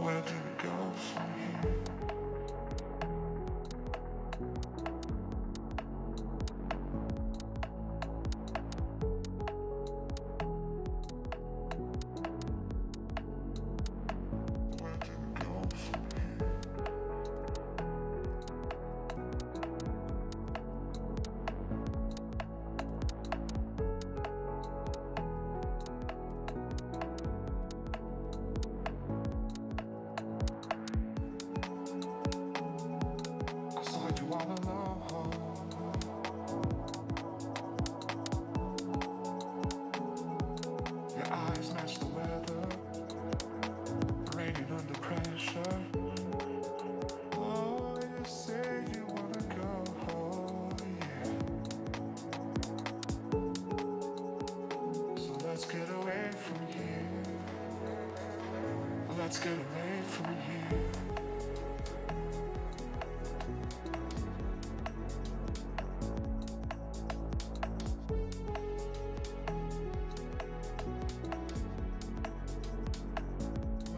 Where do we go from here? Where do we go from here? I saw you all alone. Your eyes match the weather, raining under pressure. Oh, you say you wanna go, yeah. So let's get away from here. Let's get away from here.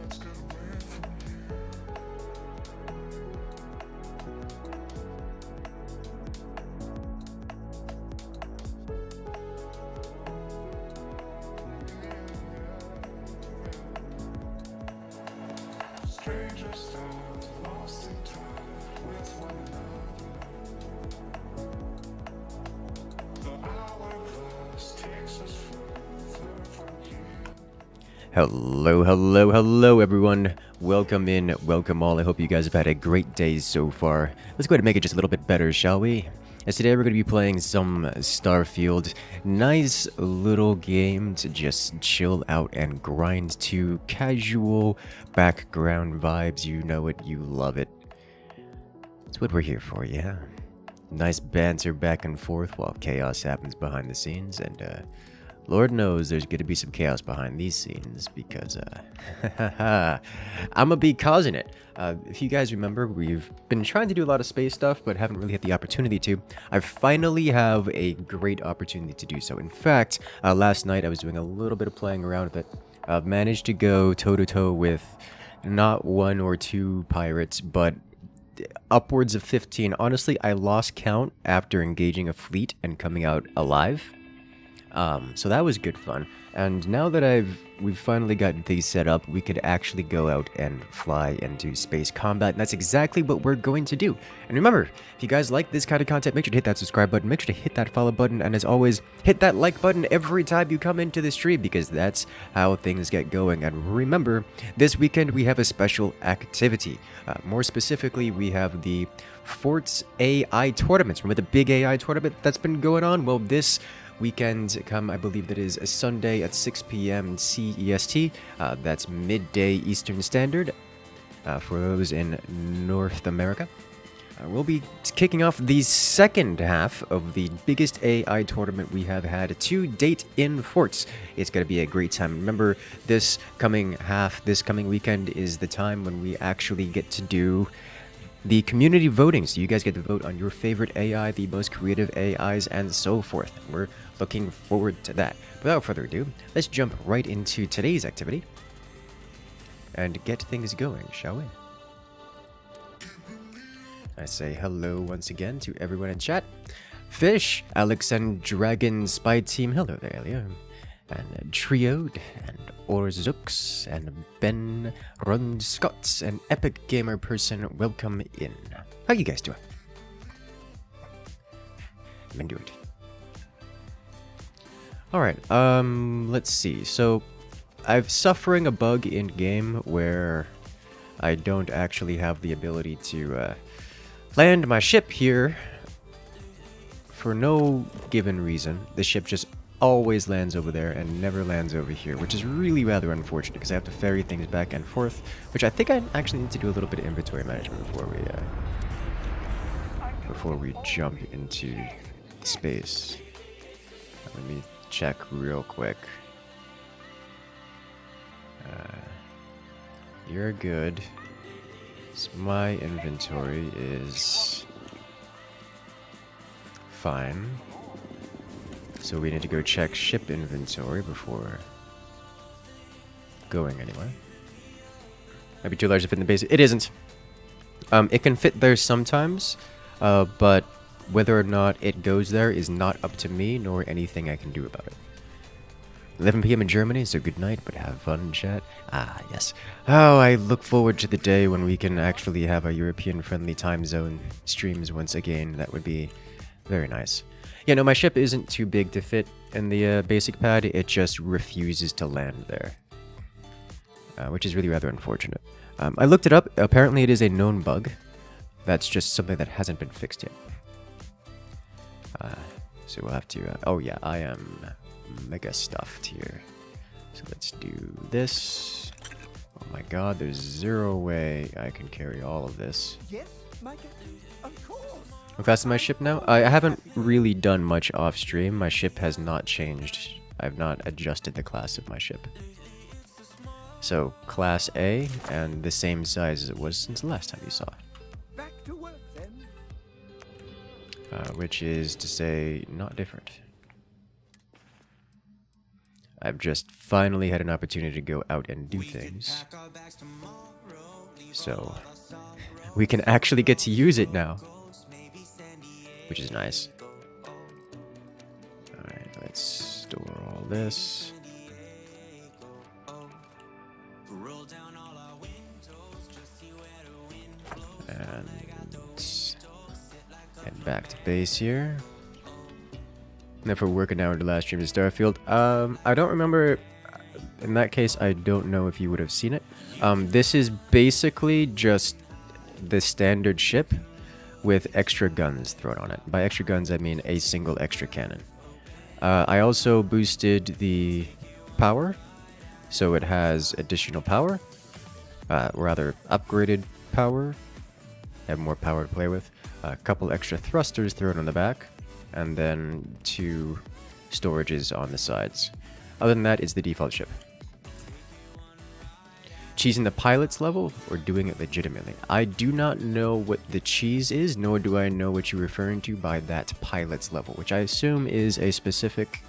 Let's get away from here. Stranger stand lost in time with one another. The hourglass takes us further from here. Hello, everyone. Welcome in, welcome all. I hope you guys have had a great day so far. Let's go ahead and make it just a little bit better, shall we? As today we're going to be playing some Starfield. Nice little game to just chill out and grind to. Casual background vibes, you know it, you love it. That's what we're here for, yeah. Nice banter back and forth while chaos happens behind the scenes, and Lord knows there's going to be some chaos behind these scenes because, I'm gonna be causing it. If you guys remember, we've been trying to do a lot of space stuff, but haven't really had the opportunity to. I finally have a great opportunity to do so. In fact, last night I was doing a little bit of playing around with it. I've managed to go toe-to-toe with not one or two pirates, but upwards of 15. Honestly, I lost count after engaging a fleet and coming out alive. So that was good fun. And now that we've finally got these set up, we could actually go out and fly and do space combat, and that's exactly what we're going to do. And remember, if you guys like this kind of content, make sure to hit that subscribe button, make sure to hit that follow button, and as always, hit that like button every time you come into the stream, because that's how things get going. And remember, this weekend we have a special activity. More specifically, we have the Forts AI tournaments. Remember the big AI tournament that's been going on? Well, this weekend come, I believe that is a Sunday at 6 p.m. CEST. That's midday Eastern Standard for those in North America. We'll be kicking off the second half of the biggest AI tournament we have had to date in Forts. It's going to be a great time. Remember, this coming weekend is the time when we actually get to do the community voting, so you guys get to vote on your favorite AI, the most creative AIs, and so forth. We're looking forward to that. Without further ado, let's jump right into today's activity and get things going, shall we? I say hello once again to everyone in chat. Fish, Alex and Dragon Spy Team, hello there, Elia. And Triode, and Orzux, and Ben Run Scots, and Epic Gamer Person, welcome in. How you guys doing? Been doing it. Alright, let's see. So, I'm suffering a bug in game where I don't actually have the ability to land my ship here for no given reason. The ship just always lands over there and never lands over here, which is really rather unfortunate because I have to ferry things back and forth, which I think I actually need to do a little bit of inventory management before we jump into space. Let me check real quick. You're good. So my inventory is fine. So we need to go check ship inventory before going anywhere. Might be too large to fit in the base. It isn't. It can fit there sometimes, but whether or not it goes there is not up to me, nor anything I can do about it. 11 p.m. in Germany, so good night, but have fun, chat. Ah, yes. Oh, I look forward to the day when we can actually have a European-friendly time zone streams once again. That would be very nice. Yeah, no, my ship isn't too big to fit in the basic pad. It just refuses to land there, which is really rather unfortunate. I looked it up. Apparently, it is a known bug. That's just something that hasn't been fixed yet. So we'll have to... oh, yeah, I am mega stuffed here. So let's do this. Oh my god, there's zero way I can carry all of this. Yes, my captain, of course. How fast is my ship now? I haven't really done much off stream. My ship has not changed. I've not adjusted the class of my ship. So, class A, and the same size as it was since the last time you saw it. Back to work then. Which is to say, not different. I've just finally had an opportunity to go out and do things. So, we can actually get to use it now. Which is nice. Alright, let's store all this. And head back to base here. And for working out the last stream to Starfield. I don't remember. In that case, I don't know if you would have seen it. This is basically just the standard ship with extra guns thrown on it. By extra guns, I mean a single extra cannon. I also boosted the power, so it has additional power, rather upgraded power, have more power to play with, a couple extra thrusters thrown on the back, and then 2 storages on the sides. Other than that, it's the default ship. Cheesing the pilot's level, or doing it legitimately? I do not know what the cheese is, nor do I know what you're referring to by that pilot's level, which I assume is a specific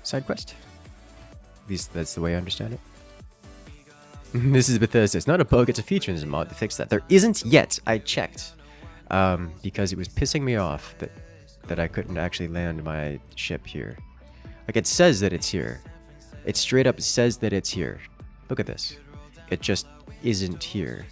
side quest. At least that's the way I understand it. This is Bethesda. It's not a bug, it's a feature in this mod to fix that. There isn't yet. I checked. Because it was pissing me off that I couldn't actually land my ship here. Like, it says that it's here. It straight up says that it's here. Look at this. It just isn't here.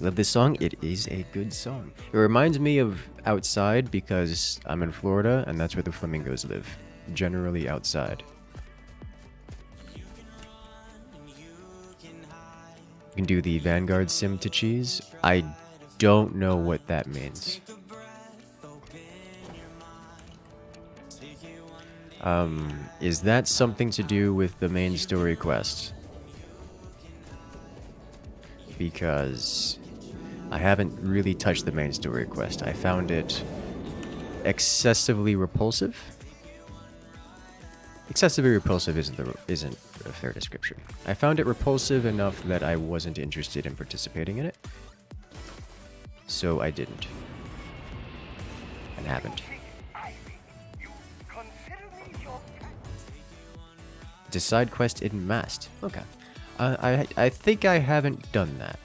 Love this song? It is a good song. It reminds me of outside because I'm in Florida and that's where the flamingos live. Generally outside. You can do the Vanguard sim to cheese. I don't know what that means. Is that something to do with the main story quest? Because I haven't really touched the main story quest. I found it excessively repulsive. Excessively repulsive isn't a fair description. I found it repulsive enough that I wasn't interested in participating in it. So I didn't. And haven't. It's a side quest in Mast. Okay. I think I haven't done that.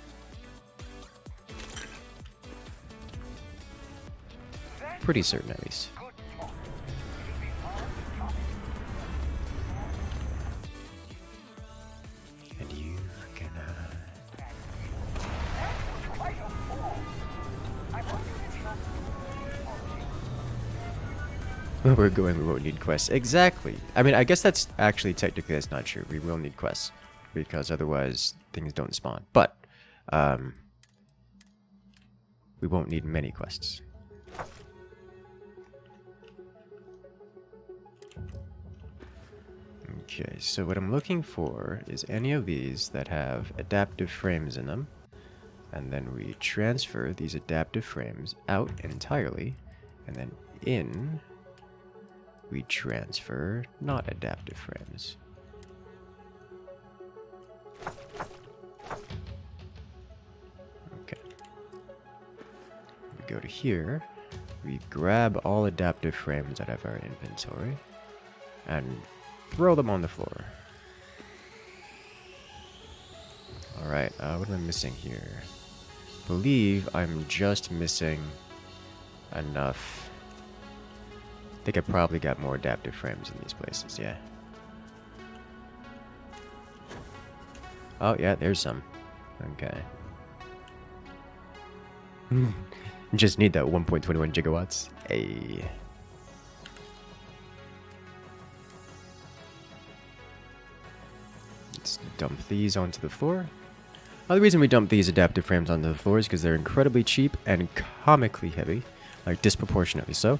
Pretty certain, at least. And you can... Where we're going, we won't need quests. Exactly. I mean, I guess that's actually technically that's not true. We will need quests because otherwise things don't spawn. But we won't need many quests. Okay, so what I'm looking for is any of these that have adaptive frames in them. And then we transfer these adaptive frames out entirely. And then in, we transfer not adaptive frames. Okay. We go to here. We grab all adaptive frames out of our inventory. And throw them on the floor. Alright, what am I missing here? Believe I'm just missing enough. I think I probably got more adaptive frames in these places, yeah. Oh, yeah, there's some. Okay. Just need that 1.21 gigawatts. Hey. Let's dump these onto the floor. The reason we dump these adaptive frames onto the floor is because they're incredibly cheap and comically heavy, like disproportionately so.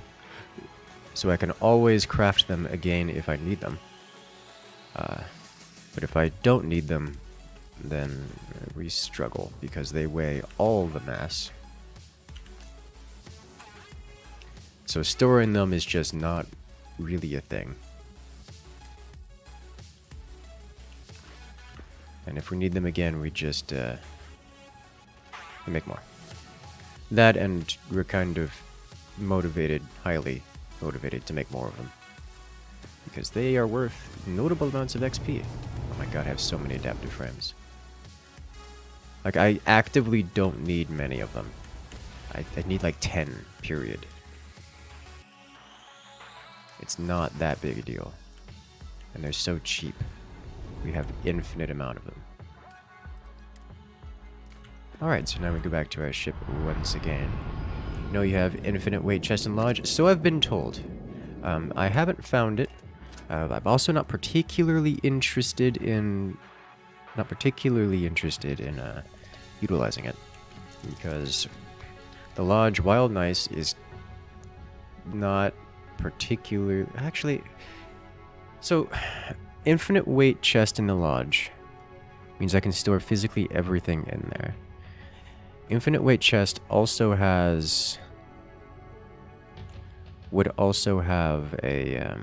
So I can always craft them again if I need them. But if I don't need them, then we struggle because they weigh all the mass. So storing them is just not really a thing. And if we need them again, we just we make more. That, and we're kind of motivated, highly motivated to make more of them. Because they are worth notable amounts of XP. Oh my god, I have so many adaptive frames. Like, I actively don't need many of them. I need like 10, period. It's not that big a deal. And they're so cheap. We have infinite amount of them. Alright, so now we go back to our ship once again. You know you have infinite weight chest and lodge, so I've been told. I haven't found it. I'm also not particularly interested in... utilizing it. Because the lodge, while nice, is not particular... Actually... So, infinite weight chest in the lodge means I can store physically everything in there. Infinite weight chest also has... would also have a...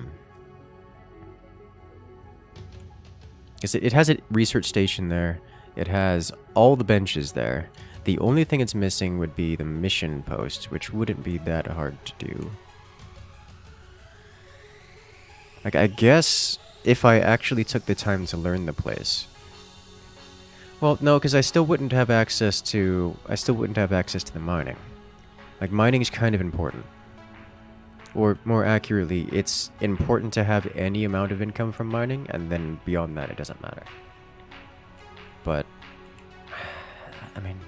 it has a research station there. It has all the benches there. The only thing it's missing would be the mission post, which wouldn't be that hard to do. Like, I guess if I actually took the time to learn the place. Well, no, because I still wouldn't have access to... the mining. Like, mining is kind of important. Or, more accurately, it's important to have any amount of income from mining, and then beyond that, it doesn't matter. But, I mean,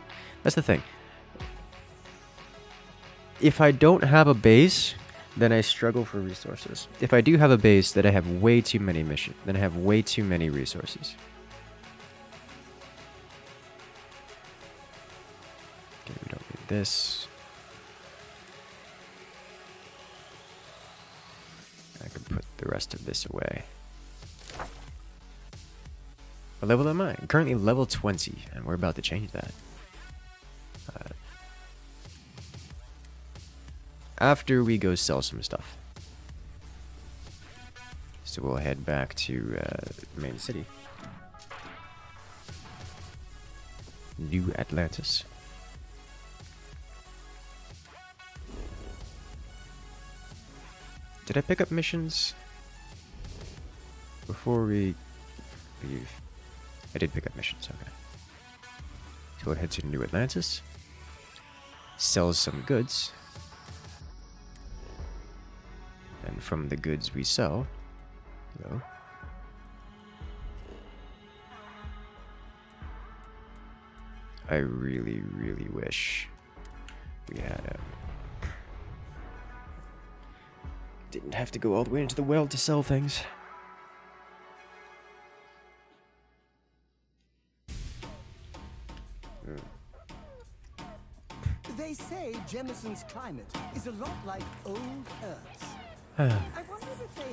that's the thing. If I don't have a base, then I struggle for resources. If I do have a base, then I have way too many missions. Then I have way too many resources. Okay, we don't need this. I can put the rest of this away. What level am I? I'm currently level 20, and we're about to change that. After we go sell some stuff. So we'll head back to main city. New Atlantis. Did I pick up missions before we leave? I did pick up missions, okay. So we'll head to New Atlantis. Sell some goods. And from the goods we sell, though, I really, really wish we had didn't have to go all the way into the well to sell things. They say Jemison's climate is a lot like old Earth's.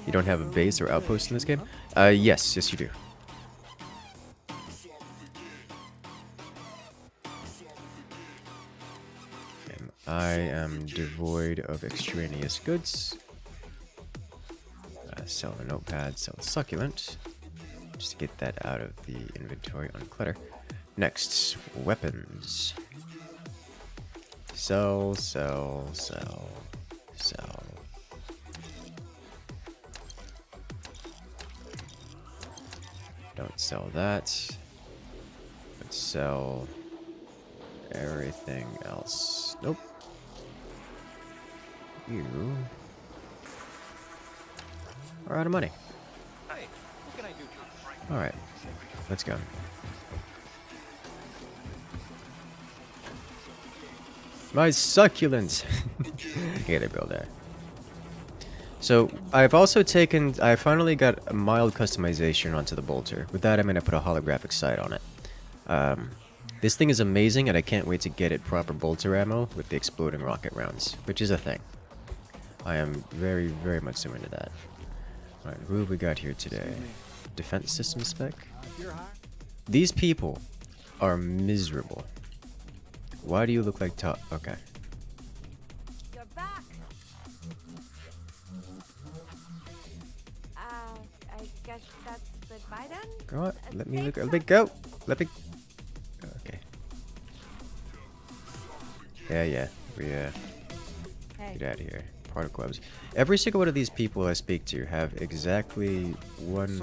You don't have a base or outpost in this game? Yes, you do. And I am devoid of extraneous goods. Sell the notepad, sell the succulent. Just get that out of the inventory, unclutter. Next, weapons. Sell, sell, sell, sell. Don't sell that. sell everything else. Nope. You are out of money. Hey, what can I do for you? Alright, let's go. My succulents! Get it, build there. So, I finally got a mild customization onto the bolter. With that, I'm going to put a holographic sight on it. This thing is amazing, and I can't wait to get it proper bolter ammo with the exploding rocket rounds, which is a thing. I am very, very much so into that. Alright, who have we got here today? Defense system spec? These people are miserable. Why do you look like top? Okay. You're back. I guess that's goodbye then. Go on. Let me look. Let me go. Let me. Okay. Yeah. Hey. Get out of here. Particle webs. Every single one of these people I speak to have exactly one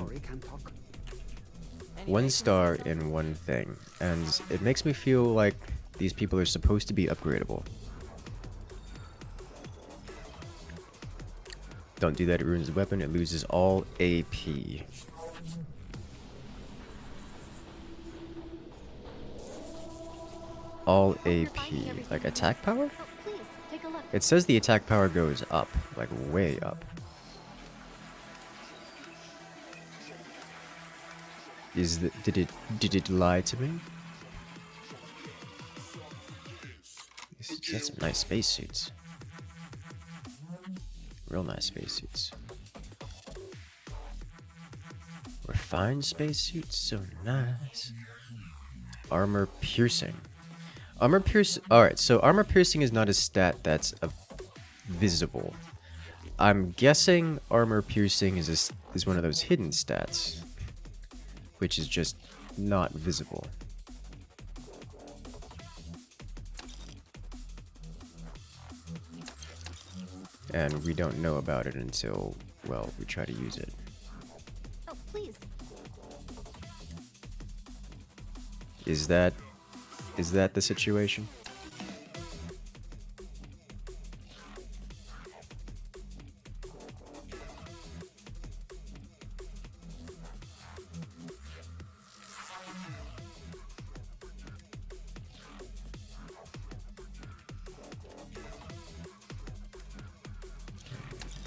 star in one thing, and it makes me feel like these people are supposed to be upgradable. Don't do that, it ruins the weapon, it loses all AP. All AP. Like attack power? Oh, please, take a look. It says the attack power goes up, like way up. Did it lie to me? That's some nice spacesuits. Real nice spacesuits. Refined spacesuits, so nice. Armor piercing. Armor piercing. Alright, so armor piercing is not a stat that's visible. I'm guessing armor piercing is one of those hidden stats, which is just not visible. And we don't know about it until, well, we try to use it. Oh, please. Is that the situation?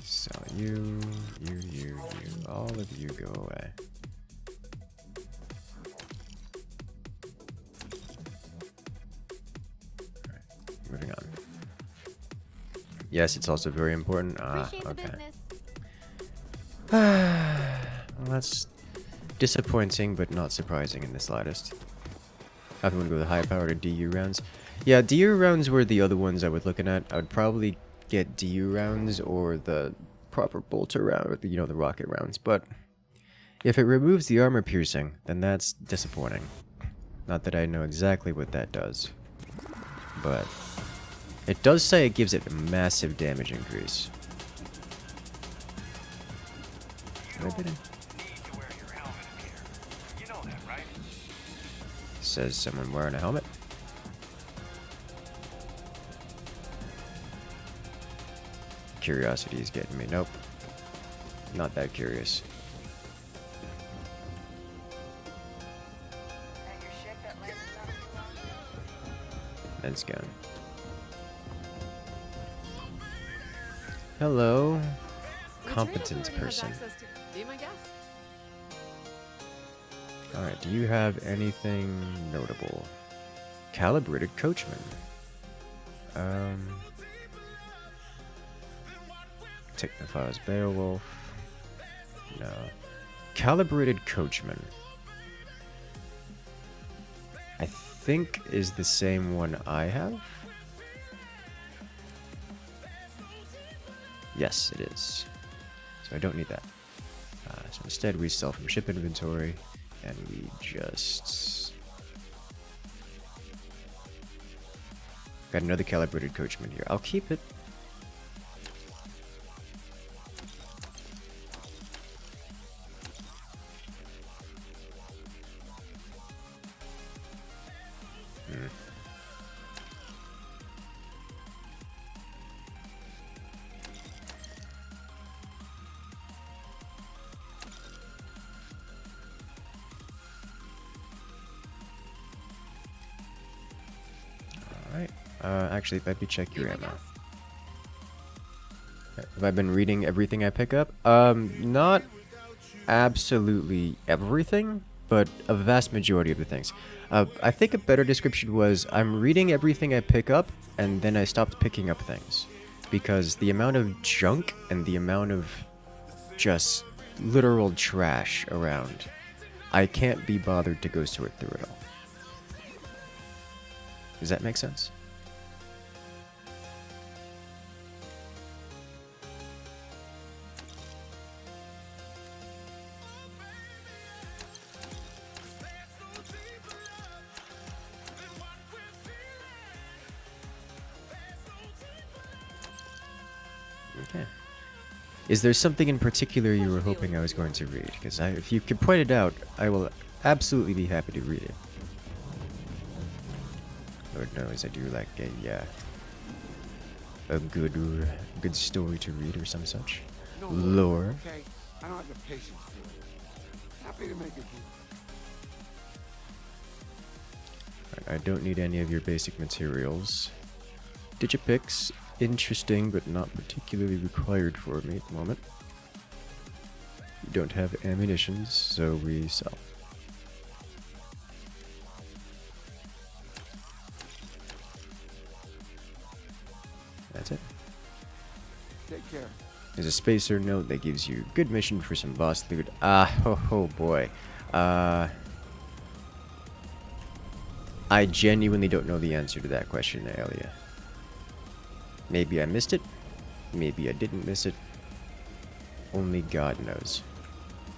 So you, all of you go away. Alright, moving on. Yes, it's also very important. Appreciate the Okay. business. Well, that's disappointing, but not surprising in the slightest. I think I'm gonna go with high power to DU rounds. Yeah, DU rounds were the other ones I was looking at. I would probably get DU rounds or the proper bolter round, you know, the rocket rounds. But if it removes the armor piercing, then that's disappointing. Not that I know exactly what that does, but it does say it gives it a massive damage increase. Says someone wearing a helmet. Curiosity is getting me. Nope. Not that curious. Let's go. Hello, competent person. Be my guest. Alright, do you have anything notable? Calibrated coachman. Technophiles Beowulf. No. Calibrated coachman. I think is the same one I have. Yes, it is. So I don't need that. So instead we sell from ship inventory, and we just... Got another calibrated coachman here. I'll keep it. Alright. Actually, let me check your Be my ammo. guest. Have I been reading everything I pick up? Not absolutely everything, but a vast majority of the things. I think a better description was I'm reading everything I pick up, and then I stopped picking up things. Because the amount of junk and the amount of just literal trash around, I can't be bothered to go sort through it all. Does that make sense? Okay. Is there something in particular you were hoping I was going to read? Because if you could point it out, I will absolutely be happy to read it. Lord knows I do like a good story to read or some such. No, Lore. Okay, I don't have the patience for it. Happy to make it. I don't need any of your basic materials. Digipix, interesting but not particularly required for me at the moment. We don't have ammunitions, so we sell. That's it. Take care. There's a spacer note that gives you good mission for some boss loot. Oh boy. I genuinely don't know the answer to that question, Aelia. Maybe I missed it. Maybe I didn't miss it. Only God knows.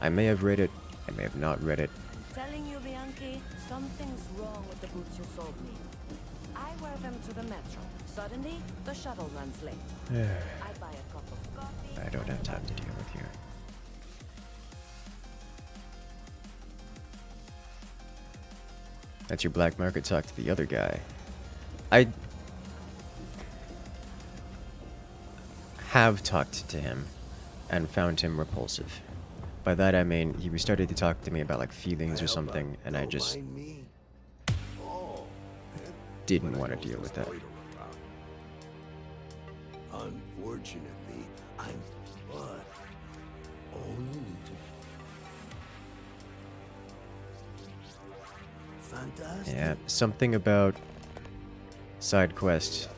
I may have read it. I may have not read it. Telling you, Bianchi, something's wrong with the boots you sold me. I wear them to the metro. Suddenly, the shuttle runs late. I buy a cup of coffee. I don't have time to deal with you. That's your black market talk to the other guy. I have talked to him and found him repulsive. By that I mean he started to talk to me about like feelings or something, and I just didn't want to deal with that. Unfortunately, I'm but only fantastic. Yeah, something about side quest.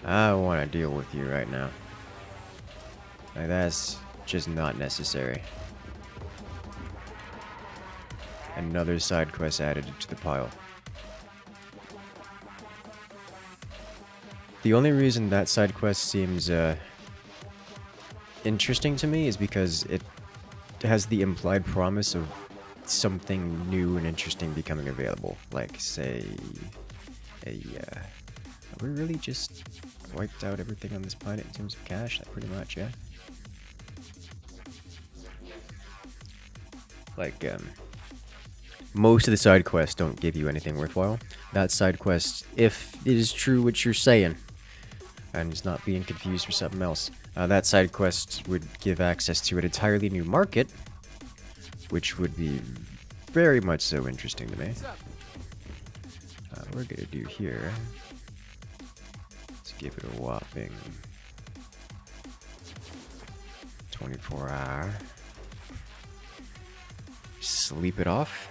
I don't want to deal with you right now. Like, that's just not necessary. Another side quest added to the pile. The only reason that side quest seems interesting to me is because it has the implied promise of something new and interesting becoming available. Like, say, have we really just wiped out everything on this planet in terms of cash? Like, pretty much, yeah. Like, most of the side quests don't give you anything worthwhile. That side quest, if it is true what you're saying, and it's not being confused for something else, that side quest would give access to an entirely new market, which would be very much so interesting to me. We're gonna do here. Let's give it a whopping 24 hour. Sleep it off.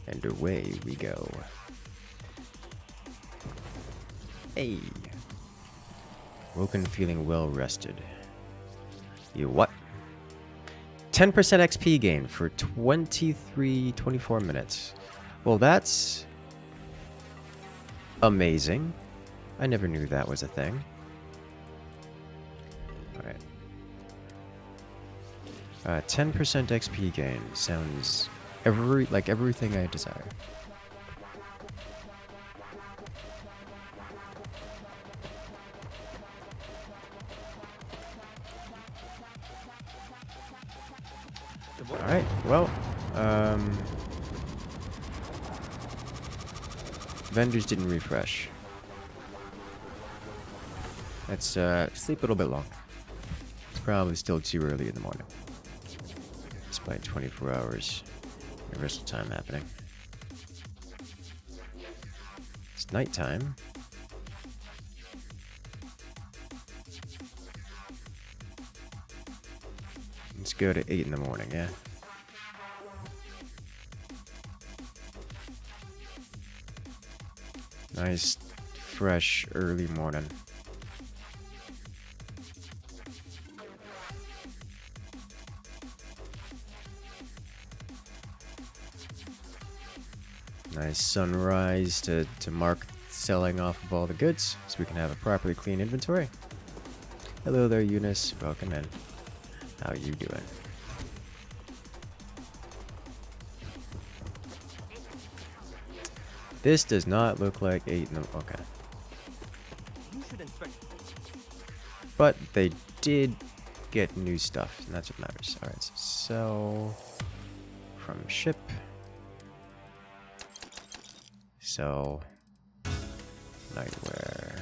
And away we go. Hey. Woken feeling well rested. You what? 10% XP gain for 24 minutes. Well, that's amazing. I never knew that was a thing. Alright. 10% XP gain sounds like everything I desire. Well, vendors didn't refresh. Let's sleep a little bit longer. It's probably still too early in the morning. Despite 24 hours universal time happening. It's nighttime. Let's go to 8 in the morning, yeah? Nice, fresh, early morning. Nice sunrise to mark selling off of all the goods, so we can have a properly clean inventory. Hello there, Eunice. Welcome in. How you doing? This does not look like 8 in the... Okay. But they did get new stuff, and that's what matters. Alright, so sell from ship. Sell nightwear.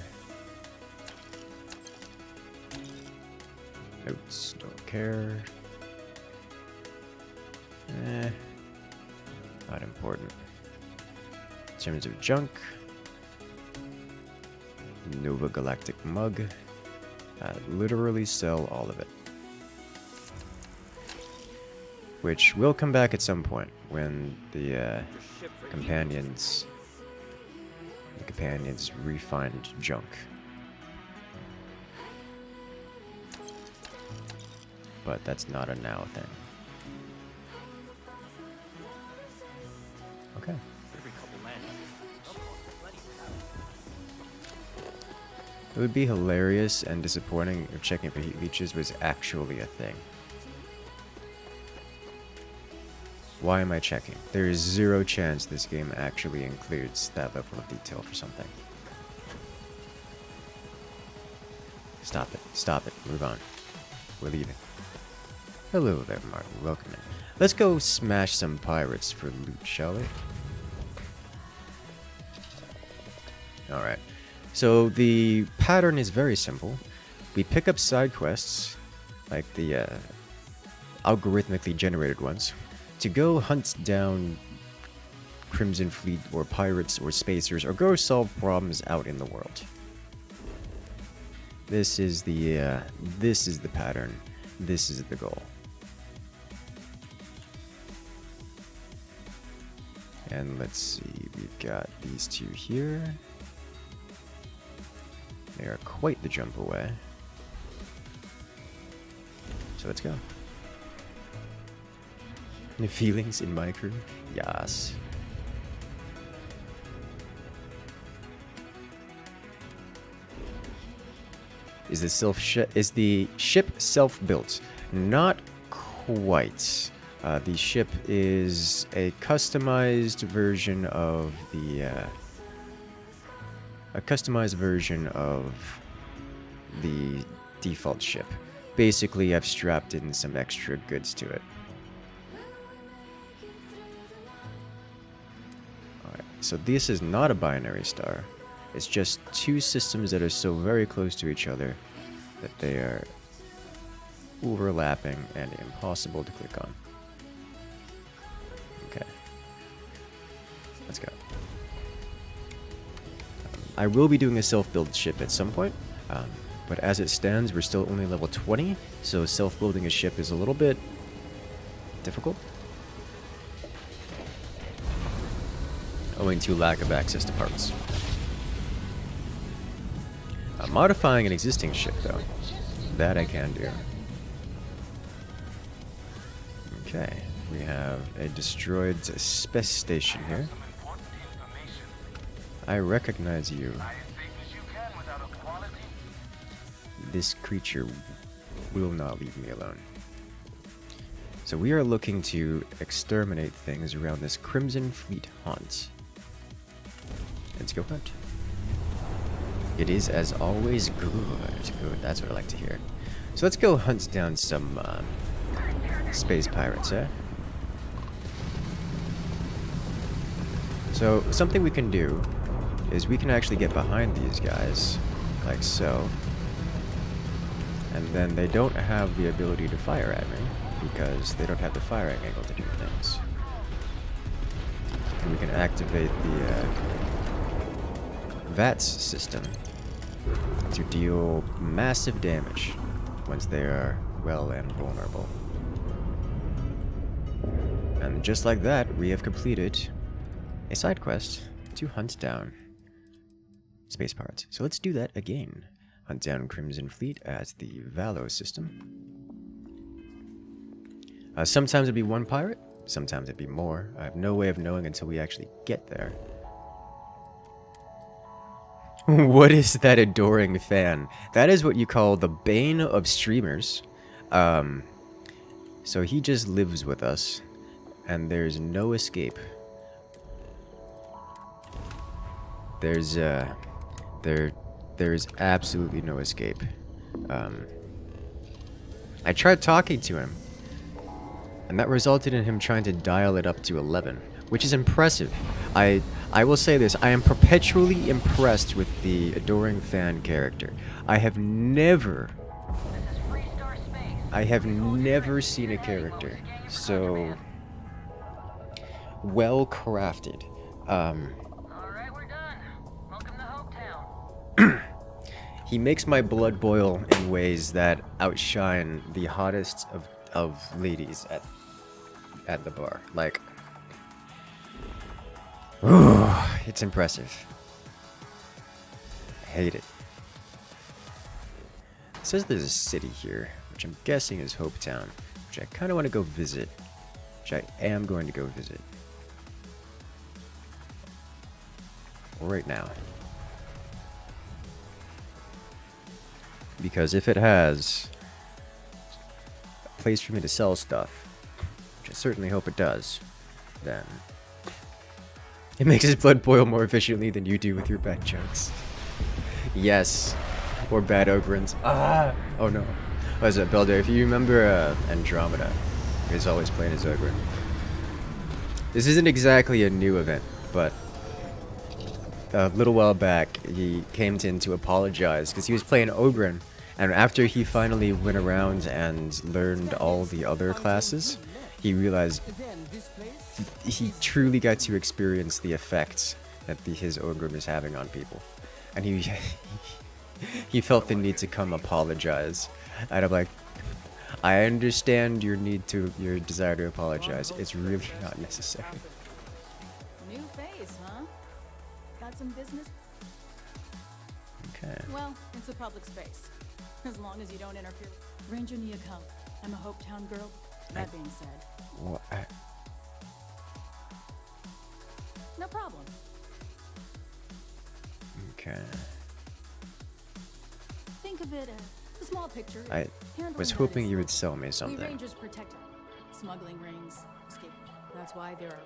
Notes, don't care. Not important. In terms of junk, Nova Galactic mug. Literally sell all of it. Which will come back at some point when the companions refined junk. But that's not a now thing. Okay. It would be hilarious and disappointing if checking for heat leeches was actually a thing. Why am I checking? There is zero chance this game actually includes that level of detail for something. Stop it. Stop it. Move on. We're leaving. Hello there, Martin. Welcome in. Let's go smash some pirates for loot, shall we? Alright. So the pattern is very simple. We pick up side quests, like the algorithmically generated ones, to go hunt down Crimson Fleet or pirates or spacers, or go solve problems out in the world. This is the pattern. This is the goal. And let's see, we've got these two here. They are quite the jump away. So let's go. Any feelings in my crew? Yes. Is the ship self-built? Not quite. The ship is a customized version of the default ship. Basically, I've strapped in some extra goods to it. Alright, so this is not a binary star. It's just two systems that are so very close to each other that they are overlapping and impossible to click on. Okay. Let's go. I will be doing a self-build ship at some point, but as it stands, we're still only level 20, so self-building a ship is a little bit difficult, owing to lack of access to parts. Modifying an existing ship, though, that I can do. Okay, we have a destroyed space station here. I recognize you. This creature will not leave me alone. So we are looking to exterminate things around this Crimson Fleet haunt. Let's go hunt. It is, as always, good. Good, that's what I like to hear. So let's go hunt down some space pirates, eh? So something we can do is we can actually get behind these guys, like so. And then they don't have the ability to fire at me, because they don't have the firing angle to do things. And we can activate the VATS system to deal massive damage once they are well and vulnerable. And just like that, we have completed a side quest to hunt down space pirates. So let's do that again. Hunt down Crimson Fleet as the Valo system. Sometimes it'd be one pirate, sometimes it'd be more. I have no way of knowing until we actually get there. What is that adoring fan? That is what you call the bane of streamers. So he just lives with us, and there's no escape. There's absolutely no escape. I tried talking to him, and that resulted in him trying to dial it up to 11, which is impressive. I will say this, I am perpetually impressed with the adoring fan character. I have never seen a character so well crafted. Alright, we're done. Welcome to Hopetown. He makes my blood boil in ways that outshine the hottest of ladies at the bar. Like, ooh, it's impressive. I hate it. It says there's a city here, which I'm guessing is Hopetown, which I kind of want to go visit. Which I am going to go visit. Right now. Because if it has a place for me to sell stuff, which I certainly hope it does, then it makes his blood boil more efficiently than you do with your bad jokes. Yes. Or bad ogrins. Ah! Oh no. What is it, Belder? If you remember Andromeda, he's always playing as Ogren. This isn't exactly a new event, but a little while back, he came in to apologize because he was playing Ogren, and after he finally went around and learned all the other classes, he realized he truly got to experience the effects that his Ogren was having on people, and he felt the need to come apologize. And I'm like, I understand your desire to apologize. It's really not necessary. New face, huh? Got some business? Okay. Well, it's a public space. As long as you don't interfere. Ranger Niyako. I'm a Hopetown girl. That being said. Well, No problem. okay. Think of it as a small picture. I Handling was that hoping is you would local. sell me We something. Rangers protect it. Smuggling rings, escape. That's why there are.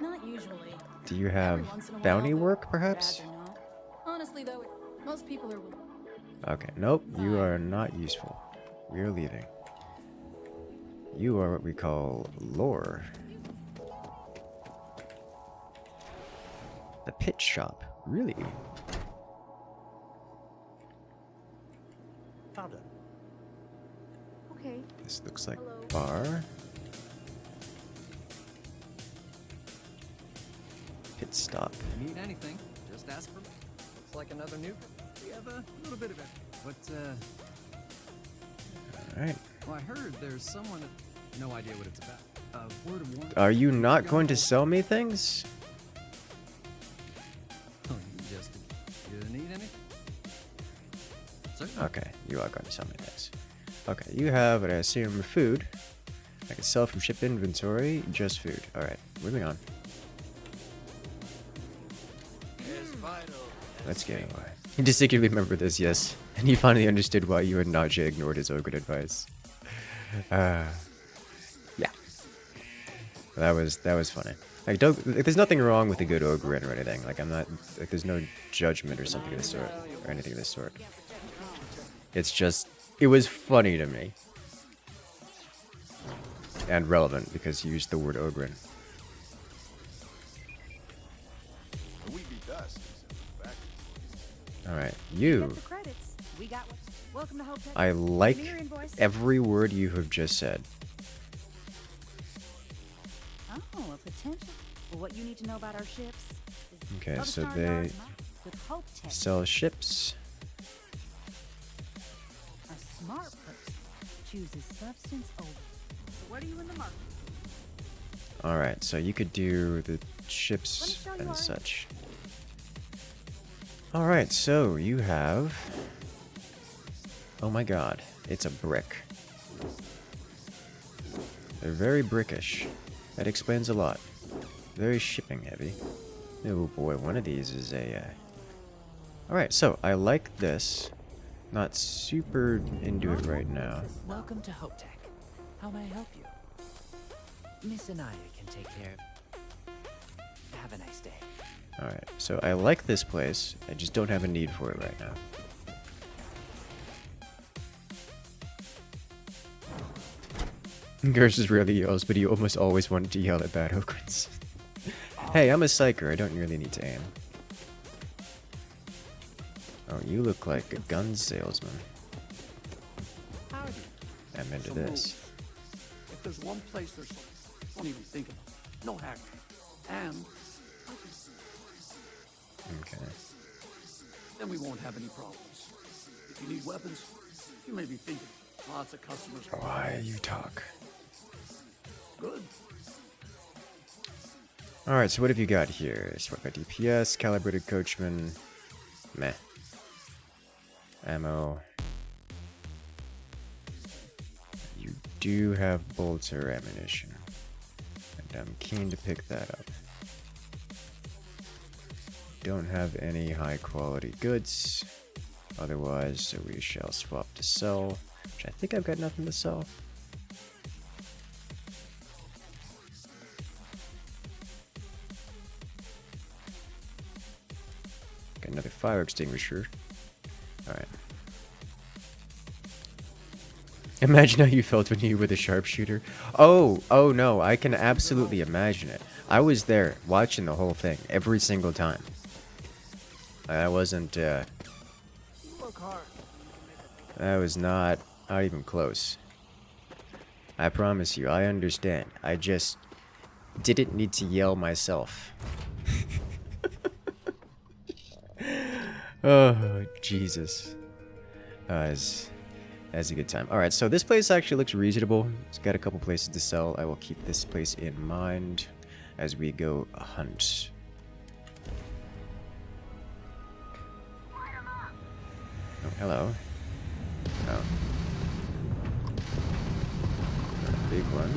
Not usually. Do you have Every once in a while, bounty though, work, perhaps? bad or not. Honestly, though, most people are. Okay, nope, you are not useful. We are leaving. You are what we call lore. The pit shop, really? Powder. Okay. This looks like Hello. bar. Pit stop. Need anything, just ask for me. Looks like another new. We have a little bit of it. What, Alright. well, I heard there's someone, no idea what it's about. Word of warning. Are you not going to sell me things? Oh, you need anything? Certainly. Okay, you are going to sell me things. Okay, you have what I assume food. I can sell from ship inventory, just food. Alright, moving on. Let's get away. He distinctly remembered this, yes. And he finally understood why you and Najee ignored his Ogre advice. Yeah. That was funny. Like, there's nothing wrong with a good Ogre or anything. Like, I'm not, like, there's no judgment or something of the sort, or anything of the sort. It's just, it was funny to me. And relevant, because you used the word Ogre. Alright, Get you. the credits. We got what. Welcome to Hope Tech. I like Give me your invoice. every word you have just said. Oh, a potential. Well, what you need to know about our ships is Okay, go to so Star they Yard with Hope Tech. sell ships. A smart person chooses substance over. So what are you in the market? Alright, so you could do the Let me ships show you and our such. Alright, so you have... Oh my god, it's a brick. They're very brickish. That explains a lot. Very shipping heavy. Oh boy, one of these is a... Alright, so I like this. Not super into it right now. Welcome to Hope Tech. How may I help you? Miss Anaya can take care of. Have a nice day. Alright, so I like this place. I just don't have a need for it right now. Incursus rarely yells, but he almost always wanted to yell at bad okrins. Hey, I'm a psyker. I don't really need to aim. Oh, you look like a gun salesman. Howdy. I'm into Some this. rules. If there's one place there's something, don't even think about it. No hacker. And Okay. then we won't have any problems. If you need weapons, you may be thinking lots of customers. Why you talk? Good. Alright, so what have you got here? Swipe by DPS, calibrated coachman. Meh. Ammo. You do have bolter ammunition. And I'm keen to pick that up. Don't have any high quality goods. Otherwise, so we shall swap to sell. Which I think I've got nothing to sell. Got another fire extinguisher. Alright. Imagine how you felt when you were the sharpshooter. Oh no, I can absolutely imagine it. I was there watching the whole thing every single time. I wasn't, Work hard. I was not even close. I promise you, I understand. I just didn't need to yell myself. Oh, Jesus. That's a good time. Alright, so this place actually looks reasonable. It's got a couple places to sell. I will keep this place in mind as we go hunt. Oh, hello. Oh. Got a big one.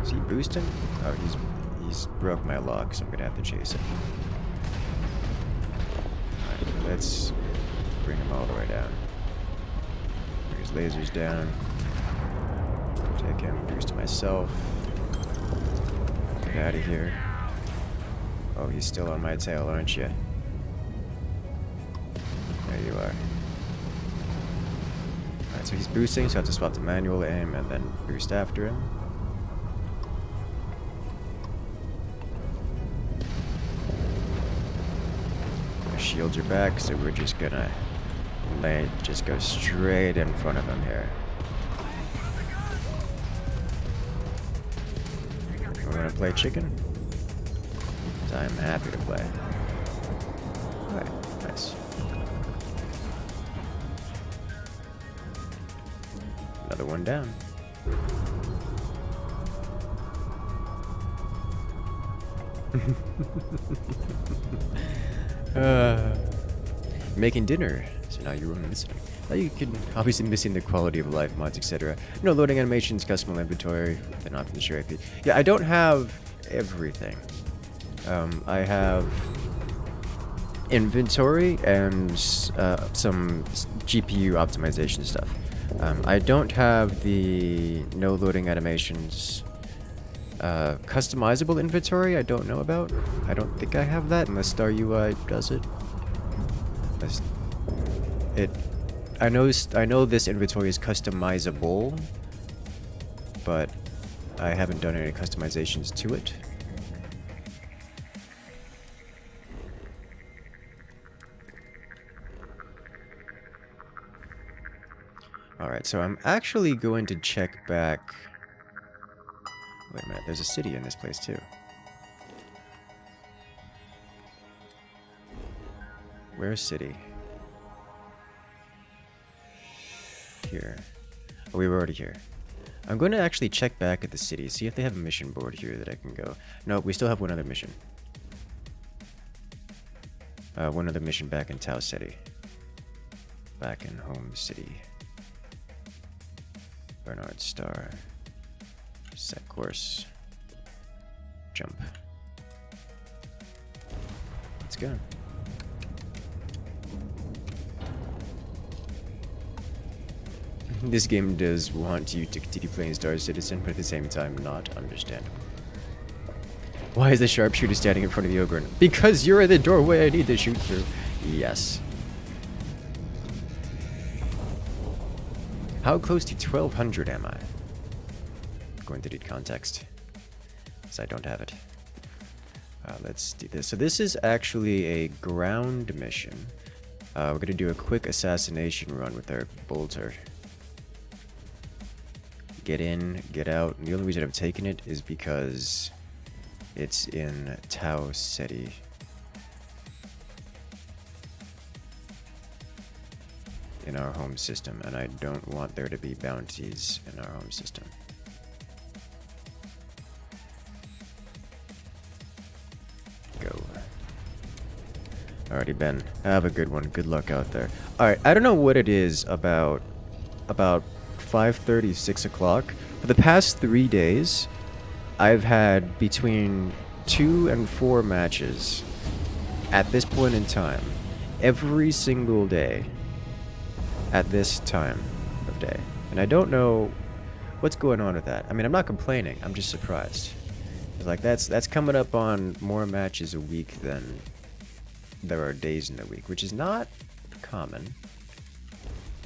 Is he boosting? Oh, he's broke my lock, so I'm gonna have to chase him. Alright, let's bring him all the way down. Bring his lasers down. Take him, boost to myself. Get out of here. Oh, he's still on my tail, aren't you? There you are. Alright, so he's boosting, so I have to swap to manual aim and then boost after him. My shields are back, so we're just gonna just go straight in front of him here. We're gonna play chicken? I'm happy to play. Alright, nice. Another one down. Making dinner. So now you're missing. Now you can obviously missing the quality of life mods, etc. No loading animations, custom inventory. They're not from the show AP. Yeah, I don't have everything. I have inventory and some GPU optimization stuff. I don't have the no loading animations. Customizable inventory I don't know about. I don't think I have that unless Star UI does it. I know this inventory is customizable, but I haven't done any customizations to it. Alright, so I'm actually going to check back... Wait a minute, there's a city in this place too. Where's city? Here. Oh, we were already here. I'm going to actually check back at the city, see if they have a mission board here that I can go. No, we still have one other mission. One other mission back in Tau City. Back in Home City. Bernard Star. Set course. Jump. Let's go. This game does want you to continue playing Star Citizen, but at the same time not understandable. Why is the sharpshooter standing in front of the ogre? Because you're in the doorway, I need to shoot through. Yes. How close to 1200 am I? Going to need context, because I don't have it. Let's do this. So this is actually a ground mission. We're going to do a quick assassination run with our bolter. Get in, get out. And the only reason I've taken it is because it's in Tau City. In our home system, and I don't want there to be bounties in our home system. Go. Alrighty, Ben. Have a good one. Good luck out there. Alright, I don't know what it is about 5:30, 6 o'clock. For the past 3 days, I've had between 2 and 4 matches at this point in time. Every single day. At this time of day. And I don't know what's going on with that. I mean, I'm not complaining. I'm just surprised. It's like, that's coming up on more matches a week than there are days in the week, which is not common.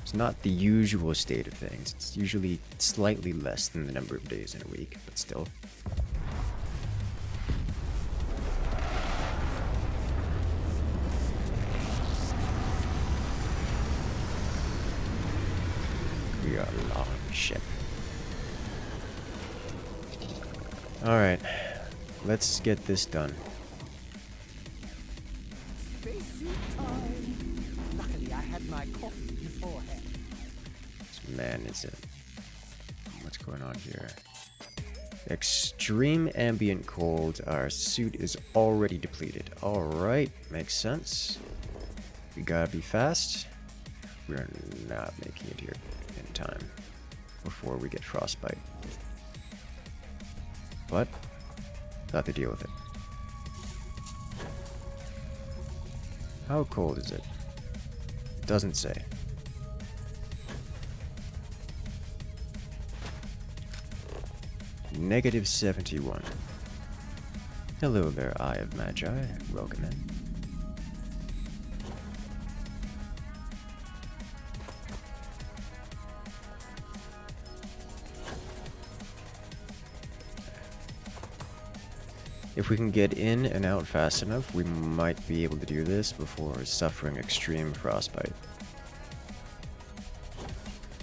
It's not the usual state of things. It's usually slightly less than the number of days in a week, but still. We are a long ship. Alright, let's get this done. Spacesuit time. Luckily, I had my coffee beforehand. Man, is it? What's going on here? Extreme ambient cold. Our suit is already depleted. Alright, makes sense. We gotta be fast. We're not making it here in time before we get frostbite. But got to deal with it. How cold is it? Doesn't say. -71. Hello there, Eye of Magi. Welcome in. If we can get in and out fast enough, we might be able to do this before suffering extreme frostbite.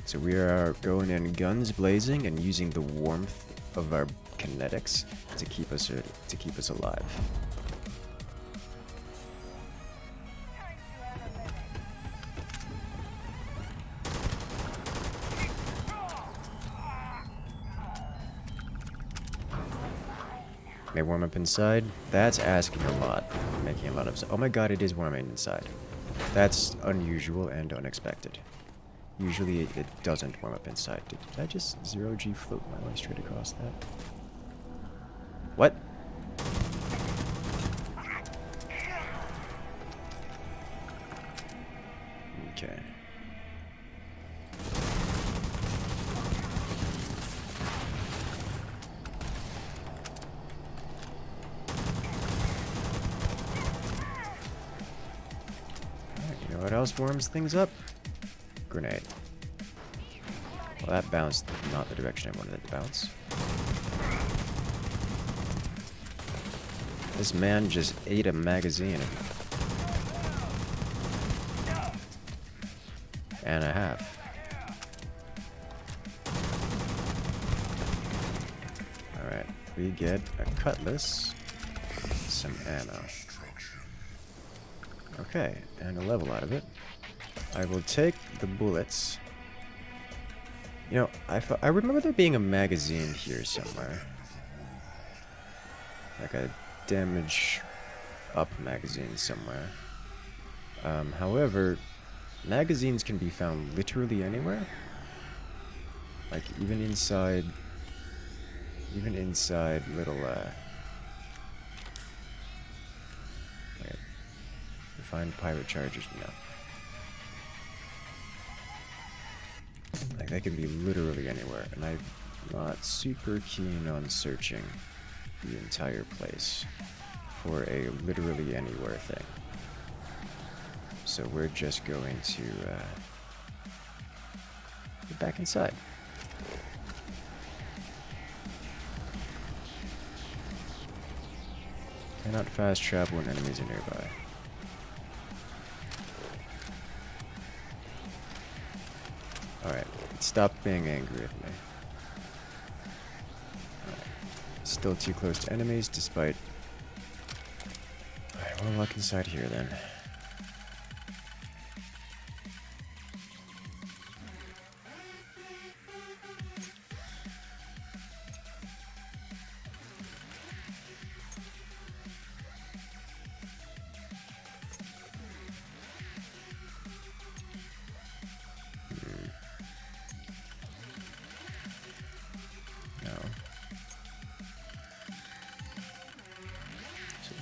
So we are going in guns blazing and using the warmth of our kinetics to keep us alive. They warm up inside? That's asking a lot. Making a lot of... Oh my god, it is warming inside. That's unusual and unexpected. Usually it doesn't warm up inside. Did I just 0G float my way straight across that? What? Okay. You know what else warms things up? Grenade. Well, that bounced not the direction I wanted it to bounce. This man just ate a magazine. And a half. Alright, we get a cutlass, some ammo. Okay, and a level out of it. I will take the bullets. You know, I remember there being a magazine here somewhere. Like a damage up magazine somewhere. However, magazines can be found literally anywhere. Like even inside little wait, find pirate charges. No. Like they can be literally anywhere, and I'm not super keen on searching the entire place for a literally anywhere thing. So we're just going to get back inside. Cannot fast travel when enemies are nearby. Alright, stop being angry with me. Alright. Still too close to enemies despite... Alright, we'll look inside here then.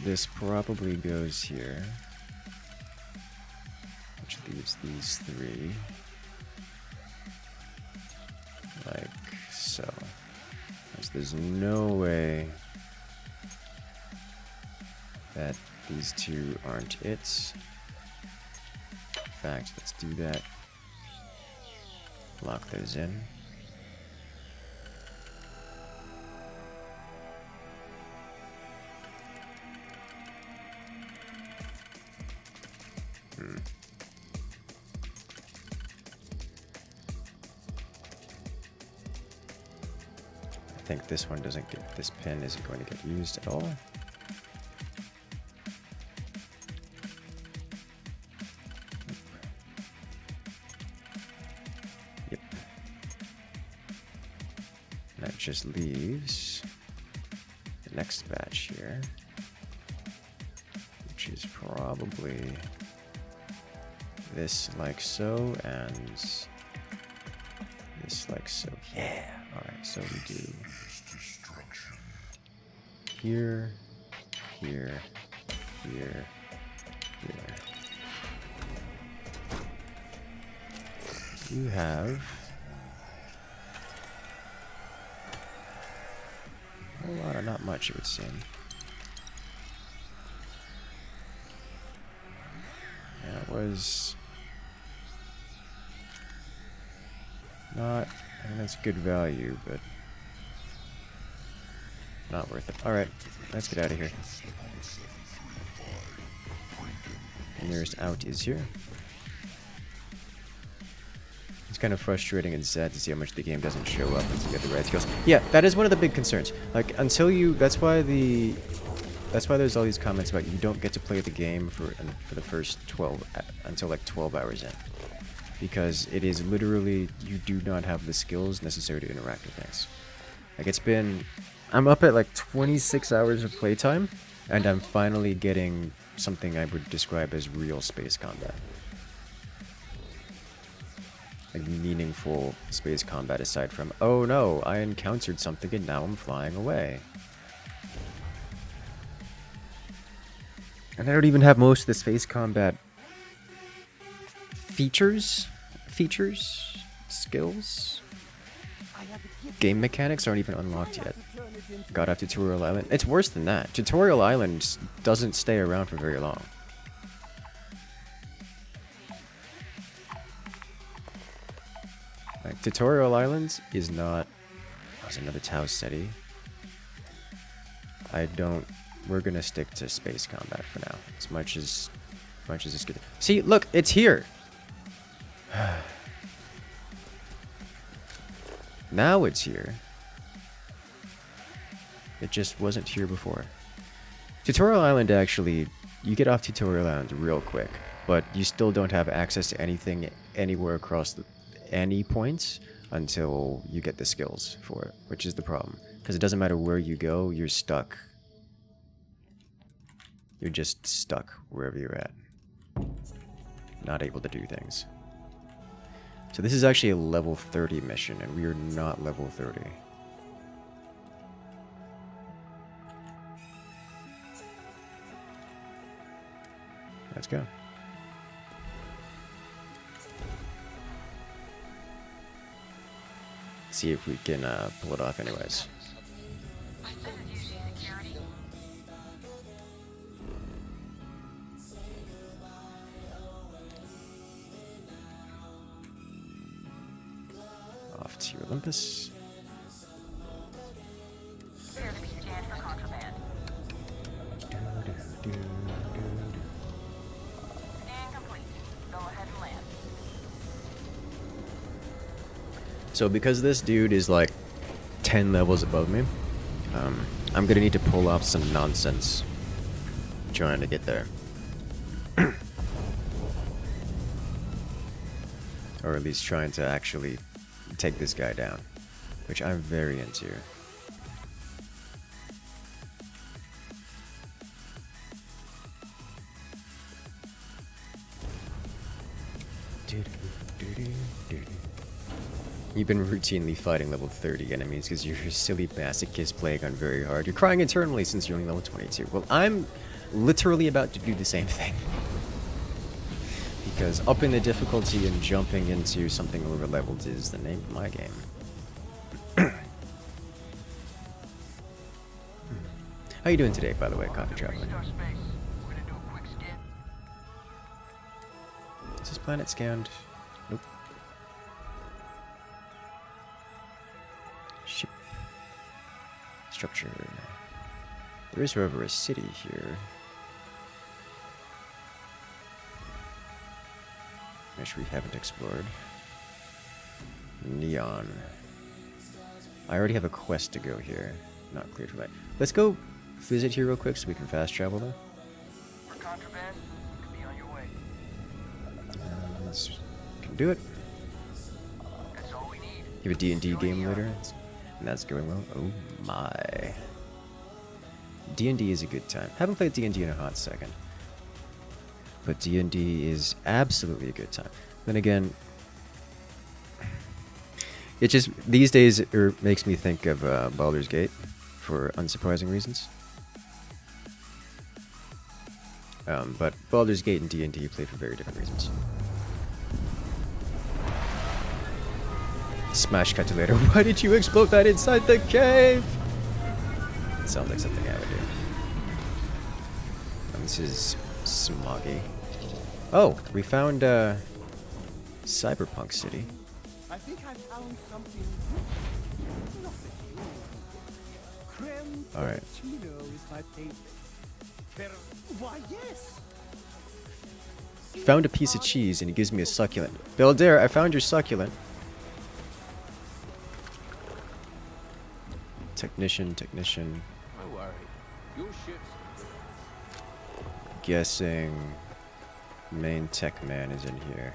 This probably goes here, which leaves these three, like so. There's no way that these two aren't it. In fact, let's do that. Lock those in. I think this one doesn't get, this pin isn't going to get used at all. Yep. That just leaves the next batch here, which is probably this like so, and this like so. Yeah. Alright, so we do here, here, here, here. You have a whole lot of not much, it would seem. Yeah, it was not, I mean, that's good value, but not worth it. Alright, let's get out of here. The nearest out is here. It's kind of frustrating and sad to see how much the game doesn't show up until you get the right skills. Yeah, that is one of the big concerns. Like, until you, that's why there's all these comments about you don't get to play the game for the first 12, until like 12 hours in. Because it is literally, you do not have the skills necessary to interact with things. Like, it's been, I'm up at like 26 hours of playtime, and I'm finally getting something I would describe as real space combat. Like, meaningful space combat aside from, oh no, I encountered something and now I'm flying away. And I don't even have most of the space combat features, skills, game mechanics aren't even unlocked yet. Got off Tutorial Island. It's worse than that. Tutorial Island doesn't stay around for very long. Like, Tutorial Island is not... There's another Tau City. I don't we're gonna stick to space combat for now. As much as it's good. See, look, it's here. Now it's here. It just wasn't here before. Tutorial Island, actually, you get off Tutorial Island real quick, but you still don't have access to anything anywhere across any points until you get the skills for it, which is the problem. Because it doesn't matter where you go, you're stuck. You're just stuck wherever you're at. Not able to do things. So this is actually a level 30 mission, and we are not level 30. Let's go. See if we can pull it off anyways. Off to Olympus. So because this dude is like 10 levels above me, I'm gonna need to pull off some nonsense trying to get there. Or at least trying to actually take this guy down, which I'm very into. You've been routinely fighting level 30 enemies because you're a silly masochist playing on very hard. You're crying internally since you're only level 22. Well, I'm literally about to do the same thing. Because upping the difficulty and jumping into something over-leveled is the name of my game. How you doing today, by the way, Coffee Traveler? Is this planet scanned? Nope. Ship. Structure. There is, however, a city here. Which we haven't explored. Neon. I already have a quest to go here. Not cleared for that. Let's go visit here real quick so we can fast travel though. For contraband, you can be on your way. Let's can do it. That's all we need. You have a D&D game later, and that's going well. Oh my. D&D is a good time. Haven't played D&D in a hot second. But D&D is absolutely a good time. Then again, it just, these days, it makes me think of Baldur's Gate, for unsurprising reasons. But Baldur's Gate and D&D play for very different reasons. Smash cut to later. Why did you explode that inside the cave? It sounds like something I would do. And this is Smoggy. Oh, we found Cyberpunk City. I think I found something. Creme All right. frappuccino is my favorite. Why, yes. Found a piece of cheese and it gives me a succulent. Beldair, I found your succulent. Technician. Don't worry. Your ship's Guessing main tech man is in here.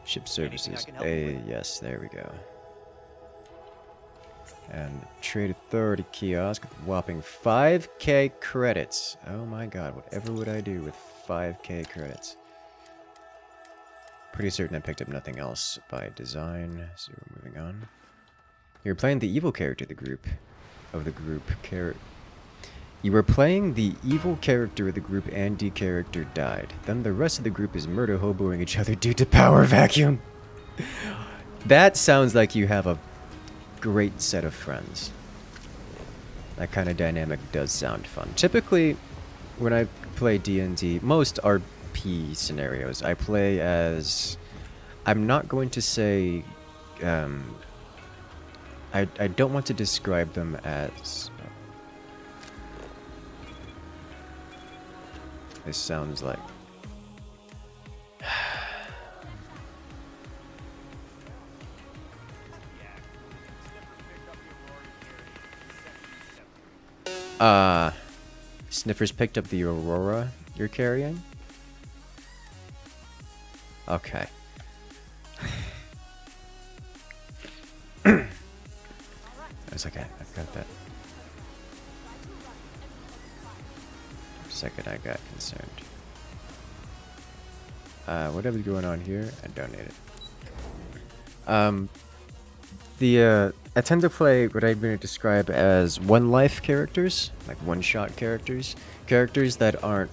Ship services. Yes, there we go. And trade authority kiosk with whopping 5k credits. Oh my god, whatever would I do with 5k credits? Pretty certain I picked up nothing else by design, so moving on. You're playing the evil character of the group. You were playing the evil character of the group and the character died. Then the rest of the group is murder hoboing each other due to power vacuum. That sounds like you have a great set of friends. That kind of dynamic does sound fun. Typically, when I play D&D, most RP scenarios, I play as... I'm not going to say... I don't want to describe them as... this sounds like. Sniffers picked up the Aurora you're carrying? Okay. That's okay, I've got that. For a second I got concerned. Whatever's going on here, I donate it. I tend to play what I'm going to describe as one-life characters, like one-shot characters. Characters that aren't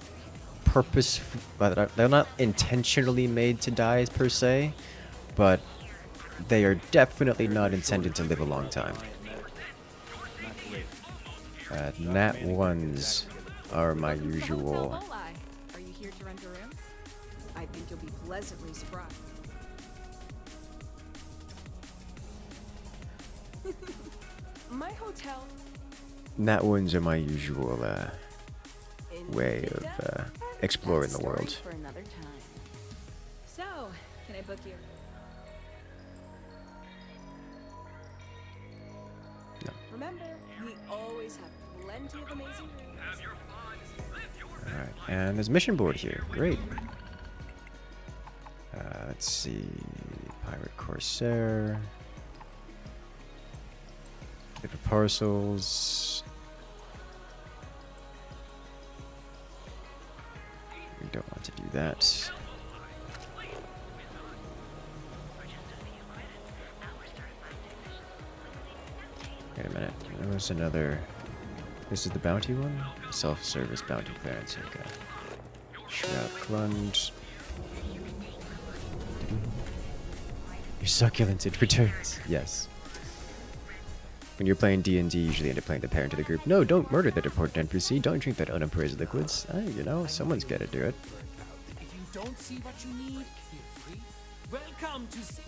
they're not intentionally made to die per se, but they are definitely not intended to live a long time. Nat 1s are my usual. Are you here to rent a room? I think you'll be pleasantly surprised. My hotel. Nat 1s are my usual way of exploring the world. For another time. So, can I book you? No. Remember, we always have plenty of amazing rooms. Alright, and there's a mission board here. Great. Let's see. Pirate Corsair. Paper parcels. We don't want to do that. Wait a minute. There was another. This is the bounty one? Self-service bounty clearance. Okay. Shroud Clunge. Your succulent, it returns. Yes. When you're playing D&D, you usually end up playing the parent of the group. No, don't murder the deported NPC. Don't drink that unappraised liquids. You know, someone's got to do it. If you don't see what you need, feel free. Welcome to see.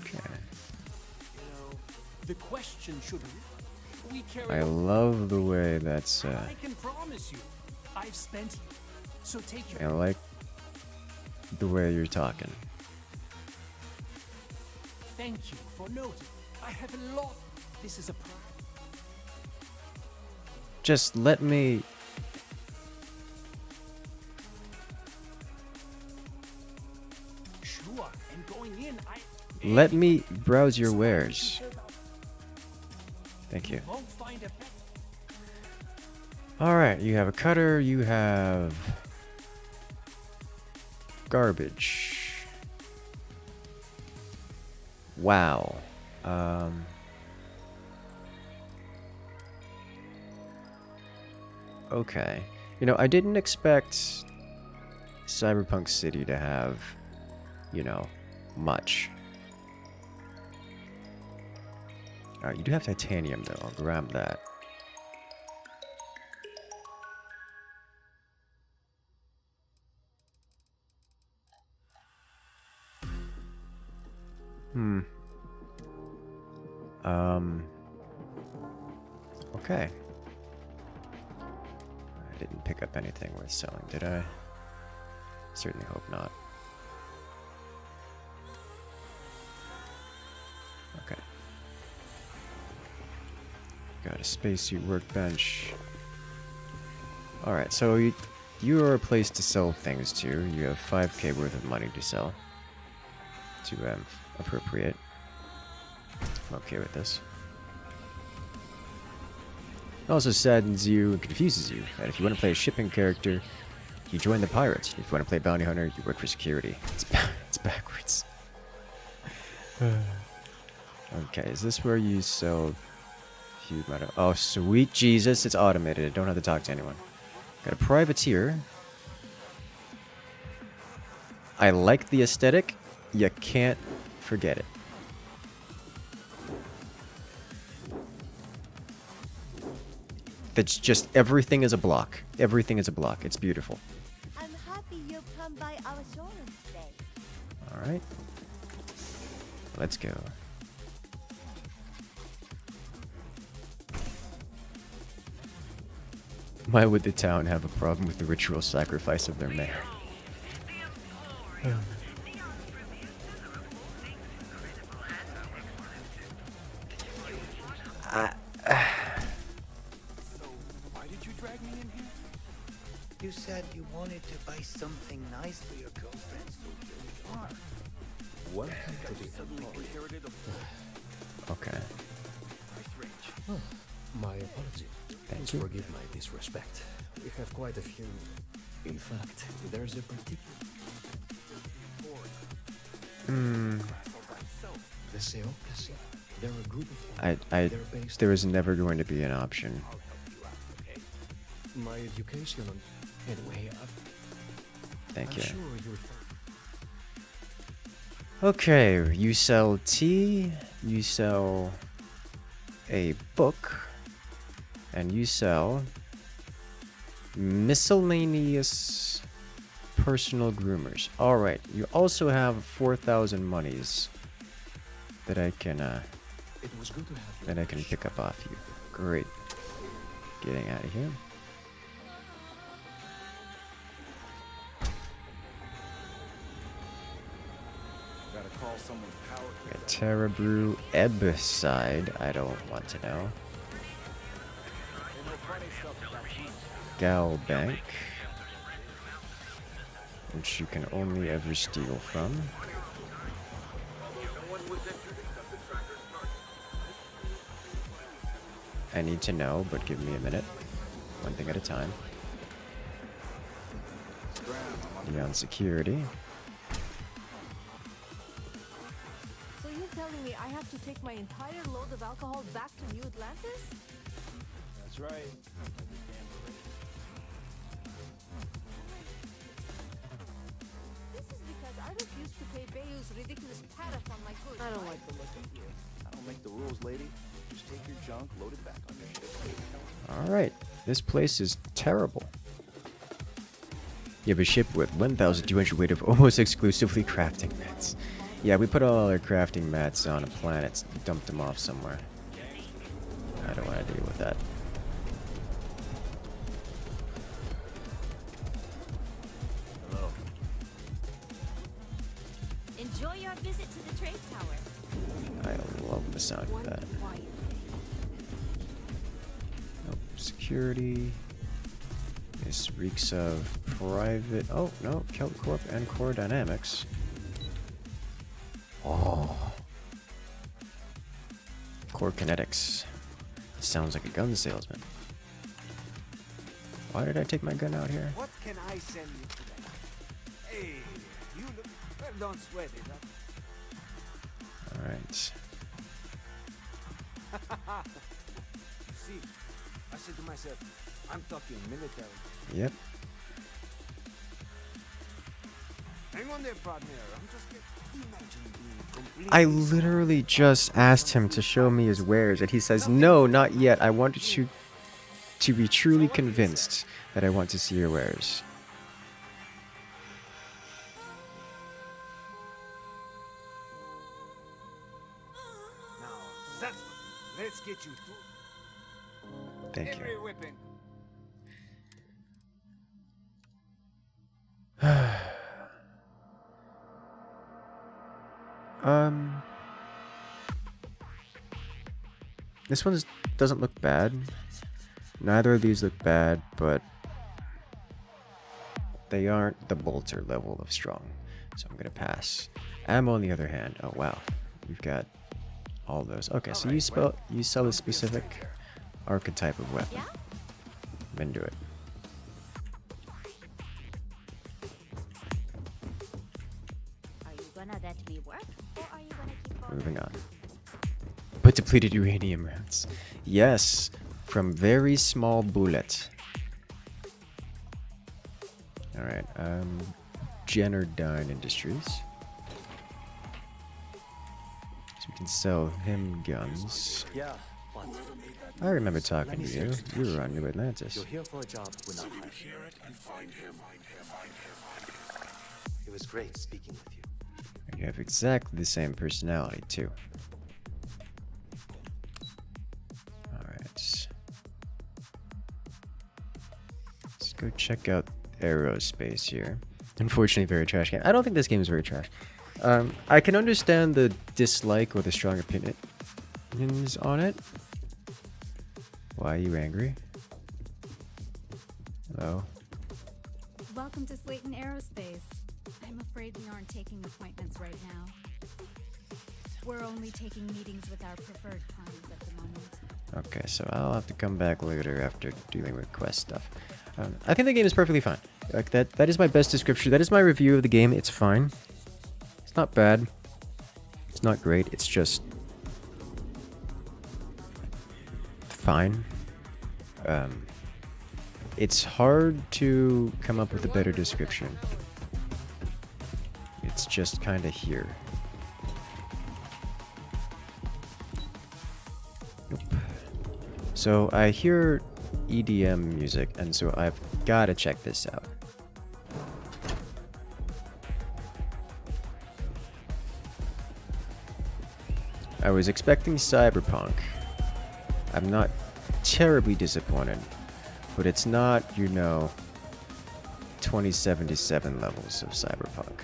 Okay. You know, the question should we carry I on. love the way that's. I can promise you, I've spent. So take your. I like the way you're talking. Thank you for noting. I have a lot. This is a pride. Just let me. Sure, and going in, Let me browse your wares. Thank you. won't find a pet. Alright, you have a cutter, you have. Garbage. Wow. Okay. You know, I didn't expect Cyberpunk City to have, you know, much. Alright, you do have titanium though. I'll grab that. Okay. I didn't pick up anything worth selling, did I? Certainly hope not. Okay. Got a spacesuit workbench. Alright, so you are a place to sell things to. You have 5k worth of money to sell. To appropriate. I'm okay with this. It also saddens you and confuses you that if you want to play a shipping character, you join the pirates. If you want to play bounty hunter, you work for security. It's backwards. Okay, is this where you sell huge amount of... Oh, sweet Jesus, it's automated. I don't have to talk to anyone. Got a privateer. I like the aesthetic. You can't forget it. That's just everything is a block. Everything is a block. It's beautiful. I'm happy you come by our showroom today. Alright. Let's go. Why would the town have a problem with the ritual sacrifice of their mayor? So, why did you drag me in here? You said you wanted to buy something nice for your girlfriend, so here we are. Welcome to the Suddenly inherited a Okay. price range. My apology. Thank Please you. forgive my disrespect. We have quite a few. In fact, there's a particular. The Seokas. They're a group of. They're based. There is never going to be an option. I'll help you out, okay? My education on. Anyway, Thank I'm you. sure you'll find. Okay, you sell tea, you sell a book, and you sell miscellaneous personal groomers. Alright, you also have 4,000 monies that I can It was good to have you. pick up off you. Great. Getting out of here. Gotta call someone's power. Got Terra Brew, Ebside, I don't want to know. Gal Bank, which you can only ever steal from. I need to know, but give me a minute. One thing at a time. Beyond security. So you're telling me I have to take my entire load of alcohol back to New Atlantis? That's right. This is because I refuse to pay Bayou's ridiculous tariff on my goods. I don't like the look of you. I don't make the rules, lady. Just take your junk, load it back on your ship. Alright, this place is terrible. You have a ship with 1,200 weight of almost exclusively crafting mats. Yeah, we put all our crafting mats on a planet, dumped them off somewhere. I don't want to deal with that. Hello. Enjoy your visit to the trade tower. I love the sound of that. Nope, security. This reeks of private. Oh no, Kelp Corp and Core Dynamics. Oh, Core Kinetics. Sounds like a gun salesman. Why did I take my gun out here? What can I send you today? Hey, you look. Well, don't sweat it. All right. See, I said to myself, I'm talking military. Yep. Hang on there, partner. I'm just imagine being completely. I literally just asked him to show me his wares, and he says, "No, not yet. I wanted to be truly convinced that I want to see your wares." Now, that's let's get you through. Thank you. Every whipping. This one doesn't look bad. Neither of these look bad, but they aren't the bolter level of strong, so I'm gonna pass. Ammo on the other hand, oh wow, you've got all those. Okay, so you sell a specific archetype of weapon. I'm into it. Are you gonna let me work, or are you gonna keep on? Moving on. But depleted uranium rounds. Yes, from very small bullet. Alright, Jennerdyne Industries. So we can sell him guns. Yeah. What? I remember talking to you. You were on New Atlantis. You're here for a job we're not hiring. It was great speaking with you. And you have exactly the same personality, too. Alright. go check out aerospace here. Unfortunately, very trash game. I don't think this game is very trash. I can understand the dislike or the strong opinions on it. Why are you angry? Hello? Welcome to Slayton Aerospace. I'm afraid we aren't taking appointments right now. We're only taking meetings with our preferred clients at the moment. Okay, so I'll have to come back later after dealing with quest stuff. I think the game is perfectly fine. Like that is my best description. That is my review of the game. It's fine. It's not bad. It's not great. It's just fine. It's hard to come up with a better description. It's just kind of here. Nope. So I hear EDM music, and so I've got to check this out. I was expecting Cyberpunk. I'm not terribly disappointed, but it's not, you know, 2077 levels of Cyberpunk.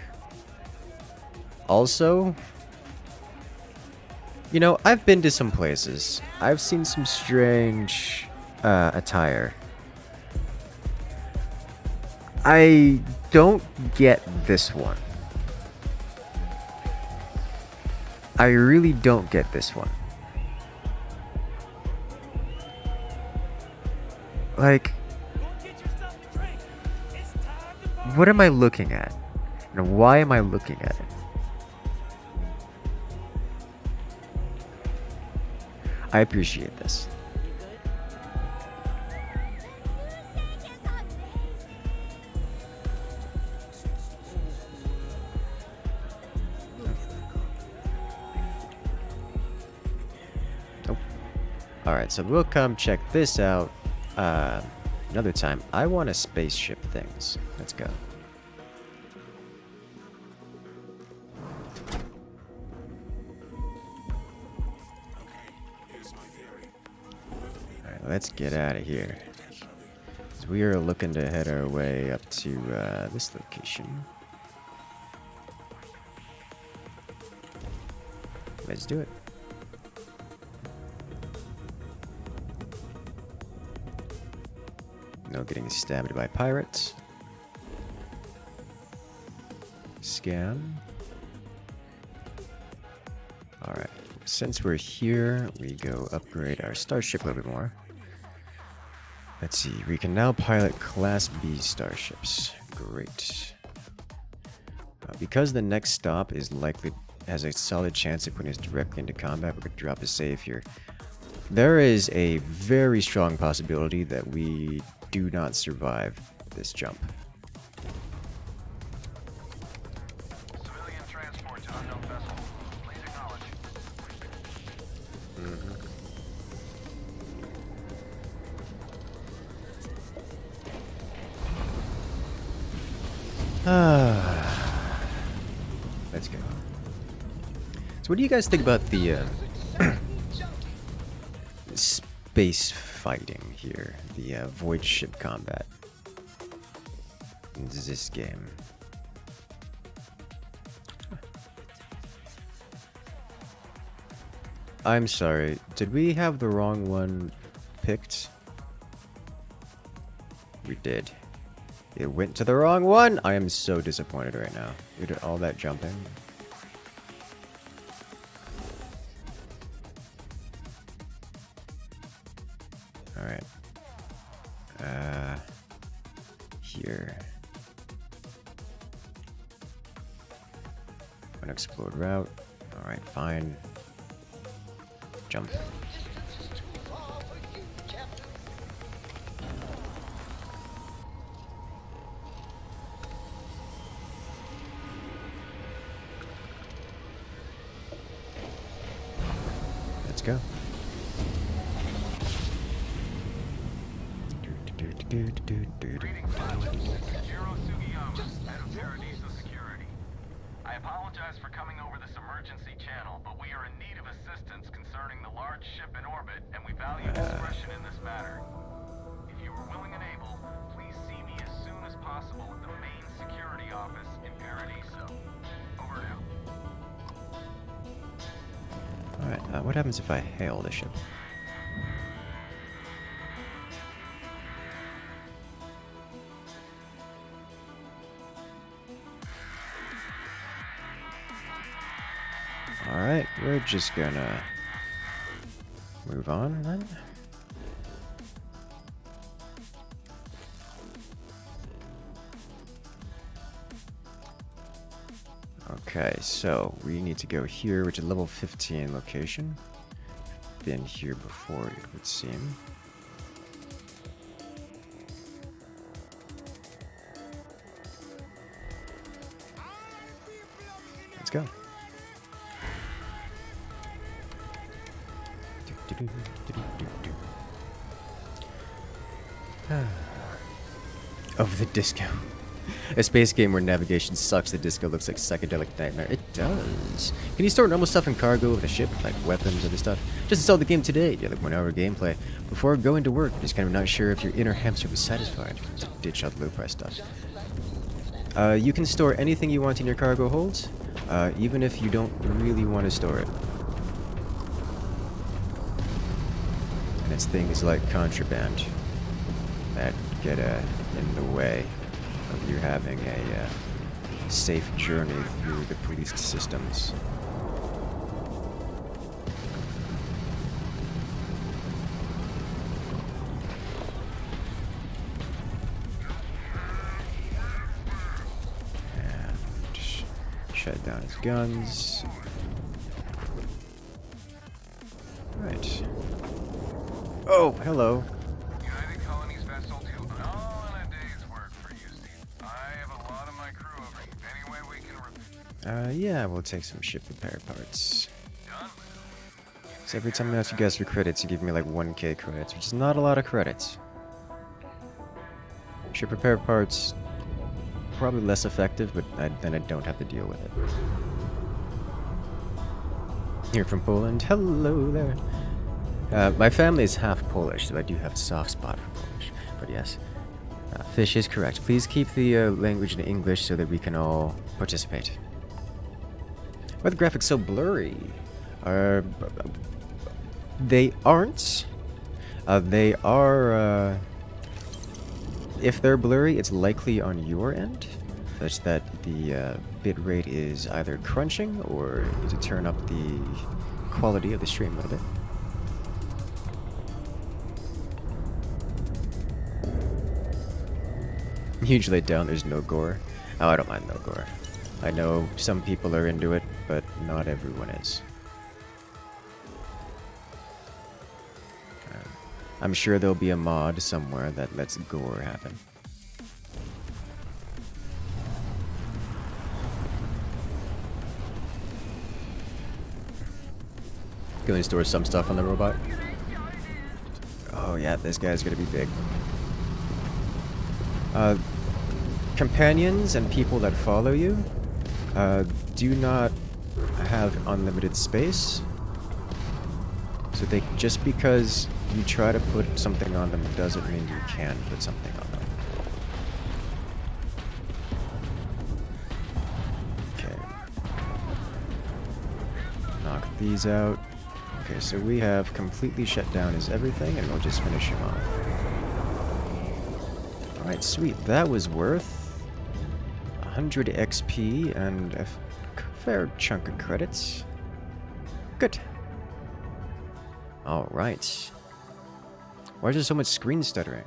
Also, you know, I've been to some places. I've seen some strange attire. I don't get this one. I really don't get this one. Like, what am I looking at? And why am I looking at it? I appreciate this. Nope. Alright, so we'll come check this out another time. I want to spaceship things. Let's go. Alright, let's get out of here. So we are looking to head our way up to this location. Let's do it. No getting stabbed by pirates. Scan. Alright, since we're here, we go upgrade our starship a little bit more. Let's see, we can now pilot Class B starships. Great. Because the next stop is likely has a solid chance of putting us directly into combat, we're going to drop a save here. There is a very strong possibility that we do not survive this jump. Civilian transport to unknown vessel. Please acknowledge. Let's go. So what do you guys think about the space fighting here, the void ship combat in this game? I'm sorry, did we have the wrong one picked? We did. It went to the wrong one! I am so disappointed right now. We did all that jumping. Alright. Here. Unexplored route. Alright, fine. Jump. Let's go. Greetings, pilots. Jiro Sugiyama, head of Paradiso Security. I apologize for coming over this emergency channel, but we are in need of assistance concerning the large ship in orbit, and we value discretion in this matter. If you are willing and able, please see me possible at the main security office in Paradiso. Over now. Alright, what happens if I hail the ship? Alright, we're just gonna move on then. Okay, so we need to go here, which is level 15 location. Been here before, it would seem. Let's go. Of the disco. A space game where navigation sucks, the disco looks like psychedelic nightmare. It does. Can you store normal stuff in cargo with a ship, like weapons, other stuff? Just install the game today. You have like 1 hour gameplay. Before going to work, just kind of not sure if your inner hamster was satisfied. To ditch out the low price stuff. You can store anything you want in your cargo holds, even if you don't really want to store it. And it's things like contraband that get in the way of you having a safe journey through the police systems. And shut down his guns. Right. Oh, hello. Yeah, we'll take some ship repair parts. So every time I ask you guys for credits, you give me like 1k credits, which is not a lot of credits. Ship repair parts, probably less effective, but then I don't have to deal with it. Here from Poland. Hello there. My family is half Polish, so I do have a soft spot for Polish. But yes, Fish is correct. Please keep the language in English so that we can all participate. Why are the graphics so blurry? They aren't. They are... if they're blurry, it's likely on your end, such that the bitrate is either crunching or you need to turn up the quality of the stream a little bit. Usually down there's no gore. Oh, I don't mind no gore. I know some people are into it, but not everyone is. I'm sure there'll be a mod somewhere that lets gore happen. Can we store some stuff on the robot? Oh yeah, this guy's gonna be big. Companions and people that follow you do not have unlimited space. So they just because you try to put something on them doesn't mean you can put something on them. Okay. Knock these out. Okay, so we have completely shut down his everything, and we'll just finish him off. Alright, sweet. That was worth 100 XP and a fair chunk of credits. Good. Alright. Why is there so much screen stuttering?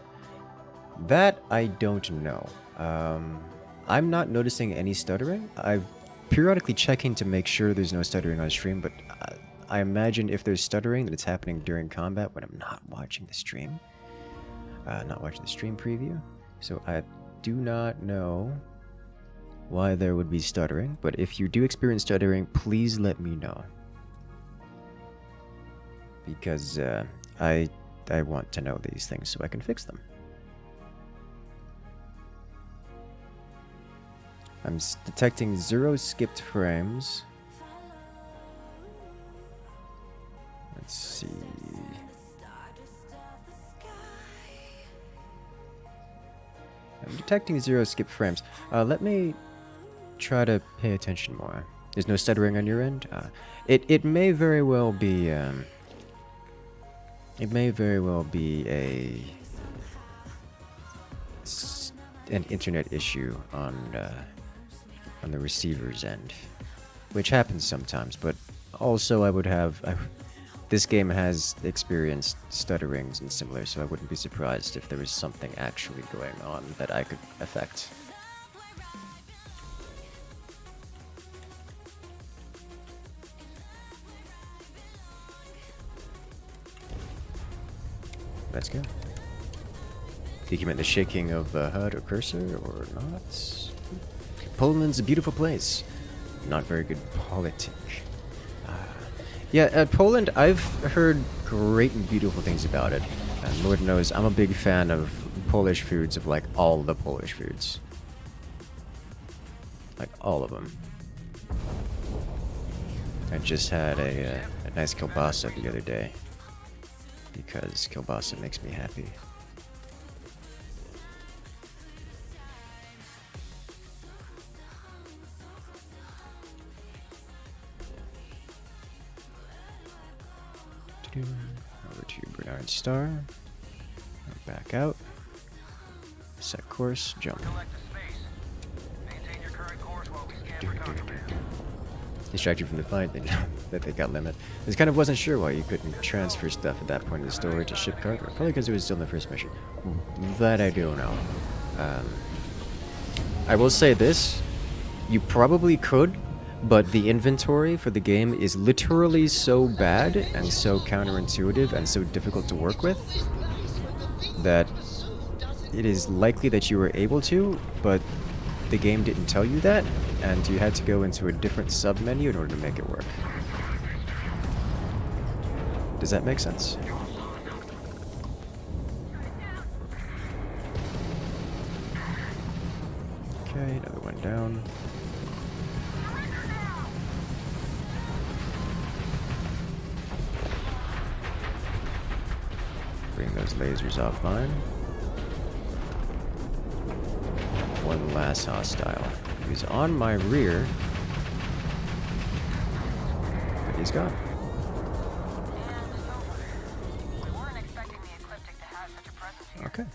That I don't know. I'm not noticing any stuttering. I'm periodically checking to make sure there's no stuttering on stream, but I imagine if there's stuttering that it's happening during combat when I'm not watching the stream. Not watching the stream preview. So I do not know why there would be stuttering, but if you do experience stuttering, please let me know. Because I want to know these things so I can fix them. I'm detecting 0 skipped frames. Let's see. I'm detecting 0 skip frames. Let me try to pay attention more. There's no stuttering on your end? It may very well be, it may very well be an internet issue on the receiver's end, which happens sometimes, but also this game has experienced stutterings and similar, so I wouldn't be surprised if there was something actually going on that I could affect. Let's go. Document the shaking of the HUD or cursor or not. Poland's a beautiful place. Not very good politic. Yeah, at Poland, I've heard great and beautiful things about it. And Lord knows, I'm a big fan of Polish foods, of like all the Polish foods. Like all of them. I just had a nice kielbasa the other day. Because kielbasa makes me happy. Over to Bernard Star. Back out. Set course. Jump. Distract you from the fight, then that they got limit. I just kind of wasn't sure why you couldn't transfer stuff at that point in the story to ship cargo. Probably because it was still in the first mission. That I don't know. I will say this. You probably could, but the inventory for the game is literally so bad and so counterintuitive and so difficult to work with that it is likely that you were able to, but the game didn't tell you that, and you had to go into a different sub-menu in order to make it work. Does that make sense? Okay, another one down. Bring those lasers offline. One last hostile. He's on my rear. But he's gone. Okay.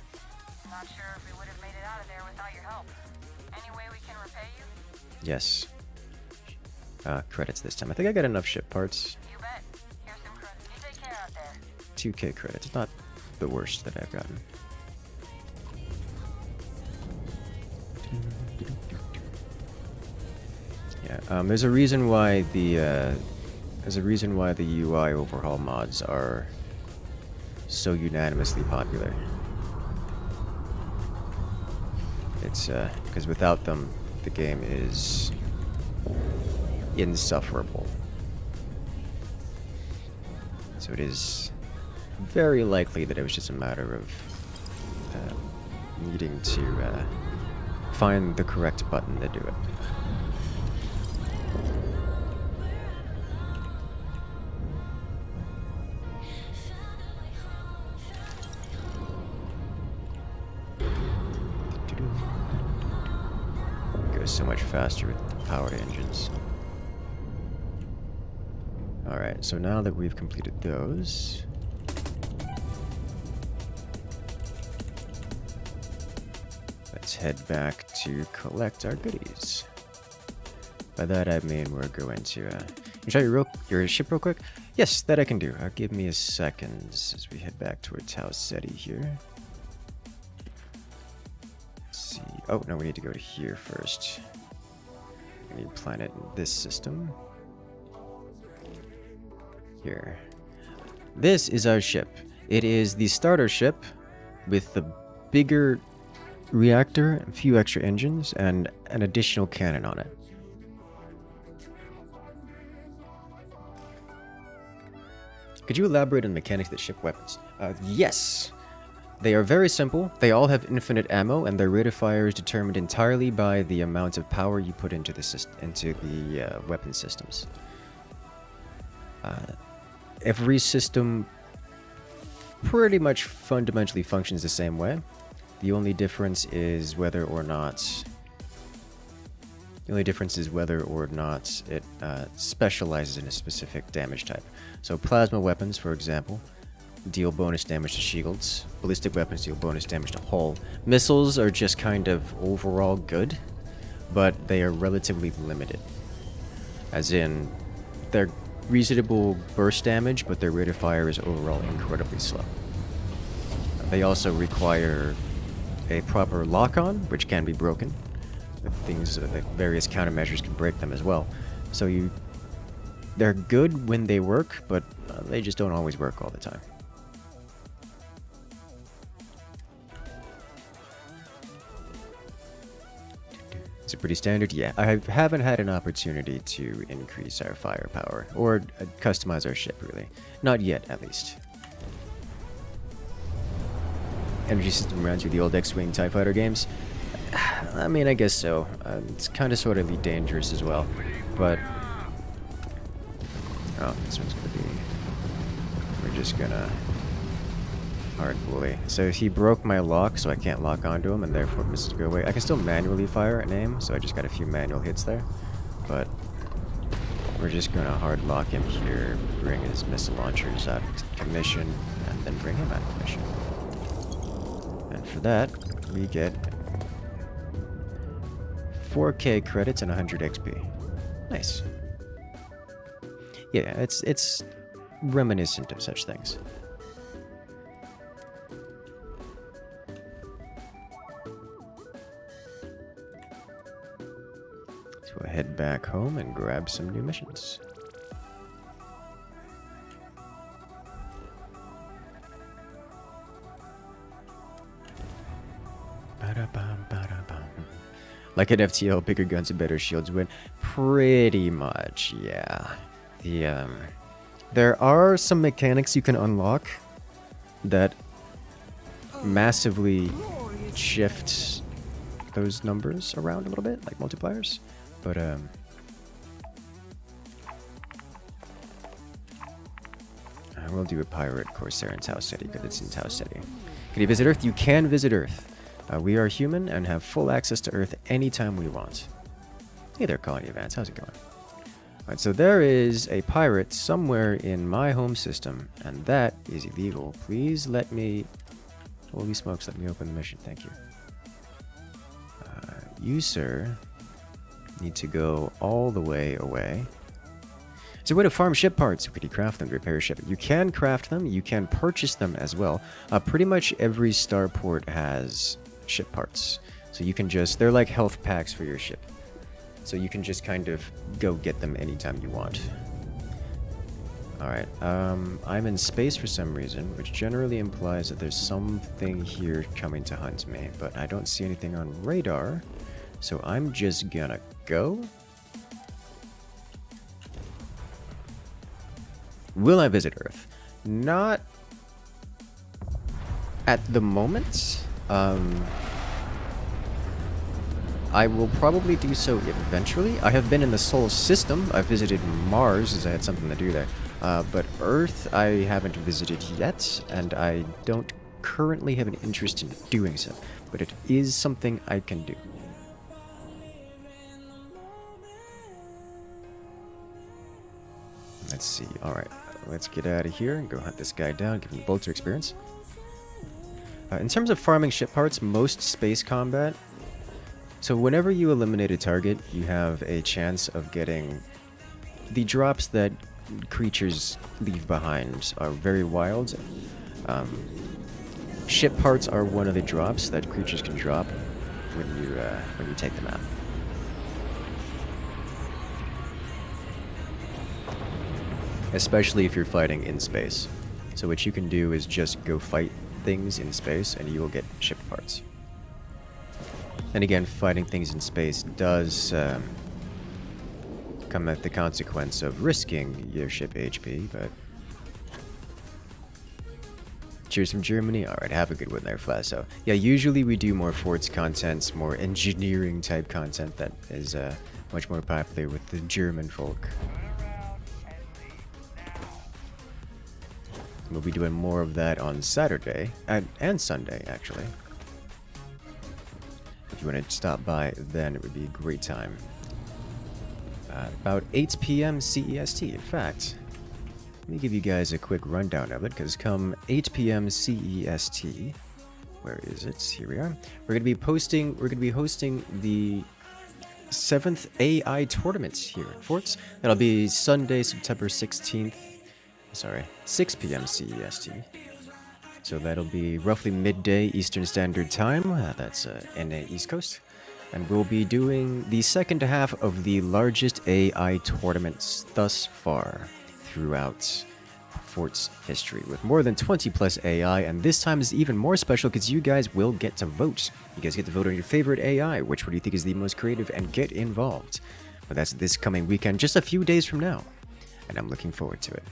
Not sure if we would have made it out of there without your help. Any way we can repay you? Yes. Credits this time. I think I got enough ship parts. You bet. Here's some credits. You take care out there. 2k credits. Not the worst that I've gotten. Yeah, there's a reason why the UI overhaul mods are so unanimously popular. It's because without them, the game is insufferable. So it is very likely that it was just a matter of needing to find the correct button to do it. Goes so much faster with the powered engines. Alright, so now that we've completed those, let's head back to collect our goodies. By that I mean we're going to... Can you try your ship real quick? Yes, that I can do. Give me a second as we head back towards Tau Ceti here. Let's see. Oh, no, we need to go to here first. We need planet in this system. Here. This is our ship. It is the starter ship with the bigger reactor, a few extra engines, and an additional cannon on it. Could you elaborate on the mechanics that ship weapons? Yes. They are very simple. They all have infinite ammo, and their rate of fire is determined entirely by the amount of power you put into the weapon systems. Every system pretty much fundamentally functions the same way. The only difference is whether or not it specializes in a specific damage type. So plasma weapons, for example, deal bonus damage to shields. Ballistic weapons deal bonus damage to hull. Missiles are just kind of overall good, but they are relatively limited. As in, they're reasonable burst damage, but their rate of fire is overall incredibly slow. They also require a proper lock-on, which can be broken. Things that various countermeasures can break them as well. So they're good when they work, but they just don't always work all the time. Is it pretty standard? Yeah, I haven't had an opportunity to increase our firepower or customize our ship, really. Not yet, at least. Energy system reminds you of the old X-Wing TIE Fighter games. I mean, I guess so. It's kind of sort of dangerous as well, but... Oh, this one's gonna be... We're just gonna... Hard bully. So he broke my lock, so I can't lock onto him, and therefore misses to go away. I can still manually fire and aim, so I just got a few manual hits there. But... We're just gonna hard lock him here, bring his missile launchers out of commission, and then bring him out of commission. And for that, we get 4K credits and 100 XP. Nice. Yeah, it's reminiscent of such things. So we'll head back home and grab some new missions. Like an FTL, bigger guns and better shields win. Pretty much, yeah. There are some mechanics you can unlock that massively shift those numbers around a little bit, like multipliers. But I will do a pirate corsair in Tau City because it's in Tau City. Can you visit Earth? You can visit Earth. We are human and have full access to Earth anytime we want. Hey there, Colony Advance. How's it going? Alright, so there is a pirate somewhere in my home system, and that is illegal. Please let me... Holy smokes, let me open the mission. Thank you. You, sir, need to go all the way away. Is there a way to farm ship parts? Could you craft them to repair your ship? You can craft them. You can purchase them as well. Pretty much every starport has ship parts. So you can just... They're like health packs for your ship. So you can just kind of go get them anytime you want. Alright, I'm in space for some reason, which generally implies that there's something here coming to hunt me, but I don't see anything on radar, so I'm just gonna go. Will I visit Earth? Not at the moment. I will probably do so eventually. I have been in the Solar System. I visited Mars as I had something to do there. But Earth I haven't visited yet, and I don't currently have an interest in doing so. But it is something I can do. Let's see. Alright, let's get out of here and go hunt this guy down, give him the bolter experience. In terms of farming ship parts, most space combat... So whenever you eliminate a target, you have a chance of getting... The drops that creatures leave behind are very wild. Ship parts are one of the drops that creatures can drop when you take them out. Especially if you're fighting in space. So what you can do is just go fight things in space and you will get ship parts. And again, fighting things in space does come at the consequence of risking your ship HP, but... Cheers from Germany. Alright, have a good one there, Flasso. Yeah, usually we do more forts content, more engineering type content that is much more popular with the German folk. We'll be doing more of that on Saturday, and Sunday, actually. you want to stop by, then it would be a great time. About 8 p.m. CEST. In fact, let me give you guys a quick rundown of it, because come 8 p.m. CEST, where is it? Here we are. We're gonna be hosting the 7th AI tournament here at Forts. That'll be Sunday, September 16th. Sorry, 6 p.m. CEST. So that'll be roughly midday Eastern Standard Time. That's NA East Coast. And we'll be doing the second half of the largest AI tournaments thus far throughout Fort's history, with more than 20 plus AI, and this time is even more special because you guys will get to vote. You guys get to vote on your favorite AI, which one do you think is the most creative, and get involved. But that's this coming weekend, just a few days from now, and I'm looking forward to it.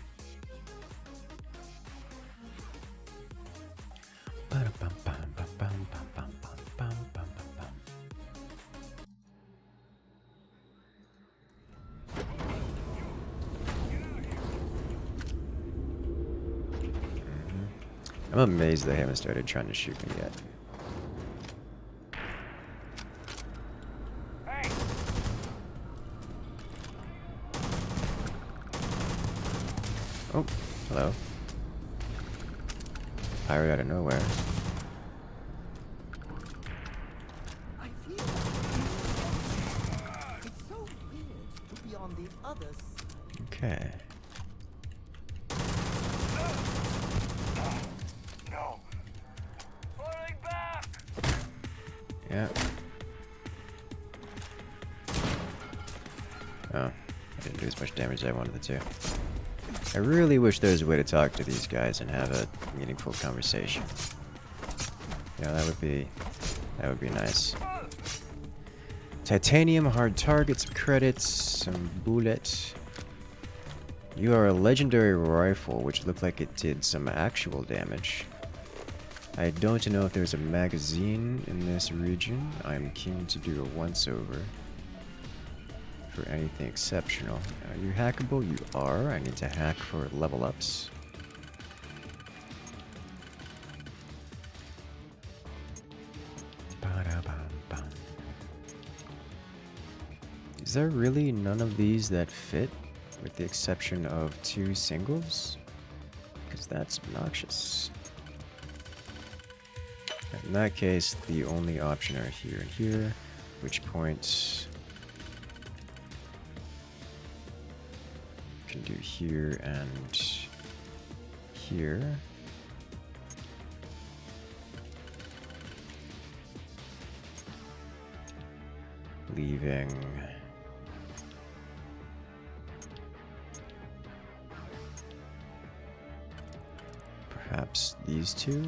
I'm amazed they haven't started trying to shoot me yet. Hey. Oh, hello. Pirate out of nowhere. I feel it's so weird to be on the other side. Okay. Yeah. Oh, I didn't do as much damage as I wanted to. I really wish there was a way to talk to these guys and have a meaningful conversation. Yeah, that would be nice. Titanium, hard targets, credits, some bullet. You are a legendary rifle, which looked like it did some actual damage. I don't know if there's a magazine in this region. I'm keen to do a once-over for anything exceptional. Are you hackable? You are. I need to hack for level ups. Is there really none of these that fit, with the exception of 2 singles? Because that's obnoxious. In that case, the only option are here and here, which points can do here and here. Leaving perhaps these 2?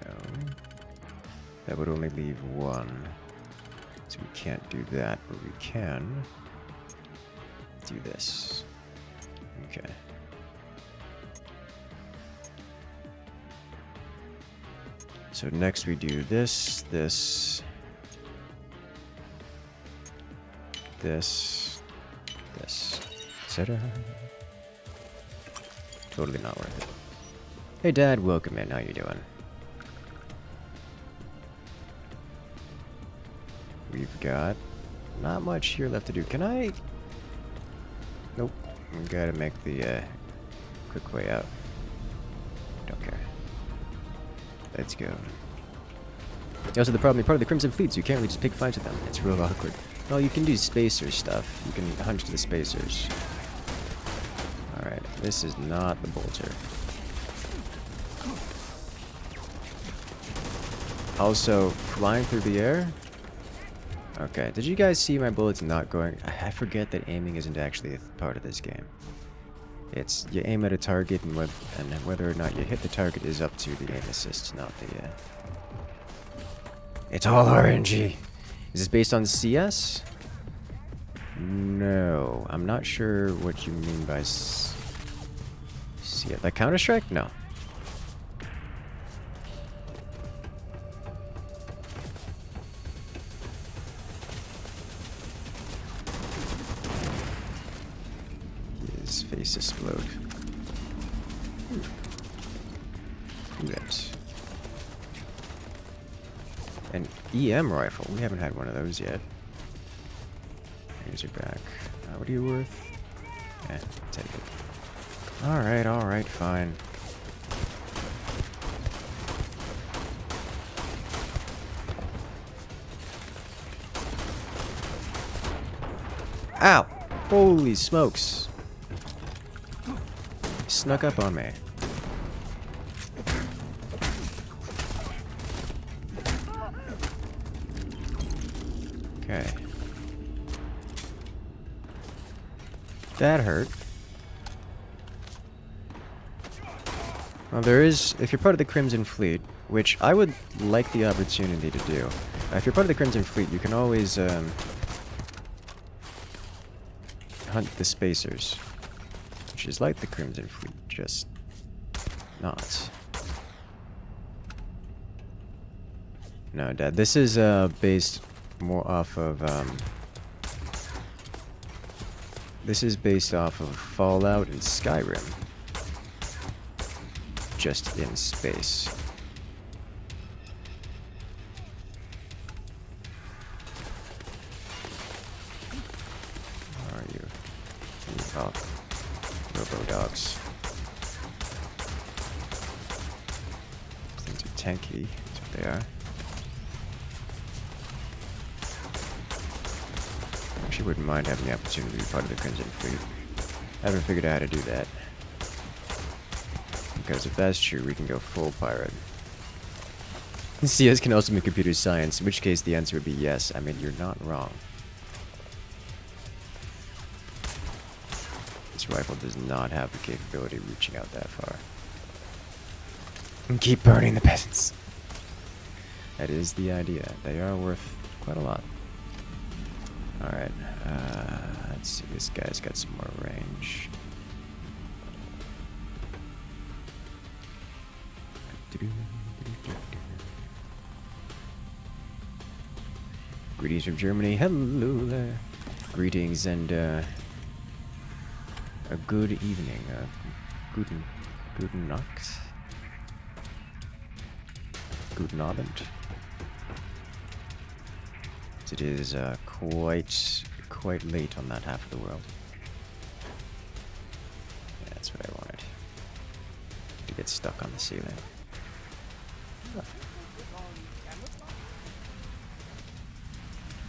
No. That would only leave 1. So we can't do that, but we can do this. Okay. So next we do this, this, this, etc. Totally not worth it. Hey Dad, welcome in. How you doing? We've got not much here left to do. Can I? Nope. We gotta make the quick way out. Don't care. Let's go. Also, the problem, you're part of the Crimson Fleet, so you can't really just pick fights with them. It's real awkward. No, you can do spacer stuff. You can hunch to the spacers. Alright, this is not the bolter. Also, flying through the air. Okay, did you guys see my bullets not going? I forget that aiming isn't actually a part of this game. It's you aim at a target, and whether or not you hit the target is up to the aim assist, not the. It's all RNG. Is this based on CS? No, I'm not sure what you mean by CS. Like Counter-Strike? No. His face explode. Yes. An EM rifle. We haven't had one of those yet. Here's your back. What are you worth? Eh, take it. Alright, fine. Ow! Holy smokes! Snuck up on me. Okay. That hurt. Well, there is, if you're part of the Crimson Fleet, which I would like the opportunity to do. If you're part of the Crimson Fleet, you can always hunt the Spacers, which is like the Crimson Fleet, just not. No, Dad, this is based more off of this is based off of Fallout and Skyrim, just in space. Where are you? Oh, Robo-dogs. Things are tanky, that's what they are. Actually wouldn't mind having the opportunity to be part of the Crimson Fleet. I haven't figured out how to do that. Because if that's true, we can go full pirate. CS can also be computer science, in which case the answer would be yes. I mean, you're not wrong. This rifle does not have the capability of reaching out that far. And keep burning the peasants. That is the idea. They are worth quite a lot. Alright, let's see, this guy's got some more range. Greetings from Germany, hello there. Greetings and a good evening, guten Nacht. Guten Abend. It is quite late on that half of the world. Yeah, that's what I wanted. To get stuck on the ceiling.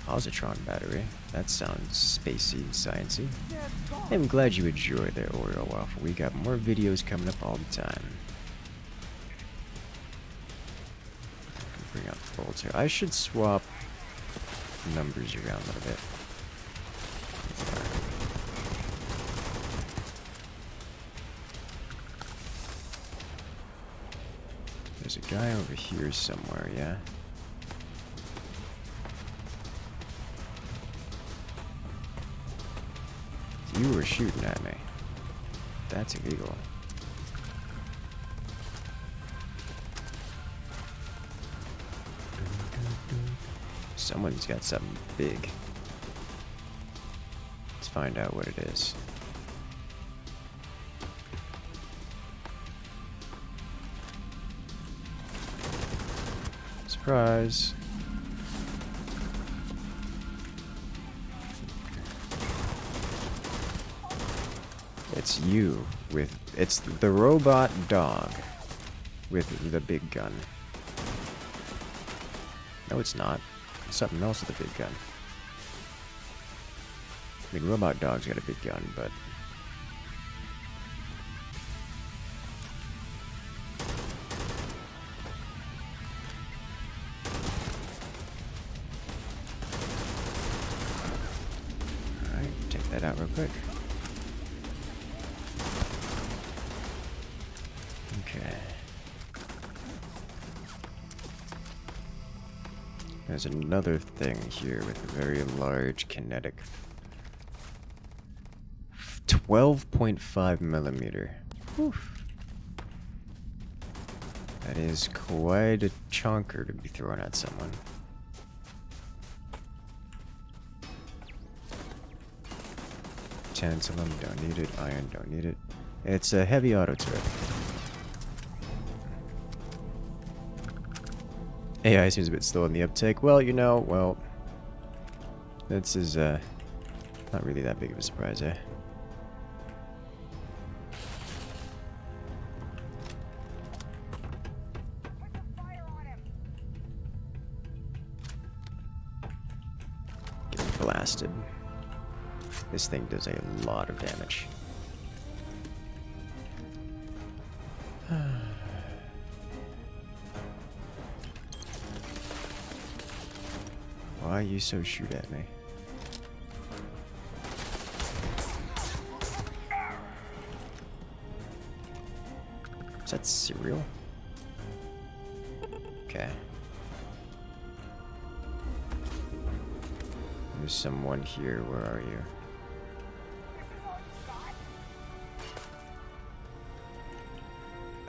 Positron battery. That sounds spacey and sciencey. I'm glad you enjoyed the Oreo waffle. We got more videos coming up all the time. Bring out the bolts here. I should swap numbers around a little bit. There's a guy over here somewhere, yeah? You were shooting at me. That's illegal. Someone's got something big. Let's find out what it is. Surprise. It's you with... It's the robot dog with the big gun. No, it's not. Something else with a big gun. I mean, Robot Dog's got a big gun, but... Alright, take that out real quick. Okay. There's another thing here with a very large kinetic. 12.5 millimeter. Oof. That is quite a chunker to be thrown at someone. Tantalum, don't need it. Iron, don't need it. It's a heavy auto turret. AI seems a bit slow in the uptake. Well, you know, well, this is not really that big of a surprise, eh? Get blasted. This thing does a lot of damage. Why you so shoot at me? Is that cereal? Okay. There's someone here. Where are you?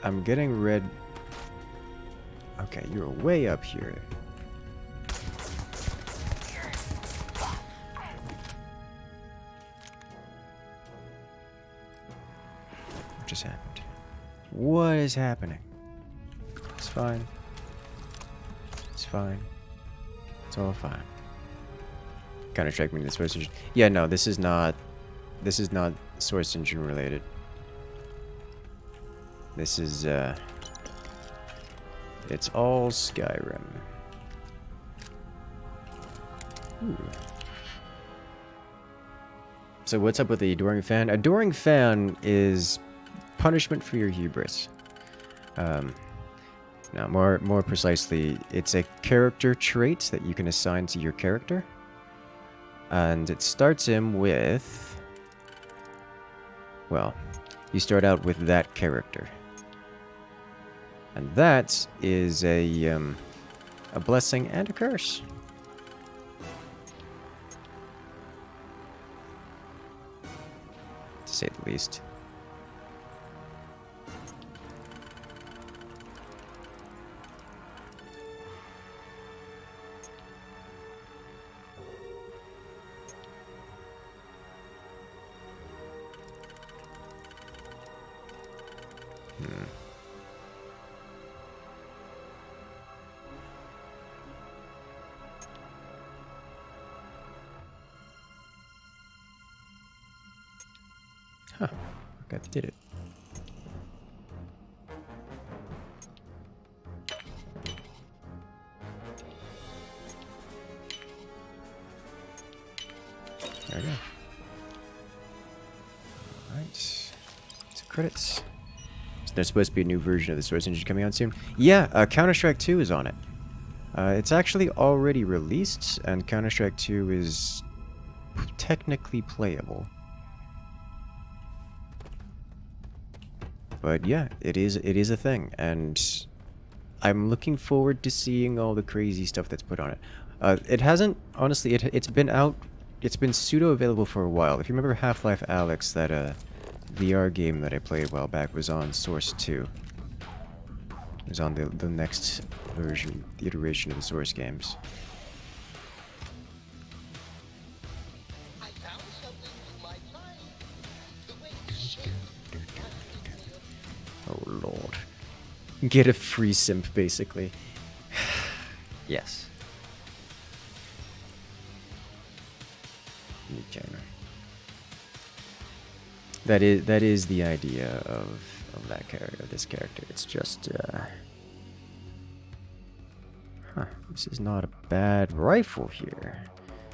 I'm getting red. Okay, you're way up here. What just happened? What is happening? It's fine. It's fine. It's all fine. Counter-Strike me to the source engine. Yeah, no, this is not source engine related. This is it's all Skyrim. Ooh. So what's up with the Adoring Fan? Adoring Fan is punishment for your hubris. Now, more precisely, it's a character trait that you can assign to your character. And it starts him with... Well, you start out with that character. And that is a blessing and a curse. To say the least. Huh. That did it. There we go. Alright. So credits. So there's supposed to be a new version of the Source Engine coming out soon. Yeah, Counter-Strike 2 is on it. It's actually already released, and Counter-Strike 2 is technically playable. But yeah, it is a thing, and I'm looking forward to seeing all the crazy stuff that's put on it. It hasn't, honestly, it's been out, it's been pseudo-available for a while. If you remember Half-Life Alyx, that VR game that I played a while back was on Source 2. It was on the next version, the iteration of the Source games. Oh lord. Get a free simp, basically. Yes. That is the idea of that character, of this character. It's just this is not a bad rifle here.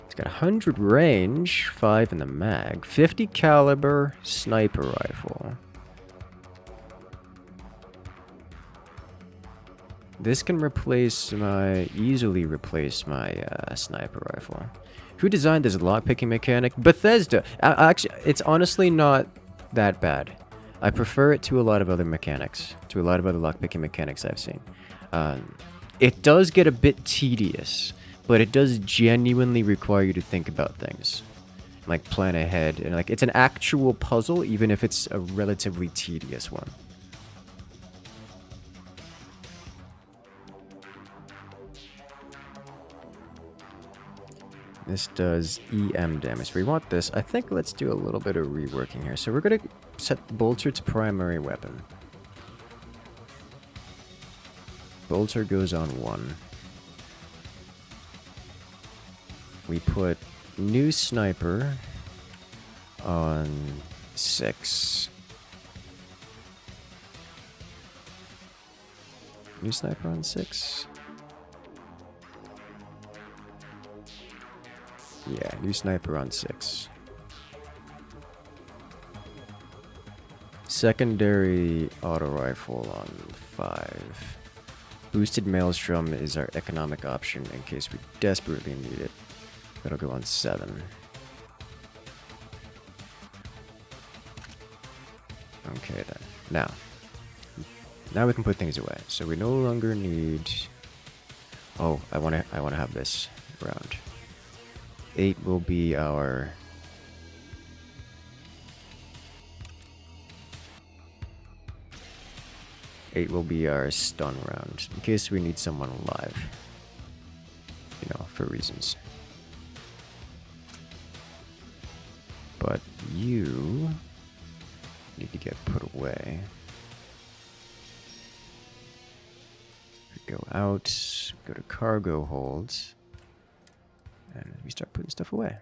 It's got 100 range, 5 in the mag, 50 caliber sniper rifle. This can easily replace my sniper rifle. Who designed this lockpicking mechanic? Bethesda! Actually, it's honestly not that bad. I prefer it to a lot of other mechanics, to a lot of other lockpicking mechanics I've seen. It does get a bit tedious, but it does genuinely require you to think about things. Like, plan ahead, and like, it's an actual puzzle, even if it's a relatively tedious one. This does EM damage. We want this. I think let's do a little bit of reworking here. So we're going to set Bolter to primary weapon. Bolter goes on 1. we put new sniper on 6. New sniper on 6? Yeah, new sniper on 6. Secondary auto rifle on 5. Boosted maelstrom is our economic option in case we desperately need it. That'll go on 7. Okay then. Now we can put things away. So we no longer need. Oh, I wanna have this round. 8 will be our. Eight will be our stun round in case we need someone alive. You know, for reasons. But you need to get put away. Go out, go to cargo holds, and we start putting stuff away.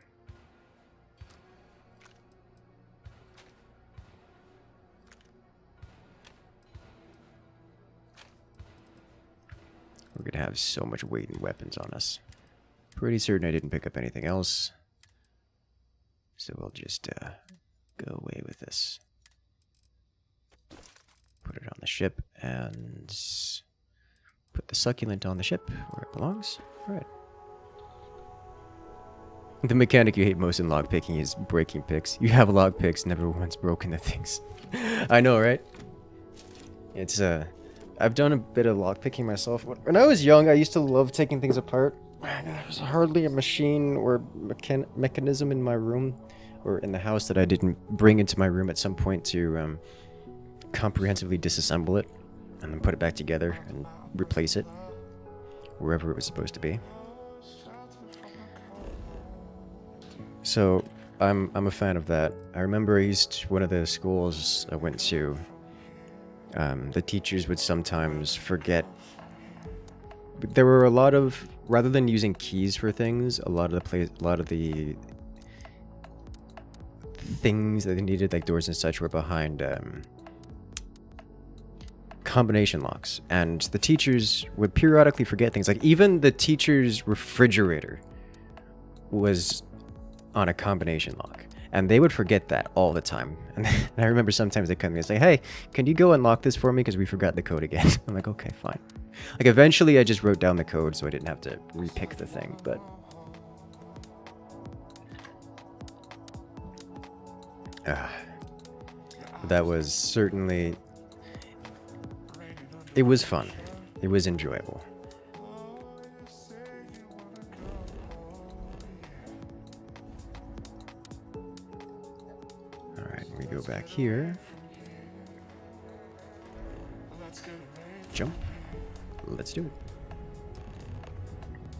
We're gonna have so much weight and weapons on us. Pretty certain I didn't pick up anything else. So we'll just go away with this. Put it on the ship and put the succulent on the ship where it belongs. Alright. The mechanic you hate most in lockpicking is breaking picks. You have lockpicks, never once broken the things. I know, right? It's I've done a bit of lockpicking myself. When I was young, I used to love taking things apart. There was hardly a machine or mechanism in my room or in the house that I didn't bring into my room at some point to comprehensively disassemble it and then put it back together and replace it wherever it was supposed to be. So I'm a fan of that. I remember one of the schools I went to, the teachers would sometimes forget. There were a lot of, rather than using keys for things, a lot of the things that they needed, like doors and such, were behind combination locks, and the teachers would periodically forget things. Like even the teacher's refrigerator was on a combination lock, and they would forget that all the time. And I remember sometimes they come to me and say, "Hey, can you go unlock this for me because we forgot the code again?" I'm like, "Okay, fine." Like eventually I just wrote down the code so I didn't have to repick the thing, but that was certainly, it was fun. It was enjoyable. Alright, we go back here. Jump. Let's do it.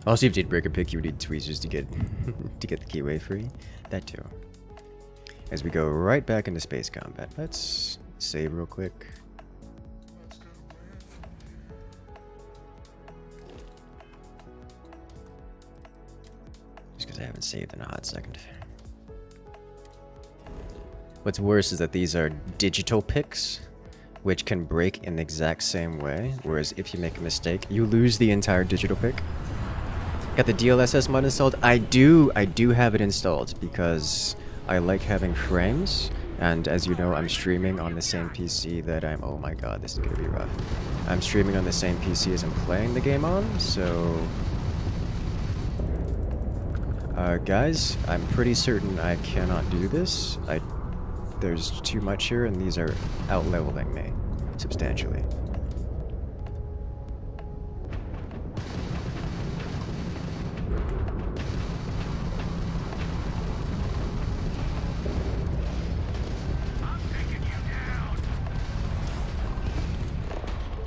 Also, if you did break a pick, you would need tweezers to get to get the keyway free. That too. As we go right back into space combat. Let's save real quick. Just because I haven't saved in a hot second. What's worse is that these are digital picks, which can break in the exact same way, whereas if you make a mistake, you lose the entire digital pick. Got the DLSS mod installed? I do have it installed because I like having frames, and as you know, I'm streaming on the same PC that I'm... Oh my god, this is gonna be rough. I'm streaming on the same PC as I'm playing the game on, so... guys, I'm pretty certain I cannot do this. There's too much here, and these are out-leveling me substantially.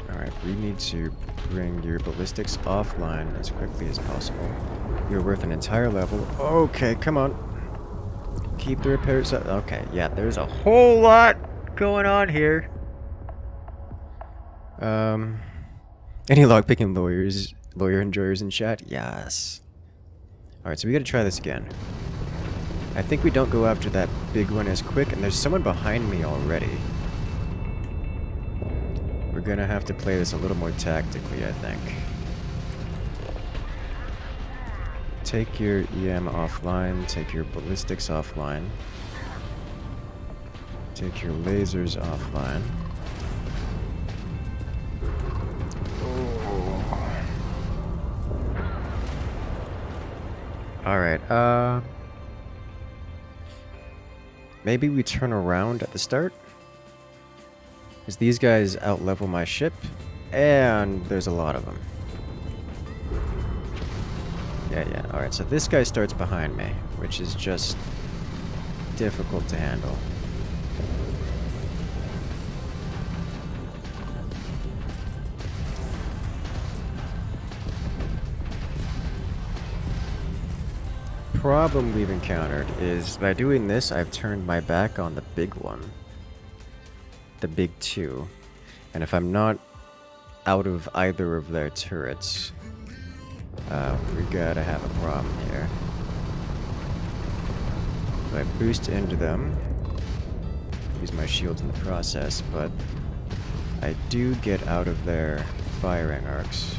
Alright, we need to bring your ballistics offline as quickly as possible. You're worth an entire level. Okay, come on. Keep the repairs up. Okay, yeah, there's a whole lot going on here. Any lockpicking lawyer enjoyers in chat? Yes. Alright, so we gotta try this again. I think we don't go after that big one as quick, and there's someone behind me already. We're gonna have to play this a little more tactically, I think. Take your EM offline, take your ballistics offline. Take your lasers offline. Alright, maybe we turn around at the start? Because these guys outlevel my ship, and there's a lot of them. Yeah, alright, so this guy starts behind me, which is just difficult to handle. Problem we've encountered is by doing this, I've turned my back on the big one. The big two. And if I'm not out of either of their turrets, we gotta have a problem here. So I boost into them, use my shields in the process, but I do get out of their firing arcs.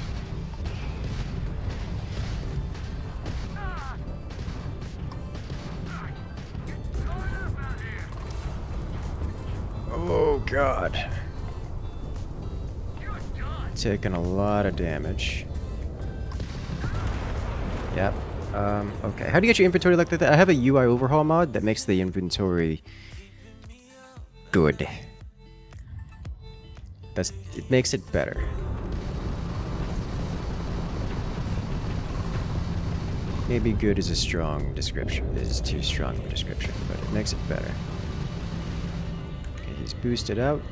Oh god. Taking a lot of damage. Yep. Okay. How do you get your inventory like that? I have a UI overhaul mod that makes the inventory good. It makes it better. Maybe good is a strong description. Is too strong of a description, but it makes it better. Okay, he's boosted out.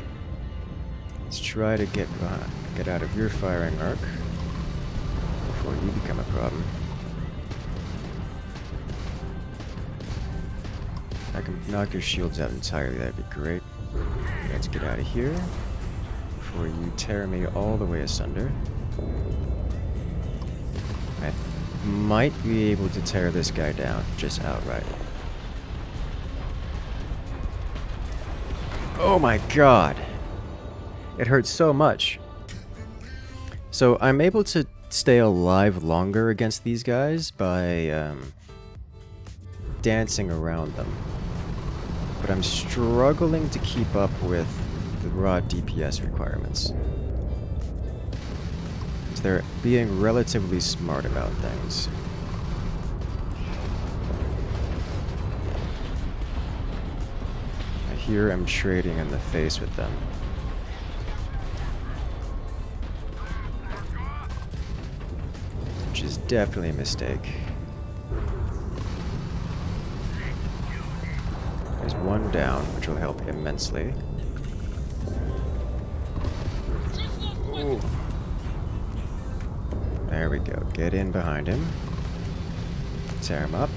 Let's try to get out of your firing arc before you become a problem. I can knock your shields out entirely, that'd be great. Let's get out of here before you tear me all the way asunder. I might be able to tear this guy down just outright. Oh my god! It hurts so much. So I'm able to stay alive longer against these guys by dancing around them. But I'm struggling to keep up with the raw DPS requirements. So they're being relatively smart about things. I hear I'm trading in the face with them. Which is definitely a mistake. There's one down, which will help immensely. Ooh. There we go. Get in behind him. Tear him up.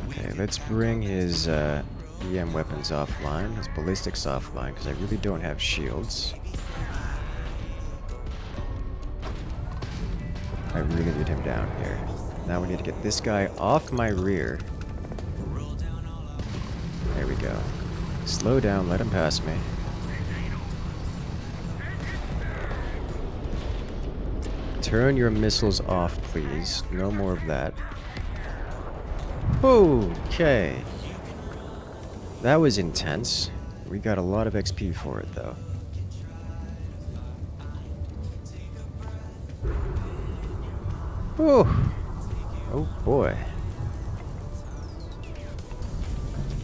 Okay, let's bring his EM weapons offline, his ballistics offline, because I really don't have shields. I really need him down here. Now we need to get this guy off my rear. There we go. Slow down, let him pass me. Turn your missiles off, please. No more of that. Okay. That was intense. We got a lot of XP for it, though. Oh boy.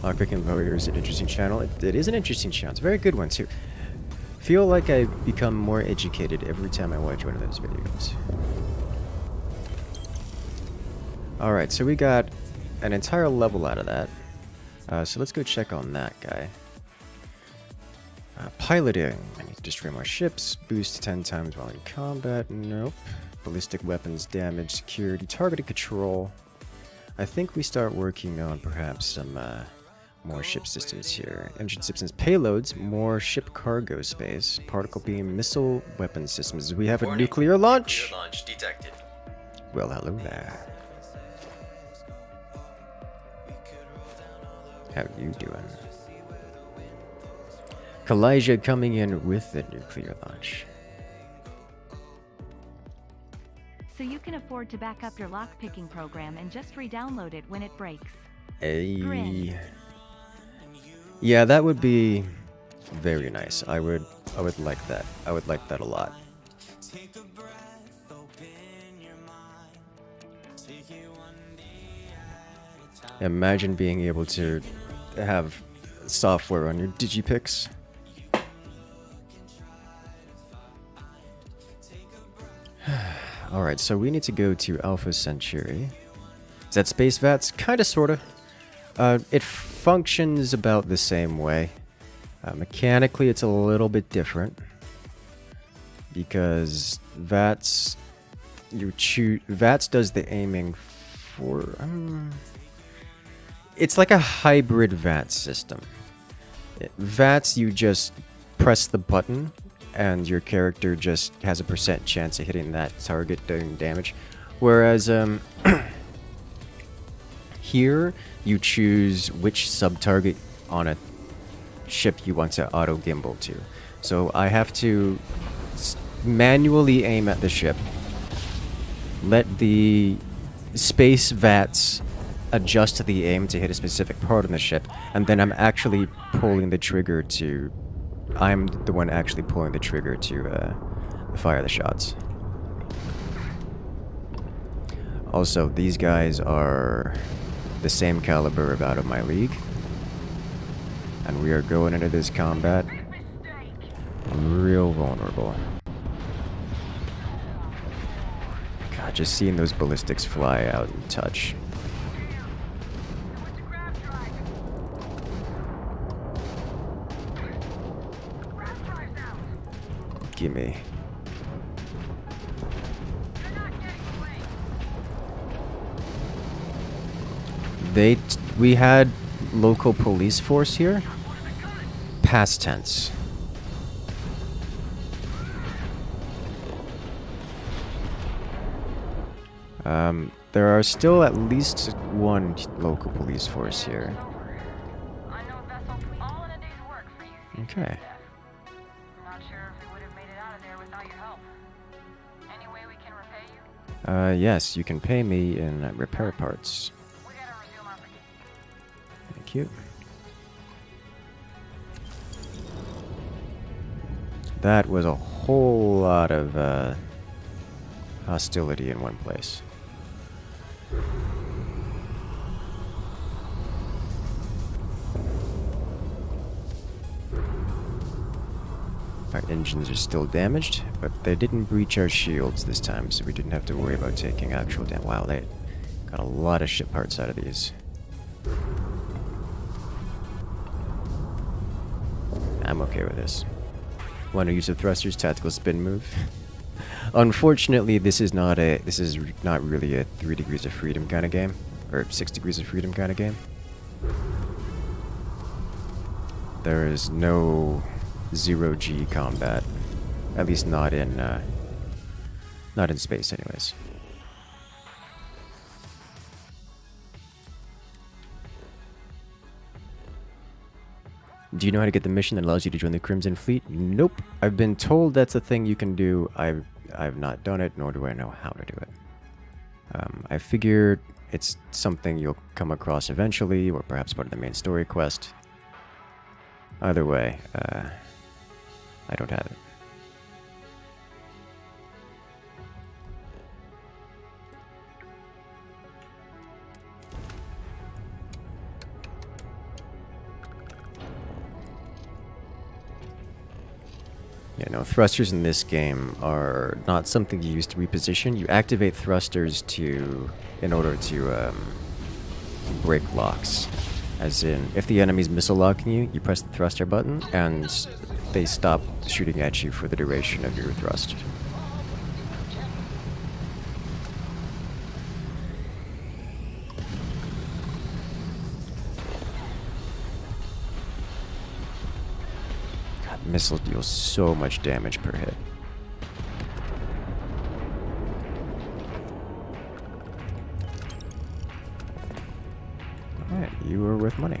Lockpick and Voyager is an interesting channel. It is an interesting channel. It's a very good one, too. Feel like I become more educated every time I watch one of those videos. Alright, so we got an entire level out of that. So let's go check on that guy. Piloting. I need to destroy more ships. Boost 10 times while in combat. Nope. Ballistic weapons damage, security, targeted control. I think we start working on perhaps some More ship systems here. Engine systems, payloads, more ship cargo space, particle beam, missile weapon systems. We have a nuclear launch. Nuclear launch detected. Well, hello there. How you doing? Kalijah coming in with the nuclear launch. So you can afford to back up your lockpicking program and just re-download it when it breaks. Hey. Yeah, that would be very nice. I would like that. I would like that a lot. Imagine being able to have software on your digipix. Alright, so we need to go to Alpha Centauri. Is that Space Vats? Kinda, sorta. It functions about the same way. Mechanically, it's a little bit different. Because VATS... VATS does the aiming for... it's like a hybrid VATS system. VATS, you just press the button, and your character just has a % chance of hitting that target doing damage. Whereas, here, you choose which sub-target on a ship you want to auto-gimbal to. So I have to manually aim at the ship, let the space VATS adjust to the aim to hit a specific part on the ship, and then I'm actually pulling the trigger to... I'm the one actually pulling the trigger to fire the shots. Also, these guys are the same caliber of out of my league. And we are going into this combat real vulnerable. God, just seeing those ballistics fly out and touch. Gimme. We had local police force here. Past tense. There are still at least one local police force here. Okay. Yes, you can pay me in repair parts. Thank you. That was a whole lot of hostility in one place. Our engines are still damaged, but they didn't breach our shields this time, so we didn't have to worry about taking actual damage. Wow, they got a lot of ship parts out of these. I'm okay with this. Want to use the thrusters, tactical spin move? Unfortunately, this is not really a 3 degrees of freedom kind of game, or 6 degrees of freedom kind of game. There is no 0G combat, at least not in space, anyways. Do you know how to get the mission that allows you to join the Crimson Fleet? Nope. I've been told that's a thing you can do. I've not done it, nor do I know how to do it. I figured it's something you'll come across eventually, or perhaps part of the main story quest. Either way, I don't have it. Yeah, no, thrusters in this game are not something you use to reposition. You activate thrusters in order to break locks. As in, if the enemy's missile locking you, you press the thruster button, and they stop shooting at you for the duration of your thrust. Missiles deal so much damage per hit. Alright, you are worth money.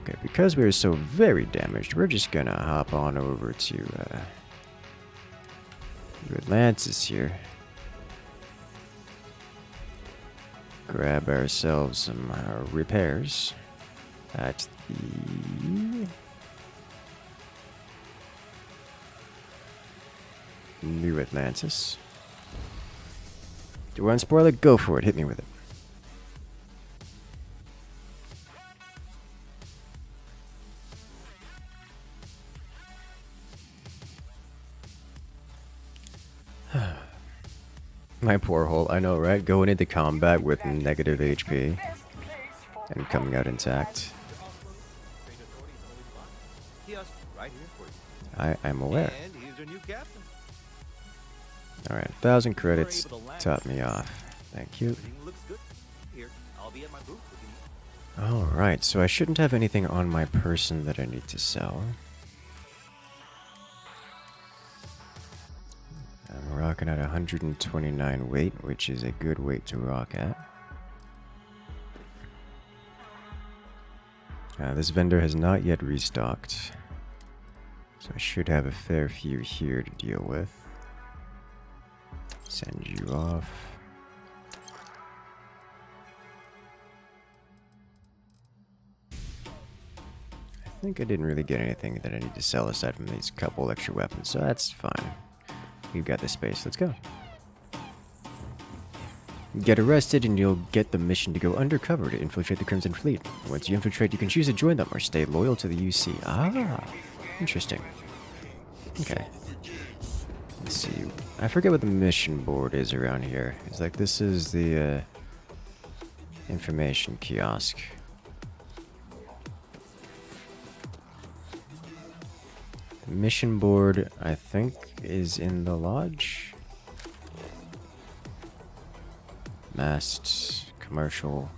Okay, because we are so very damaged, we're just gonna hop on over to Atlantis here. Grab ourselves some repairs at the New Atlantis. Do you want to spoil it? Go for it. Hit me with it. My poor hole, I know, right? Going into combat with negative HP and coming out intact. I'm aware. Alright, 1,000 credits. Top me off. Thank you. Alright, so I shouldn't have anything on my person that I need to sell. I'm rocking at 129 weight, which is a good weight to rock at. This vendor has not yet restocked, so I should have a fair few here to deal with. Send you off. I think I didn't really get anything that I need to sell aside from these couple extra weapons, so that's fine. We've got the space. Let's go. Get arrested and you'll get the mission to go undercover to infiltrate the Crimson Fleet. Once you infiltrate, you can choose to join them or stay loyal to the UC. Ah, interesting. Okay. Let's see. I forget what the mission board is around here. It's like this is the information kiosk. The mission board, I think, is in the lodge. Mast, commercial,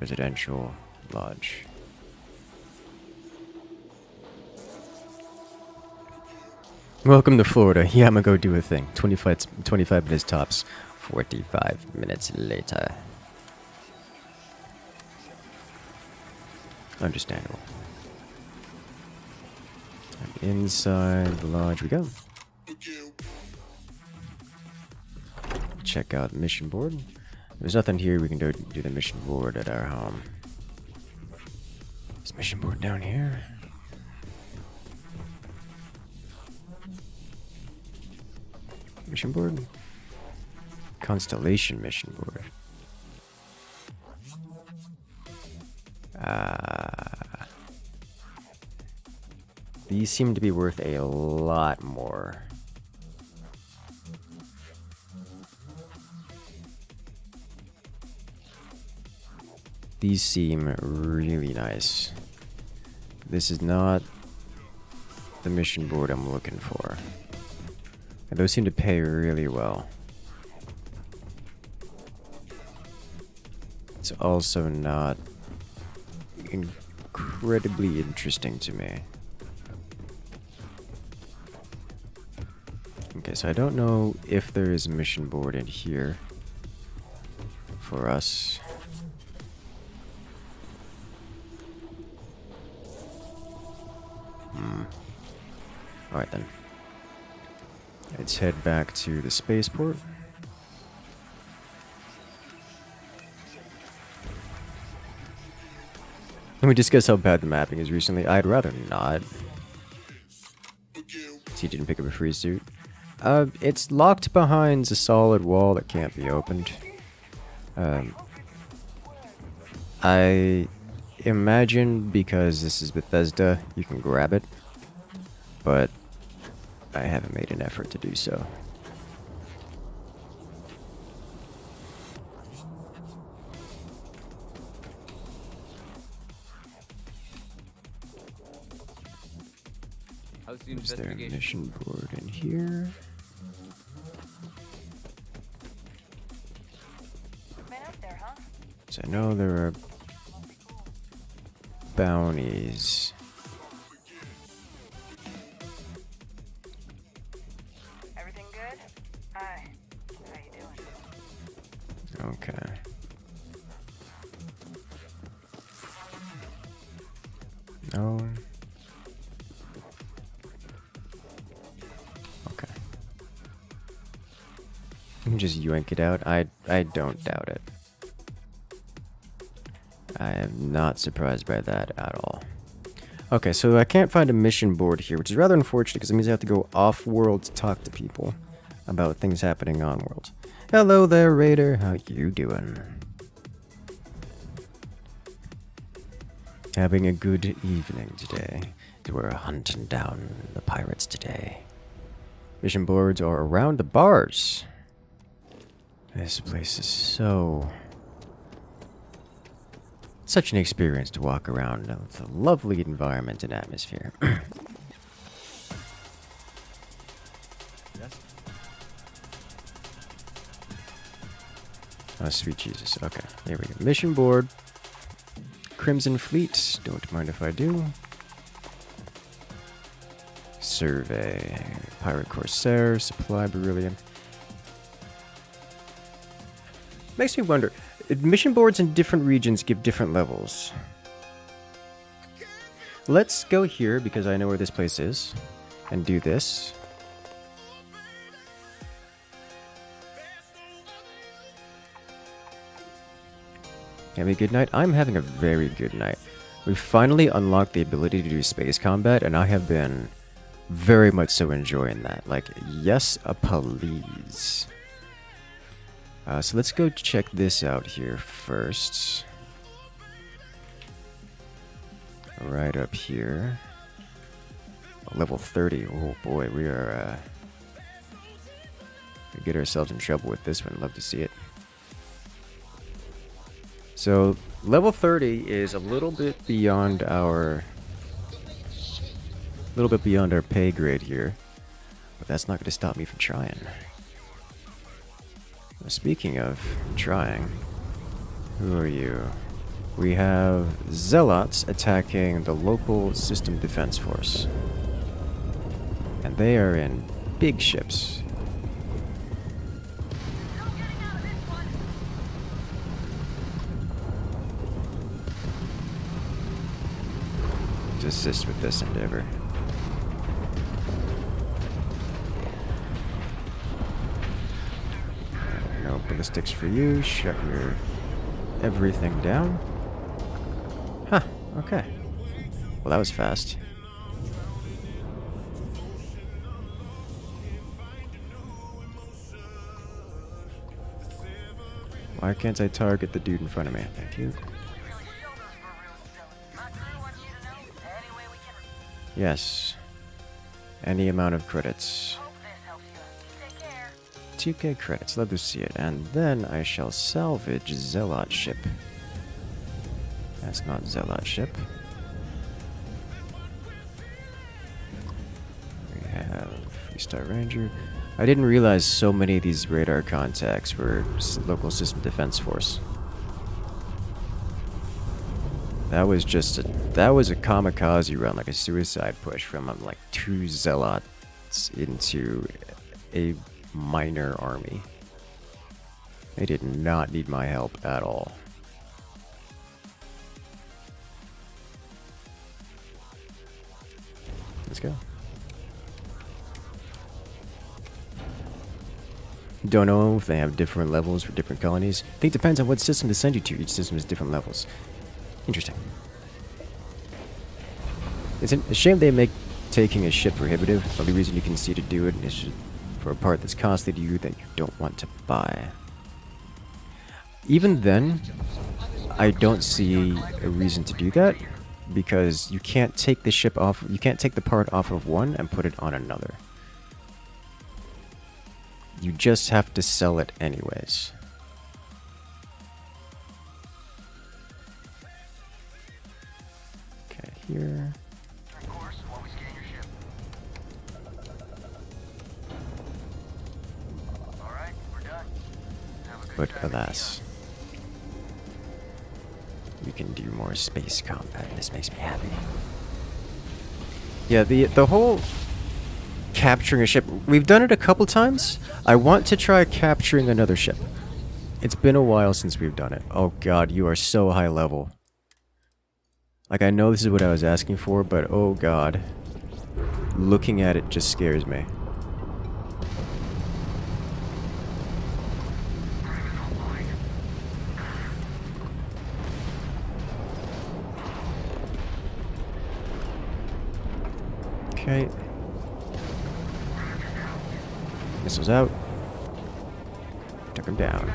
residential, lodge. Welcome to Florida. Yeah, I'm gonna go do a thing. 25 minutes tops. 45 minutes later. Understandable. And inside the lodge we go. Check out the mission board. There's nothing here. We can do the mission board at our home. This mission board down here. Mission board? Constellation mission board. These seem to be worth a lot more. These seem really nice. This is not the mission board I'm looking for. And those seem to pay really well. It's also not incredibly interesting to me. Okay, so I don't know if there is a mission board in here for us. Alright then. Let's head back to the spaceport. Let me discuss how bad the mapping is recently. I'd rather not. So you didn't pick up a free suit. It's locked behind a solid wall that can't be opened. I imagine because this is Bethesda, you can grab it. But I haven't made an effort to do so. Is there a mission board in here? So I know there are bounties Okay. No. Okay. You can just yank it out. I don't doubt it. I am not surprised by that at all. Okay, so I can't find a mission board here, which is rather unfortunate because it means I have to go off-world to talk to people about things happening on-world. Hello there, Raider. How you doing? Having a good evening today. We're hunting down the pirates today. Mission boards are around the bars. This place is such an experience to walk around with a lovely environment and atmosphere. Oh, sweet Jesus. Okay, here we go. Mission board. Crimson Fleet. Don't mind if I do. Survey. Pirate Corsair. Supply Beryllium. Makes me wonder. Mission boards in different regions give different levels. Let's go here because I know where this place is. And do this. Have a good night? I'm having a very good night. We finally unlocked the ability to do space combat, and I have been very much so enjoying that. Like, yes, please. So let's go check this out here first. Right up here. Level 30. Oh boy, we are... we get ourselves in trouble with this one. Love to see it. So, level 30 is a little bit beyond our... pay grade here. But that's not going to stop me from trying. Speaking of trying, who are you? We have Zealots attacking the local system defense force. And they are in big ships. To assist with this endeavor. No ballistics for you. Shut your everything down. Huh, okay. Well, that was fast. Why can't I target the dude in front of me? Thank you. Yes. Any amount of credits. 2k credits, love to see it. And then I shall salvage Zealot ship. That's not Zealot ship. We have Freestar Ranger. I didn't realize so many of these radar contacts were local system defense force. That was just a kamikaze run, like a suicide push from like 2 Zealots into a minor army. They did not need my help at all. Let's go. Don't know if they have different levels for different colonies. I think it depends on what system to send you to. Each system has different levels. Interesting. It's a shame they make taking a ship prohibitive. The only reason you can see to do it is for a part that's costly to you that you don't want to buy. Even then, I don't see a reason to do that because you can't take the ship off. You can't take the part off of one and put it on another. You just have to sell it anyways. Okay, here. But alas, we can do more space combat. This makes me happy. Yeah, the whole capturing a ship, we've done it a couple times. I want to try capturing another ship. It's been a while since we've done it. Oh god, you are so high level. Like, I know this is what I was asking for, but oh god. Looking at it just scares me. Okay. Missiles out. Took him down.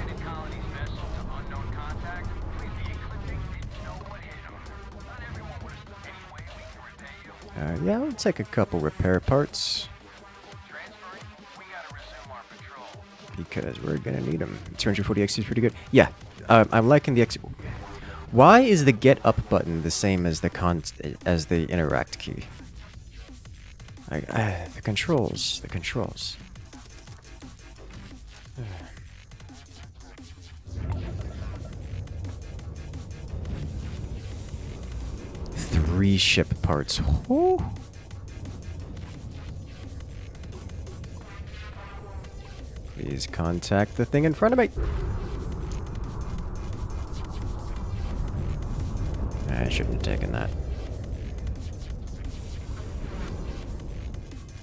Yeah, I'll take a couple repair parts. Because we're gonna need them. 240 XP is pretty good. Yeah, I'm liking the XP. Why is the get up button the same as the interact key? The controls. The controls. 3 ship parts. Ooh. Please contact the thing in front of me. I shouldn't have taken that.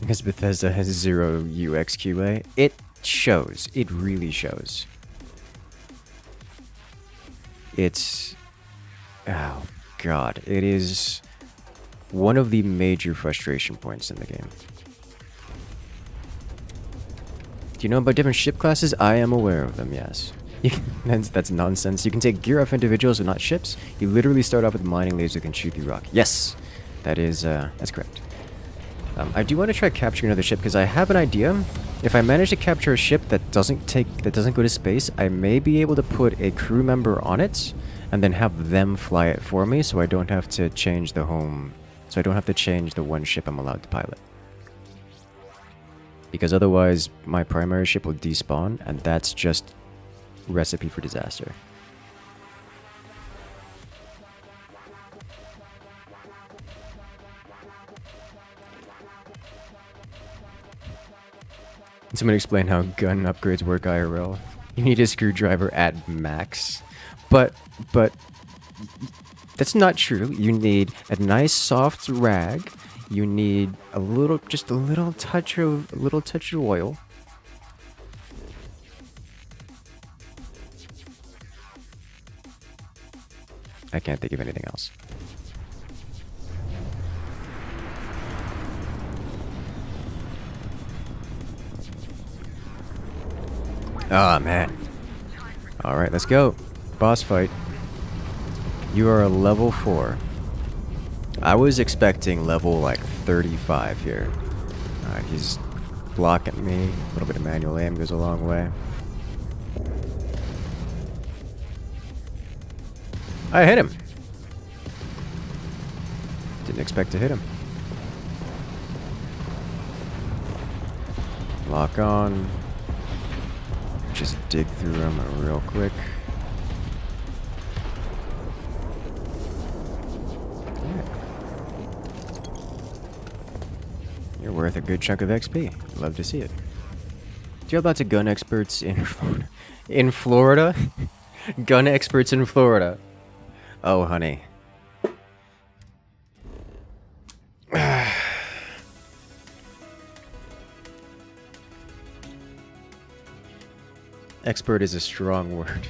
Because Bethesda has 0 UX QA. It shows. It really shows. It's... Oh, God. It is one of the major frustration points in the game. Do you know about different ship classes? I am aware of them, yes. That's nonsense. You can take gear off individuals but not ships. You literally start off with mining lasers that can shoot through rock. Yes! That is, that's correct. I do want to try capturing another ship because I have an idea. If I manage to capture a ship that doesn't go to space, I may be able to put a crew member on it and then have them fly it for me so I don't have to change the home. So I don't have to change the one ship I'm allowed to pilot. Because otherwise, my primary ship will despawn, and that's just recipe for disaster. Can someone explain how gun upgrades work IRL? You need a screwdriver at max. But that's not true. You need a nice soft rag. You need just a little touch of oil. I can't think of anything else. Ah, man. Alright, let's go. Boss fight. You are a level 4. I was expecting level like 35 here. Alright, he's blocking me. A little bit of manual aim goes a long way. I hit him. Didn't expect to hit him. Lock on. Just dig through him real quick. You're worth a good chunk of XP. Love to see it. Do you have lots of gun experts in Florida? In Florida? Gun experts in Florida. Oh, honey. Expert is a strong word.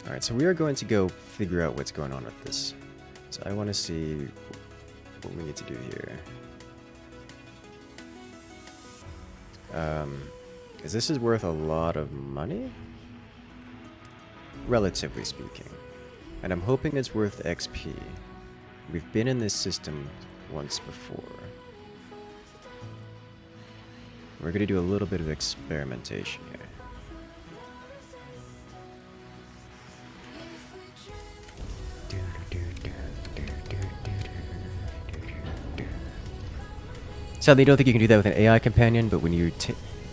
Alright, so we are going to go figure out what's going on with this. So I want to see what we need to do here. Because this is worth a lot of money? Relatively speaking. And I'm hoping it's worth XP. We've been in this system once before. We're going to do a little bit of experimentation here. Sadly, I don't think you can do that with an AI companion, but when you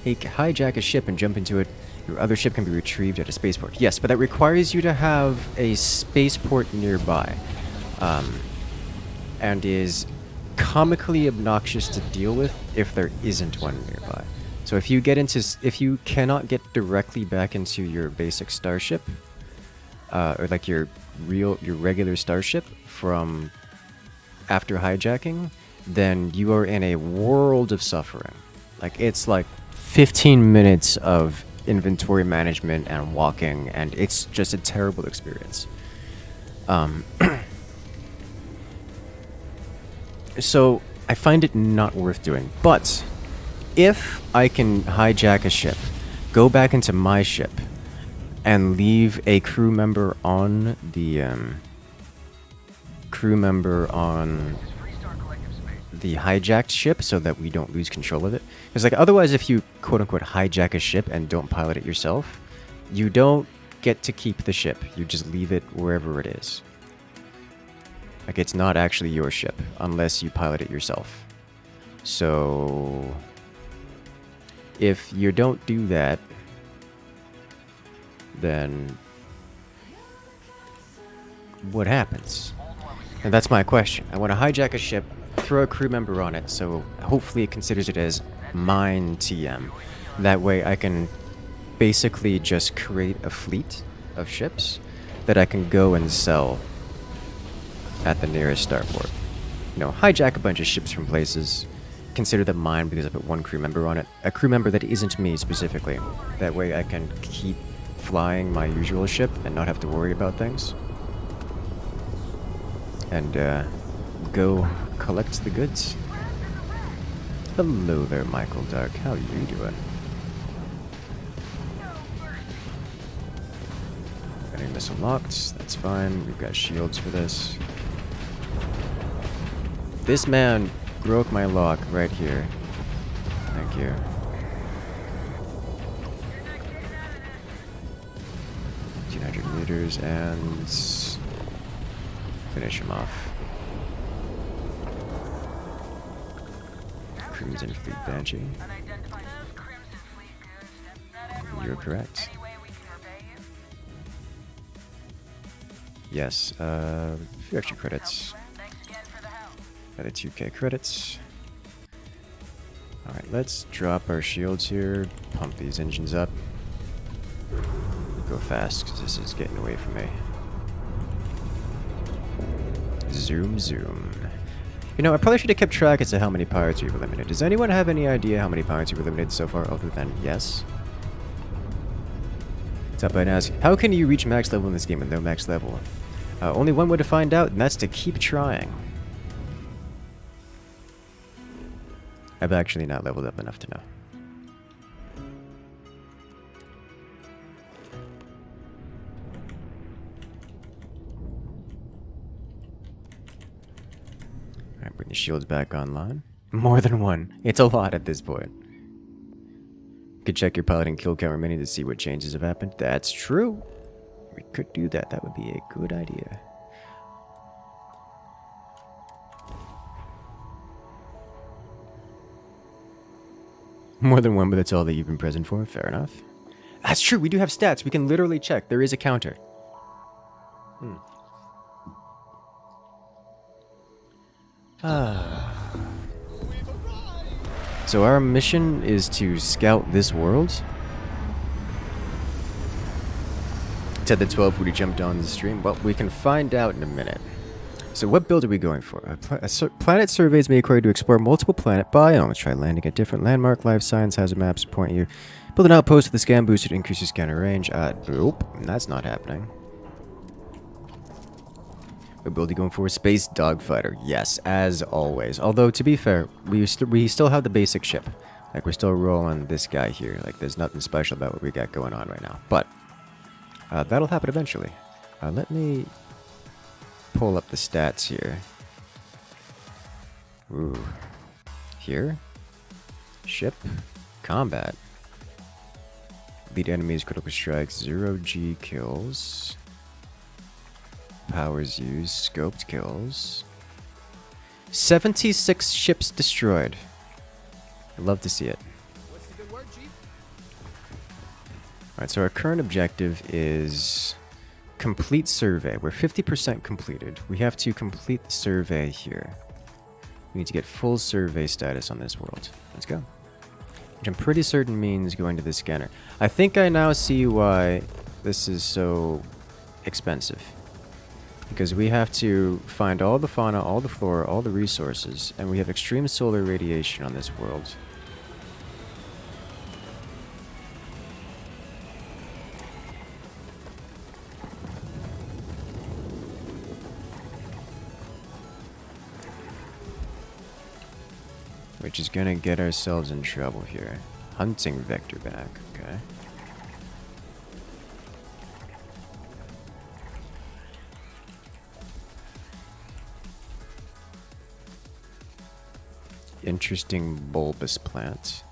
hijack a ship and jump into it, your other ship can be retrieved at a spaceport. Yes, but that requires you to have a spaceport nearby, and is comically obnoxious to deal with if there isn't one nearby. So if you cannot get directly back into your basic starship, or like your regular starship from after hijacking, then you are in a world of suffering. Like, it's like 15 minutes of inventory management and walking, and it's just a terrible experience. So I find it not worth doing. But if I can hijack a ship, go back into my ship, and leave a crew member on the hijacked ship so that we don't lose control of it. Because like otherwise, if you quote-unquote hijack a ship and don't pilot it yourself, you don't get to keep the ship. You just leave it wherever it is. Like, it's not actually your ship unless you pilot it yourself. So if you don't do that, then what happens? And that's my question. I want to hijack a ship, throw a crew member on it, so hopefully it considers it as mine TM. That way I can basically just create a fleet of ships that I can go and sell at the nearest starport. You know, hijack a bunch of ships from places, consider them mine because I put one crew member on it. A crew member that isn't me specifically. That way I can keep flying my usual ship and not have to worry about things. And go collect the goods. Hello there, Michael Dark. How are you doing? Getting this unlocked. That's fine. We've got shields for this. This man broke my lock right here. Thank you. Meters and finish him off. Crimson Fleet Banshee. You're correct. Yes, a few extra credits. Added 2k credits. Alright, let's drop our shields here, pump these engines up. Go fast, because this is getting away from me. Zoom, zoom. You know, I probably should have kept track as to how many pirates we've eliminated. Does anyone have any idea how many pirates we've eliminated so far, other than yes? Top I'd ask, how can you reach max level in this game with no max level? Only one way to find out, and that's to keep trying. I've actually not leveled up enough to know. Alright, bring the shields back online. More than one. It's a lot at this point. You could check your piloting kill count remaining to see what changes have happened. That's true. We could do that. That would be a good idea. More than one, but that's all that you've been present for. Fair enough. That's true. We do have stats. We can literally check. There is a counter. So our mission is to scout this world. Said the 12 would have jumped on the stream. Well, we can find out in a minute. So what build are we going for? Planet surveys may require you to explore multiple planet biomes. Try landing at different landmark, life science, hazard maps point you. Build an outpost with the scan booster to increase your scanner range. Nope, that's not happening. What build are you going for? Space Dogfighter. Yes, as always. Although, to be fair, we still have the basic ship. Like, we're still rolling this guy here. Like, there's nothing special about what we got going on right now. But that'll happen eventually. Let me pull up the stats here. Ooh. Here. Ship. Combat. Lead enemies, critical strikes, 0G kills. Powers used, scoped kills. 76 ships destroyed. I'd love to see it. Alright, so our current objective is complete survey. We're 50% completed. We have to complete the survey here. We need to get full survey status on this world. Let's go. which I'm pretty certain means going to the scanner. I think I now see why this is so expensive. Because we have to find all the fauna, all the flora, all the resources, and we have extreme solar radiation on this world. Which is gonna get ourselves in trouble here. Hunting vector back, okay. Interesting bulbous plant.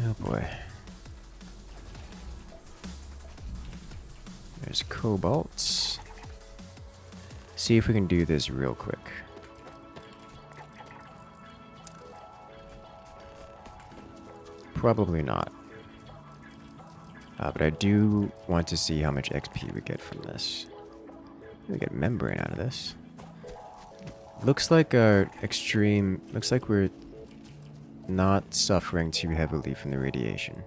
Oh boy. There's cobalt. See if we can do this real quick. Probably not. But I do want to see how much XP we get from this. We get membrane out of this. Looks like our extreme... Looks like we're not suffering too heavily from the radiation. Do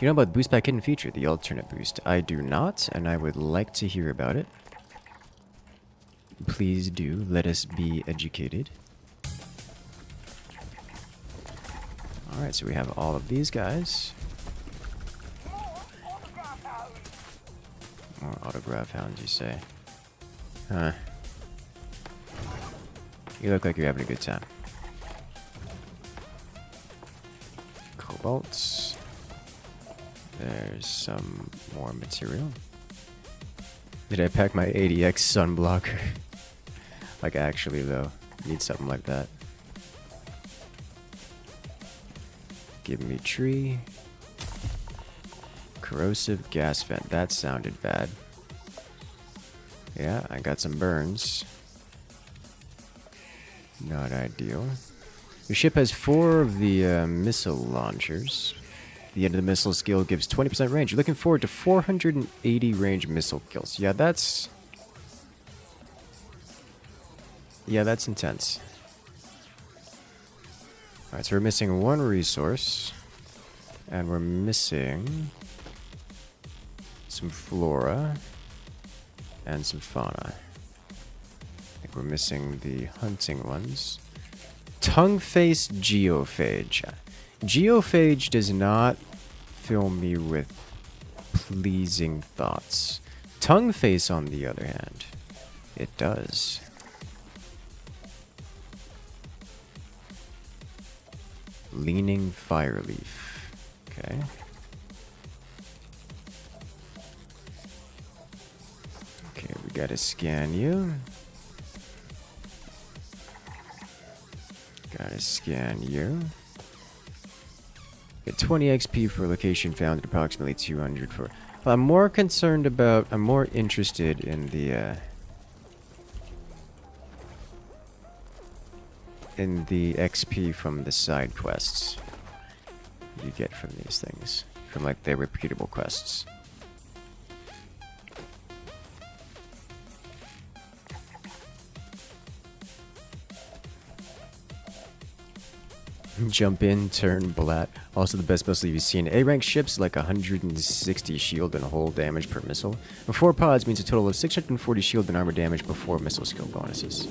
you know about Boost Pack Hidden Feature, the alternate boost? I do not, and I would like to hear about it. Please do. Let us be educated. Alright, so we have all of these guys. More autograph hounds, you say? Huh. You look like you're having a good time. Cobalts. There's some more material. Did I pack my 80x sunblocker? Like, actually, though. Need something like that. Give me tree. Corrosive gas vent. That sounded bad. Yeah, I got some burns. Not ideal. Your ship has 4 of the missile launchers. The end of the missile skill gives 20% range. You're looking forward to 480 range missile kills. Yeah, that's intense. Alright, so we're missing 1 resource. And we're missing some flora and some fauna. I think we're missing the hunting ones. Tongue-faced geophage. Geophage does not fill me with pleasing thoughts. Tongue-face, on the other hand, it does. Leaning fireleaf. Okay. Okay, we gotta scan you. Gotta scan you. Get 20 XP for location found at approximately 200 for... Well, I'm more concerned about... I'm more interested in the XP from the side quests you get from these things. From, like, their reputable quests. Jump in, turn, blat. Also the best missile you've seen. A-rank ships like 160 shield and hull damage per missile. And 4 pods means a total of 640 shield and armor damage before missile skill bonuses.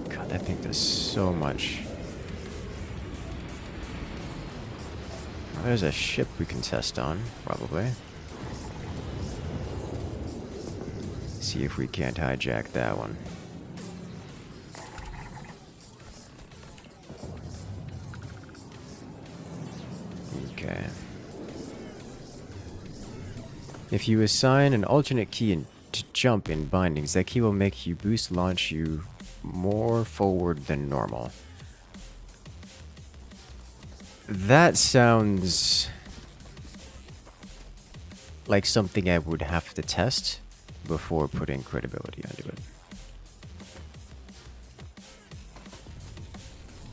God, that thing does so much. Well, there's a ship we can test on, probably. See if we can't hijack that one. Okay. If you assign an alternate key to jump in bindings, that key will make you boost launch you more forward than normal. That sounds like something I would have to test before putting credibility onto it.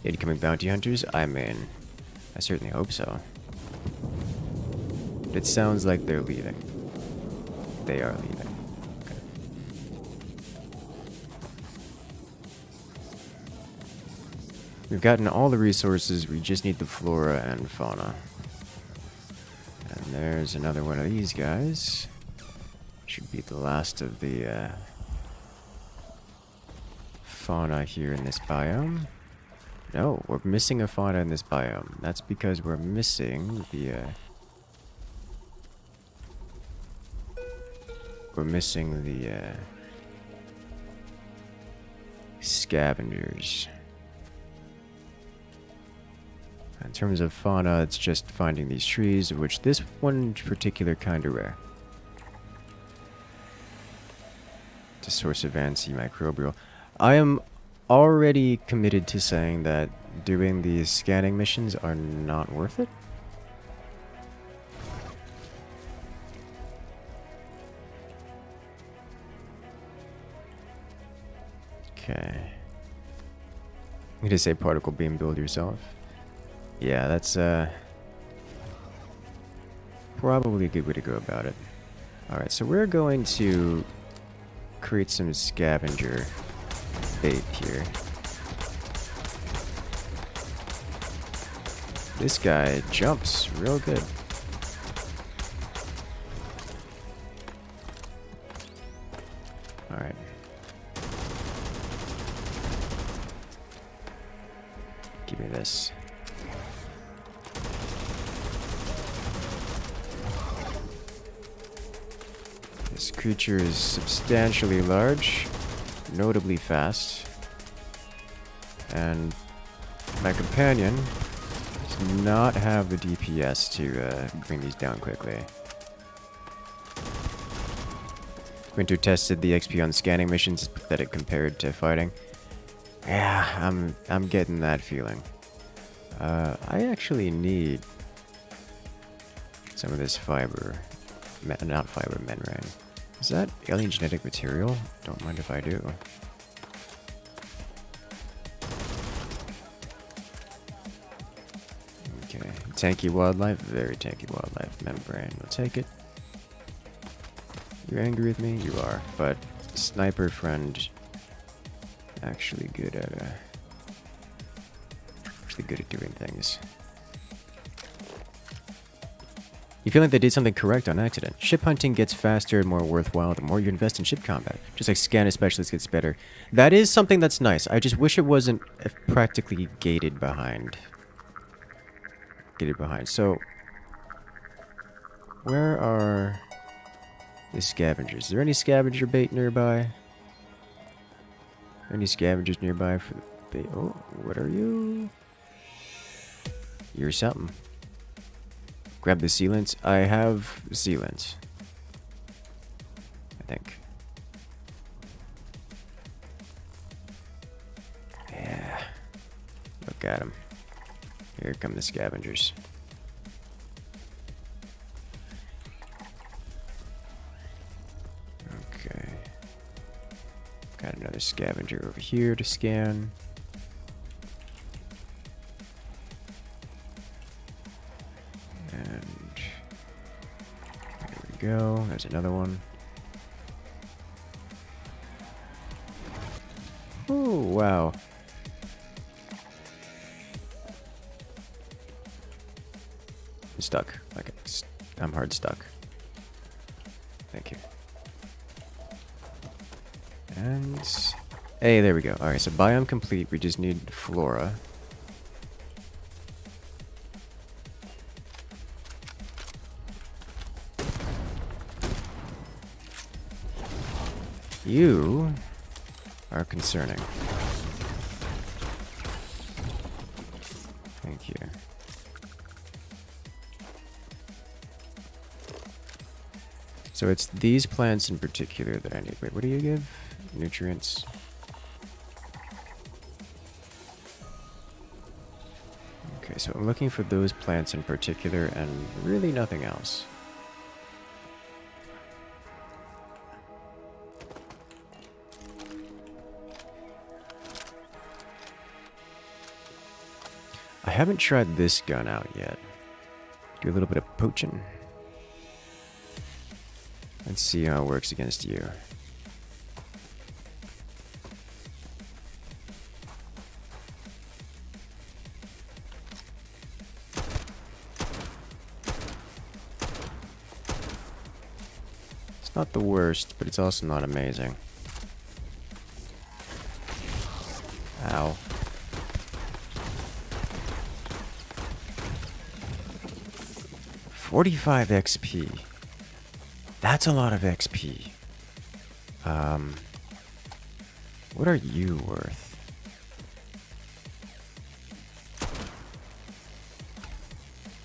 Incoming bounty hunters? I mean, I certainly hope so. It sounds like they're leaving. They are leaving. Okay. We've gotten all the resources, we just need the flora and fauna. And there's another one of these guys. Should be the last of the fauna here in this biome. No, we're missing a fauna in this biome. That's because we're missing the scavengers. In terms of fauna, it's just finding these trees, of which this one in particular kind of rare. It's a source of antimicrobial. I am already committed to saying that doing these scanning missions are not worth it. Okay. I'm gonna say particle beam build yourself. Yeah, that's probably a good way to go about it. Alright, so we're going to create some scavenger bait here. This guy jumps real good. Alright. Give me this. This creature is substantially large, notably fast, and my companion does not have the DPS to bring these down quickly. Winter tested the XP on scanning missions is pathetic compared to fighting. Yeah, I'm getting that feeling. I actually need some of this fiber, not fiber, membrane. Is that alien genetic material? Don't mind if I do. Okay, tanky wildlife, very tanky wildlife. Membrane, we'll take it. You're angry with me? You are, but sniper friend, actually good at doing things. You feel like they did something correct on accident. Ship hunting gets faster and more worthwhile the more you invest in ship combat. Just like scanner specialist gets better. That is something that's nice. I just wish it wasn't practically gated behind. So, where are the scavengers? Is there any scavenger bait nearby? Any scavengers nearby for the bait? Oh, what are you? You're something. Grab the sealants. I have sealants. I think. Yeah. Look at them. Here come the scavengers. Okay. Got another scavenger over here to scan. Go. There's another one. Oh, wow. I'm stuck. Okay, I'm hard stuck. Thank you. And... hey, there we go. Alright, so biome complete. We just need flora. You are concerning. Thank you. So it's these plants in particular that I need. Wait, what do you give? Nutrients. Okay, so I'm looking for those plants in particular and really nothing else. I haven't tried this gun out yet. Do a little bit of poaching. Let's see how it works against you. not the worst, but it's also not amazing. Ow. $45 XP. That's a lot of XP. What are you worth?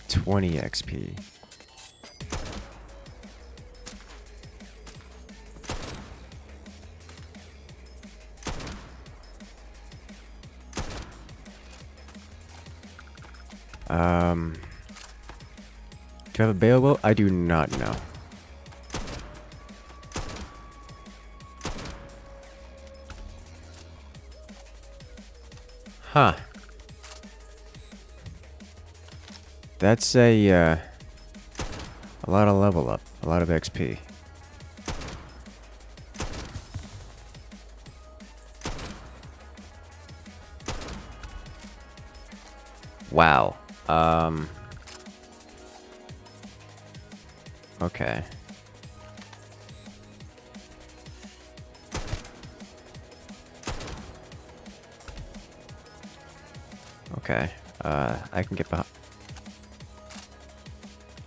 $20 XP. Do you have a bail boat? I do not know. Huh. That's a lot of level up, a lot of XP. Wow. Okay. Okay. I can get behind.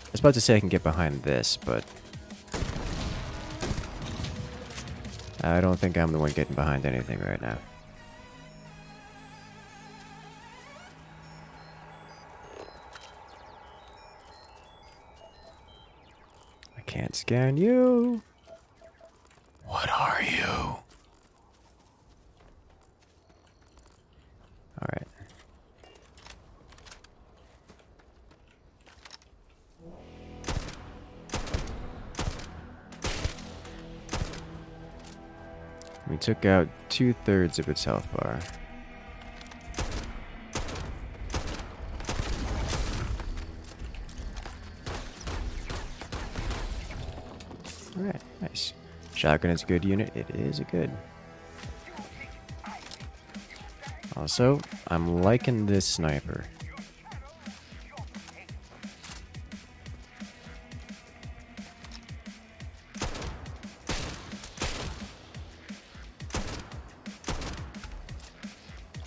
I was about to say I can get behind this, but I don't think I'm the one getting behind anything right now. I can't scan you. What are you? All right. We took out 2/3 of its health bar. Alright, nice. Shotgun is a good unit. It is a good. Also, I'm liking this sniper.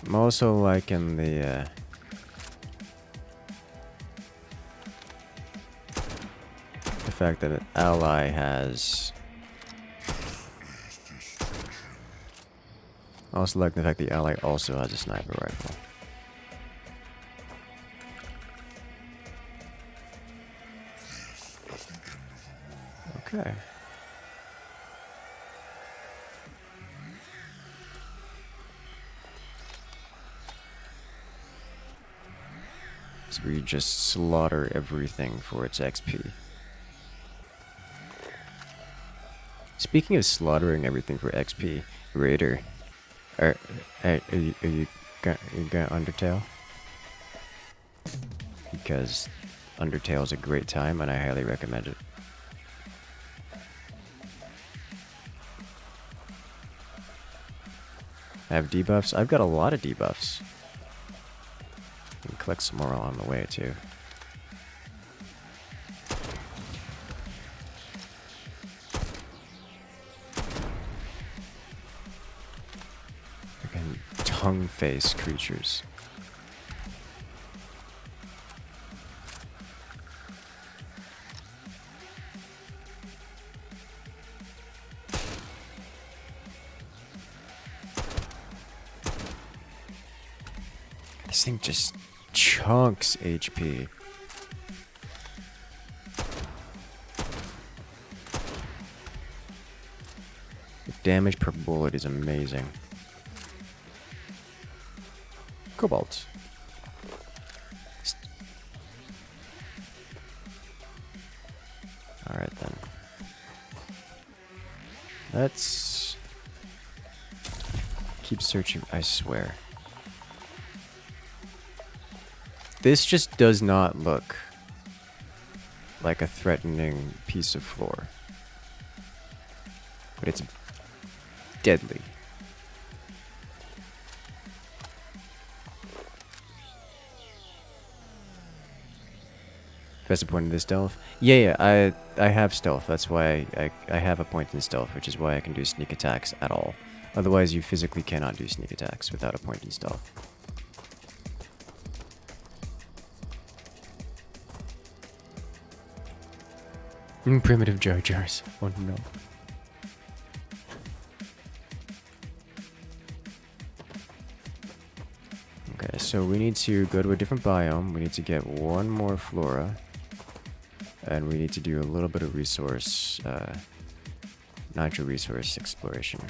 I'm also liking the fact that an ally has. I also like the fact the ally also has a sniper rifle. Okay. So we just slaughter everything for its XP. Speaking of slaughtering everything for XP, Raider, are you got Undertale? Because Undertale is a great time and I highly recommend it. I have debuffs. I've got a lot of debuffs. And collect some more along the way too. Freaking tongue face creatures. This thing just chunks HP. The damage per bullet is amazing. Cobalt. Alright then. Let's keep searching, I swear. This just does not look like a threatening piece of floor. But it's deadly. Best point in this stealth? Yeah, I have stealth. That's why I have a point in stealth, which is why I can do sneak attacks at all. Otherwise, you physically cannot do sneak attacks without a point in stealth. Primitive Jar Jars. Oh no. Okay, so we need to go to a different biome. We need to get one more flora. And we need to do a little bit of resource, natural resource exploration.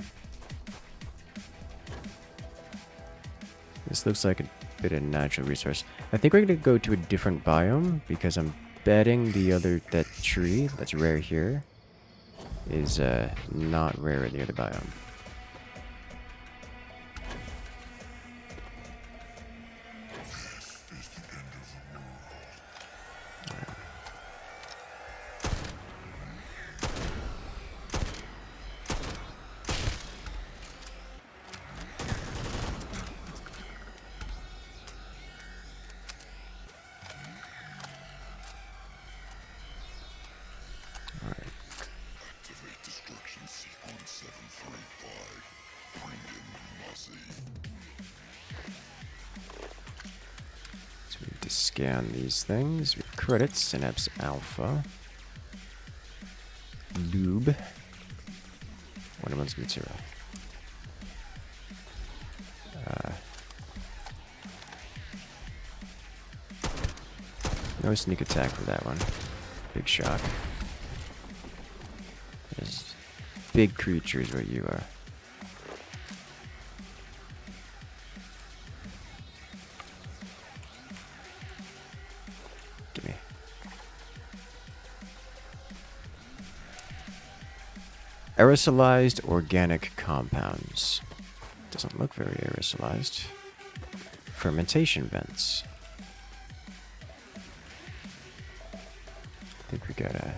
This looks like a bit of natural resource. I think we're gonna go to a different biome because I'm betting that tree that's rare here is not rare in the other biome. Scan these things. Credits, Synapse Alpha. Lube. One of them's material. No sneak attack for that one. Big shock. There's big creatures what you are. Aerosolized organic compounds. Doesn't look very aerosolized. Fermentation vents. I think we gotta...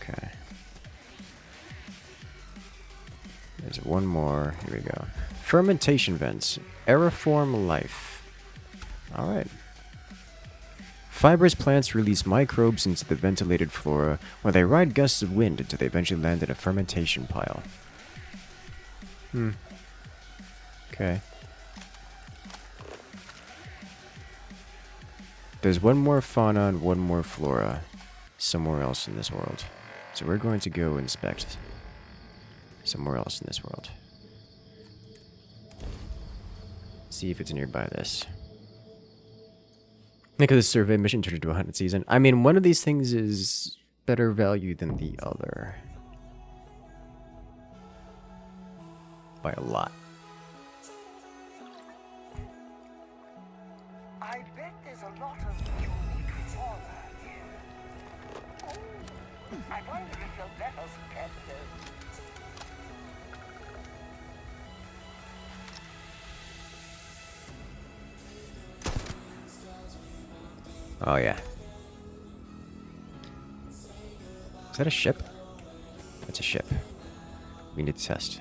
Okay. There's one more. Here we go. Fermentation vents. Aeriform life. Alright. Fibrous plants release microbes into the ventilated flora, where they ride gusts of wind until they eventually land in a fermentation pile. Okay. There's one more fauna and one more flora somewhere else in this world. So we're going to go inspect somewhere else in this world. See if it's nearby this. Because the survey mission turned into a hunted season. I mean, one of these things is better value than the other. By a lot. I bet there's a lot of unique fauna here. Oh, I wonder if you'll let us pet them. Oh, yeah. Is that a ship? That's a ship. We need to test.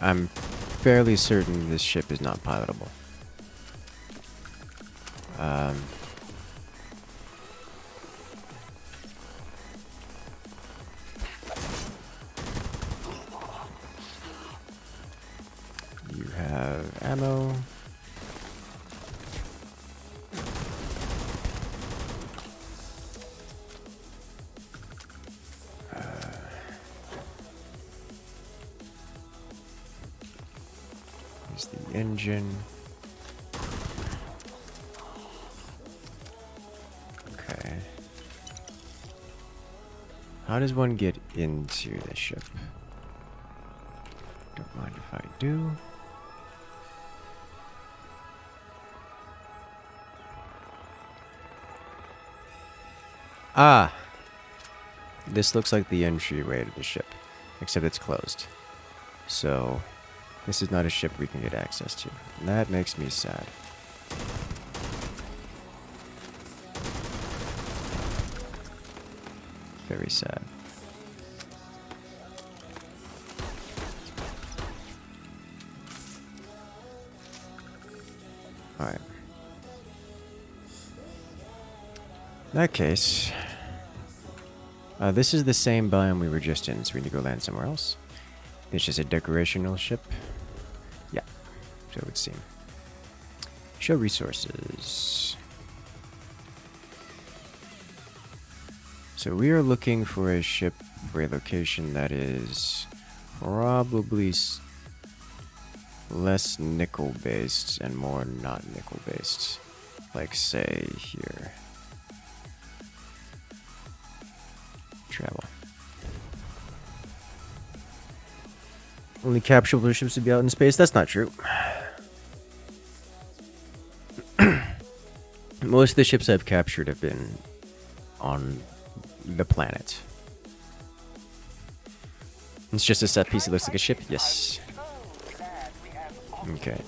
I'm fairly certain this ship is not pilotable. You have ammo. Here's the engine. Okay. How does one get into the ship? Don't mind if I do. Ah! This looks like the entryway to the ship, except it's closed. So, this is not a ship we can get access to. And that makes me sad. Very sad. Alright. In that case, this is the same biome we were just in, so we need to go land somewhere else. It's just a decorational ship. Yeah, so it would seem. Show resources. So we are looking for a ship for a location that is probably less nickel based and more not nickel based. Like say here. Travel. Only capturable ships to be out in space? That's not true. Most of the ships I've captured have been on the planet. It's just a set piece that looks like a ship? Yes. Okay.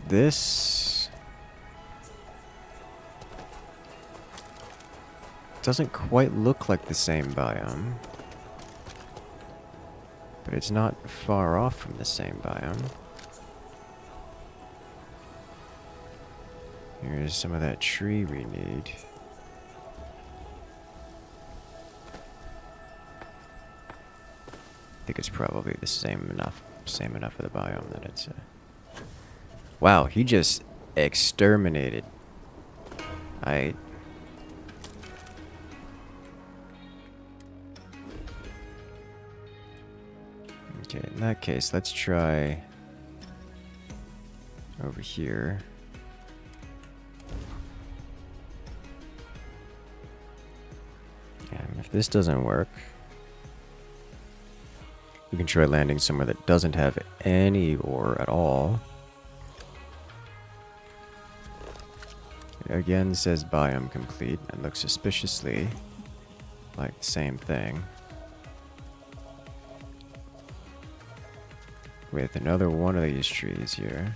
This doesn't quite look like the same biome, but it's not far off from the same biome. Here's some of that tree we need. I think it's probably the same enough for the biome that it's. Wow, he just exterminated. Okay, in that case, let's try over here. And if this doesn't work, we can try landing somewhere that doesn't have any ore at all. It again says biome complete and looks suspiciously like the same thing. With another one of these trees here.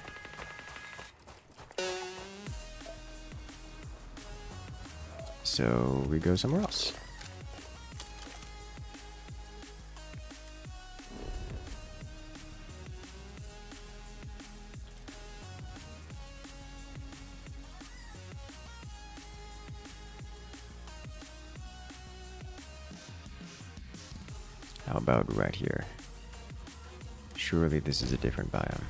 So we go somewhere else. How about right here? Surely this is a different biome.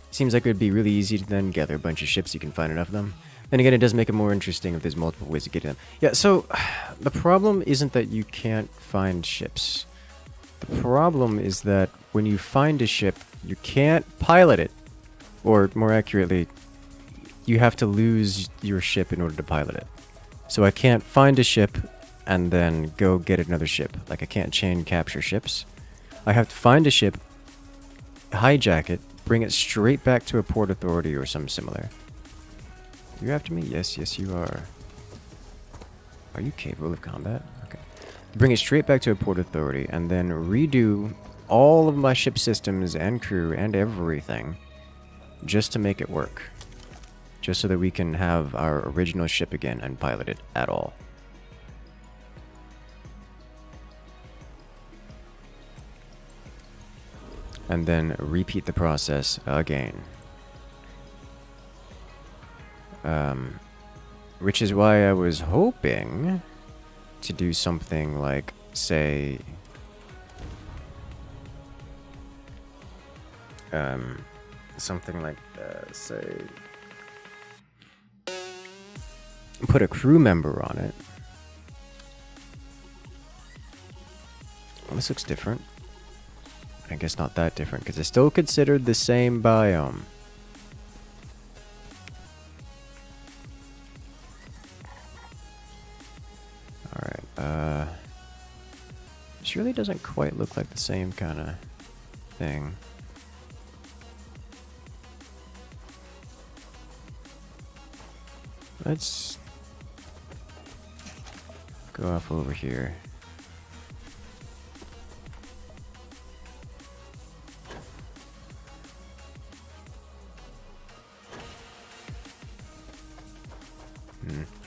Seems like it would be really easy to then gather a bunch of ships. You can find enough of them. Then again, it does make it more interesting if there's multiple ways to get them. Yeah, so the problem isn't that you can't find ships. The problem is that when you find a ship, you can't pilot it. Or more accurately, you have to lose your ship in order to pilot it. So I can't find a ship and then go get another ship. Like, I can't chain capture ships. I have to find a ship, hijack it, bring it straight back to a port authority or something similar. You after me? Yes, yes you are. Are you capable of combat? Okay. Bring it straight back to a port authority and then redo all of my ship systems and crew and everything just to make it work. Just so that we can have our original ship again and pilot it at all. And then repeat the process again. Which is why I was hoping to do something like, say, something like, say, put a crew member on it. Well, this looks different. I guess not that different, because it's still considered the same biome. Alright, this really doesn't quite look like the same kind of thing. Let's go off over here.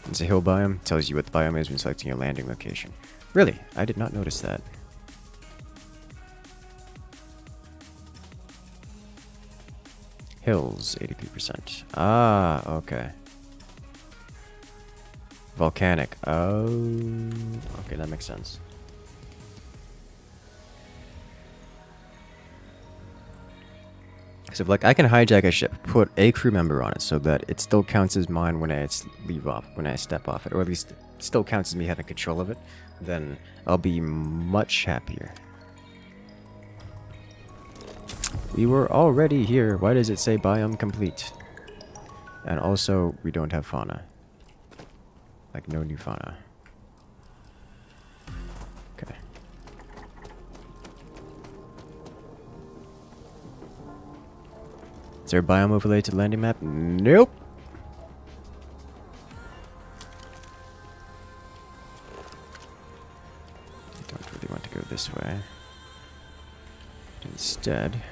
It's a hill biome. Tells you what the biome is when selecting your landing location. Really? I did not notice that. Hills, 83%. Ah, okay. Volcanic. Oh, okay, that makes sense. So, like, I can hijack a ship, put a crew member on it, so that it still counts as mine when I leave off, when I step off it, or at least it still counts as me having control of it. Then I'll be much happier. We were already here. Why does it say biome complete? And also, we don't have fauna. Like, no new fauna. Okay. Is there a biome overlay to the landing map? Nope. I don't really want to go this way. Instead...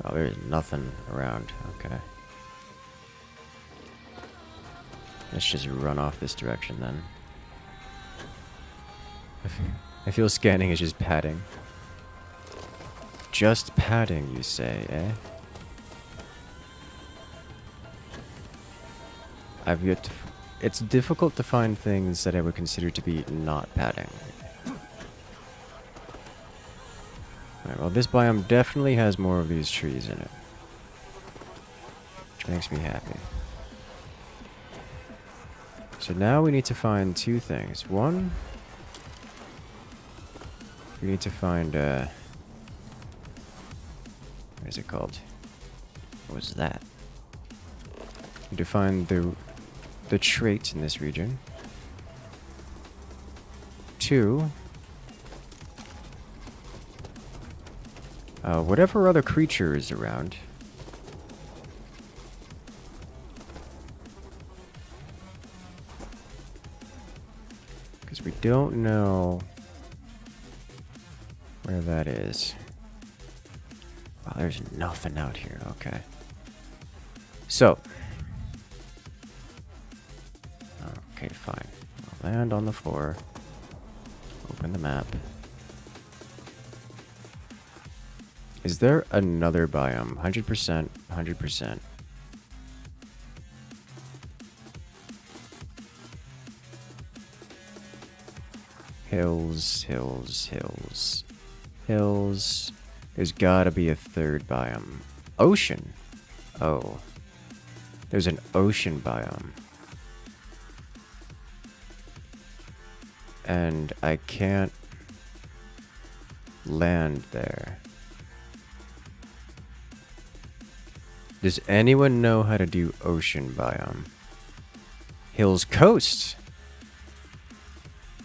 Oh, there's nothing around. Okay. Let's just run off this direction then. I feel scanning is just padding. Just padding, you say, eh? I've yet to... It's difficult to find things that I would consider to be not padding. Alright, well, this biome definitely has more of these trees in it. Which makes me happy. So now we need to find two things. One, we need to find, what is it called? What was that? We need to find the trait in this region. Two, whatever other creature is around. Because we don't know where that is. Wow, there's nothing out here. Okay. So. Okay, fine. I'll land on the floor. Open the map. Is there another biome? 100%, 100%. Hills, hills, hills. Hills. There's gotta be a third biome. Ocean. Oh. There's an ocean biome. And I can't land there. Does anyone know how to do ocean biome? Hills coast.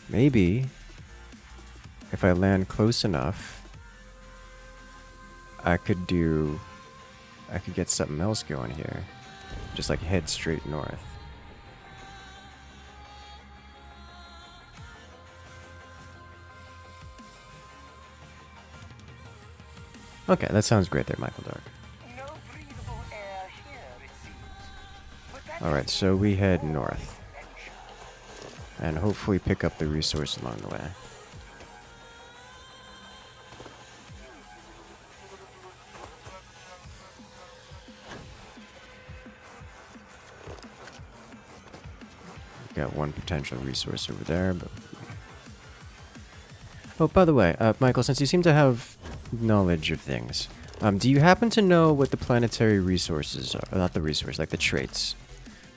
Maybe if I land close enough, I could get something else going here. Just like head straight north. Okay, that sounds great there, Michael Dark. Alright, so we head north. And hopefully pick up the resource along the way. Got one potential resource over there, but... Oh, by the way, Michael, since you seem to have knowledge of things, do you happen to know what the planetary resources are? Not the resource, like the traits.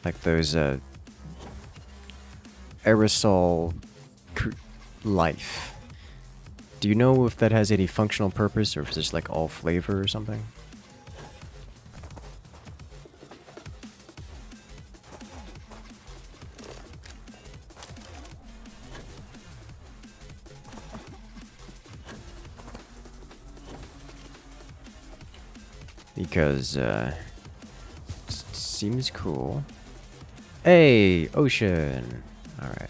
Like those, aerosol life. Do you know if that has any functional purpose or if it's just like all flavor or something? Because, seems cool. Hey, ocean! Alright.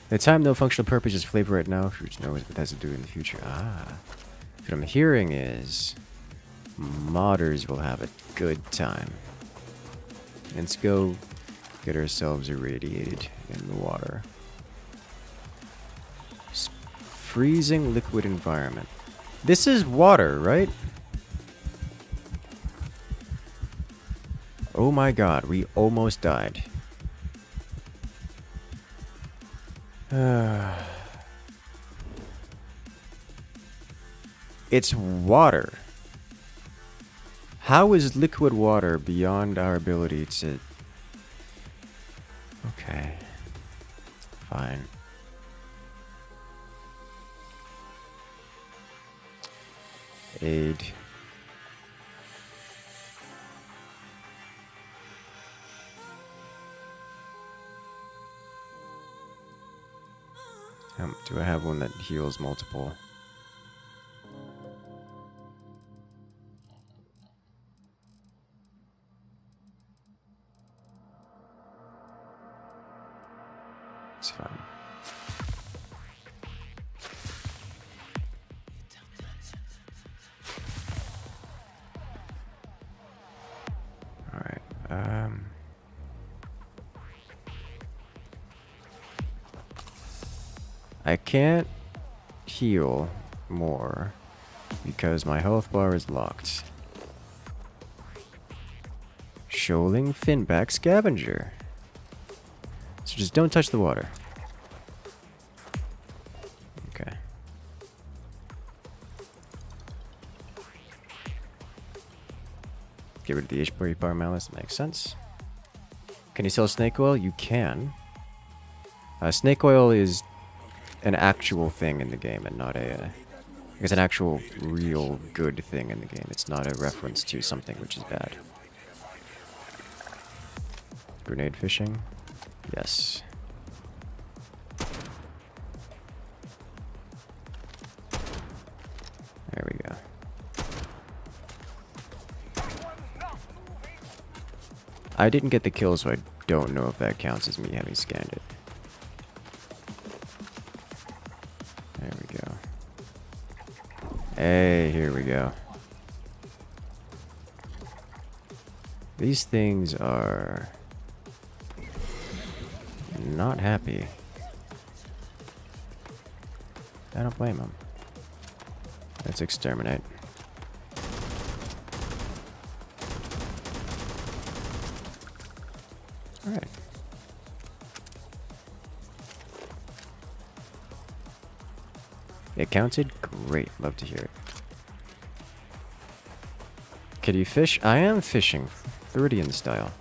The time, no functional purpose, is flavor right now, which knows what it has to do in the future. Ah. What I'm hearing is modders will have a good time. Let's go get ourselves irradiated in the water. Freezing liquid environment. This is water, right? Oh my god, we almost died. It's water. How is liquid water beyond our ability to... Okay. Fine. Aid. Do I have one that heals multiple? It's fine. Alright, I can't heal more because my health bar is locked. Shoaling Finback Scavenger. So just don't touch the water. Okay. Get rid of the HP bar malice. That makes sense. Can you sell snake oil? You can. Snake oil is an actual thing in the game and not a... it's an actual, real, good thing in the game. It's not a reference to something which is bad. Grenade fishing? Yes. There we go. I didn't get the kill, so I don't know if that counts as me having scanned it. There we go. Hey, here we go. These things are not happy. I don't blame them. Let's exterminate. Alright. It counted? Great. Love to hear it. Can you fish? I am fishing. Theridian style.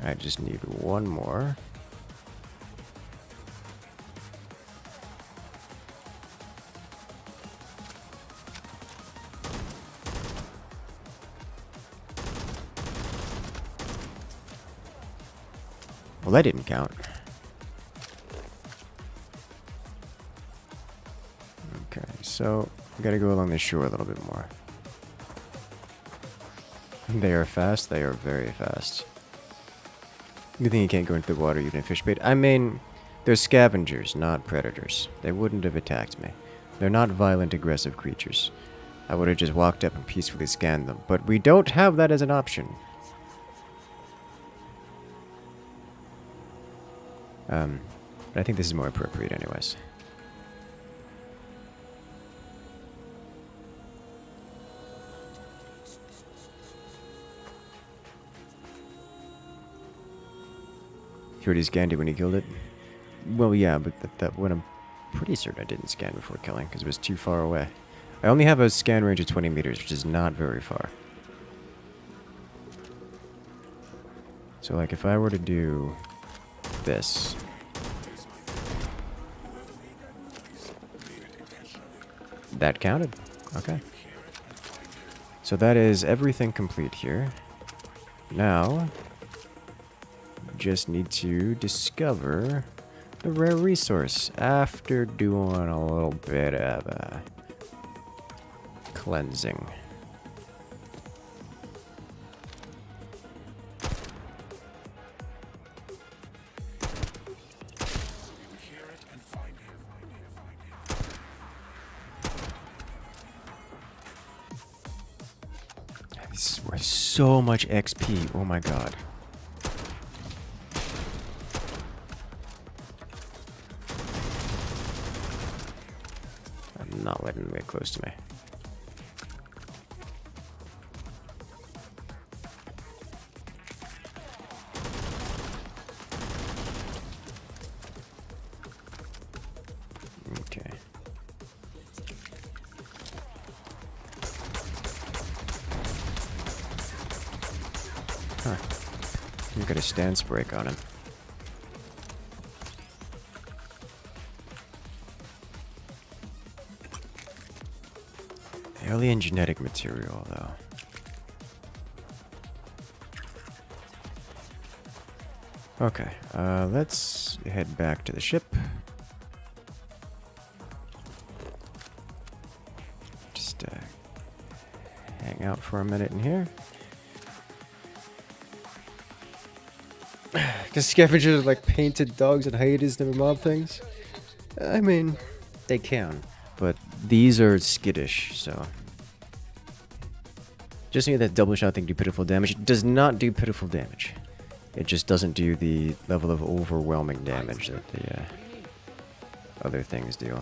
I just need one more. Well, that didn't count. Okay, so we gotta go along the shore a little bit more. They are fast, they are very fast. You think you can't go into the water even in fish bait? I mean, they're scavengers, not predators. They wouldn't have attacked me. They're not violent, aggressive creatures. I would have just walked up and peacefully scanned them. But we don't have that as an option. But I think this is more appropriate anyways. You already scanned it when you killed it? Well, yeah, but that one I'm pretty certain I didn't scan before killing, because it was too far away. I only have a scan range of 20 meters, which is not very far. So, like, if I were to do this... That counted. Okay. So that is everything complete here. Now, just need to discover the rare resource after doing a little bit of cleansing. This is worth so much XP. Oh my god. I'm not letting them get close to me. Okay. Huh. You got a stance break on him. Alien genetic material, though. Okay, let's head back to the ship. Just hang out for a minute in here. Because scavengers are like painted dogs and hyenas never mob things. I mean, they can, but these are skittish, so. Just need that double shot thing do pitiful damage. It does not do pitiful damage. It just doesn't do the level of overwhelming damage that the other things do.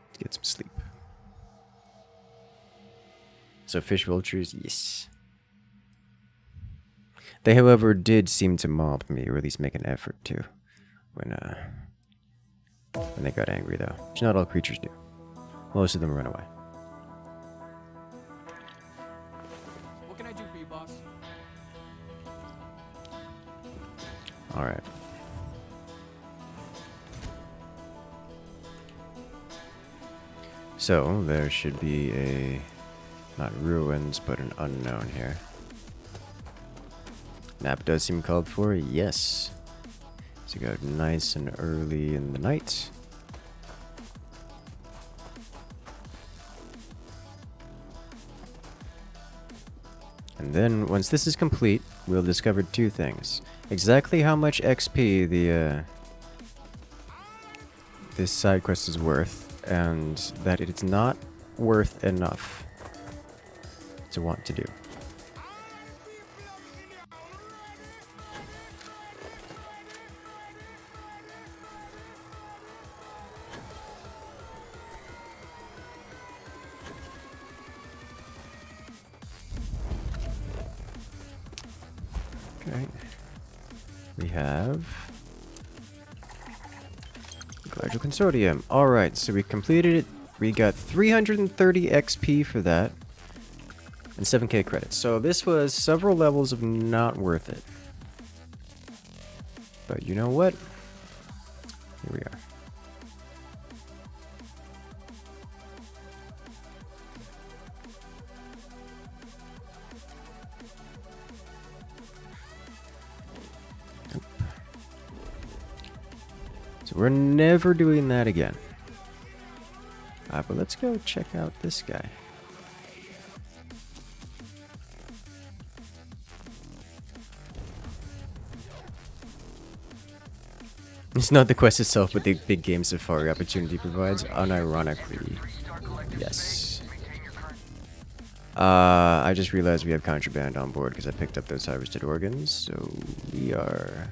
Let's get some sleep. So fish vultures, yes. They, however, did seem to mob me, or at least make an effort to, when they got angry, though. Which not all creatures do. Most of them run away. What can I do for you, boss? Alright. So, there should be a... not ruins, but an unknown here. Map does seem called for, yes. So go nice and early in the night. And then, once this is complete, we'll discover two things. Exactly how much XP this side quest is worth, and that it's not worth enough to want to do. Okay. We have Gradual Consortium. Alright, so we completed it. We got 330 XP for that. And 7k credits. So this was several levels of not worth it. But you know what? Here we are. So we're never doing that again. But let's go check out this guy. It's not the quest itself, but the big game safari opportunity provides, unironically. Yes. I just realized we have contraband on board because I picked up those harvested organs, so we are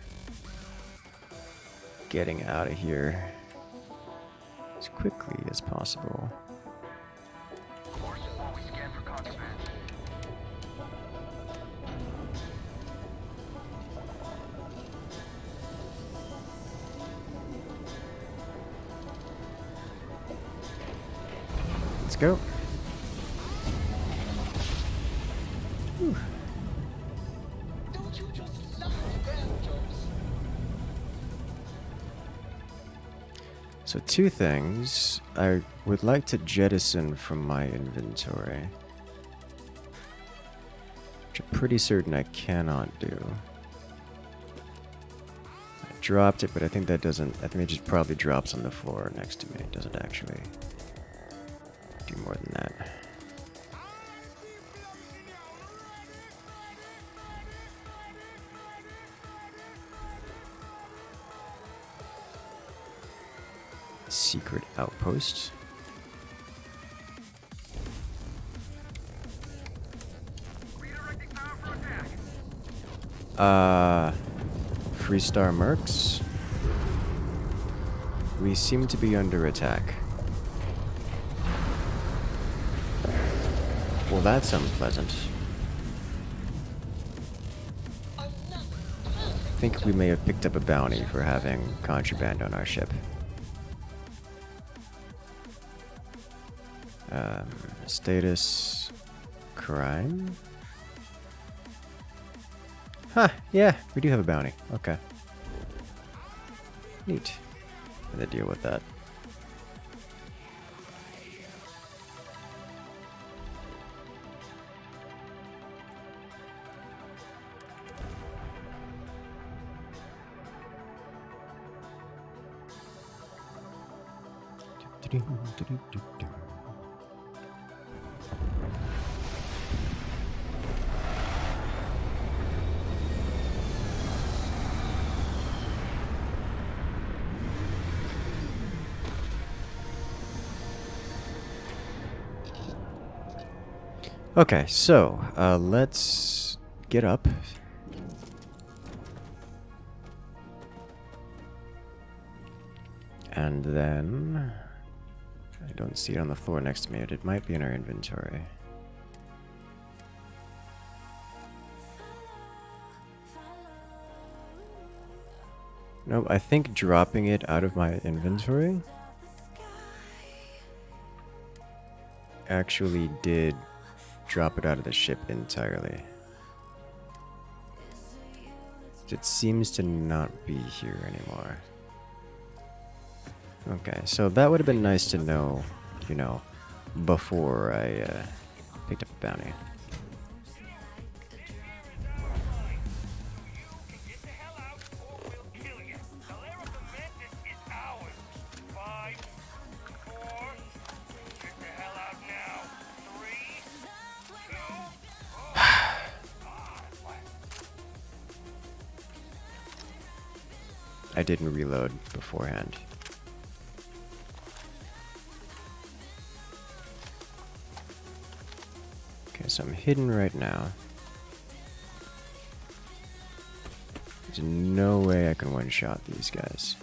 getting out of here as quickly as possible. Let's go. Whew. So two things I would like to jettison from my inventory, which I'm pretty certain I cannot do. I dropped it, but I think that doesn't, I think it just probably drops on the floor next to me. It doesn't actually do more than that. Secret outpost. Freestar Mercs. We seem to be under attack. Well, that's unpleasant. I think we may have picked up a bounty for having contraband on our ship. Status crime? Huh, yeah, we do have a bounty. Okay. Neat. I'm gonna deal with that. Okay, so let's get up. And then I don't see it on the floor next to me, but it might be in our inventory. Nope, I think dropping it out of my inventory actually did drop it out of the ship entirely. It seems to not be here anymore. Okay, so that would have been nice to know, you know, before I picked up a bounty. I didn't reload beforehand. Okay, so I'm hidden right now. There's no way I can one-shot these guys.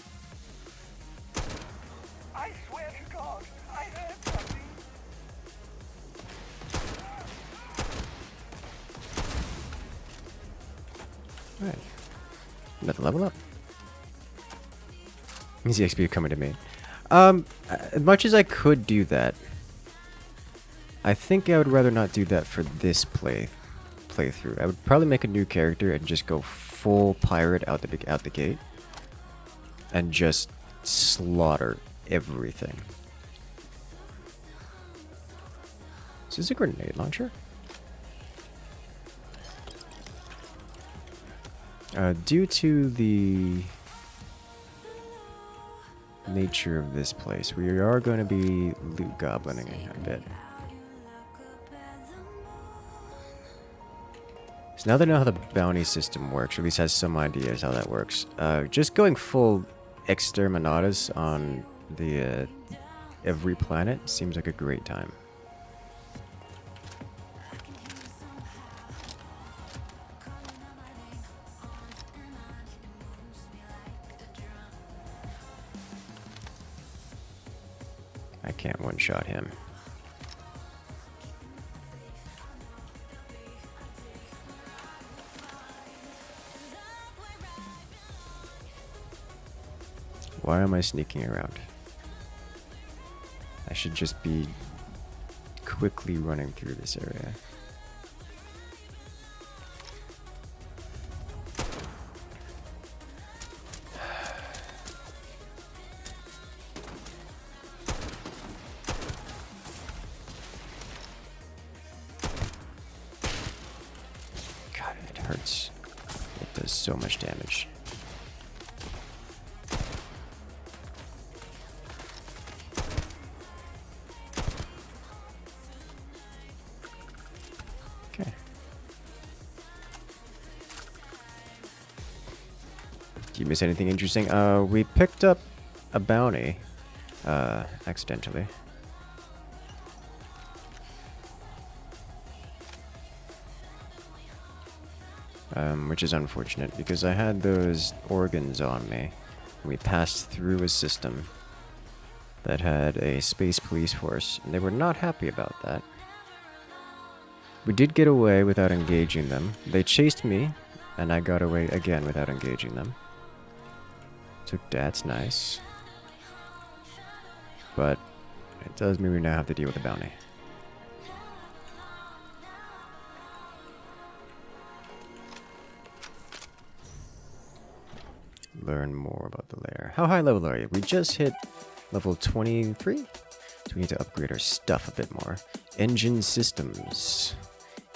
I swear to God, I heard something. Alright. Another level up. Easy XP coming to me. As much as I could do that, I think I would rather not do that for this playthrough. I would probably make a new character and just go full pirate out the gate, and just slaughter everything. Is this a grenade launcher? Due to the nature of this place, we are going to be loot goblining a bit. So now that I know how the bounty system works, or at least has some ideas how that works, just going full exterminatus on the every planet seems like a great time. I can't one-shot him. Why am I sneaking around? I should just be quickly running through this area. God, it hurts. It does so much damage. Do you miss anything interesting? We picked up a bounty, accidentally. Which is unfortunate because I had those organs on me. We passed through a system that had a space police force, and they were not happy about that. We did get away without engaging them. They chased me, and I got away again without engaging them. So that's nice. But it does mean we now have to deal with the bounty. Learn more about the lair. How high level are you? We just hit level 23? So we need to upgrade our stuff a bit more. Engine systems.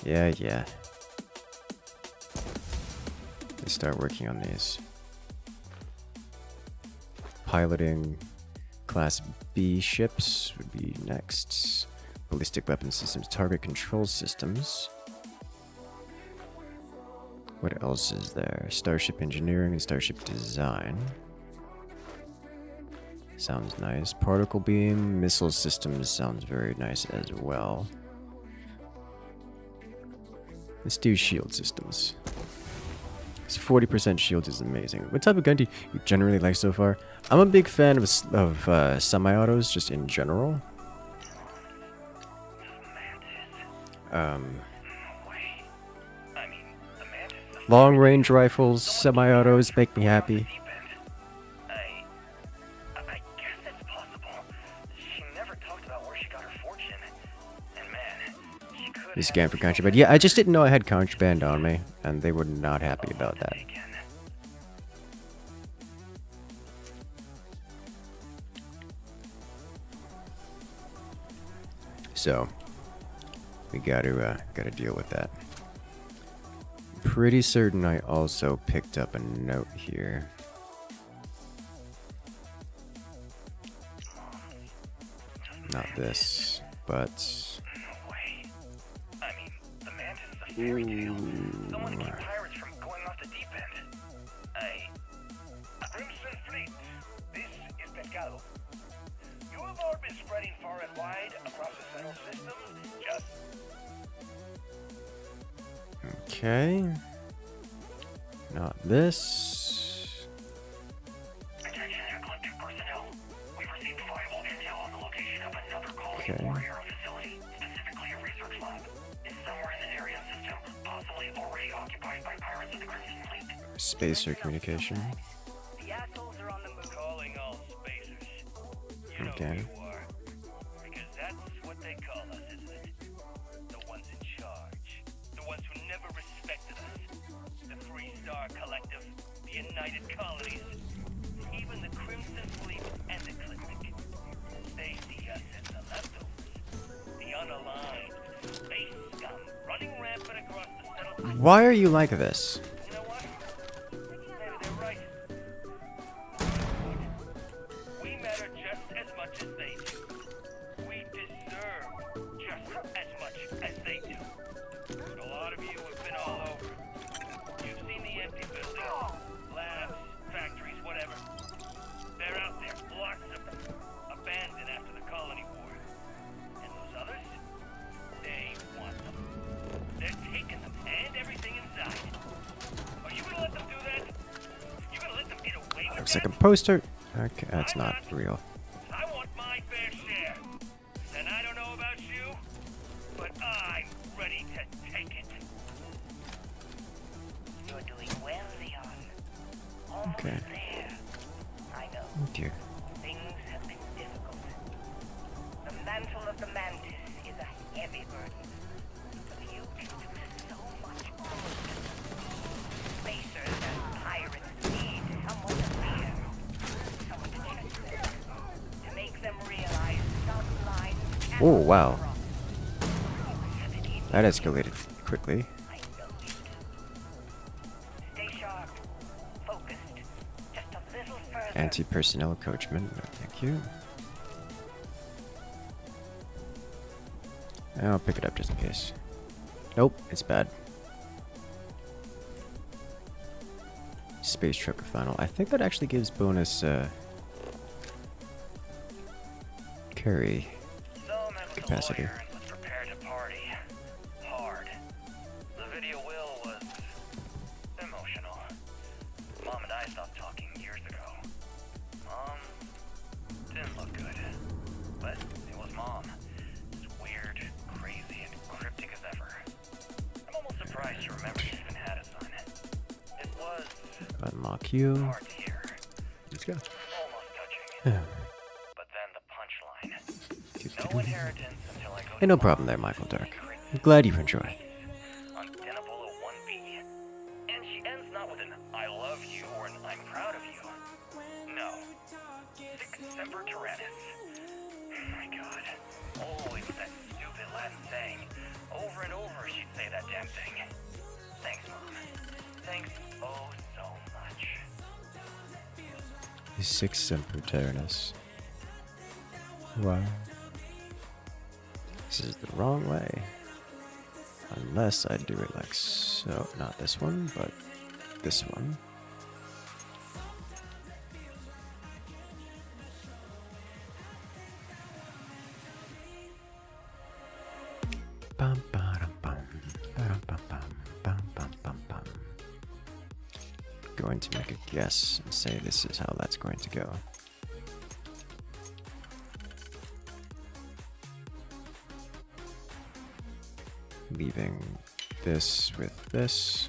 Yeah. Let's start working on these. Piloting Class B ships would be next. Ballistic weapon systems, target control systems. What else is there? Starship engineering and starship design. Sounds nice. Particle beam, missile systems sounds very nice as well. Let's do shield systems. This 40% shield is amazing. What type of gun do you generally like so far? I'm a big fan of semi-autos just in general. Long-range rifles, semi-autos make me happy. I guess it's possible. She never talked about where she got her fortune. And man, she could Be scanned for contraband. Yeah, I just didn't know I had contraband on me, and they were not happy about that. So we gotta deal with that. Pretty certain I also picked up a note here. Not this, but someone to keep pirates from going off the deep end. Crimson Fleet, this is Pescado. You have all been spreading far and wide across the central system. Just okay. Not this. attention, collective personnel. We've received viable intel on the location of another colony Okay. or aero facility, specifically a research lab. It's somewhere in the area system, possibly already occupied by pirates of the Crimson Fleet. Spacer communication. The assholes are on the move. Calling all spacers. You know Okay. who you are. Because that's what they call us, isn't it? The ones in charge. The ones who never respected us. The Free Star Collective. The United Colonies. Even the Crimson Fleet and the Ecliptic. They see us as the leftovers. The unaligned. Space scum running rampant across the settled. Why are you like this? You know what? Maybe they're right. We matter just as much as they do. We deserve just as much as they do. But a lot of you have been all over. You've seen the empty buildings, labs, factories, whatever. They're out there, lots of them, abandoned after the colony war. And those others? They want them. They're taking them and everything inside. Are you gonna let them do that? You gonna let them get away with that? Second poster. Okay, that's not real. I want my fair share. And I don't know about you, but I'm ready to take it. You're doing well, Leon. Almost Okay. there. I know. Oh dear. Things have been difficult. The mantle of the Mantis is a Oh, wow. That escalated quickly. Stay sharp. Focused. Just a little further. Anti-personnel coachman. No, thank you. I'll pick it up just in case. Nope, it's bad. Space trucker final. I think that actually gives bonus carry capacity. Let's prepare to party. Hard. The video will was emotional. Mom and I stopped talking years ago. Mom didn't look good. But it was Mom. As weird, crazy, and cryptic as ever. I'm almost surprised she remembered she even had a son. It was Unlock you. hard to hear. Let's go. Almost touching. But then the punchline. No inheritance until I go Hey, no problem there, Michael Dark. I'm glad you enjoy. on Denebola 1B. And she ends not with an I love you or an I'm proud of you. No. Sic semper tyrannis. Oh my god. Always that stupid Latin saying. Over and over she'd say that damn thing. Thanks, Mom. Thanks oh so much. Six Semper Tyrannis. Wow. This is the wrong way. Unless I do it like so. Not this one, but this one. Bum, ba-dum, bum, ba-dum, bum, bum, bum, bum, bum, bum. Going to make a guess and say this is how that's going to go. Leaving this with this,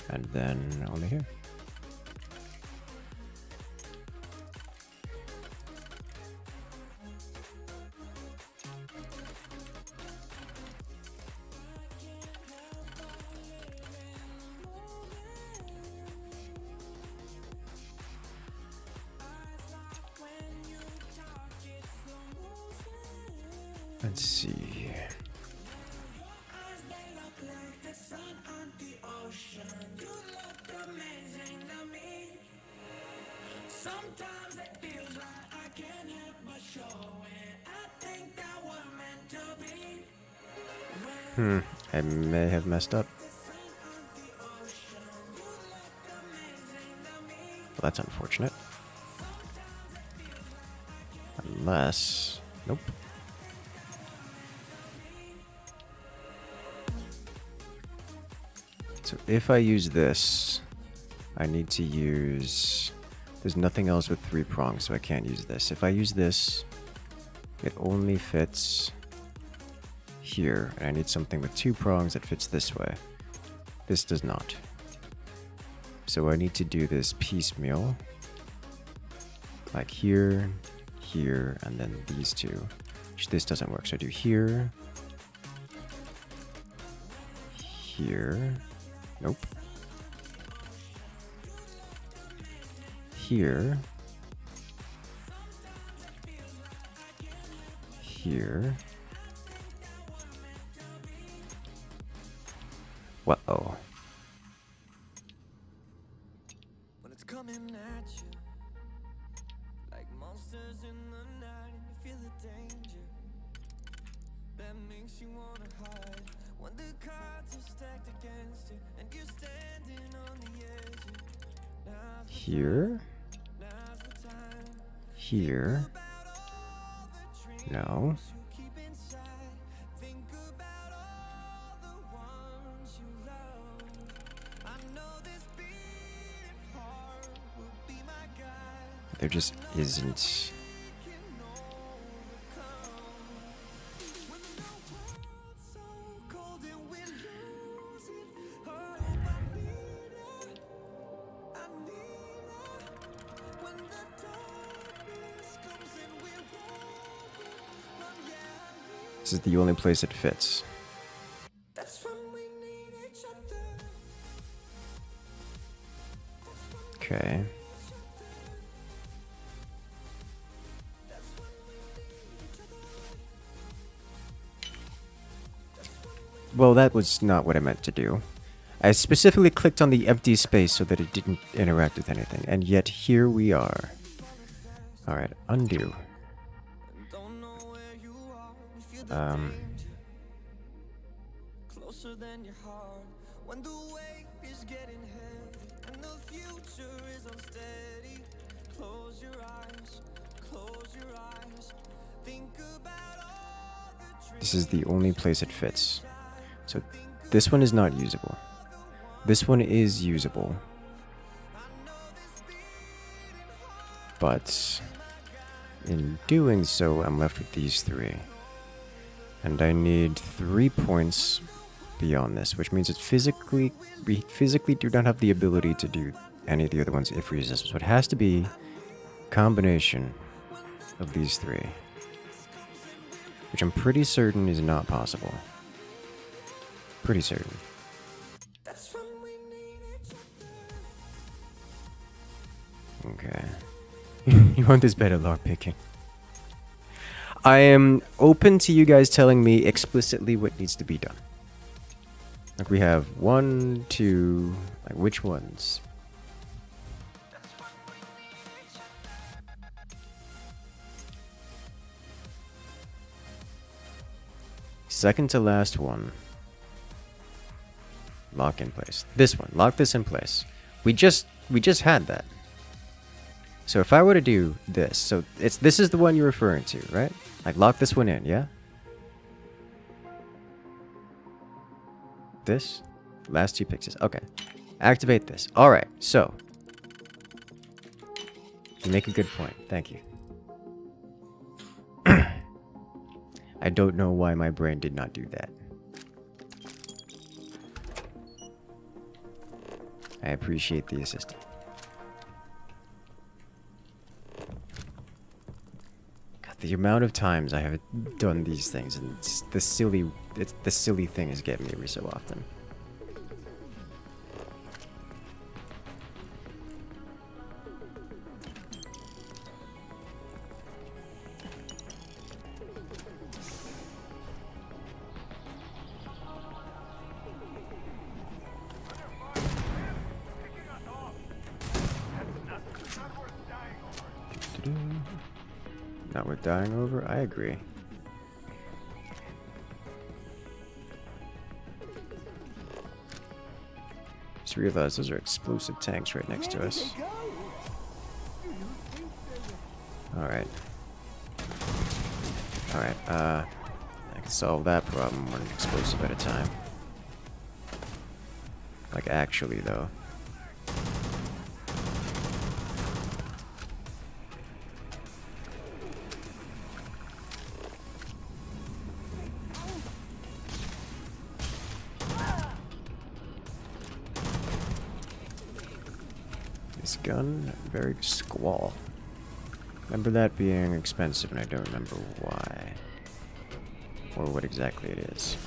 and then over here. Let's see. Sometimes it feels like I can't help but show it. I think that we're meant to be. I may have messed up. Well, that's unfortunate. Unless... Nope. So if I use this, I need to use... There's nothing else with 3 prongs, so I can't use this. If I use this, it only fits here, and I need something with 2 prongs that fits this way. This does not. So I need to do this piecemeal, like here, here, and then these two. This doesn't work, so I do here, here, nope. Here, here. Whoa. When it's coming at you, like monsters in the night, and you feel the danger that makes you wanna hide. When the cards are stacked against you, and you're standing on the edge. Here. Here. No. There just isn't. This is the only place it fits. Okay. Well, that was not what I meant to do. I specifically clicked on the empty space so that it didn't interact with anything, and yet here we are. Alright, undo. Closer than your heart when the weight is getting heavy and the future is unsteady. Close your eyes, think about all the this is the only place it fits. So this one is not usable. This one is usable. But in doing so, I'm left with these three. And I need 3 points beyond this, which means we physically do not have the ability to do any of the other ones if we resist. So it has to be a combination of these three, which I'm pretty certain is not possible. Pretty certain. Okay. You want this better lockpicking? I am open to you guys telling me explicitly what needs to be done. Like we have 1, 2, like which ones? Second to last one. Lock in place. This one, lock this in place. We just had that. So if I were to do this, so this is the one you're referring to, right? Like lock this one in, yeah? This? Last 2 pixels. Okay. Activate this. Alright, so. You make a good point. Thank you. I don't know why my brain did not do that. I appreciate the assistance. God, the amount of times I have done these things, and it's the silly things get me every so often. Not worth dying over? I agree. Just realized those are explosive tanks right next to us. Alright. Alright, I can solve that problem one explosive at a time. Like actually though. This gun, very squall. Remember that being expensive, and I don't remember why. Or what exactly it is.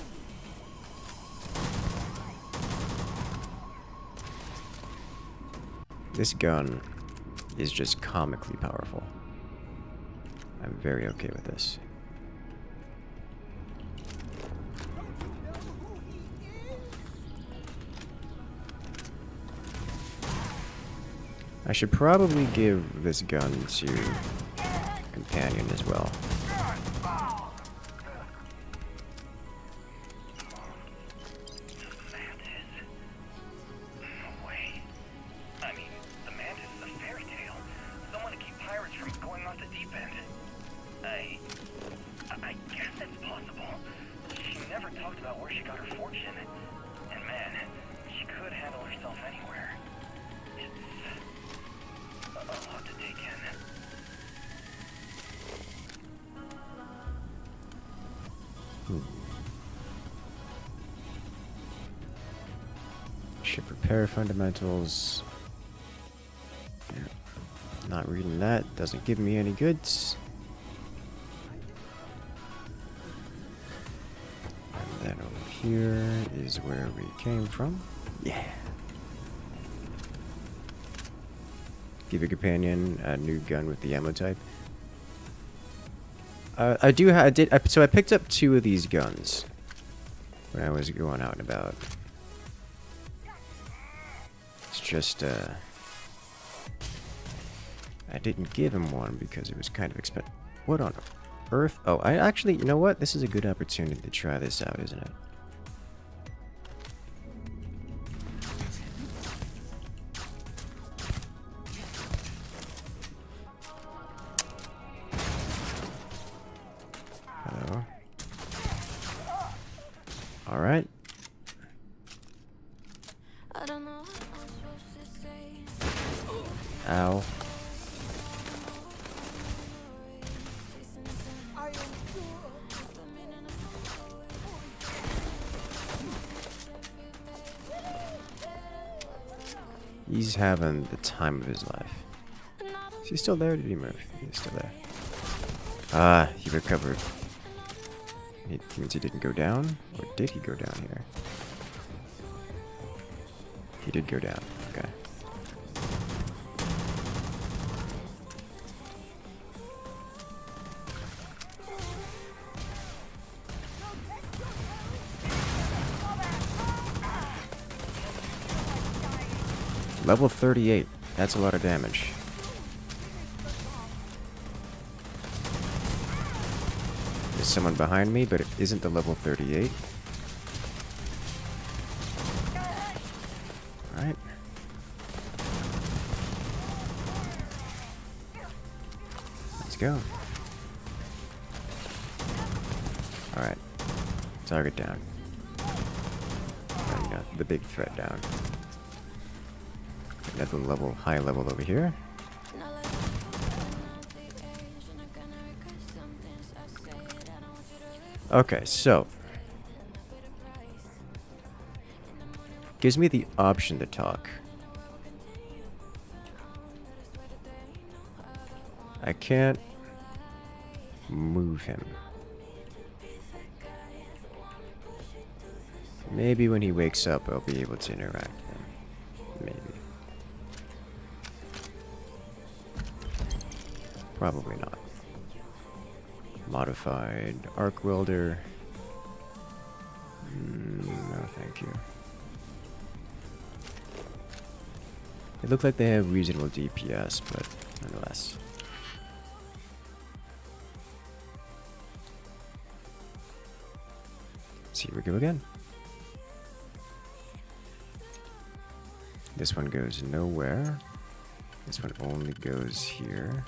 This gun is just comically powerful. I'm very okay with this. I should probably give this gun to companion as well. Ship repair fundamentals. Not reading that, doesn't give me any goods. And then over here is where we came from. Yeah. Give a companion a new gun with the ammo type. So I picked up 2 of these guns. when I was going out and about. It's just, I didn't give him one because it was kind of expensive. What on earth? Oh, I actually, you know what? This is a good opportunity to try this out, isn't it? Hello. All right. Ow. He's having the time of his life. Is he still there or did he move? He's still there. Ah, he recovered. It means he didn't go down? Or did he go down here? He did go down. Okay. Level 38. That's a lot of damage. There's someone behind me, but it isn't the level 38. Alright. Let's go. Alright. Target down. And got the big threat down. Another high level over here. Okay, so gives me the option to talk. I can't move him. Maybe when he wakes up, I'll be able to interact with him. Maybe. Probably not. Modified arc welder. No, thank you. It looked like they have reasonable DPS, but nonetheless. So here we go again. This one goes nowhere. This one only goes here.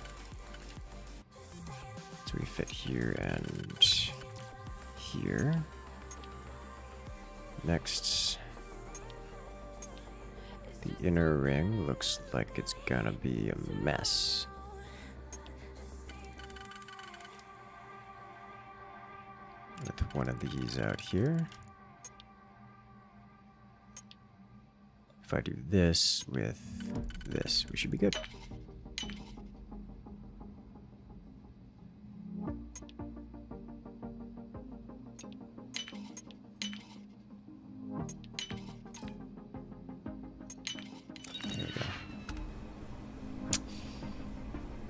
So we fit here and here. Next, the inner ring looks like it's gonna be a mess. With one of these out here. If I do this with this, we should be good.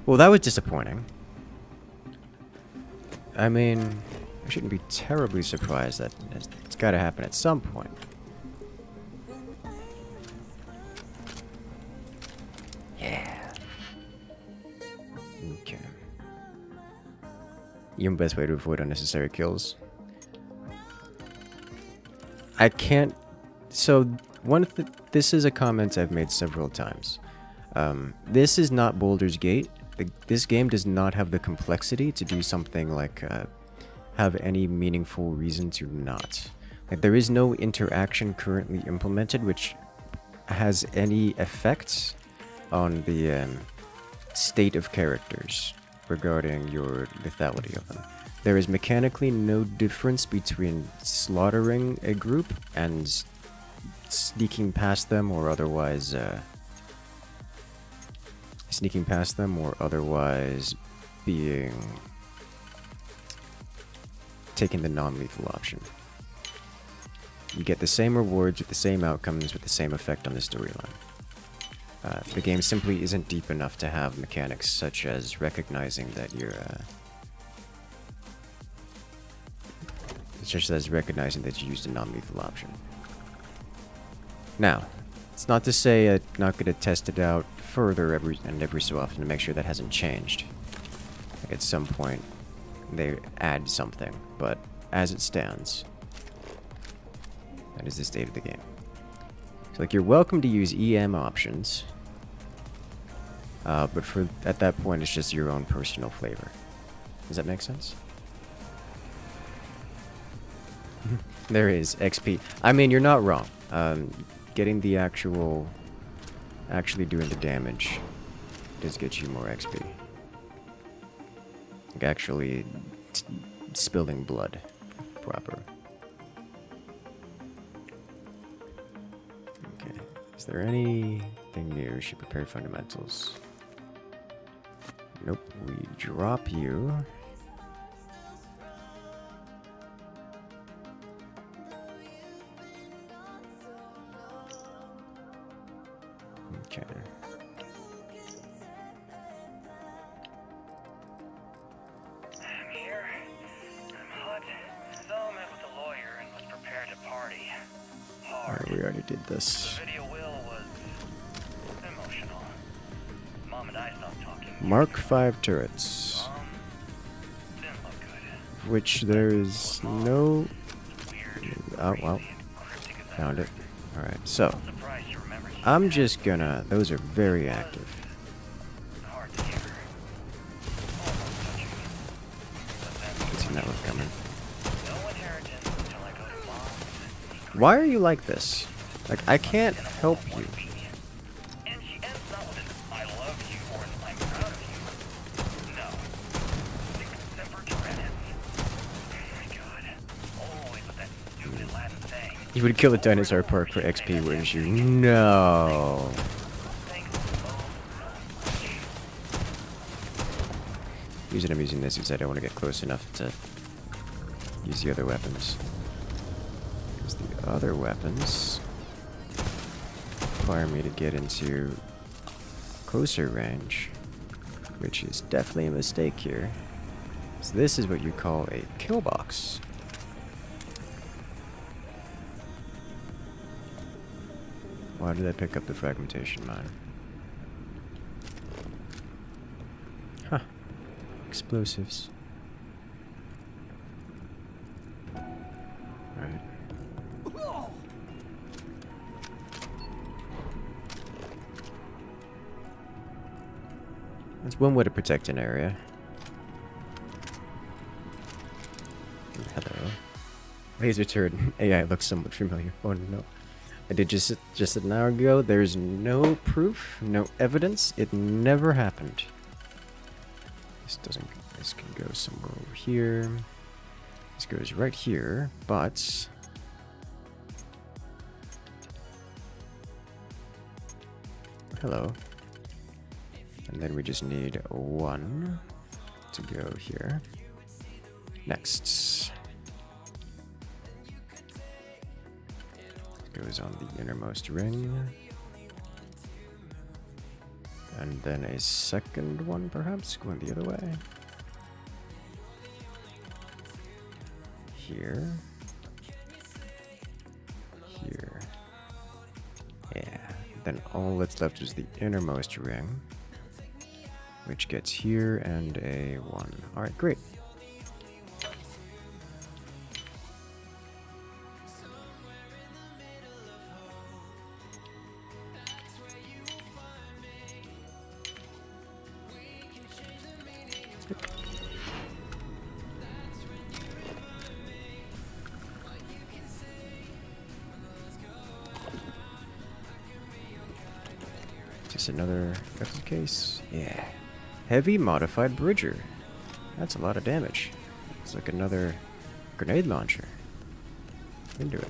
Well, that was disappointing. I mean, I shouldn't be terribly surprised that it's got to happen at some point. Yeah. Okay. Even best way to avoid unnecessary kills. I can't. So this is a comment I've made several times. This is not Baldur's Gate. This game does not have the complexity to do something like have any meaningful reason to not. Like, there is no interaction currently implemented which has any effects on the state of characters regarding your lethality of them. There is mechanically no difference between slaughtering a group and sneaking past them or otherwise being taking the non-lethal option. You get the same rewards with the same outcomes with the same effect on the storyline. The game simply isn't deep enough to have mechanics such as recognizing that you're It's just as recognizing that you used a non-lethal option. Now, it's not to say I'm not going to test it out further every so often to make sure that hasn't changed. Like at some point, they add something, but as it stands, that is the state of the game. So, like, you're welcome to use EM options, but at that point, it's just your own personal flavor. Does that make sense? There is XP. I mean, you're not wrong. Getting the actually doing the damage does get you more XP. Like actually spilling blood proper. Okay. Is there anything new? Should prepare fundamentals. Nope. We drop you. Okay. I'm here. I'm hot. So I met with the lawyer and was prepared to party. Hard. Alright, we already did this. The video will was emotional. Mom and I stopped talking. Mark 5 turrets. Didn't look good. Which there is no... Oh, well. Found it. Alright, so... I'm just gonna... Those are very active. See network coming. Why are you like this? Like, I can't help you. You would kill a dinosaur park for XP, wouldn't you? No. Reason I'm using this is I don't want to get close enough to use the other weapons. Because the other weapons require me to get into closer range, which is definitely a mistake here. So this is what you call a kill box. Why did I pick up the fragmentation mine? Huh. Explosives. Right. That's one way to protect an area. Hello. Laser turret AI looks somewhat familiar. Oh no. I did just an hour ago. There's no proof, no evidence. It never happened. This can go somewhere over here. This goes right here, but hello. And then we just need one to go here. Next. Goes on the innermost ring. And then a second one, perhaps, going the other way. Here. Here. Yeah. Then all that's left is the innermost ring, which gets here and a 1. Alright, great. Just another weapon case. Yeah. Heavy modified bridger. That's a lot of damage. It's like another grenade launcher. Into it.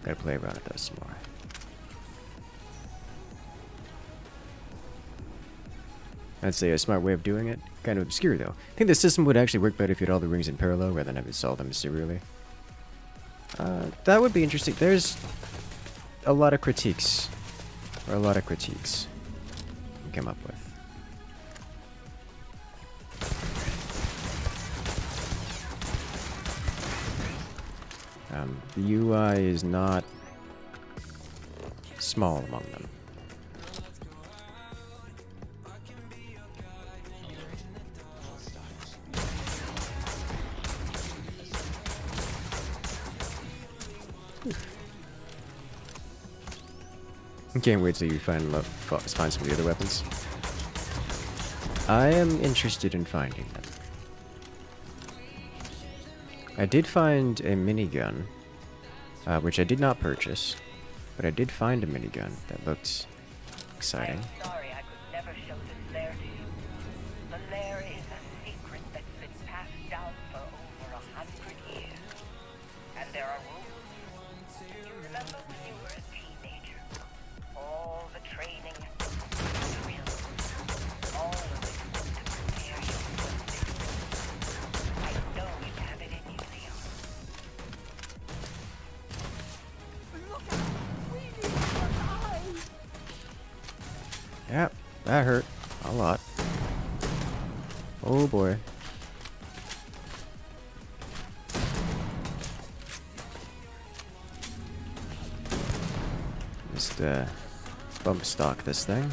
Gotta play around with those some more. I'd say a smart way of doing it. Kind of obscure though. I think the system would actually work better if you had all the rings in parallel rather than having to solve them serially. That would be interesting. There's a lot of critiques. Or a lot of critiques we came up with. The UI is not small among them. Can't wait till you find some of the other weapons. I am interested in finding them. I did find a minigun, which I did not purchase, but I did find a minigun that looked exciting. I'm sorry I could never show this lair to you. The lair is a secret that's been passed down for over 100 years. And there are rules. You remember when you were a teenager? All the training, the drills, all of it was to prepare you for this. I know you have it in you, Leon. Look out! We need your eyes! Yep, that hurt a lot. Oh boy. Just bump stock this thing.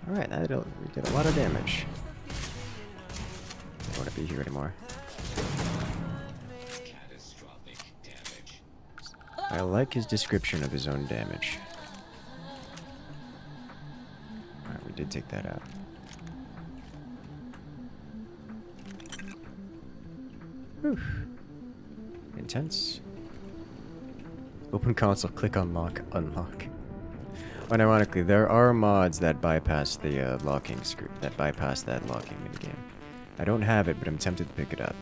Alright, we did a lot of damage. Don't want to be here anymore. I like his description of his own damage. Alright, we did take that out. Whew. Intense. Open console, click unlock, unlock. Unironically, there are mods that bypass the locking script, that bypass that locking minigame. I don't have it, but I'm tempted to pick it up.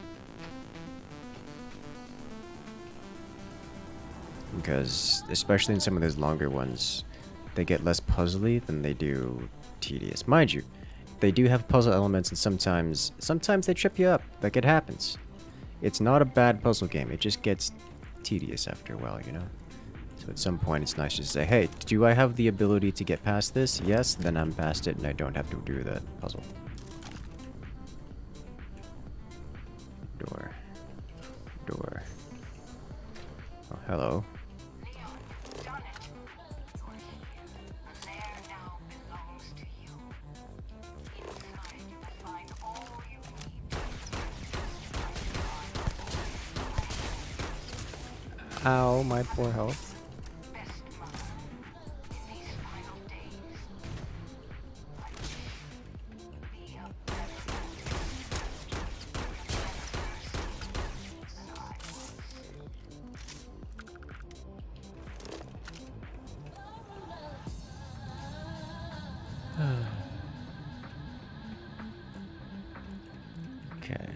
Because, especially in some of those longer ones, they get less puzzly than they do tedious. Mind you, they do have puzzle elements, and sometimes they trip you up. Like, it happens. It's not a bad puzzle game, it just gets tedious after a while, you know? So at some point, it's nice to say, hey, do I have the ability to get past this? Yes, then I'm past it, and I don't have to do that puzzle. Door. Door. Oh, hello. Ow, my poor health. Okay.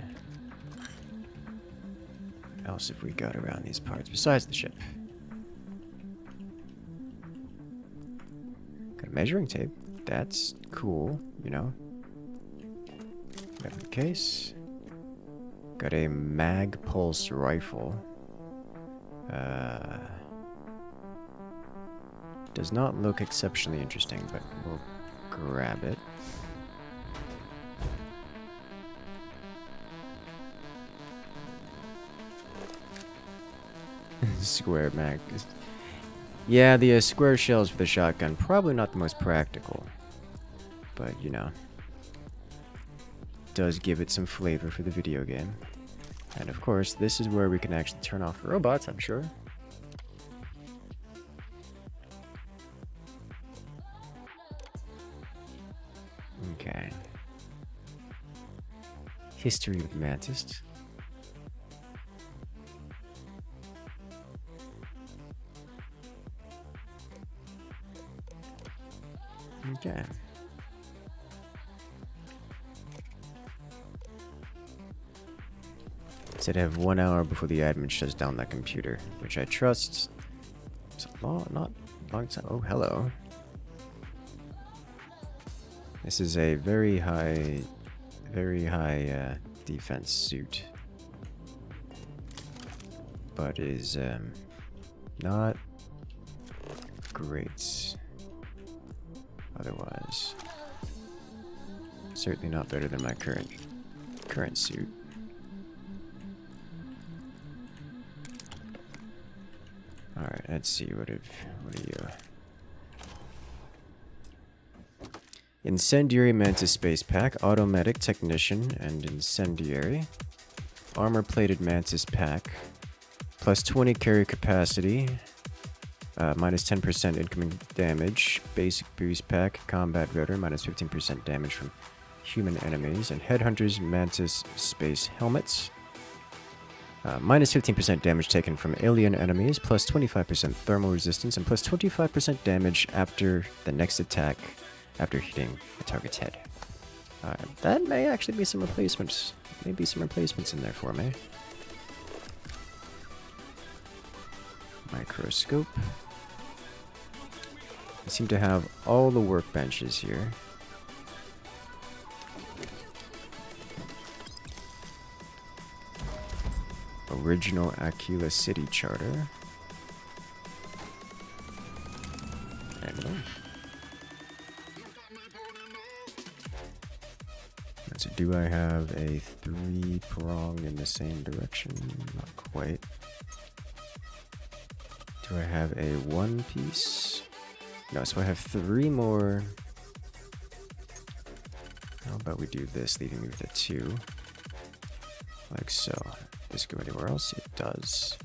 What else have we got around these parts besides the ship? Got a measuring tape. That's cool, you know. Weapon case. Got a mag pulse rifle. Does not look exceptionally interesting, but we'll grab it. Square mag. Yeah, the square shells for the shotgun, probably not the most practical. But, you know, does give it some flavor for the video game. And of course, this is where we can actually turn off robots, I'm sure. Okay. History of Mantis. Okay. Said I have 1 hour before the admin shuts down that computer, which I trust. It's a not long time. Oh, hello. This is a very high defense suit, but is not great. Otherwise, certainly not better than my current suit. Alright, let's see, what are you? Incendiary Mantis Space Pack, Automatic Technician, and Incendiary. Armor-plated Mantis Pack. Plus 20 carry capacity. Minus 10% incoming damage. Basic Boost Pack, Combat Veteran, minus 15% damage from human enemies. And Headhunter's Mantis Space Helmets. Minus 15% damage taken from alien enemies, plus 25% thermal resistance, and plus 25% damage after the next attack after hitting the target's head. That may actually be some replacements. Maybe some replacements in there for me. Microscope. I seem to have all the workbenches here. Original Aquila City Charter. And so do I have a 3-prong in the same direction? Not quite. Do I have a 1-piece? No, so I have 3 more. How about we do this, leaving me with a 2. Like so. Does it go anywhere else? It does.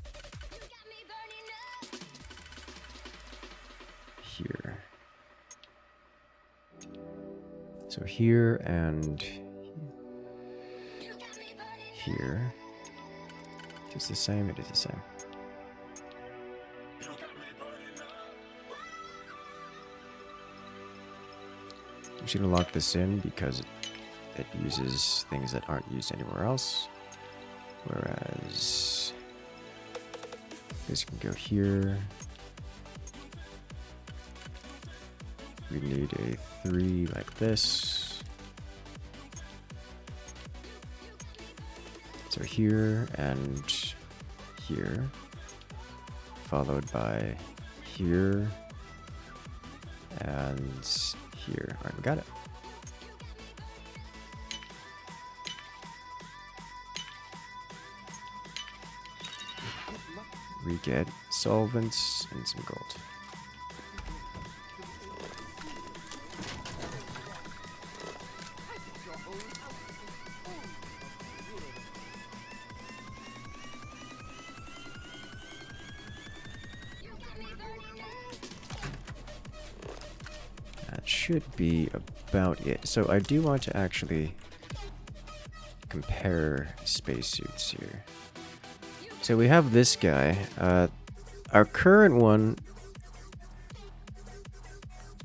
Here. So here and here. It's the same, it is the same. I'm just gonna lock this in because it uses things that aren't used anywhere else. Whereas this can go here. We need a 3 like this. So here and here, followed by here and here. Alright, we got it. We get solvents and some gold. That should be about it. So I do want to actually compare spacesuits here. So we have this guy. Our current one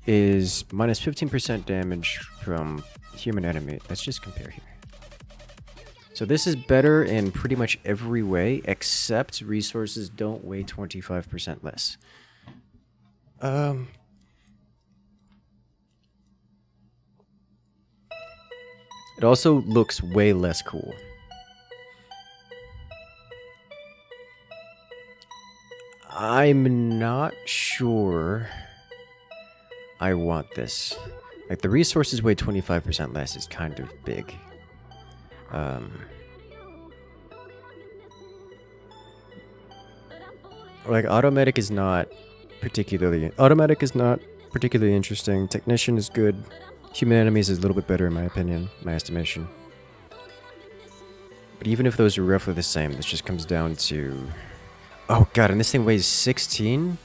is minus 15% damage from human enemy. Let's just compare here. So this is better in pretty much every way, except resources don't weigh 25% less. It also looks way less cool. I'm not sure I want this. Like, the resources weigh 25% less is kind of big. Like, automatic is not particularly interesting. Technician is good. Human enemies is a little bit better in my opinion, my estimation. But even if those are roughly the same, this just comes down to... Oh god, and this thing weighs 16?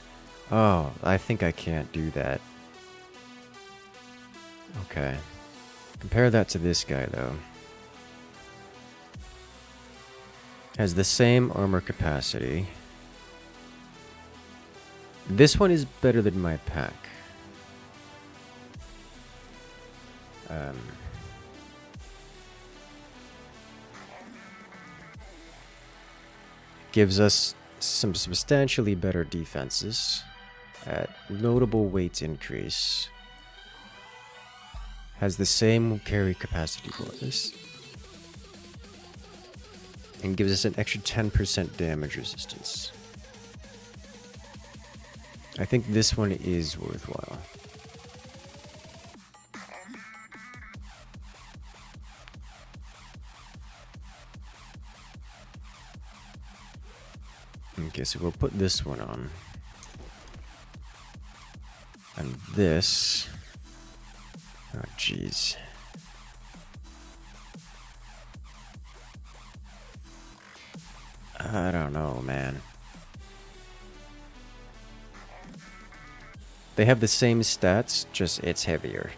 Oh, I think I can't do that. Okay. Compare that to this guy, though. Has the same armor capacity. This one is better than my pack. Gives us some substantially better defenses at notable weight increase. Has the same carry capacity bonus. And gives us an extra 10% damage resistance. I think this one is worthwhile. Okay, so we'll put this one on. And this... Oh, jeez. I don't know, man. They have the same stats, just it's heavier.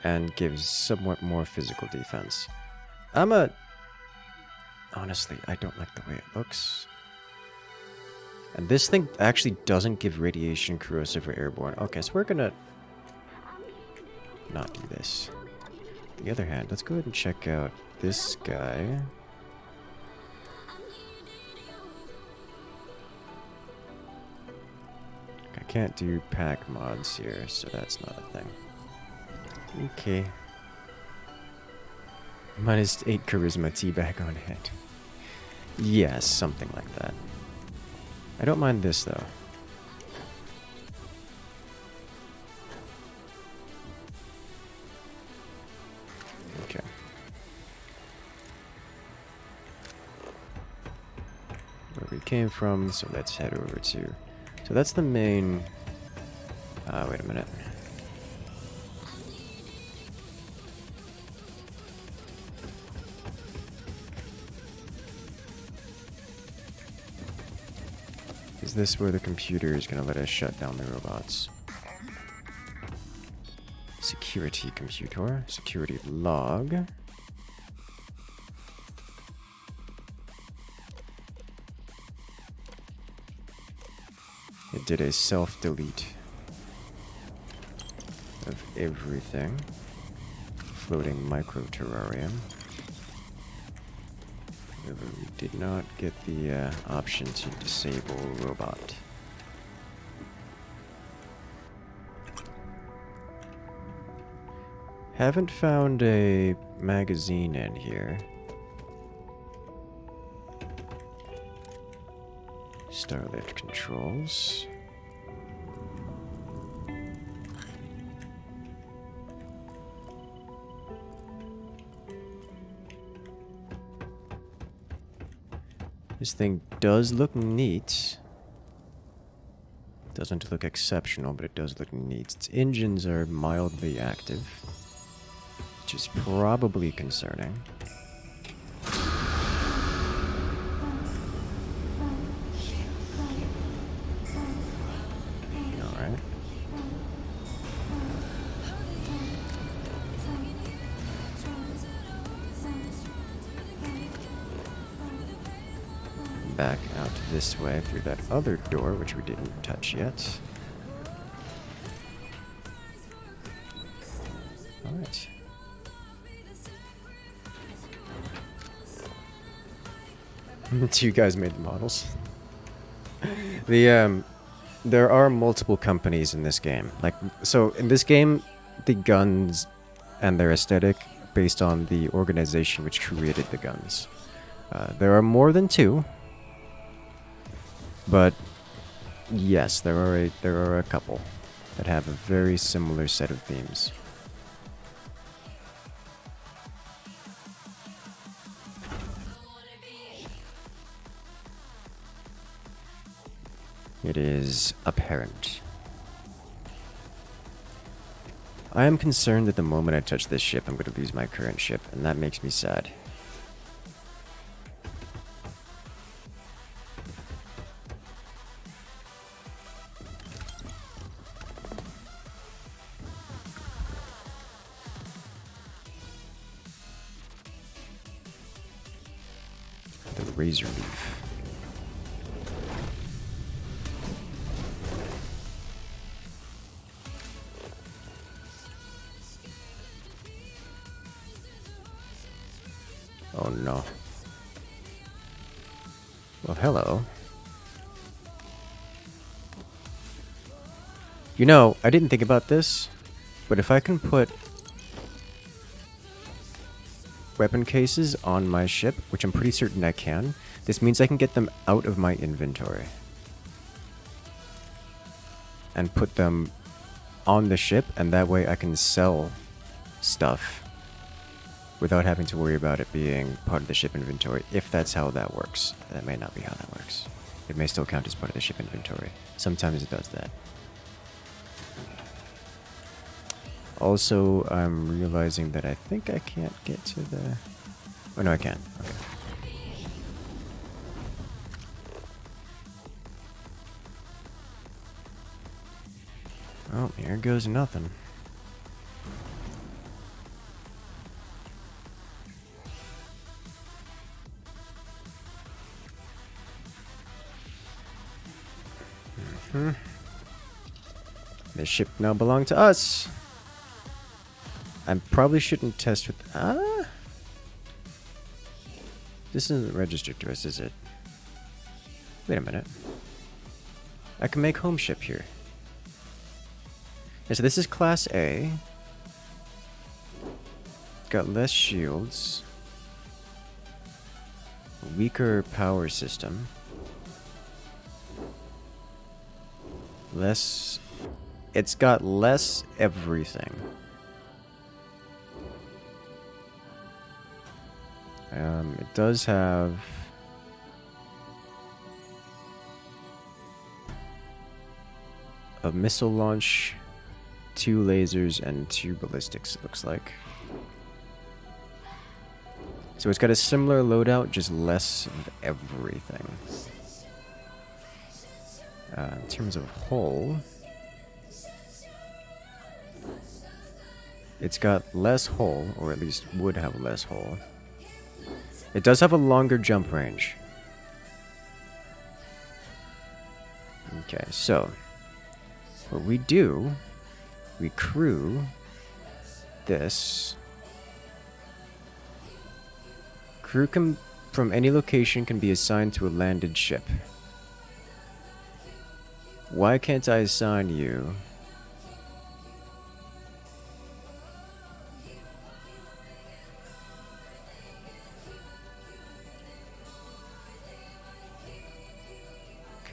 And gives somewhat more physical defense. Honestly, I don't like the way it looks. And this thing actually doesn't give radiation corrosive or airborne. Okay, so we're gonna not do this. On the other hand, let's go ahead and check out this guy. I can't do pack mods here, so that's not a thing. Okay. -8 charisma teabag on head. Yes, something like that. I don't mind this though. Okay. Where we came from, so let's head over to... So that's the main... wait a minute. Is this where the computer is going to let us shut down the robots? Security computer. Security log. It did a self-delete of everything. Floating micro-terrarium. However, we did not get the option to disable robot. Haven't found a magazine in here. Starlift controls. This thing does look neat. Doesn't look exceptional, but it does look neat. Its engines are mildly active, which is probably concerning. Alright. Back out this way through that other door, which we didn't touch yet. Alright. You guys made the models. There are multiple companies in this game. Like, so in this game, the guns and their aesthetic based on the organization which created the guns. There are more than 2. But yes, there are a couple that have a very similar set of themes. It is apparent. I am concerned that the moment I touch this ship, I'm going to lose my current ship, and that makes me sad. Razor leaf. Oh no. Well, hello. You know, I didn't think about this, but if I can put weapon cases on my ship, which I'm pretty certain I can, this means I can get them out of my inventory and put them on the ship, and that way I can sell stuff without having to worry about it being part of the ship inventory, if that's how that works. That may not be how that works. It may still count as part of the ship inventory. Sometimes it does that. Also, I'm realizing that I think I can't get to the... Oh, no, I can. Okay. Oh, here goes nothing. This ship now belongs to us. I probably shouldn't test with... This isn't registered to us, is it? Wait a minute. I can make home ship here. Yeah, so this is Class A. Got less shields. Weaker power system. Less... It's got less everything. It does have... a missile launch, 2 lasers, and 2 ballistics, it looks like. So it's got a similar loadout, just less of everything. In terms of hull, it's got less hull, or at least would have less hull. It does have a longer jump range. Okay, so what we do, we crew this. Crew from any location can be assigned to a landed ship. Why can't I assign you?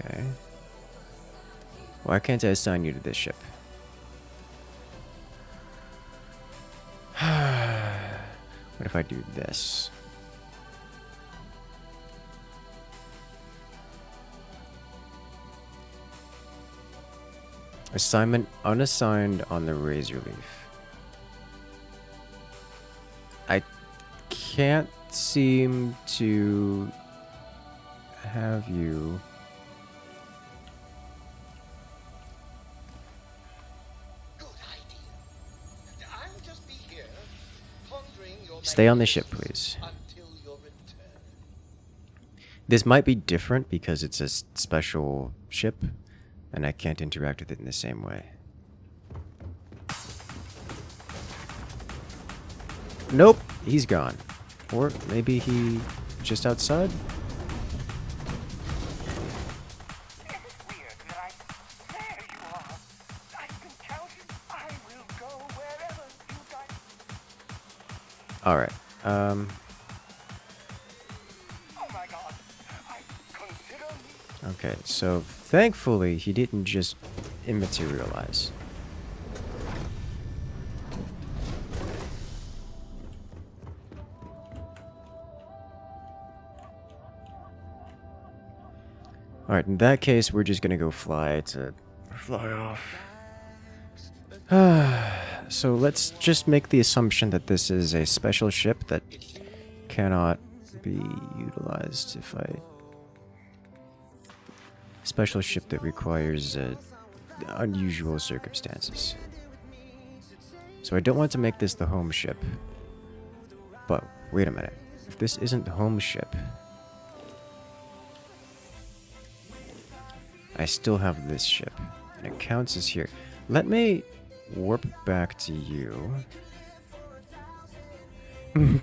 Okay. Why can't I assign you to this ship? What if I do this? Assignment unassigned on the Razor Leaf. I can't seem to have you... Stay on the ship, please. This might be different because it's a special ship, and I can't interact with it in the same way. Nope, he's gone. Or maybe he just outside? Alright, okay, so thankfully he didn't just immaterialize. Alright, in that case, we're just gonna go fly off. So let's just make the assumption that this is a special ship that cannot be utilized if I... Special ship that requires unusual circumstances. So I don't want to make this the home ship. But, wait a minute. If this isn't the home ship... I still have this ship. And it counts as here. Let me warp back to you.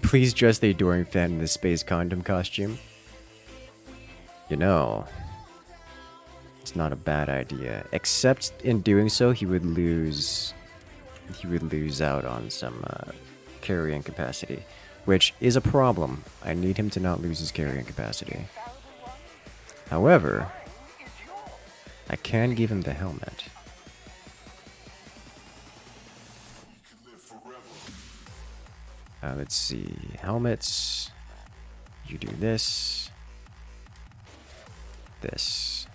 Please dress the adoring fan in the space condom costume. You know, it's not a bad idea. Except in doing so, he would lose out on some carrying capacity, which is a problem. I need him to not lose his carrying capacity. However, I can give him the helmet. Let's see. Helmets. You do this. This.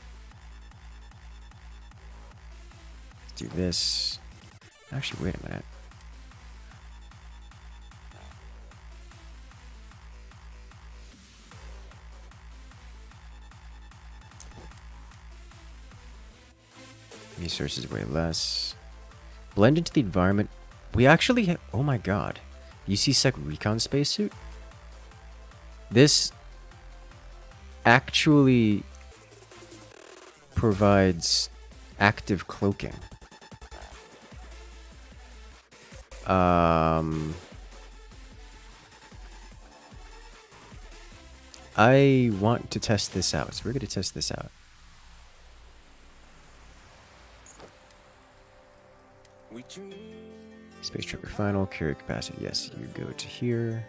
Let's do this. Actually, wait a minute. Resources way less. Blend into the environment. We actually have... Oh my god. UC-Sec Recon spacesuit? This actually provides active cloaking. I want to test this out, so we're going to test this out. Space Trucker Final, carrier capacity, yes, you go to here.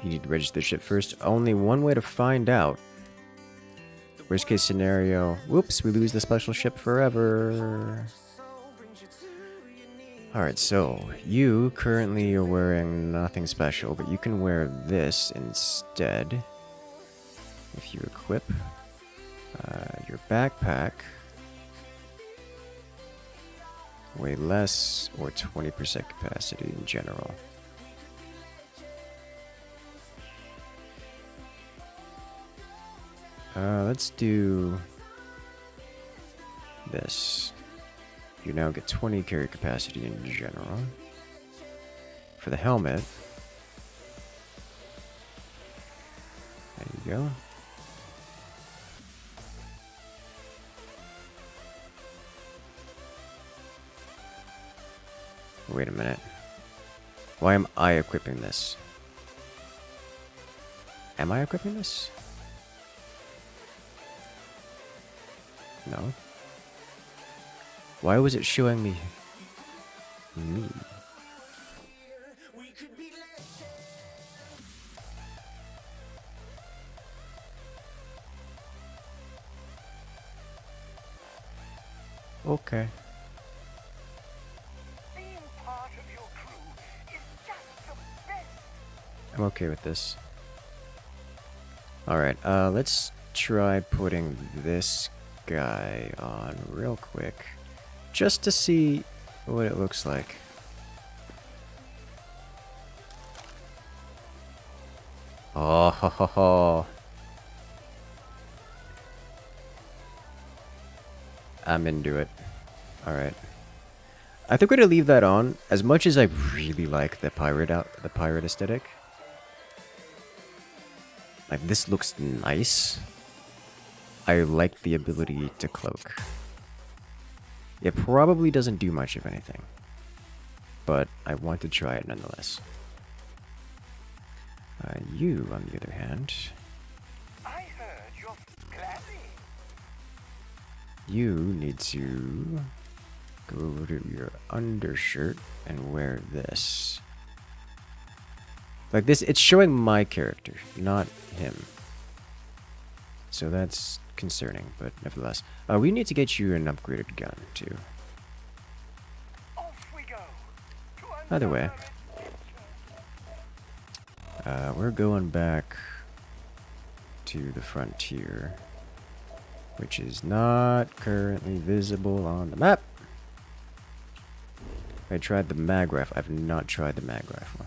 You need to register the ship first. Only one way to find out. Worst case scenario, whoops, we lose the special ship forever. Alright, so you currently are wearing nothing special, but you can wear this instead. If you equip your backpack, way less or 20% capacity in general. Let's do this. You now get 20 carry capacity in general. For the helmet, there you go. Wait a minute. Why am I equipping this? Am I equipping this? No. Why was it showing me? Okay. I'm okay with this. Alright, let's try putting this guy on real quick. Just to see what it looks like. Oh, ho, ho, ho. I'm into it. Alright. I think we're gonna leave that on. As much as I really like the pirate aesthetic. Like, this looks nice. I like the ability to cloak. It probably doesn't do much of anything. But I want to try it nonetheless. You, on the other hand... I heard you're classy. You need to go over to your undershirt and wear this. Like this, it's showing my character, not him. So that's concerning, but nevertheless. We need to get you an upgraded gun, too. Off we go. Either way. We're going back to the frontier, which is not currently visible on the map. I tried the mag rifle. I've not tried the mag rifle.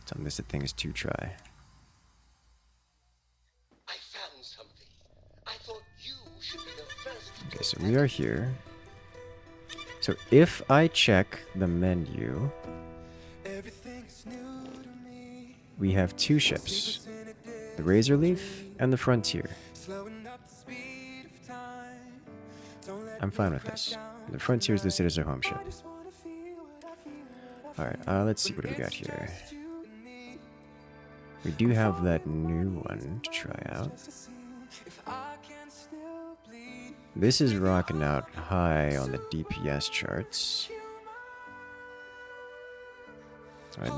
It's on list of things to try. Okay, so we are here. So if I check the menu, we have two ships. The Razorleaf and the Frontier. I'm fine with this. The Frontier is listed as our home ship. Alright, let's see what do we got here. We do have that new one to try out. This is rocking out high on the DPS charts.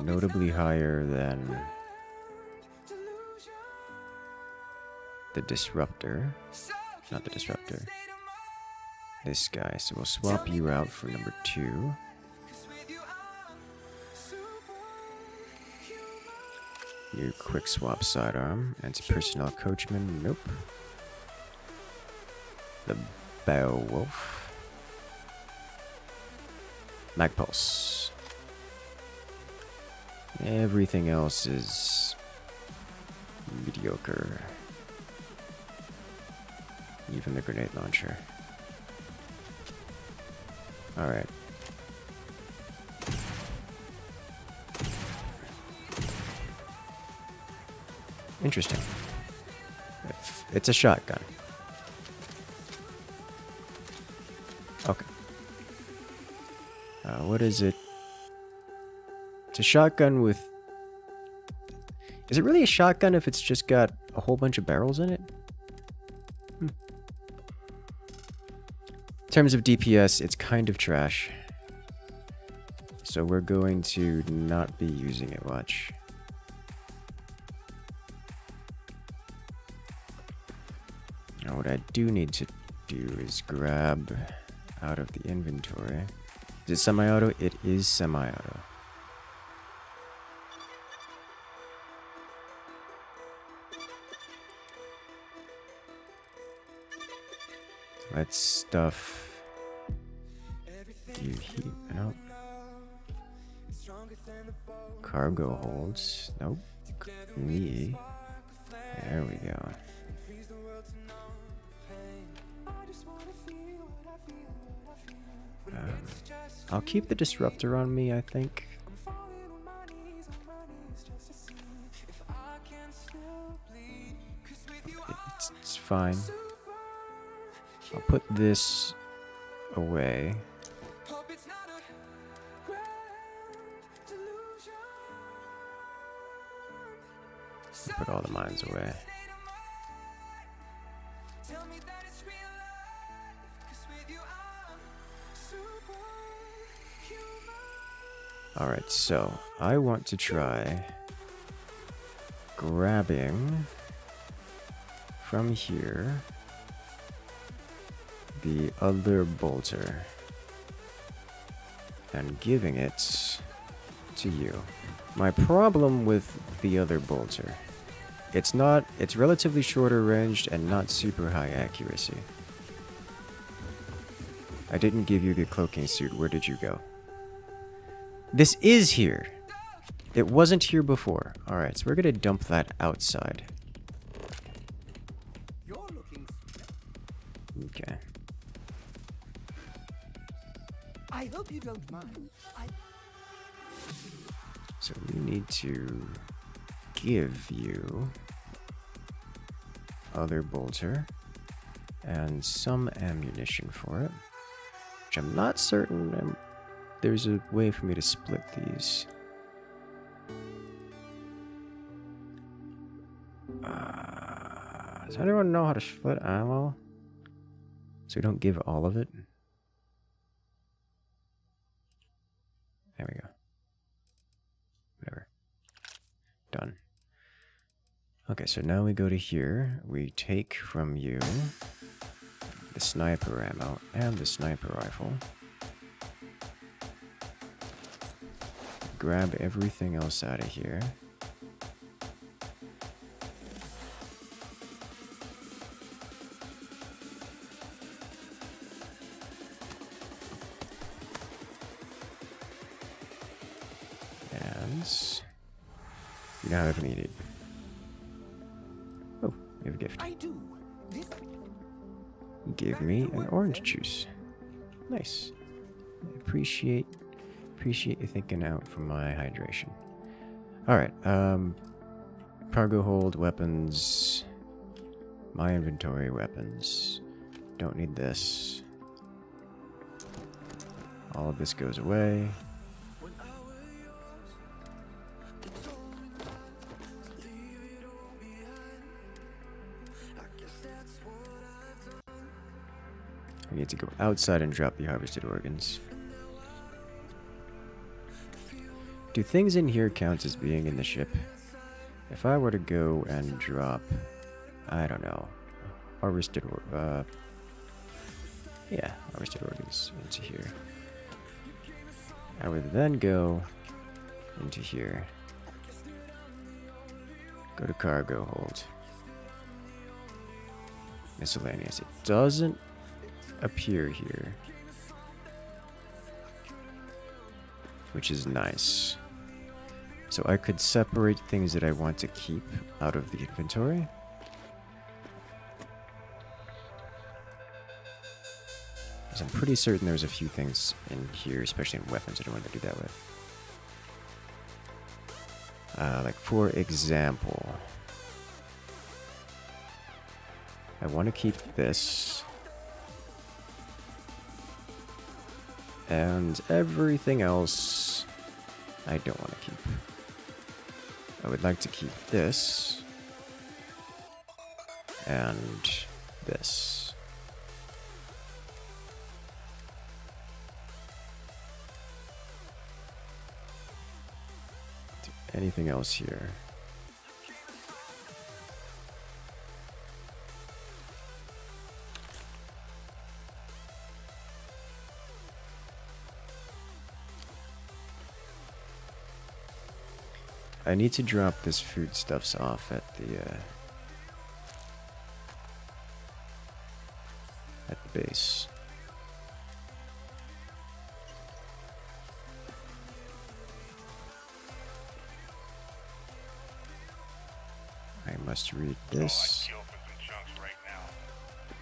Notably higher than the Disruptor. Not the Disruptor. This guy. So we'll swap you out for number 2. You quick swap sidearm. Anti-personnel coachman. Nope. The Beowulf. Magpulse. Everything else is mediocre. Even the grenade launcher. Alright. Interesting. It's a shotgun. Okay. What is it? It's a shotgun with... Is it really a shotgun if it's just got a whole bunch of barrels in it? In terms of DPS, it's kind of trash. So we're going to not be using it much. Now what I do need to do is grab out of the inventory. Is it semi-auto? It is semi-auto. Let's stuff you heat. Nope. Cargo holds. Nope. Me. There we go. I'll keep the disruptor on me, I think. It's fine. I'll put this away. I'll put all the mines away. Alright, so I want to try grabbing from here the other bolter and giving it to you. My problem with the other bolter, it's relatively shorter ranged and not super high accuracy. I didn't give you the cloaking suit. Where did you go? This is here. It wasn't here before. Alright, so we're gonna dump that outside. Okay. I hope you don't mind. So we need to give you other bolter and some ammunition for it, which I'm not certain there's a way for me to split these. Does anyone know how to split ammo? So we don't give all of it? There we go. Whatever. Done. Okay, so now we go to here. We take from you the sniper ammo and the sniper rifle. Grab everything else out of here. And you now have what you need. Oh, we have a gift. I do. This Give me an orange juice. Nice. I appreciate you thinking out for my hydration. Alright, cargo hold, weapons, my inventory, weapons. Don't need this. All of this goes away. We need to go outside and drop the harvested organs. Do things in here count as being in the ship? If I were to go and drop, I don't know, harvested organs into here. I would then go into here. Go to cargo hold. Miscellaneous. It doesn't appear here, which is nice. So I could separate things that I want to keep out of the inventory. Because I'm pretty certain there's a few things in here, especially in weapons, I don't want to do that with. Like, for example, I want to keep this. And everything else, I don't want to keep. I would like to keep this. And this. Anything else here? I need to drop this foodstuffs off at the base. I must read this. I'd kill for some chunks right now.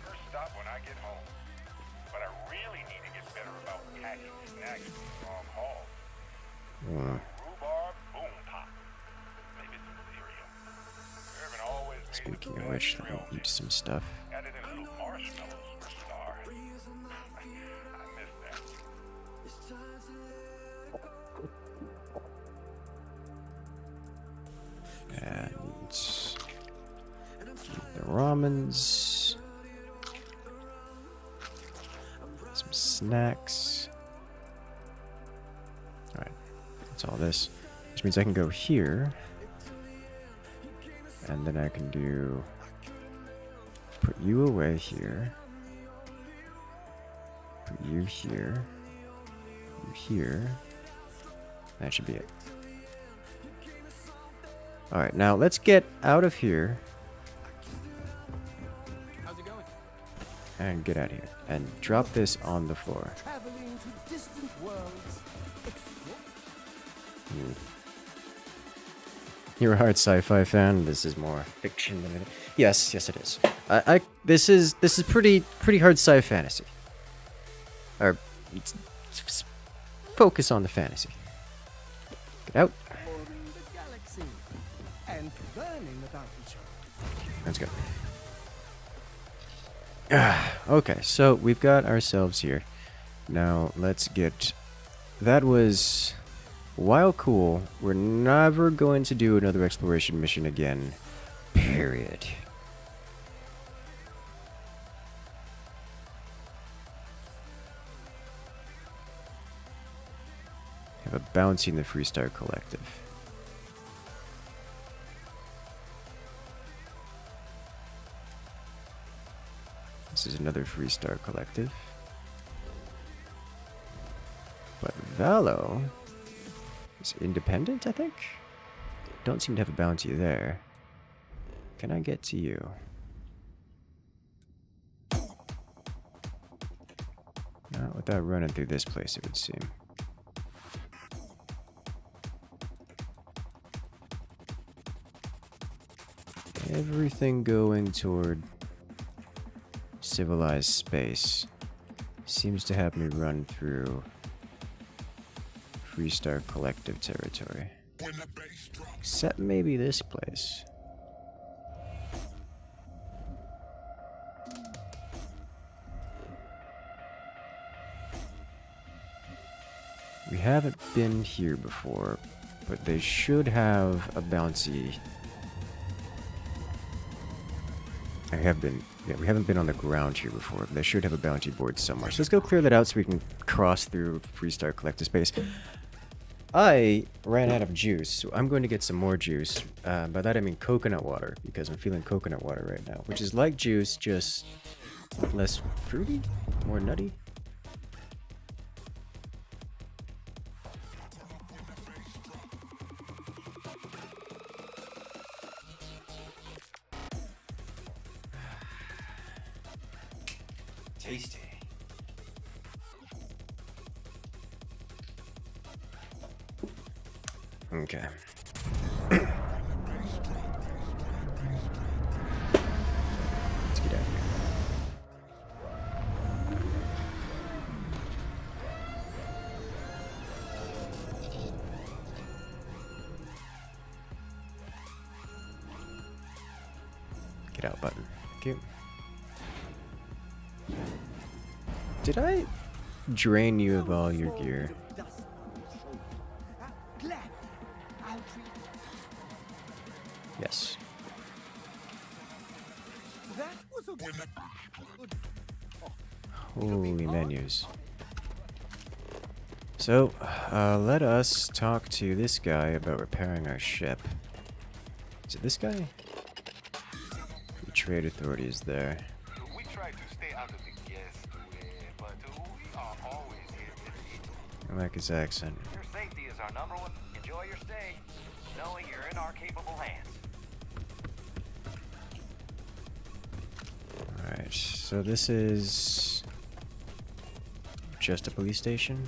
First stop when I get home. But I really need to get better about packing snacks for the long haul. Rhubarb, boom pop. Maybe some cereal. Irvin always Speaking of which, let me eat some stuff. added in little marshmallows for Star. I miss that. And the ramens. Some snacks. Alright, that's all this. Which means I can go here. And then I can do... Put you away here. Put you here. You here. That should be it. Alright, now let's get out of here. How's it going? And get out of here. And drop this on the floor. Traveling to distant worlds. You're a hard sci-fi fan. This is more fiction than it. Yes, yes, it is. This is pretty hard sci fantasy. Or focus on the fantasy. Get out. The galaxy and learning about each other. Let's go. Okay, so we've got ourselves here. Now let's get. That was. While cool, we're never going to do another exploration mission again. Period. Have a bounty in the Freestar Collective. This is another Freestar Collective. But Valo is independent, I think? Don't seem to have a bounty there. Can I get to you? Not without running through this place, it would seem. Everything going toward civilized space seems to have me run through Freestar Collective territory. Except maybe this place. We haven't been here before, but they should have a bounty. We haven't been on the ground here before, but they should have a bounty board somewhere. So let's go clear that out so we can cross through Freestar Collective space. I ran out of juice, so I'm going to get some more juice. By that I mean coconut water, because I'm feeling coconut water right now, which is like juice, just less fruity, more nutty. Tasty. Okay. Let's get out of here. Get out button. Thank you. Did I drain you of all your gear? Yes. Holy menus. So, let us talk to this guy about repairing our ship. Is it this guy? The trade authority is there. We try to stay out of the guest way, but we are always here to eat. I like his accent. Your safety is our number one. Enjoy your stay, knowing you're in our capable hands. Alright, so this is just a police station?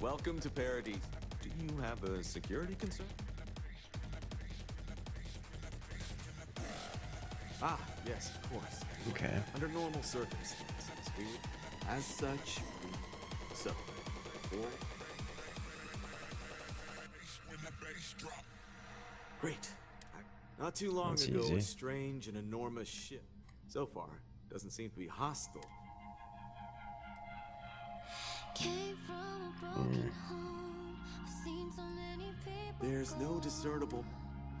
Welcome to Paradise. Do you have a security concern? Ah, yes, of course. Okay. Under normal circumstances, we would, as such, so, before... Great. Not too long That's ago, easy. a strange and enormous ship. So far, doesn't seem to be hostile. There's no discernible.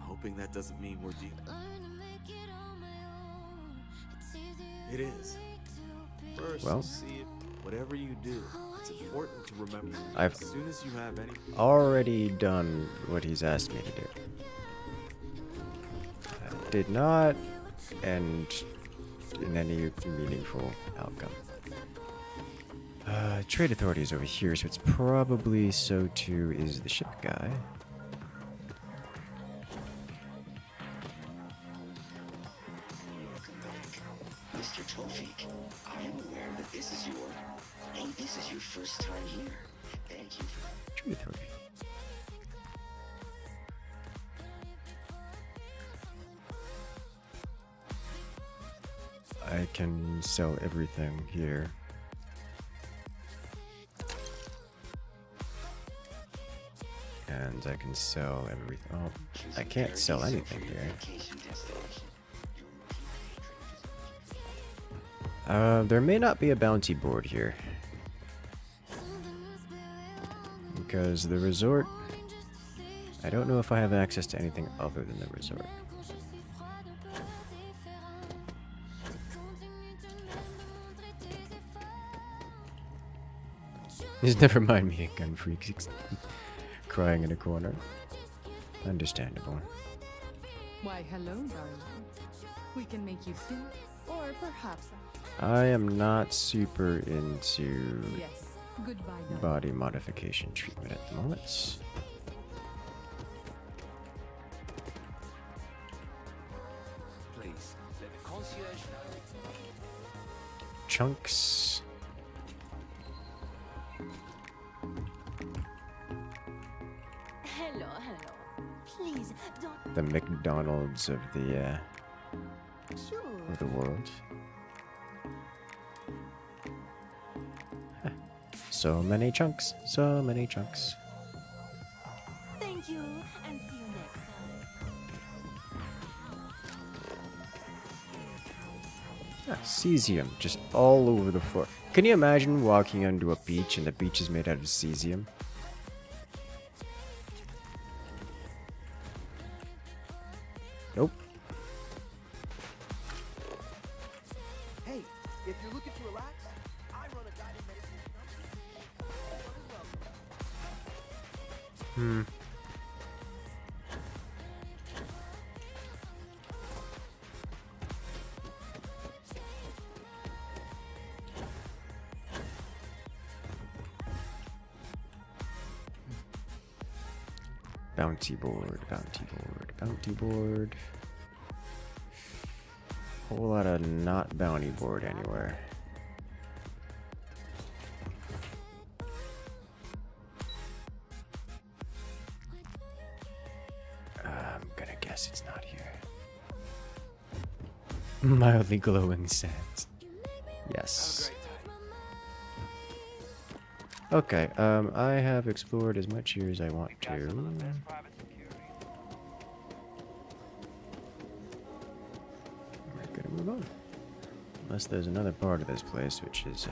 I'm hoping that doesn't mean we're dealing. It is. First, Well. see it. Whatever you do, it's important to remember. I've As soon as you have any. already done what he's asked me to do. I did not end in any meaningful outcome. Trade authority is over here, so it's probably so too is the ship guy. Mr. Tofik, I am aware that this is your first time here. Thank you. Trade authority. I can sell everything here. And I can sell everything. Oh, I can't sell anything here. There may not be a bounty board here. Because the resort... I don't know if I have access to anything other than the resort. Just never mind me, gun freaks crying in a corner. Understandable. Why, hello, darling. We can make you sing, or perhaps... I am not super into Yes. Goodbye, darling. body modification treatment at the moment. Please, let the concierge know. Chunks. Hello, hello. Please, don't... The McDonald's of the Sure. world. Huh. So many chunks. So many chunks. Thank you, and see you next time. Ah, cesium, just all over the floor. Can you imagine walking onto a beach and the beach is made out of cesium? Nope. Hey, if you're looking to relax, I run a guided meditation. Hmm. Bounty board, bounty board, bounty board. Whole lot of not bounty board anywhere. I'm gonna guess it's not here. Mildly glowing sands. Yes. Okay, I have explored as much here as I want to. I'm gonna move on. Unless there's another part of this place which is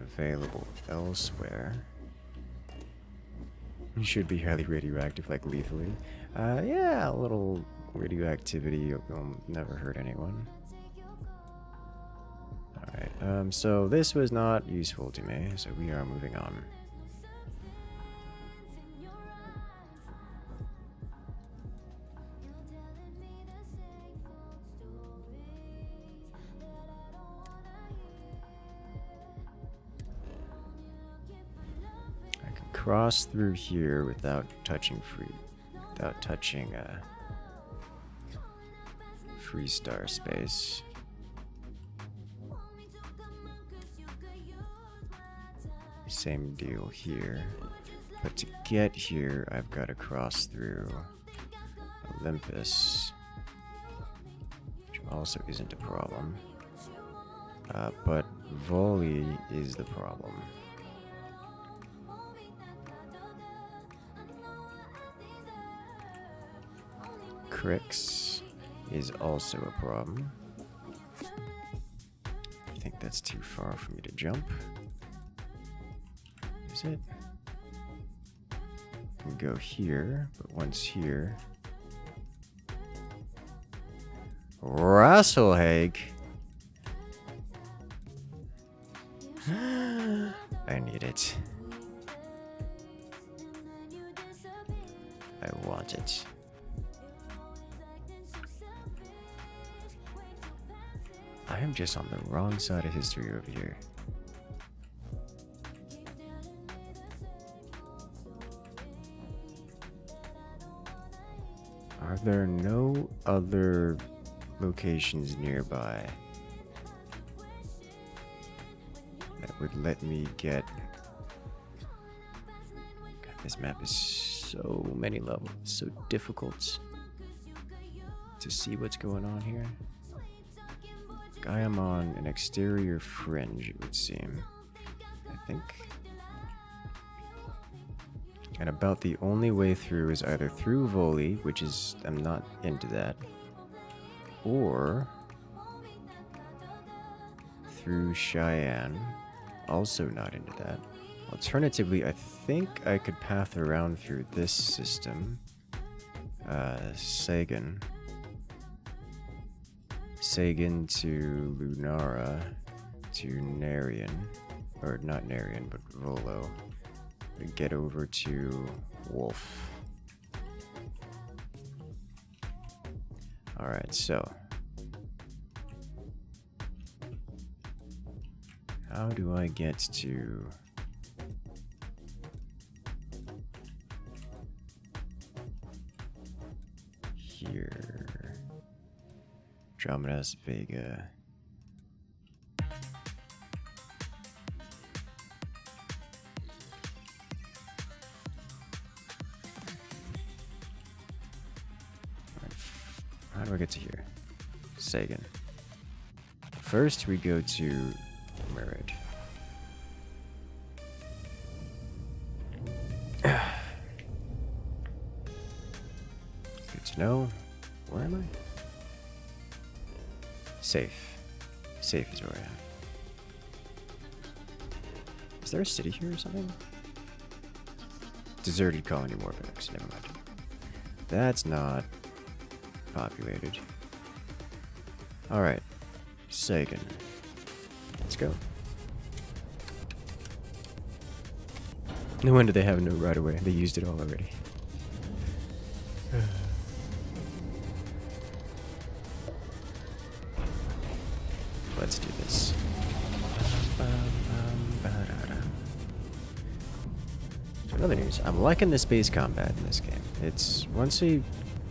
available elsewhere. It should be highly radioactive, like lethally. Yeah, a little radioactivity will never hurt anyone. Alright, so this was not useful to me, so we are moving on. I can cross through here without touching free star space. Same deal here, but to get here I've got to cross through Olympus, which also isn't a problem, but Volley is the problem. Crix is also a problem. I think that's too far for me to jump. Is it? I can go here, but once here. Rasselhag. I need it. I want it. I am just on the wrong side of history over here. Are there no other locations nearby that would let me get... God, this map is so many levels, so difficult to see what's going on here. I am on an exterior fringe, it would seem. I think. And about the only way through is either through Volley, which is, I'm not into that, or through Cheyenne, also not into that. Alternatively, I think I could path around through this system, Sagan to Lunara to Narian, or not Narian, but Volo. Get over to Wolf. Alright, so how do I get to here? Dromedas Vega. How do I get to here? Sagan. First, we go to Merid. Good to know. Where am I? Safe. Safe is where I am. Is there a city here or something? Deserted colony Morphex. Never mind. That's not populated. Alright. Sagan. Let's go. No wonder they have no right away. They used it all already. Let's do this. So another news. I'm liking the space combat in this game. It's once you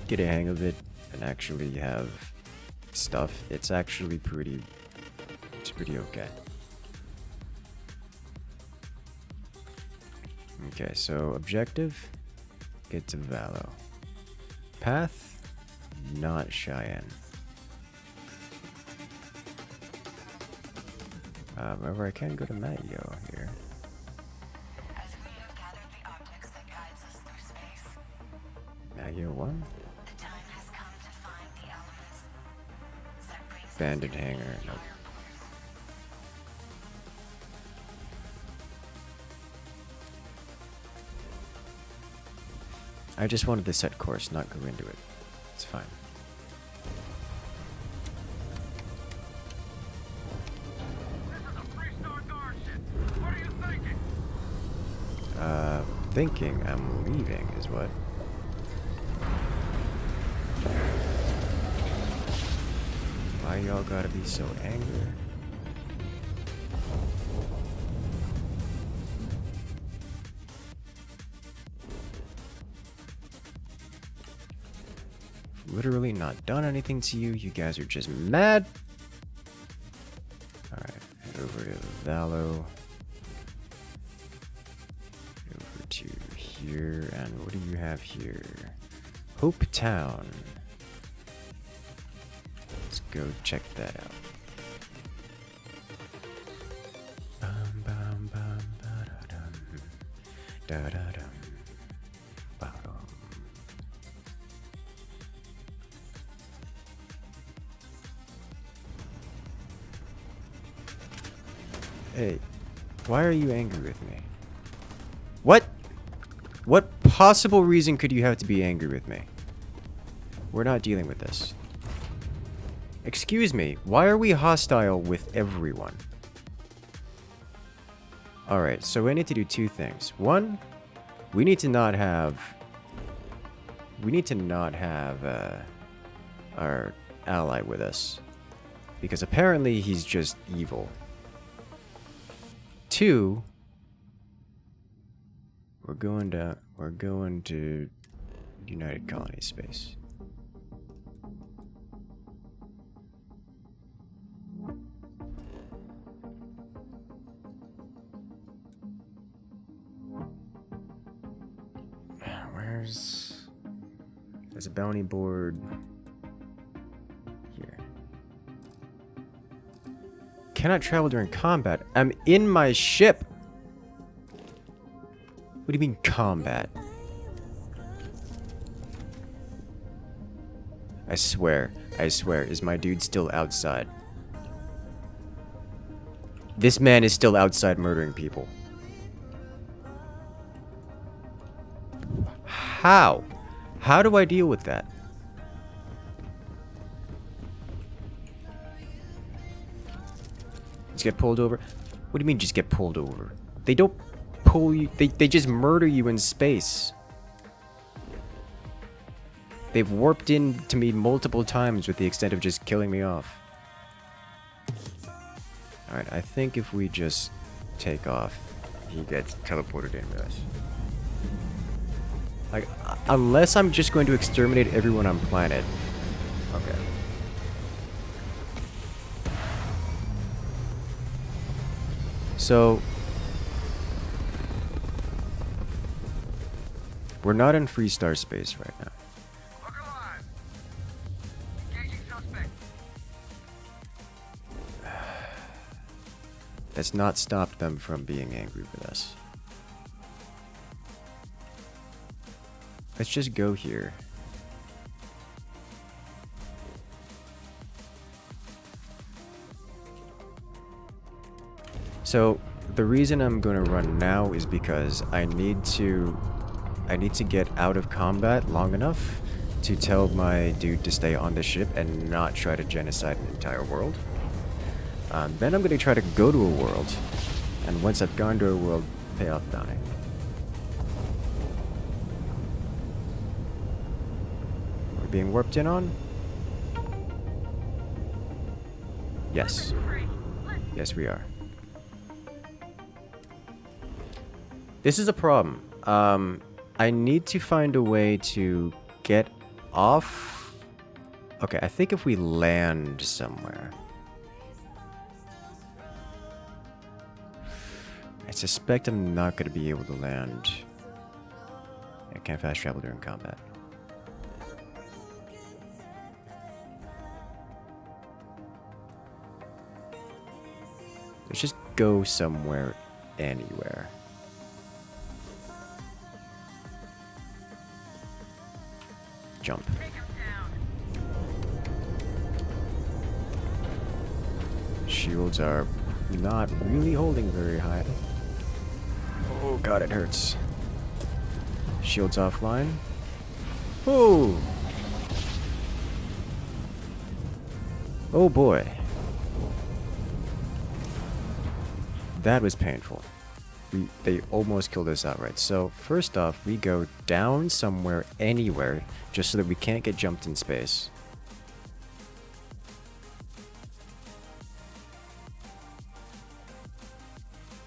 get a hang of it and actually have stuff, it's actually pretty okay. Okay, so objective, get to Valo. Path, not Cheyenne. However, I can go to Mayo here. As we have gathered the optics that guides us through space, Mayo 1? the time has come to find the elements that brings Abandoned hangar. Nope. I just wanted to set course, not go into it. It's fine. Thinking I'm leaving is what? Why y'all gotta be so angry? Literally not done anything to you. You guys are just mad. Alright, head over to Valo. Over to here. And what do you have here? Hope Town. Let's go check that out. Bum, bum, bum, ba-da-dum. Da-da-dum. Ba-dum. Hey, why are you angry with me? What? What possible reason could you have to be angry with me? We're not dealing with this. Excuse me, why are we hostile with everyone? Alright, so we need to do two things. One, we need to not have... our ally with us. Because apparently he's just evil. Two, we're going to United Colony space. There's a bounty board here. Cannot travel during combat. I'm in my ship. What do you mean combat? I swear, is my dude still outside? This man is still outside murdering people. How? How do I deal with that? Just get pulled over? What do you mean just get pulled over? They don't pull you, they just murder you in space. They've warped into me multiple times with the extent of just killing me off. Alright, I think if we just take off, he gets teleported in with us. Like, unless I'm just going to exterminate everyone on planet. Okay. So, we're not in free star space right now. That's not stopped them from being angry with us. Let's just go here. So the reason I'm going to run now is because I need to get out of combat long enough to tell my dude to stay on the ship and not try to genocide an entire world. Then I'm going to try to go to a world, and once I've gone to a world, pay off bounty. We're being warped in on? Yes. Yes, we are. This is a problem. I need to find a way to get off. Okay, I think if we land somewhere. I suspect I'm not going to be able to land. I can't fast travel during combat. Let's just go somewhere, anywhere. Jump. Shields are not really holding very high. Oh god, it hurts. Shields offline. Oh! Oh boy. That was painful. They almost killed us outright. So, first off, we go down somewhere, anywhere, just so that we can't get jumped in space.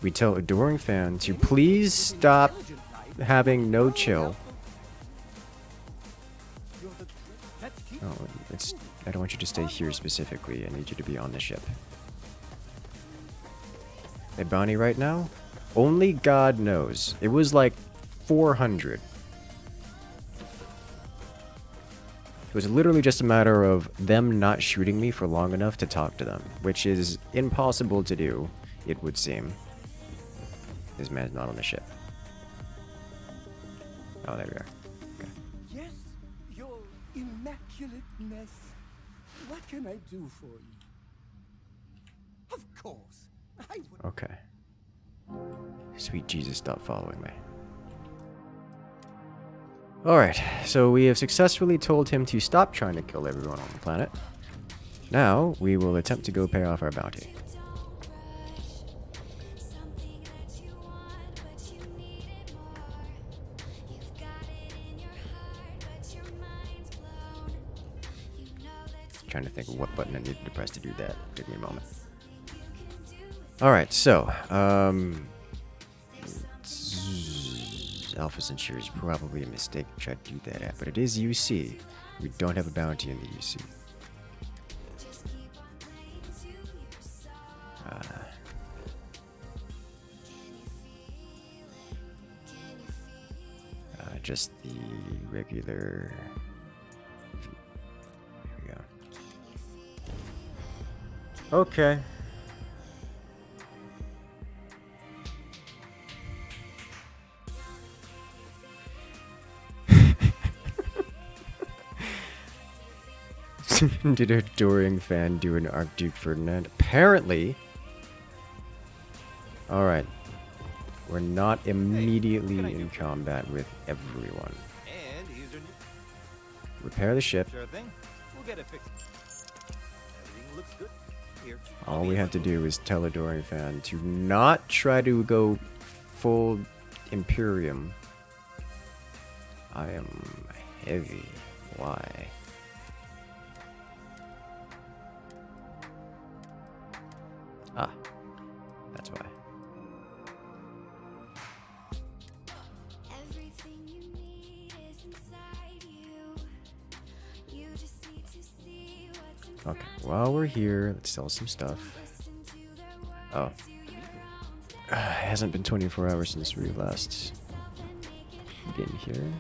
We tell Adoring Fan to please stop having no chill. Oh, I don't want you to stay here specifically. I need you to be on the ship. A bounty right now? Only God knows. It was like 400. It was literally just a matter of them not shooting me for long enough to talk to them, which is impossible to do, it would seem. This man's not on the ship. Oh, there we are. Okay. Yes, your immaculate mess. What can I do for you? Of course, I would. Okay. Sweet Jesus, stop following me. Alright, so we have successfully told him to stop trying to kill everyone on the planet. Now, we will attempt to go pay off our bounty. Trying to think of what button I needed to press to do that. Took me a moment. Alright, so, Alpha Centauri is probably a mistake to try to do that at, but it is UC. We don't have a bounty in the UC. Just the regular... There we go. Okay. Did a Adoring Fan do an Archduke Ferdinand? Apparently. Alright. We're not immediately in combat with everyone. Repair the ship. Sure thing. We'll get it fixed. Everything looks good. Here. All we have to do is tell Adoring Fan to not try to go full Imperium. I am heavy. Why? Ah, that's why. Okay, while we're here, let's sell some stuff. Oh. It hasn't been 24 hours since we last been here.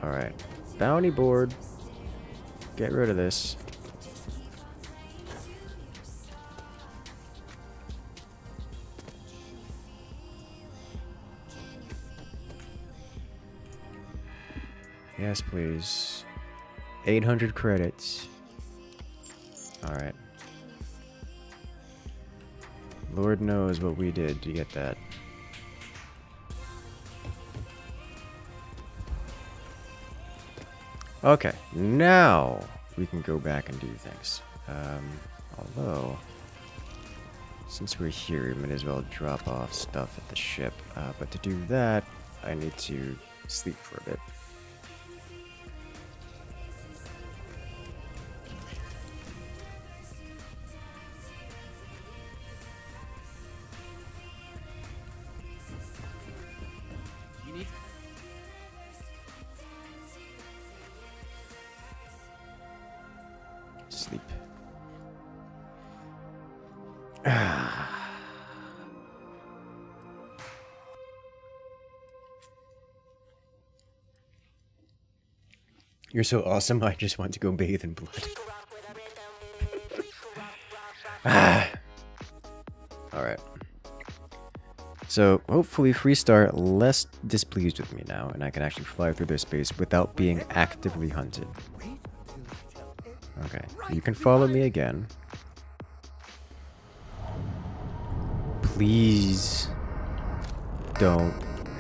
Alright. Bounty board. Get rid of this. Yes, please. 800 credits. Alright. Lord knows what we did to get that. Okay, now we can go back and do things. Although, since we're here, we might as well drop off stuff at the ship. But to do that, I need to sleep for a bit. Sleep. You're so awesome, I just want to go bathe in blood. Ah. Alright. So, hopefully Freestar less displeased with me now, and I can actually fly through their space without being actively hunted. Okay, you can follow me again. Please don't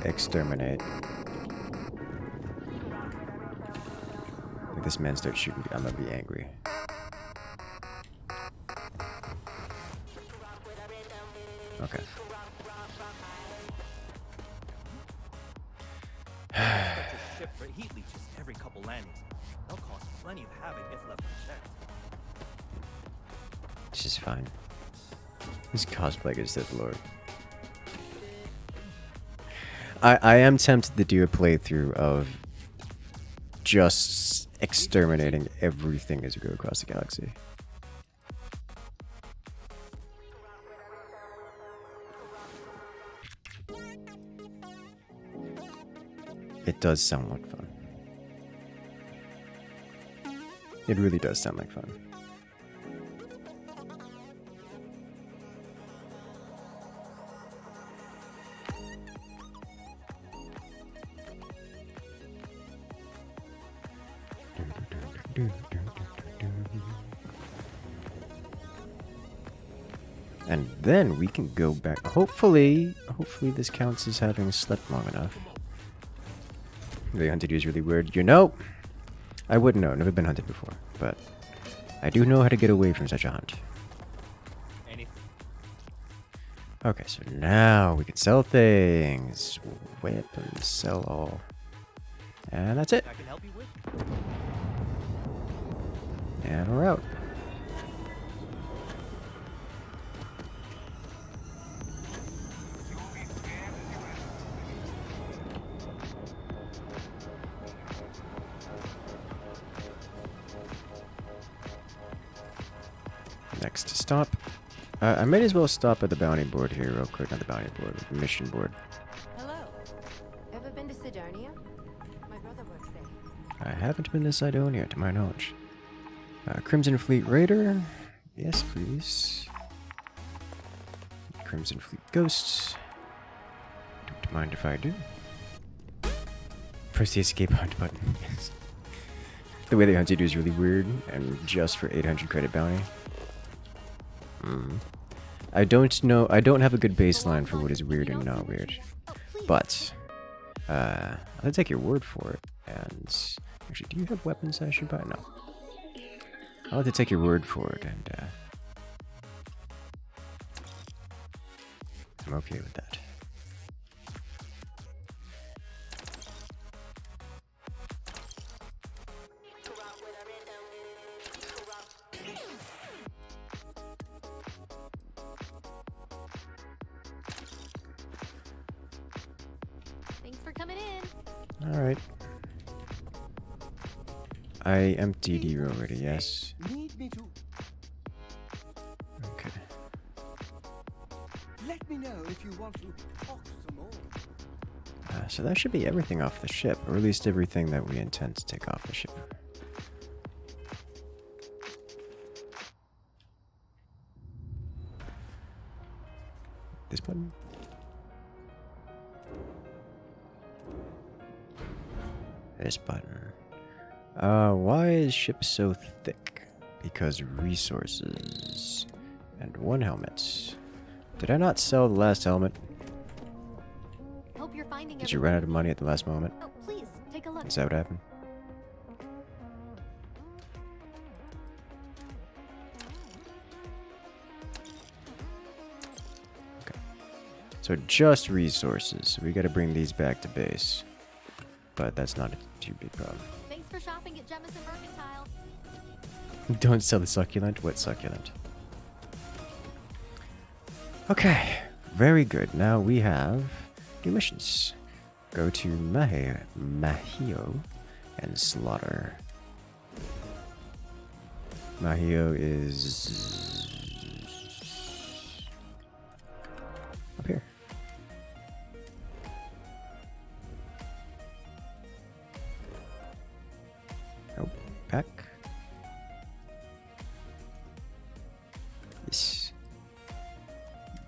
exterminate. If this man starts shooting me, I'm gonna be angry. Okay. Such a ship for heat leeches every couple landings. They'll cause plenty of havoc if left unchecked. This is fine. This cosplay is Sith Lord. I am tempted to do a playthrough of just exterminating everything as we go across the galaxy. It does sound like fun. It really does sound like fun. And then we can go back. Hopefully this counts as having slept long enough. The hunted you is really weird. You know, I wouldn't know. Never been hunted before, but I do know how to get away from such a hunt. Okay, so now we can sell things. Weapons, sell all. And that's it. I can help you with. And we're out. Next stop. I might as well stop at the bounty board here real quick. Not the bounty board, the mission board. Hello. Ever been to Sidonia? My brother works there. I haven't been to Sidonia, to my knowledge. Crimson Fleet Raider. Yes, please. Crimson Fleet Ghosts. Don't mind if I do. Press the escape hunt button. The way they hunt you do is really weird, and just for 800 credit bounty. I don't know. I don't have a good baseline for what is weird and not weird. But I'll take your word for it. And actually, do you have weapons I should buy? No. I'll have to take your word for it, and I'm okay with that. Thanks for coming in. All right. I emptied you already, yes. Need me to? Okay. Let me know if you want to talk some more. So that should be everything off the ship, or at least everything that we intend to take off the ship. This button? This button. Why is ship so thick? Because resources. And one helmet. Did I not sell the last helmet? Hope you're finding Did you run out of money at the last moment? Oh, please, take a look. Is that what happened? Okay. So just resources. We gotta bring these back to base. But that's not a too big problem. Thanks for shopping at Jemison Mercantile. Don't sell the succulent. What succulent? Okay, very good. Now we have new missions. Go to Mahio and slaughter. Mahio is up here.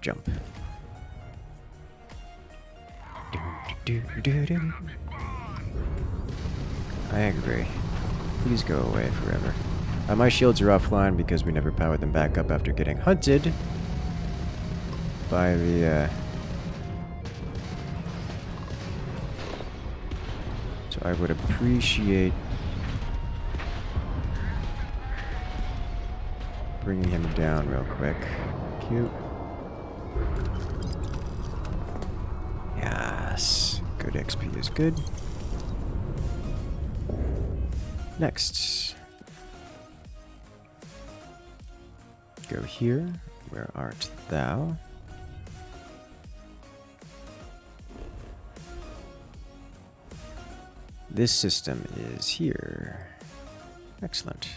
jump. I agree. Please go away forever. My shields are offline because we never powered them back up after getting hunted by the so I would appreciate bringing him down real quick. Cute. Yes. Good XP is good. Next. Go here. Where art thou? This system is here. Excellent.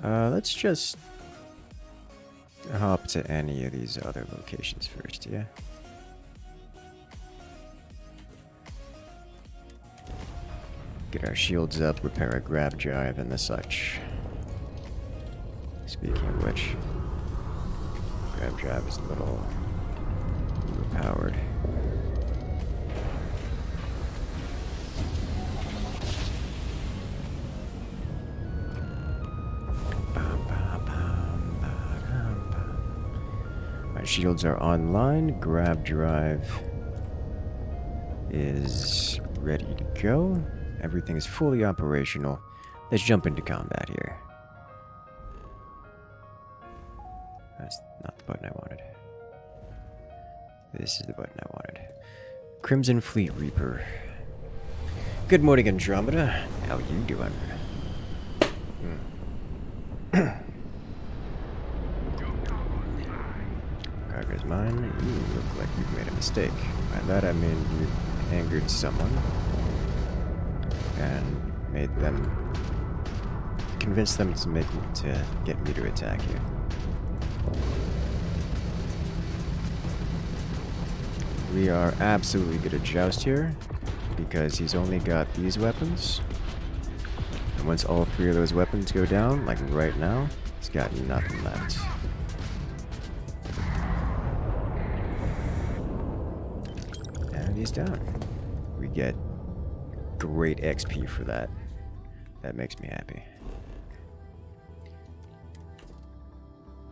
Let's just hop to any of these other locations first, yeah? Get our shields up, repair a grab drive, and the such. Speaking of which, grab drive is a little overpowered. My shields are online. Grab drive is ready to go. Everything is fully operational. Let's jump into combat here. That's not the button I wanted. This is the button I wanted. Crimson Fleet Reaper. Good morning, Andromeda. How you doing? Cargo's mine. You look like you've made a mistake. By that I mean you angered someone and made them, convinced them to get me to attack you. We are absolutely good at joust here because he's only got these weapons, and once all three of those weapons go down, like right now, he's got nothing left. And he's down. We get great XP for that. That makes me happy.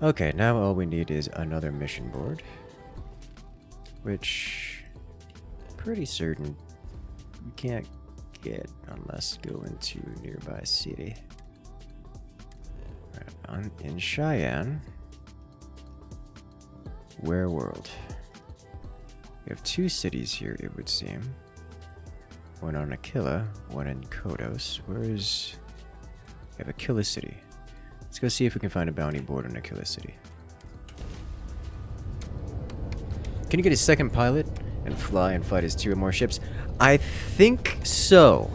Okay, now all we need is another mission board, which pretty certain we can't get unless go into a nearby city. Right, in Cheyenne, Where World. We have two cities here, it would seem. One on Aquila, one in Kodos. Where is... We have Aquila City. Let's go see if we can find a bounty board on Aquila City. Can you get a second pilot and fly and fight as two or more ships? I think so.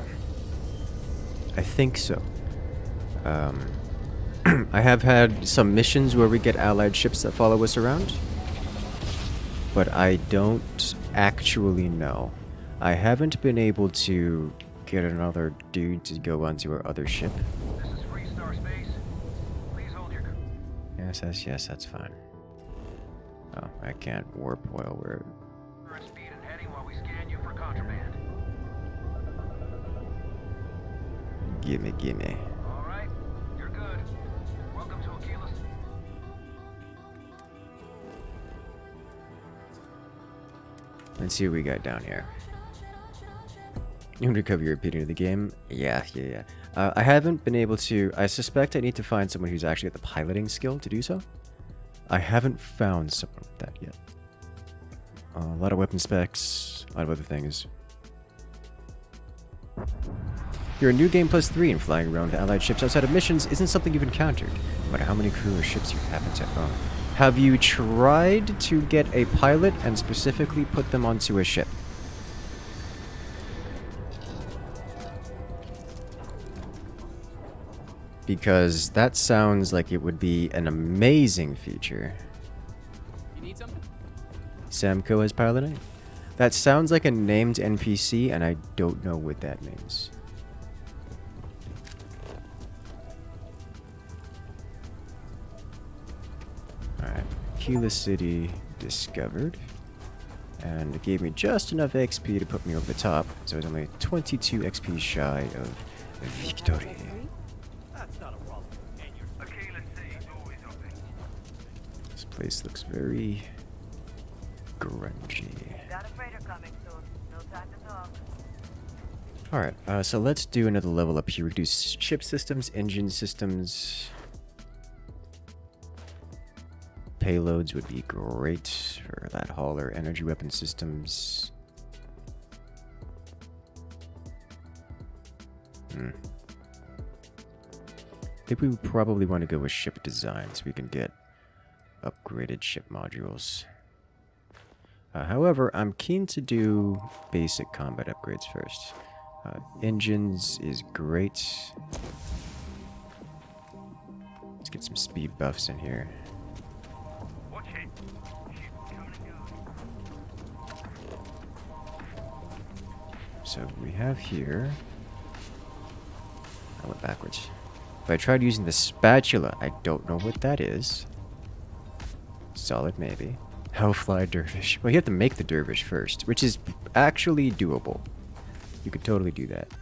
I think so. I have had some missions where we get allied ships that follow us around, but I don't actually know. I haven't been able to get another dude to go onto our other ship. This is Free Star Space. Please hold your... Yes, that's fine. Oh, I can't warp while we're... Current speed and heading while we scan you for contraband. Gimme. Alright, you're good. Welcome to Aquila. Let's see what we got down here. You undercover you're repeating the game? Yeah. I haven't been able to... I suspect I need to find someone who's actually got the piloting skill to do so. I haven't found someone with that yet. A lot of weapon specs, a lot of other things. You're a new game +3 and flying around with allied ships outside of missions isn't something you've encountered, no matter how many crew or ships you happen to own. Have you tried to get a pilot and specifically put them onto a ship? Because that sounds like it would be an amazing feature. You need something? Samco has piloting? That sounds like a named NPC, and I don't know what that means. Alright. Keyless City discovered. And it gave me just enough XP to put me over the top, so I was only 22 XP shy of victory. That's not a problem. And your Keyless City's always open. This place looks very grungy. Got a freighter coming soon. No time to talk. Alright, so let's do another level up here. We can do ship systems, engine systems. Payloads would be great for that hauler. Energy weapon systems. I think we would probably want to go with ship design so we can get upgraded ship modules. However, I'm keen to do basic combat upgrades first. Engines is great. Let's get some speed buffs in here. So we have here. I went backwards. But I tried using the spatula. I don't know what that is. Solid maybe. Hellfly Dervish. Well, you have to make the Dervish first, which is actually doable. You could totally do that.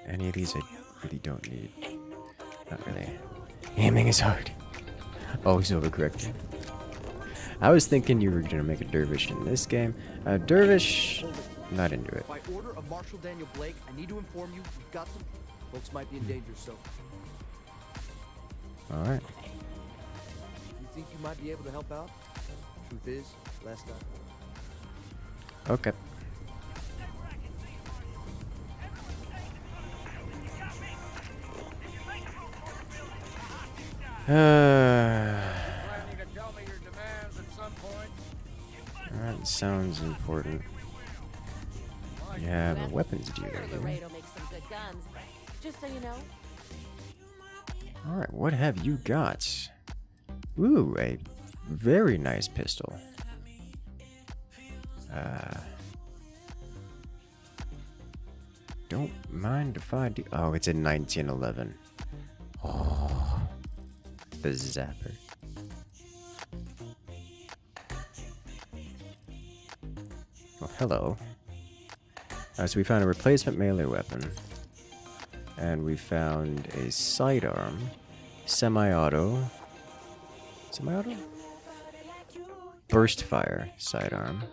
Any of these I really don't need. Not really. Aiming is hard. Always overcorrecting. I was thinking you were gonna make a Dervish in this game. Dervish, not into it. By order of Marshal Daniel Blake, I need to inform you we've got some folks might be in danger, so Alright. you think you might be able to help out? Truth is, last time. Okay. That sounds important. Yeah, the weapons dealer here. makes some good guns, just so you know. Alright, what have you got? Ooh, a very nice pistol. Don't mind if I do. Oh, it's a 1911. Oh, the zapper. Well, hello. So we found a replacement melee weapon. And we found a sidearm. Semi-auto. Semi-auto? Burst fire sidearm.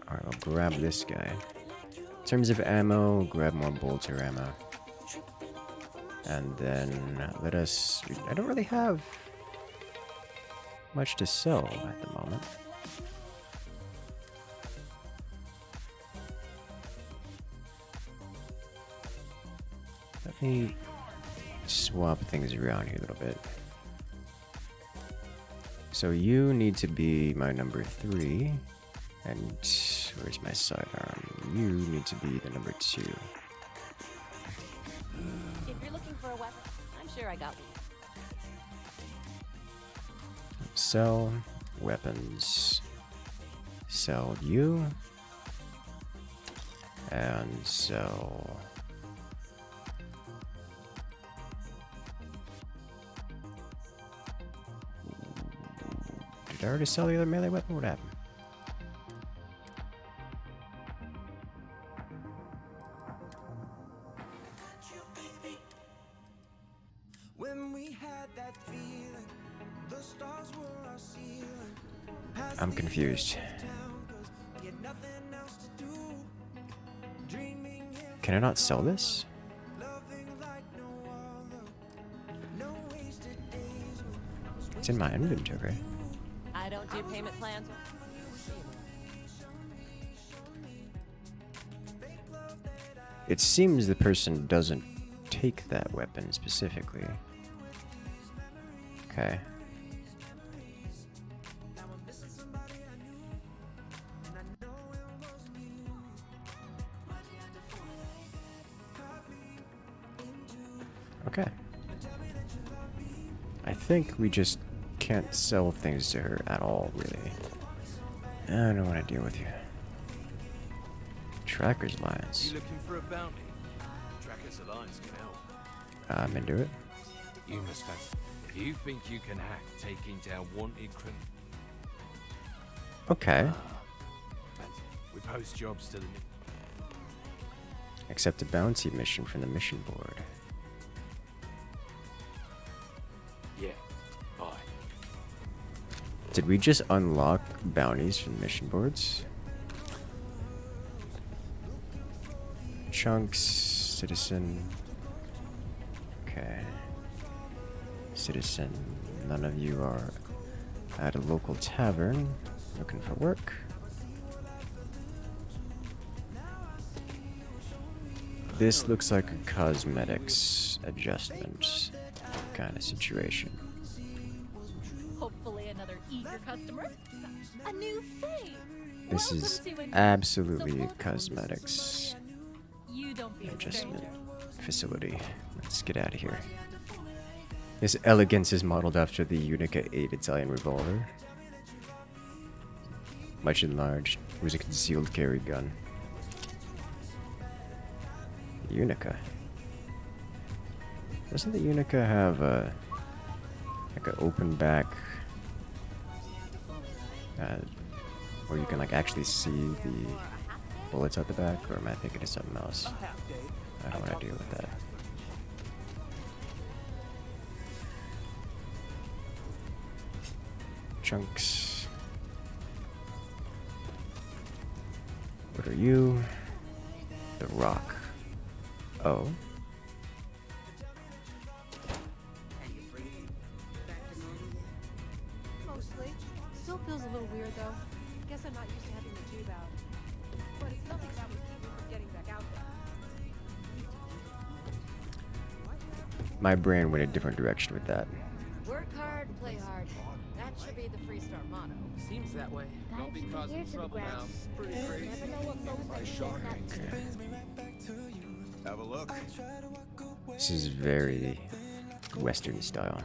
Alright, I'll grab this guy. In terms of ammo, grab more bolter ammo. And then let us... I don't really have much to sell at the moment. Let me swap things around here a little bit. So you need to be my number 3. And where's my sidearm? You need to be the number 2. If you're looking for a weapon, I'm sure I got one. Sell weapons. Sell you. And sell... Did I already sell the other melee weapon? What happened? I'm confused. Can I not sell this? It's in my inventory. I don't do payment plans. It seems the person doesn't take that weapon specifically. Okay. Okay. I think we just can't sell things to her at all, really. I don't want to deal with you. Tracker's Alliance. You looking for a bounty? Tracker's Alliance can help. I'm into it. You must fancy. If you think you can hack taking down wanted criminals. Okay. We post jobs to the... Accept a bounty mission from the mission board. Yeah. Bye. Did we just unlock bounties from mission boards? Chunks, citizen. Okay. Citizen. None of you are at a local tavern looking for work. This looks like a cosmetics adjustment kind of situation. Hopefully another eager customer. A new thing. This is absolutely a cosmetics You don't be adjustment facility. Let's get out of here. This elegance is modeled after the Unica 8 Italian revolver. Much enlarged. It was a concealed carry gun. Unica. Doesn't the Unica have a like an open back where you can like actually see the bullets at the back, or am I thinking of something else? I don't want to deal with that. Chunks. What are you? The Rock. Oh. Mostly. Still feels a little weird though. Guess I'm not used to having the tube out. But it's nothing that would keep me from getting back out there. My brain went a different direction with that. Work hard, play hard. That should be the Freestar motto. Seems that way. Don't be causing trouble now. Pretty crazy. Have a look. This is very Western style.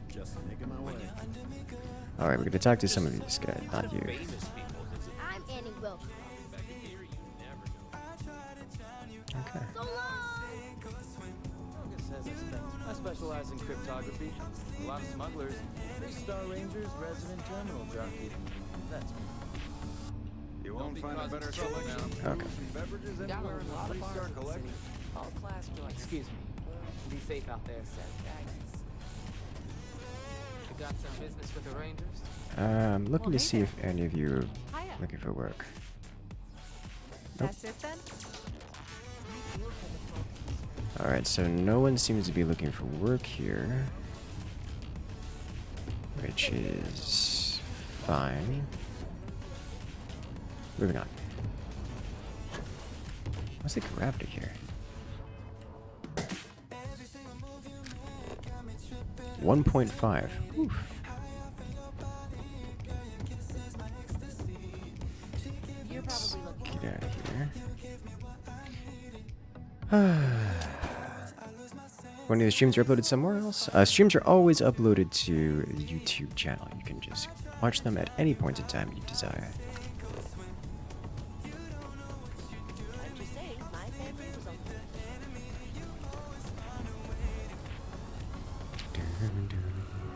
Just making my way. Alright, we're gonna talk to some of these guys, not you. I'm Annie Wilcox. Okay. So long! I specialize in cryptography. A lot of smugglers. 3-star rangers, resident terminal jockey. That's me. You won't find a better trouble now. Okay. Beverages Down anywhere a in lot the of 3-star bars in the collection. city. All class joints. Excuse me. Be safe out there, Seth. You got some business with the Rangers? I'm looking to see if any of you are Hiya. looking for work. Nope. That's it then? Alright, so no one seems to be looking for work here. Which is fine. Moving on. What's the gravity here? 1.5. Oof. You're Let's probably looking. get out of here. When the streams are uploaded somewhere else? Streams are always uploaded to the YouTube channel. You can just watch them at any point in time you desire. I'm just saying, my family was on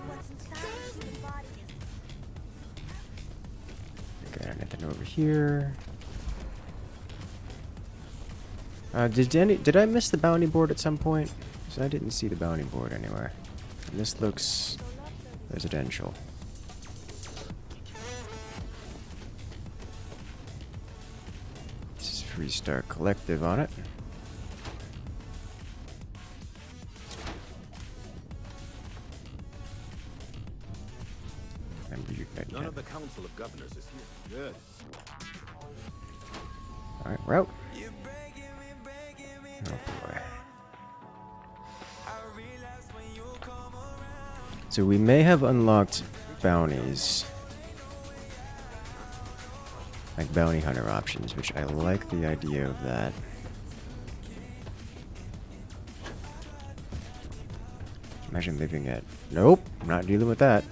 What's inside the body is Got anything over here? Did I miss the bounty board at some point? Because I didn't see the bounty board anywhere. And this looks residential. This is Freestar Collective on it. None of the Council of Governors is here. Good. Alright, we're out. Oh boy. So we may have unlocked bounties. Like bounty hunter options, which I like the idea of that. Imagine living at... Nope, I'm not dealing with that.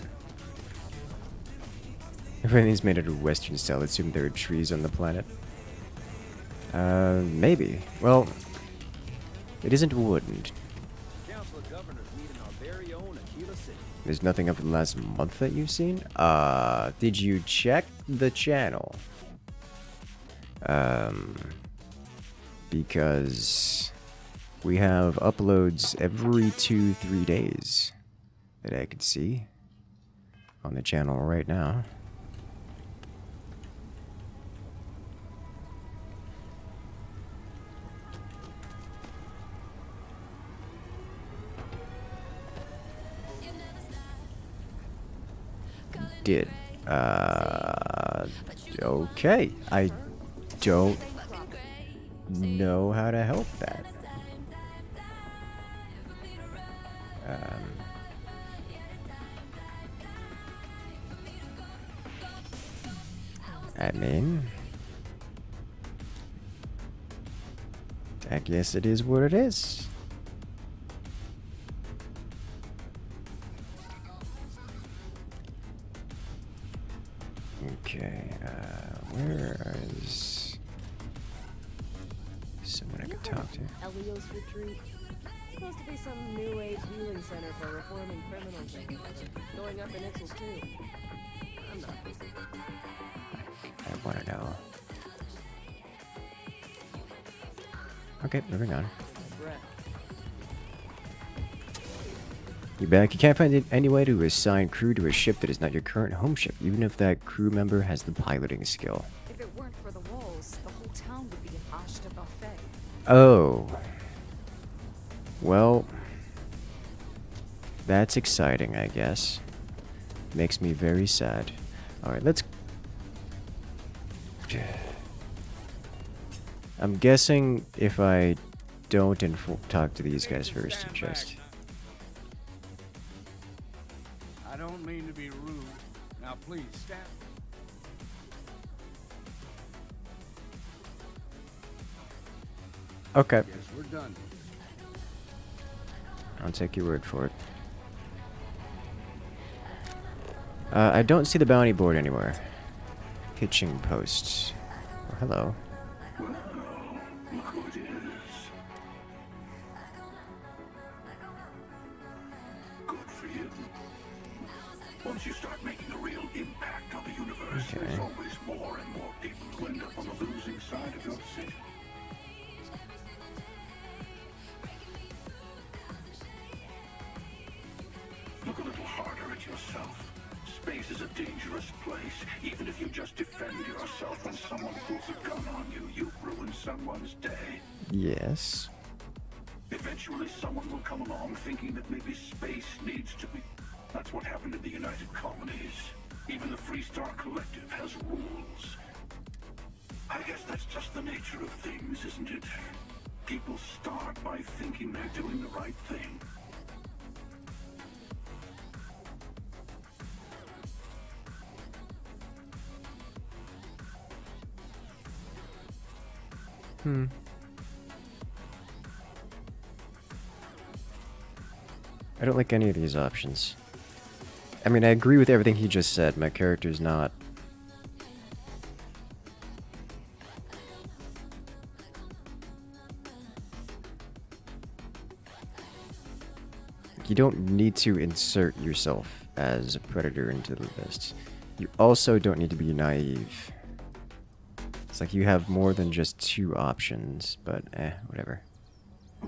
Everything's made out of Western style. Assume there are trees on the planet. Maybe. Well, it isn't wooden. There's nothing up in the last month that you've seen? Did you check the channel? Because we have uploads every 2-3 days that I could see on the channel right now. Did. Okay. I don't know how to help that. I mean, I guess it is what it is. Okay, where is someone I could talk to? Elio's Retreat. Supposed to be some new age healing center for reforming criminals. Going up in initials too. I'm not busy. I want to know. Okay, moving on. You back? You can't find any way to assign crew to a ship that is not your current home ship, even if that crew member has the piloting skill. If it weren't for the walls, the whole town would be an Ashta buffet. Oh. Well, that's exciting, I guess. Makes me very sad. Alright, let's... I'm guessing if I don't talk to these guys first and just... I don't mean to be rude. Now please stand. Okay. Guess we're done. I'll take your word for it. I don't see the bounty board anywhere. Hitching posts. Oh, hello. Well, look who it is. Good for you. Once you start making a real impact on the universe, there's always more and more people who end up on the losing side of your decision. Look a little harder at yourself. Space is a dangerous place. Even if you just defend yourself when someone pulls a gun on you, you've ruined someone's day. Yes. Eventually someone will come along thinking that maybe space needs to be... That's what happened in the United Colonies. Even the Freestar Collective has rules. I guess that's just the nature of things, isn't it? People start by thinking they're doing the right thing. I don't like any of these options. I mean, I agree with everything he just said. My character's not... You don't need to insert yourself as a predator into the list. You also don't need to be naive. It's like you have more than just two options, but whatever.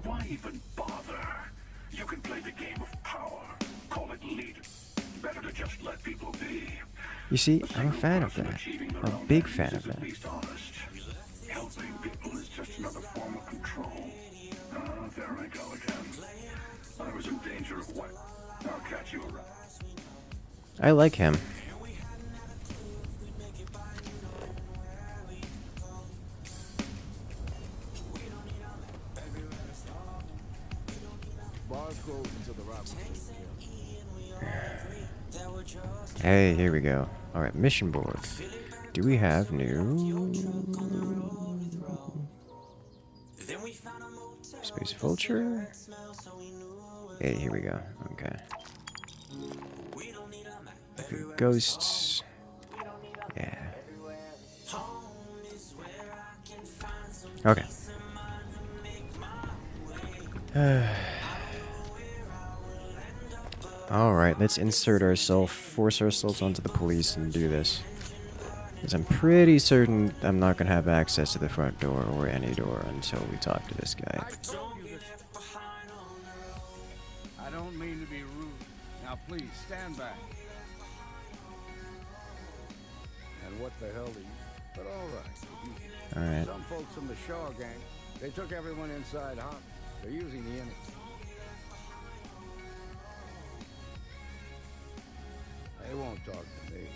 Why even bother? You can play the game of power. Call it leader. Better to just let people be. You see, I'm a fan of that. I'm a big fan of that. Helping people is just another form of control. There I go again. I was in danger of what? I'll catch you around. I like him. Hey, here we go. Alright, mission board. Do we have new... Space Vulture? Hey, here we go. Okay. Ghosts. Yeah. Okay. Alright, let's insert ourselves, force ourselves onto the police and do this. Because I'm pretty certain I'm not going to have access to the front door or any door until we talk to this guy. I don't mean to be rude. Now please, stand back. And what the hell do you... But alright. Alright. Some folks from the Shaw gang, they took everyone inside hot. They're using the enemy. They won't talk to me.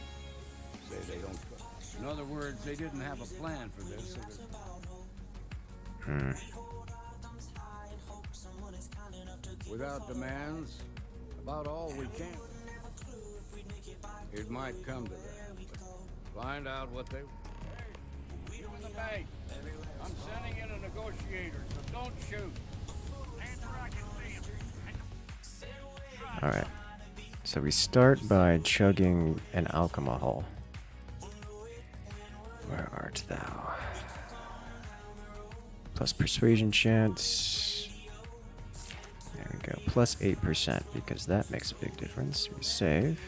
Say they don't trust. In other words, they didn't have a plan for this. So without demands, about all we can. It might come to that. But find out what they... Hey, you in the bank. I'm sending in a negotiator, so don't shoot. Alright. So we start by chugging an alcohol. Where art thou? Plus persuasion chance. There we go. Plus 8% because that makes a big difference. We save.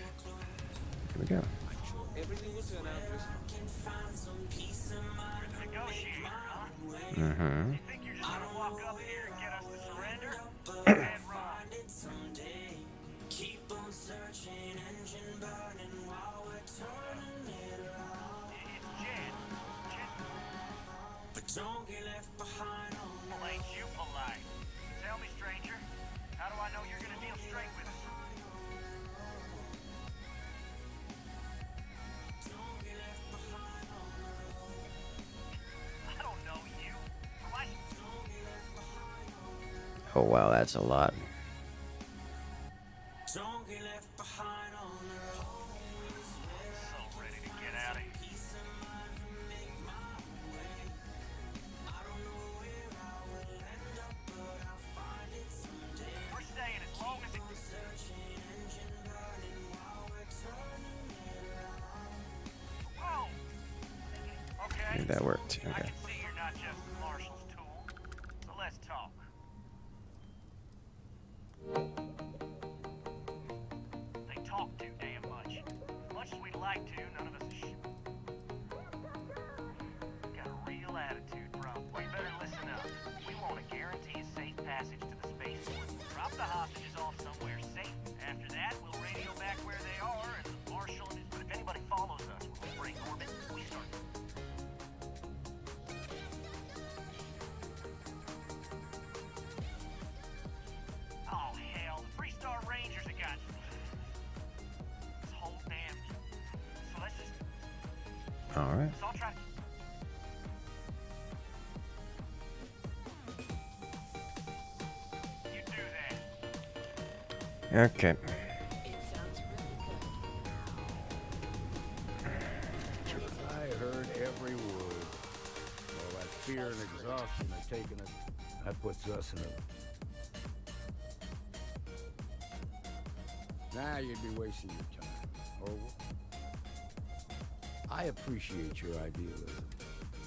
Here we go. Mm-hmm. Don't get left behind on the way. Ain't you polite? Tell me, stranger, how do I know you're gonna deal straight with us? Don't get left behind on the road. I don't know you. Why? Don't get left behind on the road. Oh wow, that's a lot. Don't get left behind on the road. So ready to get out of here. That worked. Okay. I can see you're not just the marshal's tool. So let's talk. They talk too damn much. As much as we'd like to, none of us is got a real attitude problem. We better listen up. We want to guarantee a safe passage to the spaceport. Drop the hostages off somewhere safe. After that, we'll radio back where they are, and the marshal and his... But if anybody follows us when we break orbit, we start... Oh, hell, the Free Star Rangers have got this whole damn... So let's just... Alright. So I'll try... You do that. Okay. I heard every word. Well, that fear and exhaustion have taken it. That puts us in a... Nah, you'd be wasting your time. Or... I appreciate your idealism.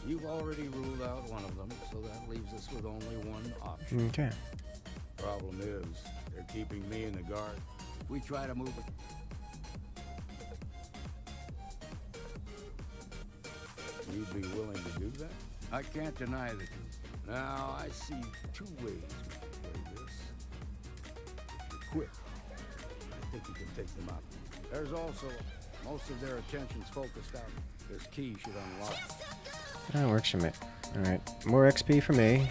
You've already ruled out one of them, so that leaves us with only one option. Okay. Problem is, they're keeping me in the guard. If we try to move it... You'd be willing to do that? I can't deny that. Now, I see two ways we can play this. If you're quick, I think you can take them out. There's also... most of their attention's focused out. This key should unlock. That works for me. Alright. More XP for me.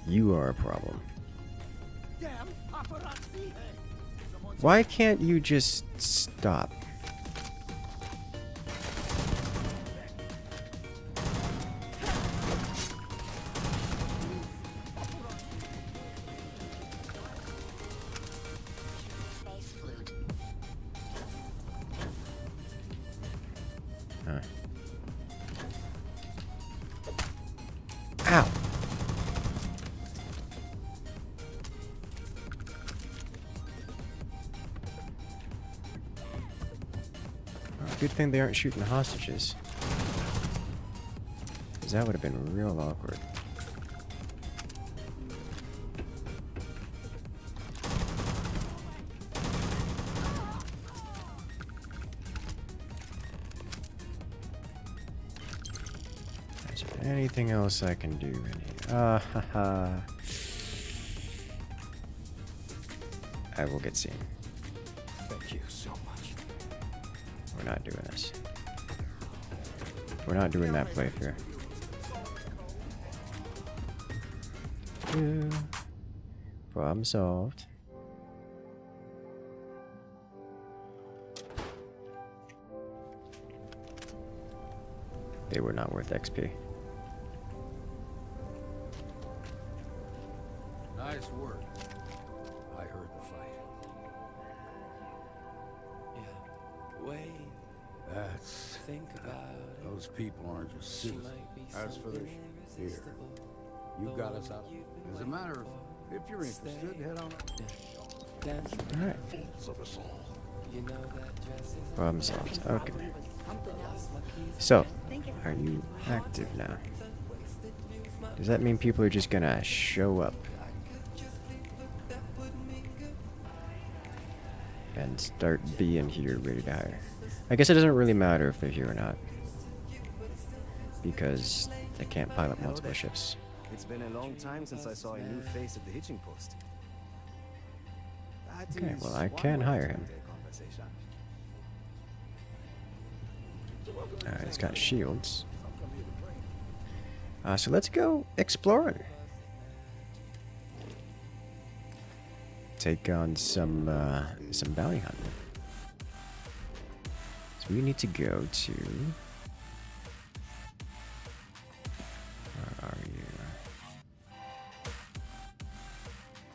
You are a problem. Damn paparazzi! Why can't you just stop? huh? Ow! Oh, good thing they aren't shooting hostages. Because that would have been real awkward. Is there anything else I can do in here? Haha. I will get seen. Thank you so much. We're not doing this. We're not doing that playthrough. Problem solved. They were not worth XP. Nice work. I heard the fight. Yeah. Wait. That's... Think about it. Those people aren't just She citizens. might be As for the... something Here. irresistible. You got us out. As a matter of... If you're interested, head on up. Alright. Of us all. You know that dress is Problem solved. Okay. So, are you active now? Does that mean people are just gonna show up and start being here ready to hire? I guess it doesn't really matter if they're here or not, because they can't pilot multiple ships. It's been a long time since I saw a new face at the hitching post. Okay, well I can hire him. Alright, it's got shields. So let's go exploring. Take on some bounty hunting. So we need to go to... Where are you?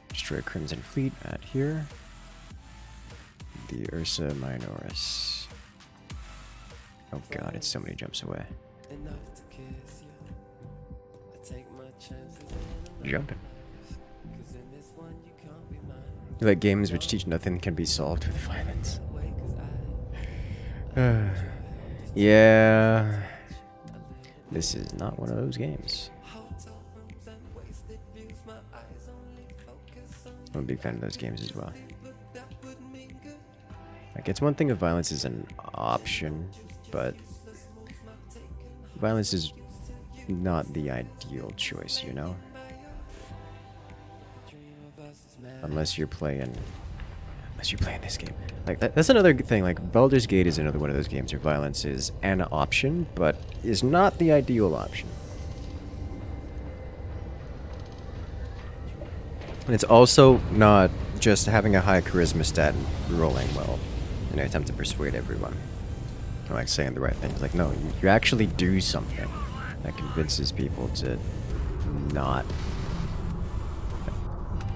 Destroy Crimson Fleet at here. The Ursa Minoris. Oh god, it's so many jumps away. Jumping. You like games which teach nothing can be solved with violence. Yeah. This is not one of those games. I'm a big fan of those games as well. Like, it's one thing if violence is an option, but violence is not the ideal choice, you know? Unless you're playing this game. Like, that's another thing. Like, Baldur's Gate is another one of those games where violence is an option, but is not the ideal option. And it's also not just having a high charisma stat and rolling well in an attempt to persuade everyone. Or like saying the right things. Like, no, you actually do something that convinces people to not,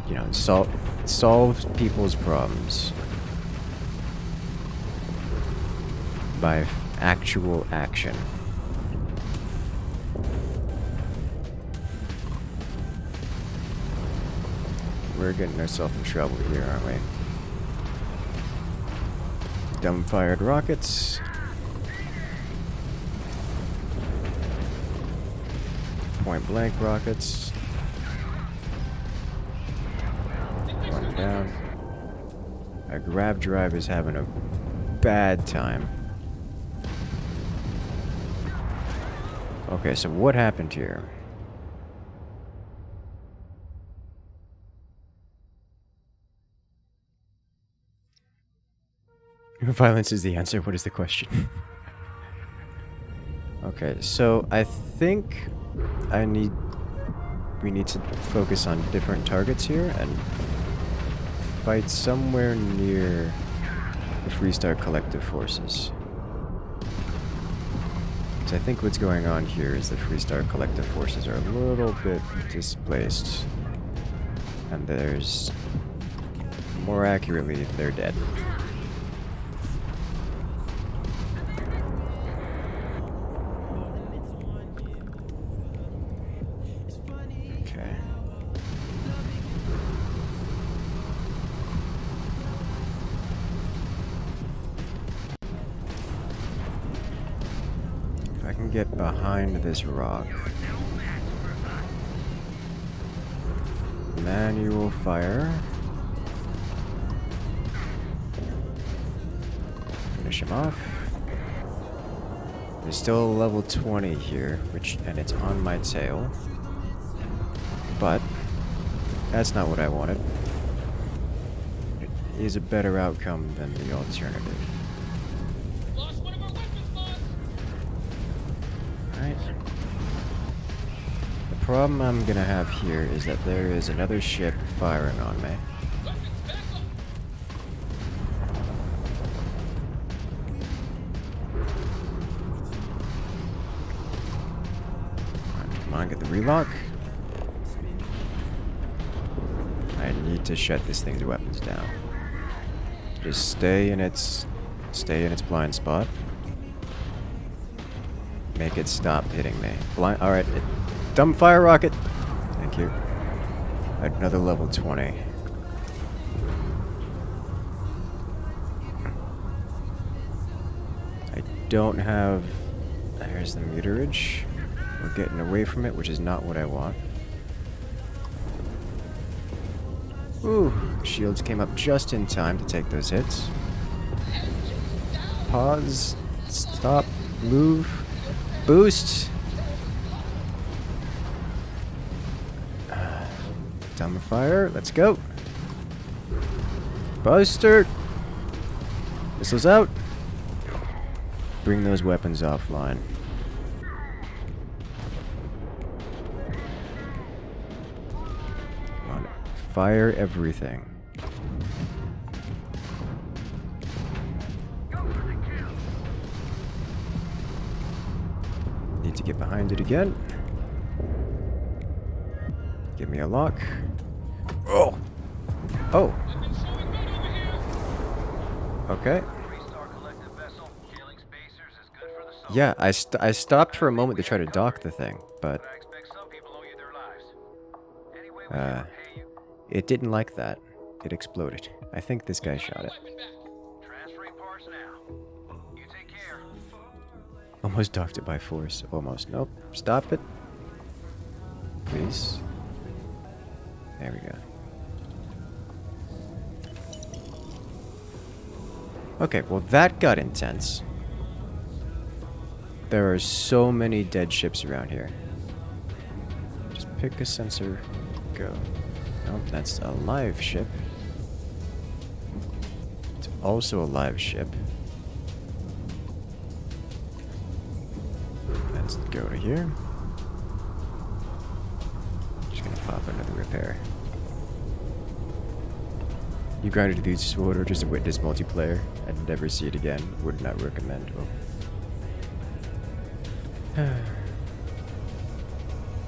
you know, solve people's problems by actual action. We're getting ourselves in trouble here, aren't we? Dumbfired rockets. Point blank rockets. One down. Our grab drive is having a bad time. Okay, so what happened here? Violence is the answer. What is the question? Okay, so I think we need to focus on different targets here and fight somewhere near the Freestar Collective forces. So I think what's going on here is the Freestar Collective forces are a little bit displaced, and there's, more accurately, they're dead. can get behind this rock. Manual fire. Finish him off. There's still a level 20 here, and it's on my tail. But that's not what I wanted. It is a better outcome than the alternative. Right. The problem I'm gonna have here is that there is another ship firing on me. Come on, get the relock. I need to shut this thing's weapons down. Just stay in its blind spot. Make it stop hitting me. Blind. All right, dumb fire rocket. Thank you. Another level 20. I don't have. There's the meterage. We're getting away from it, which is not what I want. Ooh, shields came up just in time to take those hits. Pause. Stop. Move. Boost. Down the fire. Let's go. Buster. Missiles out. Bring those weapons offline. Come on. Fire everything. Need to get behind it again. Give me a lock. Oh! Oh! Okay. Yeah, I stopped for a moment to try to dock the thing, but it didn't like that. It exploded. I think this guy shot it. Almost docked it by force. Almost. Nope. Stop it. Please. There we go. Okay, well that got intense. There are so many dead ships around here. Just pick a sensor. Go. Nope, that's a live ship. It's also a live ship. Let's go to here. Just gonna pop another repair. You grinded these sword or just a witness multiplayer. I'd never see it again. Would not recommend. Oh.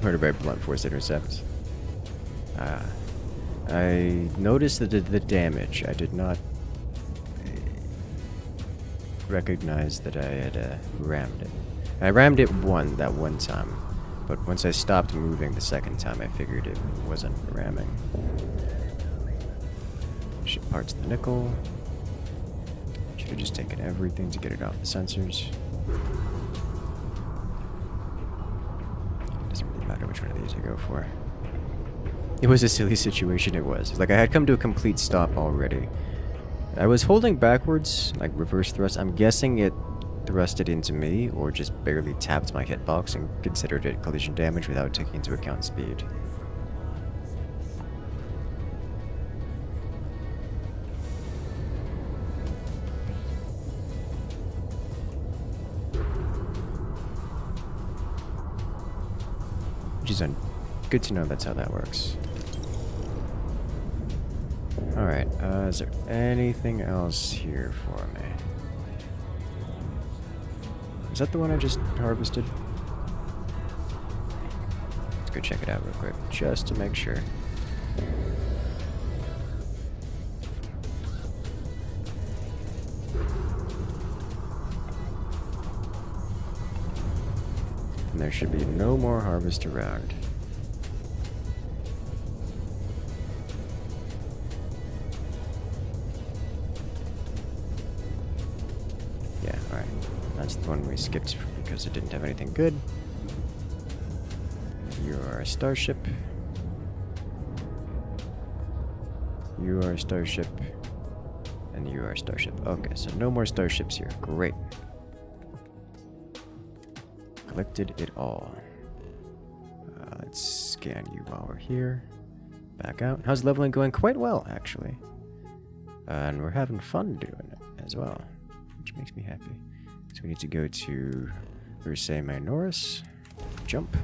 Murder by blunt force intercept. I noticed the damage. I did not recognize that I had rammed it. I rammed it that one time, but once I stopped moving the second time, I figured it wasn't ramming. Ship parts of the nickel. Should have just taken everything to get it off the sensors. Doesn't really matter which one of these I go for. It was a silly situation, it was. Like, I had come to a complete stop already. I was holding backwards, like reverse thrust. I'm guessing it thrusted into me, or just barely tapped my hitbox and considered it collision damage without taking into account speed. Which is good to know that's how that works. Alright, is there anything else here for me? Is that the one I just harvested? Let's go check it out real quick, just to make sure. And there should be no more harvest around. Yeah, alright. That's the one we skipped because it didn't have anything good. You are a starship. You are a starship. And you are a starship. Okay, so no more starships here. Great. Collected it all. Let's scan you while we're here. Back out. How's leveling going? Quite well, actually. And we're having fun doing it as well, which makes me happy. So we need to go to Versailles Minoris. Jump.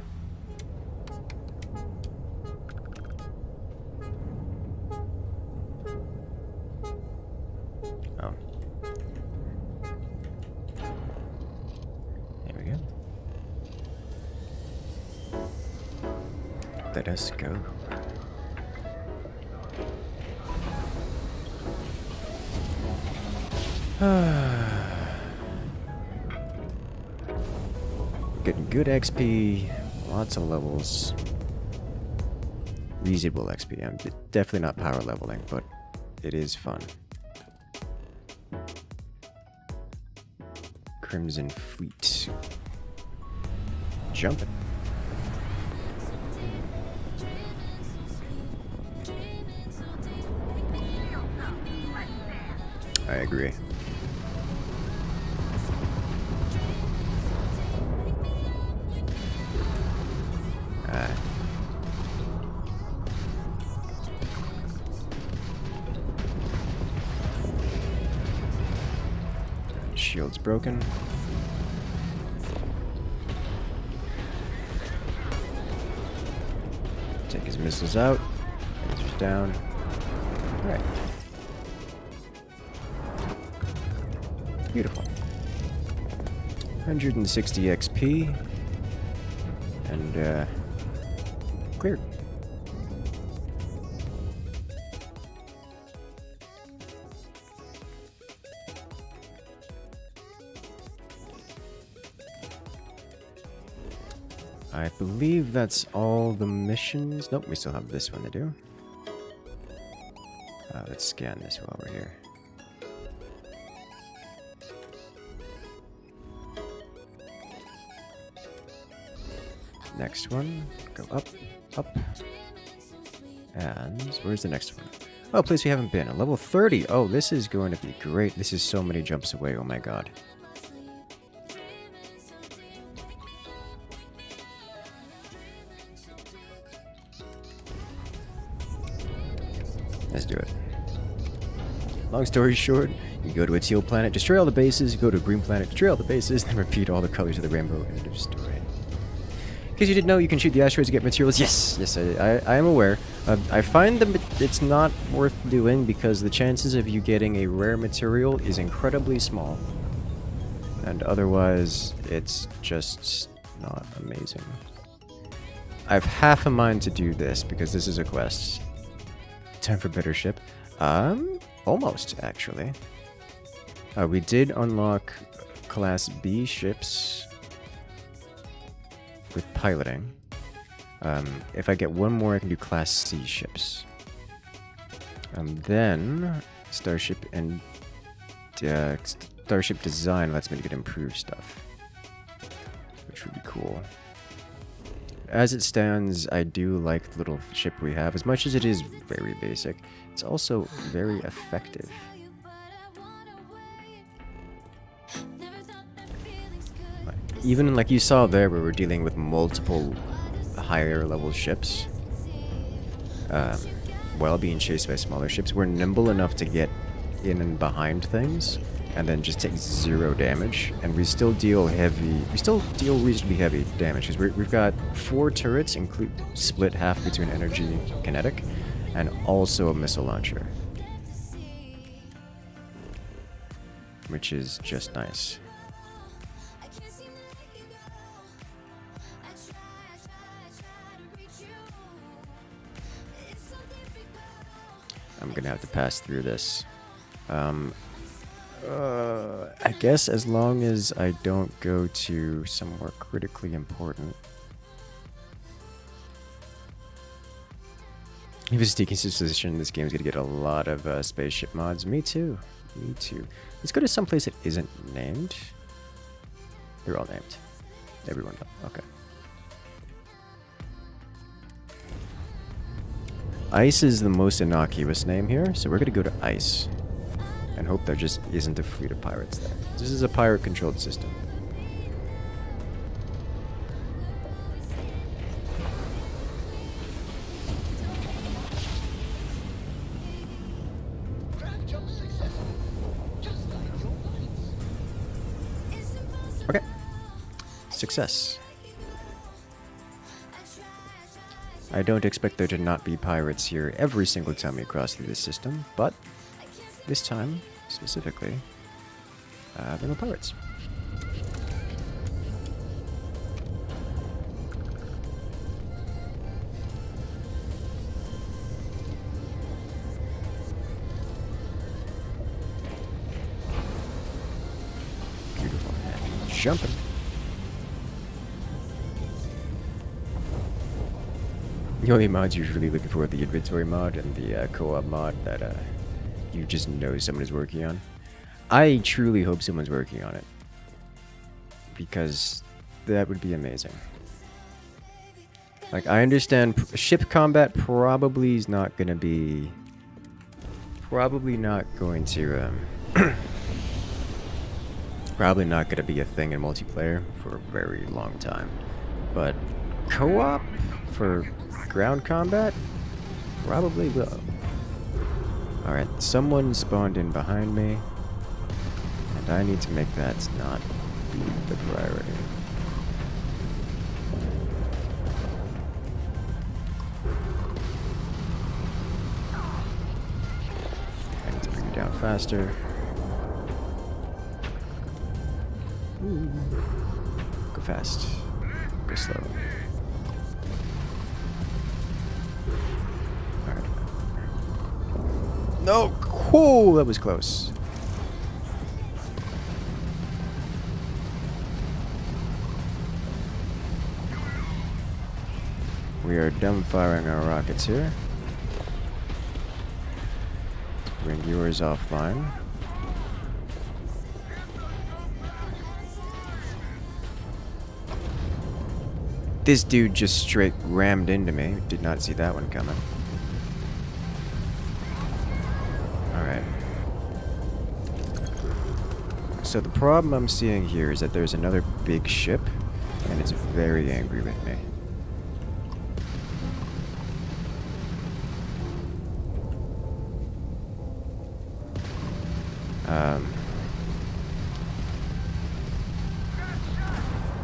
Oh. There we go. Let us go. Getting good XP, lots of levels, reasonable XP. I'm definitely not power leveling, but it is fun. Crimson Fleet. Jumping. I agree. Shield's broken. Take his missiles out. Lasers down. Alright. Beautiful. 160 XP. And, cleared. I believe that's all the missions. Nope, we still have this one to do. Let's scan this while we're here. Next one, go up, up. And where's the next one? Oh, a place we haven't been. A level 30. Oh, this is going to be great. This is so many jumps away. Oh my god. Let's do it. Long story short, you go to a teal planet, destroy all the bases, you go to a green planet, destroy all the bases, then repeat all the colors of the rainbow. End of story. In case you didn't know, you can shoot the asteroids to get materials. Yes! Yes, I am aware. I find that it's not worth doing because the chances of you getting a rare material is incredibly small. And otherwise, it's just not amazing. I have half a mind to do this because this is a quest. Time for better ship. Almost, actually. We did unlock Class B ships with piloting. If I get one more, I can do Class C ships. Then Starship and Starship Design lets me get improved stuff, which would be cool. As it stands, I do like the little ship we have. As much as it is very basic, it's also very effective. Even like you saw there, where we're dealing with multiple higher level ships, while being chased by smaller ships, we're nimble enough to get in and behind things, and then just take 0 damage, and we still deal reasonably heavy damage, because we've got 4 turrets, split half between energy and kinetic, and also a missile launcher, which is just nice. I'm gonna have to pass through this. I guess as long as I don't go to somewhere critically important. If it's decomposition, this game's gonna get a lot of spaceship mods. Me too. Me too. Let's go to some place that isn't named. They're all named. Everyone. Okay. Ice is the most innocuous name here, so we're gonna go to Ice. And hope there just isn't a fleet of pirates there. This is a pirate-controlled system. Okay. Success. I don't expect there to not be pirates here every single time we cross through this system, but this time, specifically, there were pirates. Beautiful. And jumping. The only mods you're really looking for are the inventory mod and the co-op mod that you just know someone is working on. I truly hope someone's working on it, because that would be amazing. Like, I understand ship combat probably is not going to be... Probably not going to... probably not going to be a thing in multiplayer for a very long time. But co-op for ground combat? Probably will. Alright, someone spawned in behind me, and I need to make that not be the priority. I need to bring it down faster. Ooh. Go fast. Go slow. No, cool, that was close. We are done firing our rockets here. Bring yours offline. This dude just straight rammed into me. Did not see that one coming. Alright. So the problem I'm seeing here is that there's another big ship, and it's very angry with me.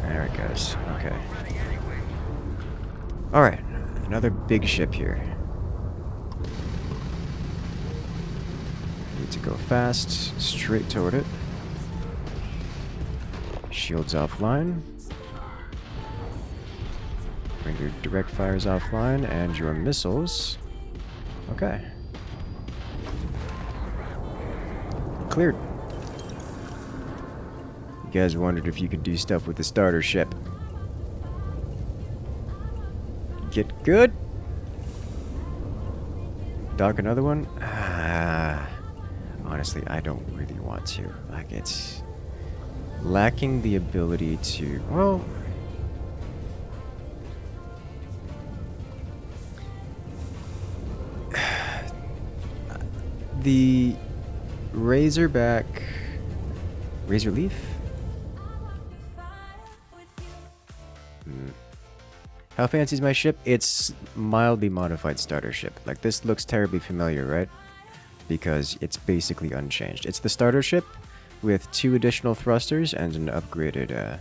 There it goes. Okay. Alright, another big ship here. Need to go fast, straight toward it. Shields offline. Bring your direct fires offline and your missiles. Okay. Cleared. You guys wondered if you could do stuff with the starter ship. Get good. Dock another one? Honestly, I don't really want to. Like, it's lacking the ability to... Well... the Razorback... Razor Leaf? How fancy is my ship? It's mildly modified starter ship. Like, this looks terribly familiar, right? Because it's basically unchanged. It's the starter ship with 2 additional thrusters and an upgraded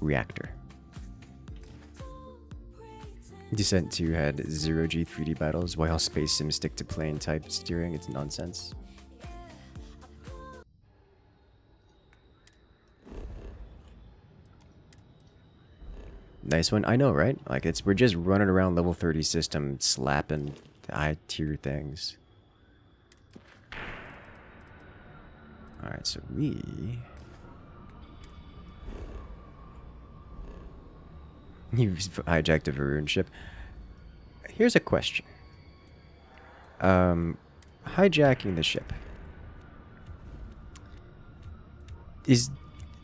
reactor. Descent 2 had 0G 3D battles, while Space Sims stick to plane type steering. It's nonsense. Nice one. I know, right? Like, we're just running around level 30 system slapping high tier things. Alright, so we... You've hijacked a Varun ship. Here's a question. Hijacking the ship.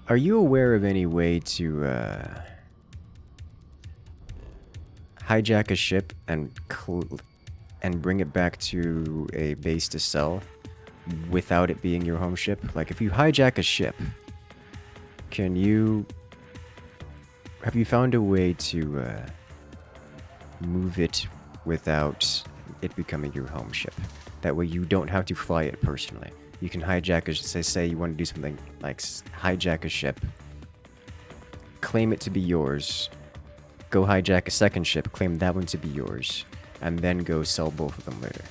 Are you aware of any way to hijack a ship and bring it back to a base to sell without it being your home ship? Like, if you hijack a ship, have you found a way to move it without it becoming your home ship? That way you don't have to fly it personally. You can hijack a, say you want to do something like hijack a ship, claim it to be yours, go hijack a second ship, claim that one to be yours, and then go sell both of them later.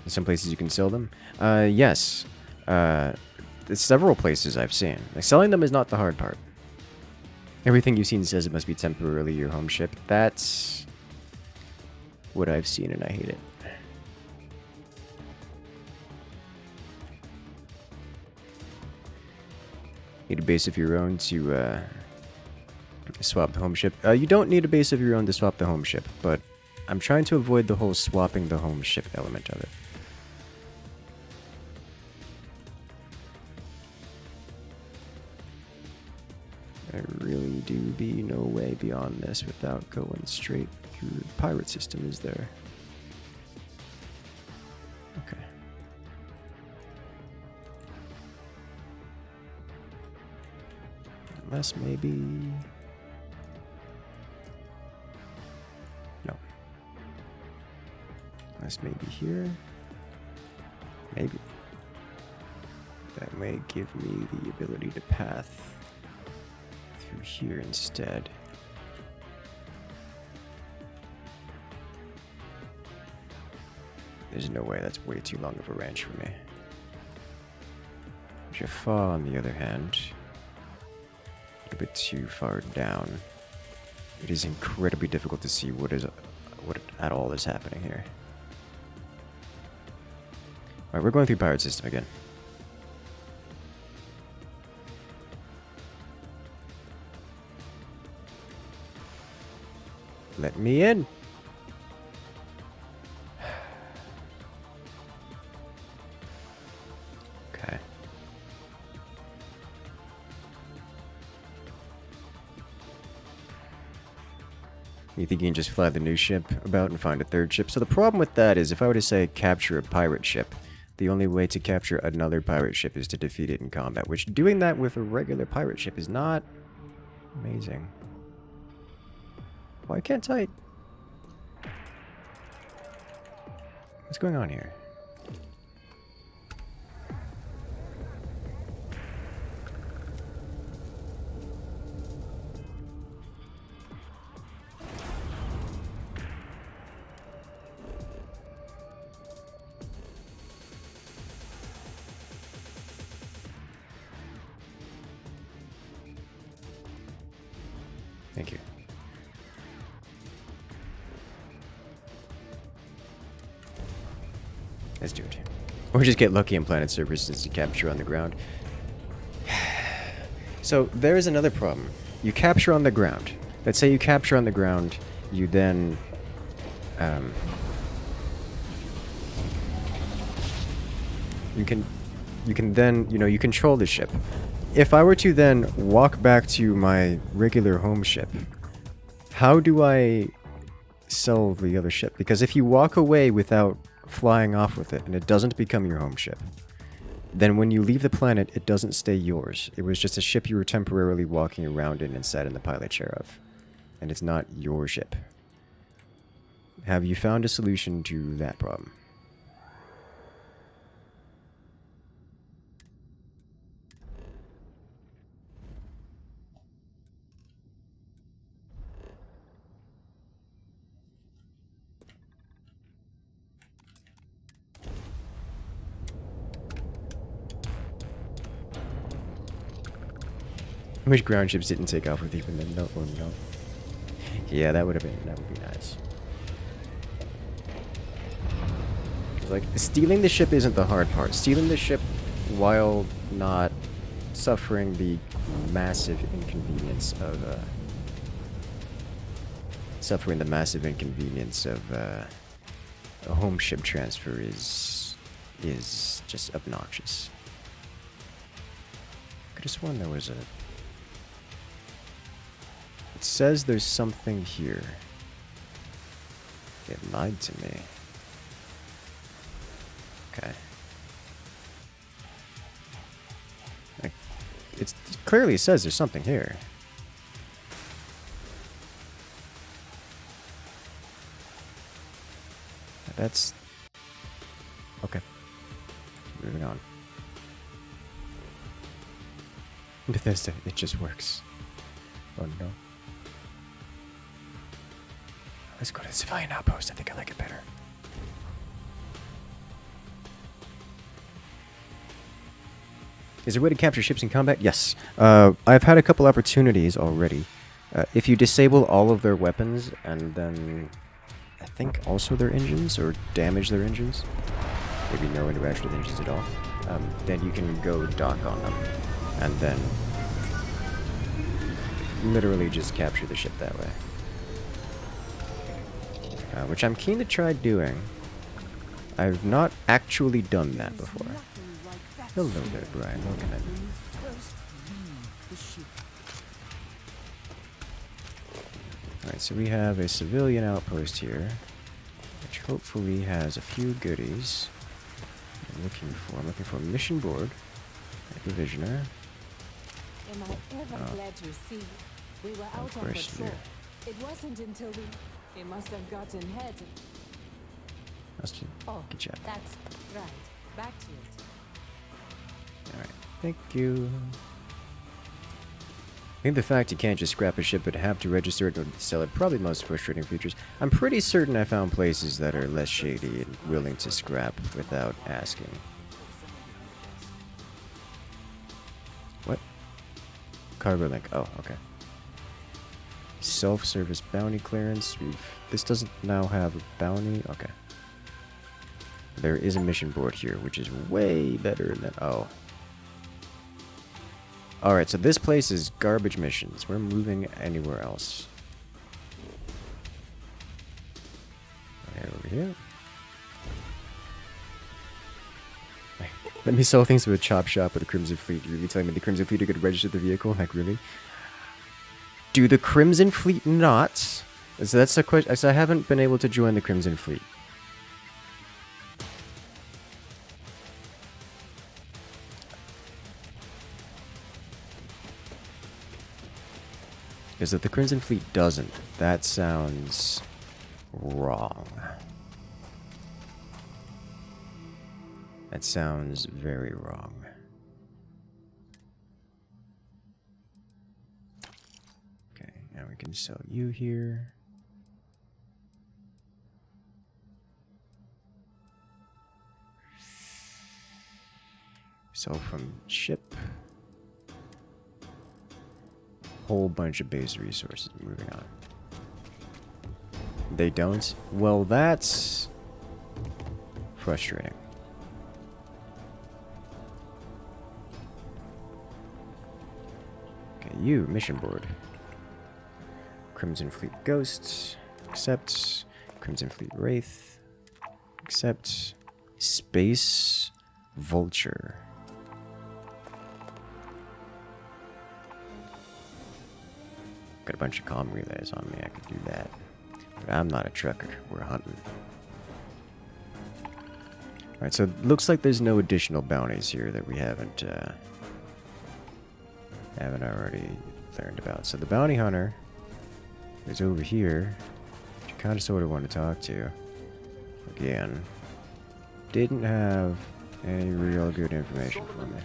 In some places you can sell them. Yes. There's several places I've seen. Like, selling them is not the hard part. Everything you've seen says it must be temporarily your home ship. That's what I've seen, and I hate it. Need a base of your own to swap the home ship. You don't need a base of your own to swap the home ship, but I'm trying to avoid the whole swapping the home ship element of it. There really do be no way beyond this without going straight through the pirate system, is there? Okay. Unless maybe... No. Unless maybe here? Maybe. That may give me the ability to path through here instead. There's no way, that's way too long of a range for me. Jaffa, on the other hand, a bit too far down. It is incredibly difficult to see what at all is happening here. Alright, we're going through pirate system again. Let me in. Okay. You think you can just fly the new ship about and find a third ship? So the problem with that is, if I were to say capture a pirate ship, the only way to capture another pirate ship is to defeat it in combat, which doing that with a regular pirate ship is not amazing. Why can't I... What's going on here? Thank you. Let's do it. Or just get lucky on planet surfaces to capture on the ground. So there is another problem. You capture on the ground. Let's say you capture on the ground, you then you can then, you know, you control the ship. If I were to then walk back to my regular home ship, how do I sell the other ship? Because if you walk away without flying off with it and it doesn't become your home ship, then when you leave the planet, it doesn't stay yours. It was just a ship you were temporarily walking around in and sat in the pilot chair of. And it's not your ship. Have you found a solution to that problem? I wish ground ships didn't take off with even then. No, no. Yeah, that would be nice. Like, stealing the ship isn't the hard part. Stealing the ship while not suffering the massive inconvenience of a home ship transfer is just obnoxious. Could have sworn there was a... It says there's something here. It lied to me. Okay. Like, it clearly says there's something here. That's... Okay. Moving on. Bethesda, it just works. Oh no. Let's go to the civilian outpost. I think I like it better. Is there a way to capture ships in combat? Yes. I've had a couple opportunities already. If you disable all of their weapons and then I think also their engines or damage their engines, maybe no interaction with engines at all, then you can go dock on them and then literally just capture the ship that way. Which I'm keen to try doing. I've not actually done that before. Hello there, Brian. Welcome in. Alright, so we have a civilian outpost here, which hopefully has a few goodies. I'm looking for a mission board, a provisioner. Am I ever glad to see? We were out on patrol. It wasn't until we must have gotten head. Oh, good job. That's right. Back to it. Alright, thank you. I think the fact you can't just scrap a ship but have to register it or sell it, probably the most frustrating features. I'm pretty certain I found places that are less shady and willing to scrap without asking. What? Cargo link. Oh, okay. Self-service bounty clearance. This doesn't now have a bounty. Okay. There is a mission board here, which is way better than... Oh. Alright, so this place is garbage missions. We're moving anywhere else. Okay, over here. Let me sell things to a chop shop with the Crimson Fleet. You're really telling me the Crimson Fleet are going to register the vehicle? Like, really? Do the Crimson Fleet not? So that's a question. So I haven't been able to join the Crimson Fleet. Because if the Crimson Fleet doesn't, that sounds wrong. That sounds very wrong. Okay, now we can sell you here. Sell from ship. Whole bunch of base resources. Moving on. They don't? Well, that's frustrating. Okay, you, mission board. Crimson Fleet Ghosts. Accept. Crimson Fleet Wraith. Accept. Space Vulture. Got a bunch of comm relays on me, I could do that. But I'm not a trucker, we're hunting. Alright, so it looks like there's no additional bounties here that we haven't already learned about. So the bounty hunter is over here, which I kind of sort of want to talk to. Again, didn't have any real good information for me.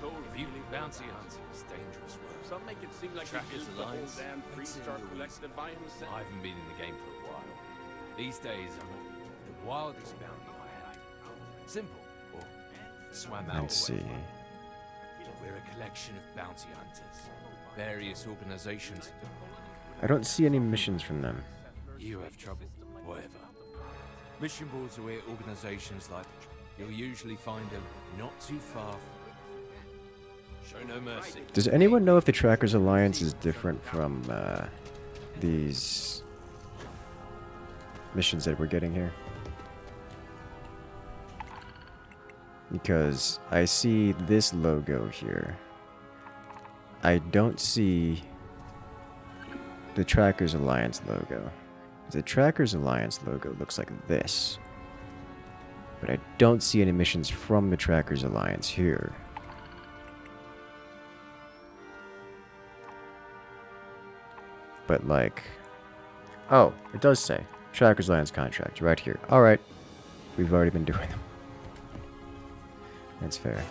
Bounty hunting is dangerous work. Some make it seem like Trackers the whole Alliance. damn three-star collective by himself. I haven't been in the game for a while. These days, I'm the wildest bounty I had. Simple, or swam out. Let's see. We're a collection of bounty hunters. Various organizations. I don't see any missions from them. You have trouble. Whatever. Mission boards are where organizations like you'll usually find them not too far from. Show no mercy. Does anyone know if the Trackers Alliance is different from these missions that we're getting here? Because I see this logo here. I don't see the Trackers Alliance logo. The Trackers Alliance logo looks like this. But I don't see any missions from the Trackers Alliance here. But like... Oh, it does say Trackers Alliance contract right here. Alright. We've already been doing them. That's fair.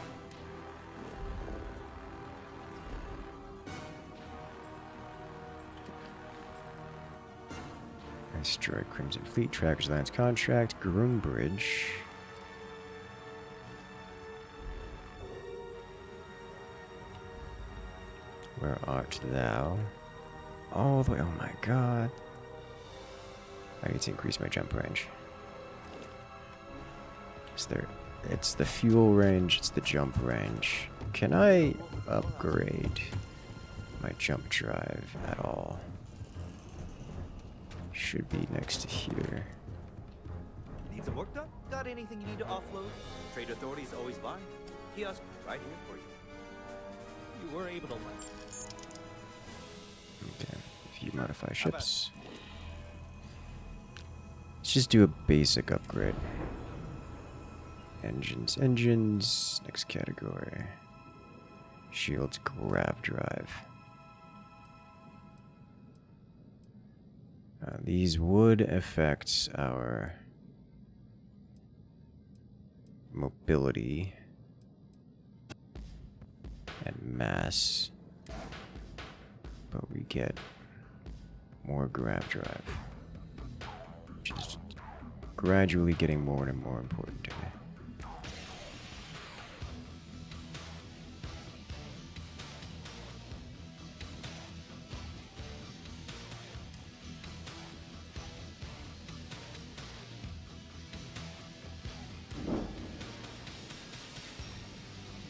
Destroy Crimson Fleet, Trackers Alliance contract, Groombridge. Where art thou? All the way, oh my god. I need to increase my jump range. Is there, it's the fuel range, it's the jump range. Can I upgrade my jump drive at all? Should be next to here. Need some work done? Got anything you need to offload? Trade authorities always buy. Kiosk right here for you. You were able to learn. Okay, if you modify ships. Let's just do a basic upgrade. Engines, next category. Shields, grav drive. These would affect our mobility and mass, but we get more grav drive, which is gradually getting more and more important to me.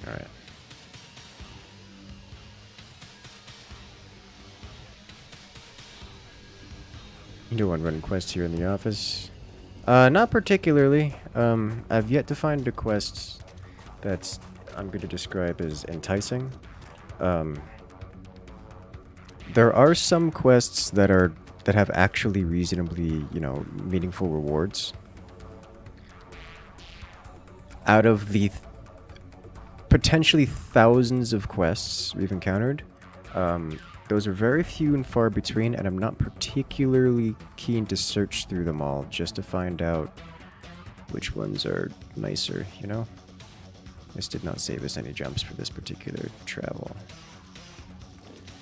Alright. You do one running quest here in the office. Not particularly. I've yet to find a quest that's I'm going to describe as enticing. There are some quests that have actually reasonably, you know, meaningful rewards. Out of the potentially thousands of quests we've encountered, those are very few and far between, and I'm not particularly keen to search through them all just to find out which ones are nicer, you know? This did not save us any jumps for this particular travel.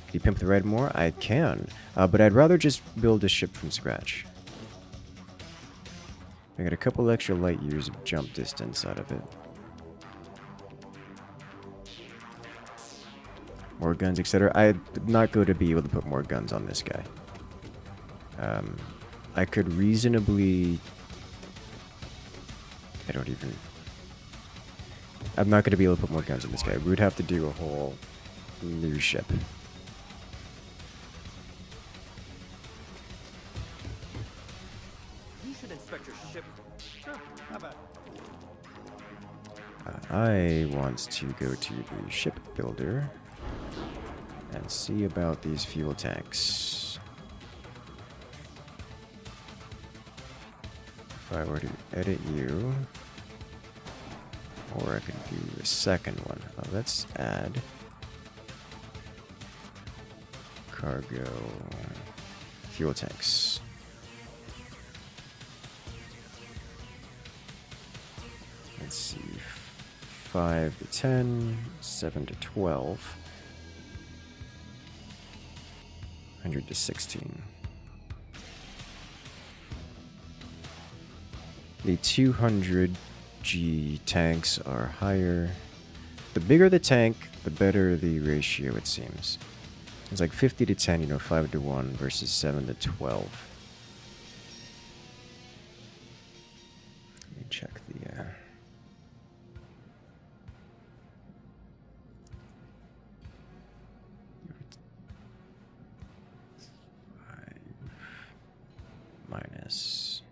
Can you pimp the ride more? I can, but I'd rather just build a ship from scratch. I got a couple extra light years of jump distance out of it. More guns, etc. I'm not going to be able to put more guns on this guy. I could reasonably... I'm not going to be able to put more guns on this guy. We would have to do a whole new ship. You should inspect your ship. Sure, how about I want to go to the ship builder and see about these fuel tanks. If I were to edit you, or I could do a second one. Let's add cargo fuel tanks. Let's see, 5 to 10, 7 to 12. 100 to 16. The 200G tanks are higher. The bigger the tank, the better the ratio, it seems. It's like 50 to 10, you know, 5 to 1 versus 7 to 12. Let me check the... minus.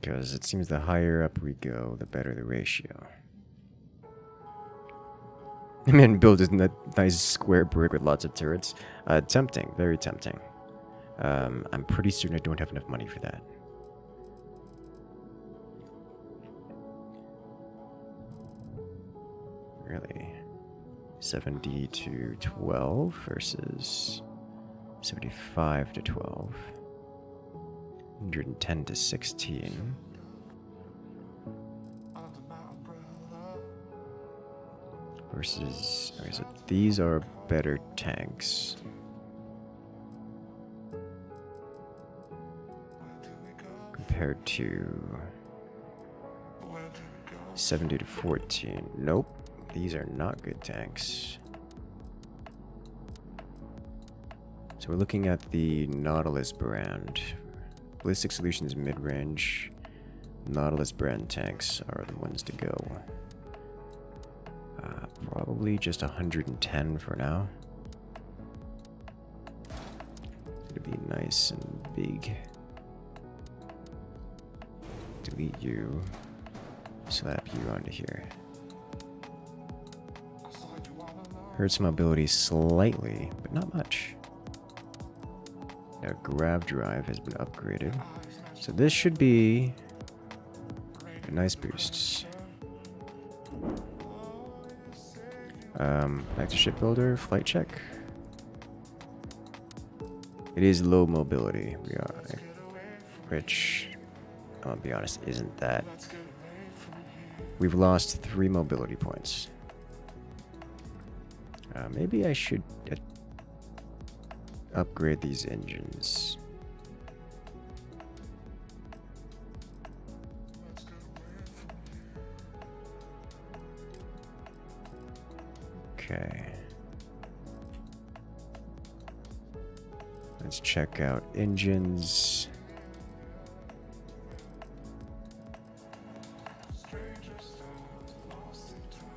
Because it seems the higher up we go, the better the ratio. I mean, build a nice square brick with lots of turrets. Tempting, very tempting. I'm pretty certain I don't have enough money for that. Really? 70 to 12 versus 75 to 12. 110 to 16. Versus, okay, so these are better tanks. Compared to 70 to 14. Nope, these are not good tanks. So we're looking at the Nautilus brand. Ballistic Solutions mid-range. Nautilus brand tanks are the ones to go. Probably just 110 for now. It'll be nice and big. Delete you. Slap you onto here. Hurts mobility slightly, but not much. Now grav drive has been upgraded. So this should be a nice boost. Back to shipbuilder, flight check. It is low mobility, which, I'll be honest, isn't that. We've lost 3 mobility points. Maybe I should upgrade these engines. Okay. Let's check out engines.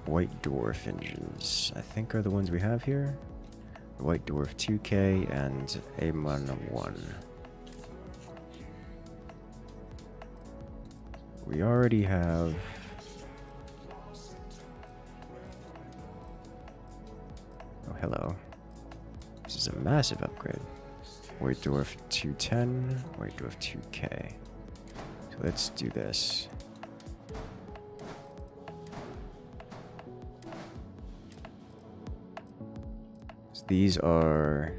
White Dwarf engines, I think, are the ones we have here. White Dwarf 2K and Amon 1. We already have. Oh, hello. This is a massive upgrade. White Dwarf 210, White Dwarf 2K. So let's do this. So these are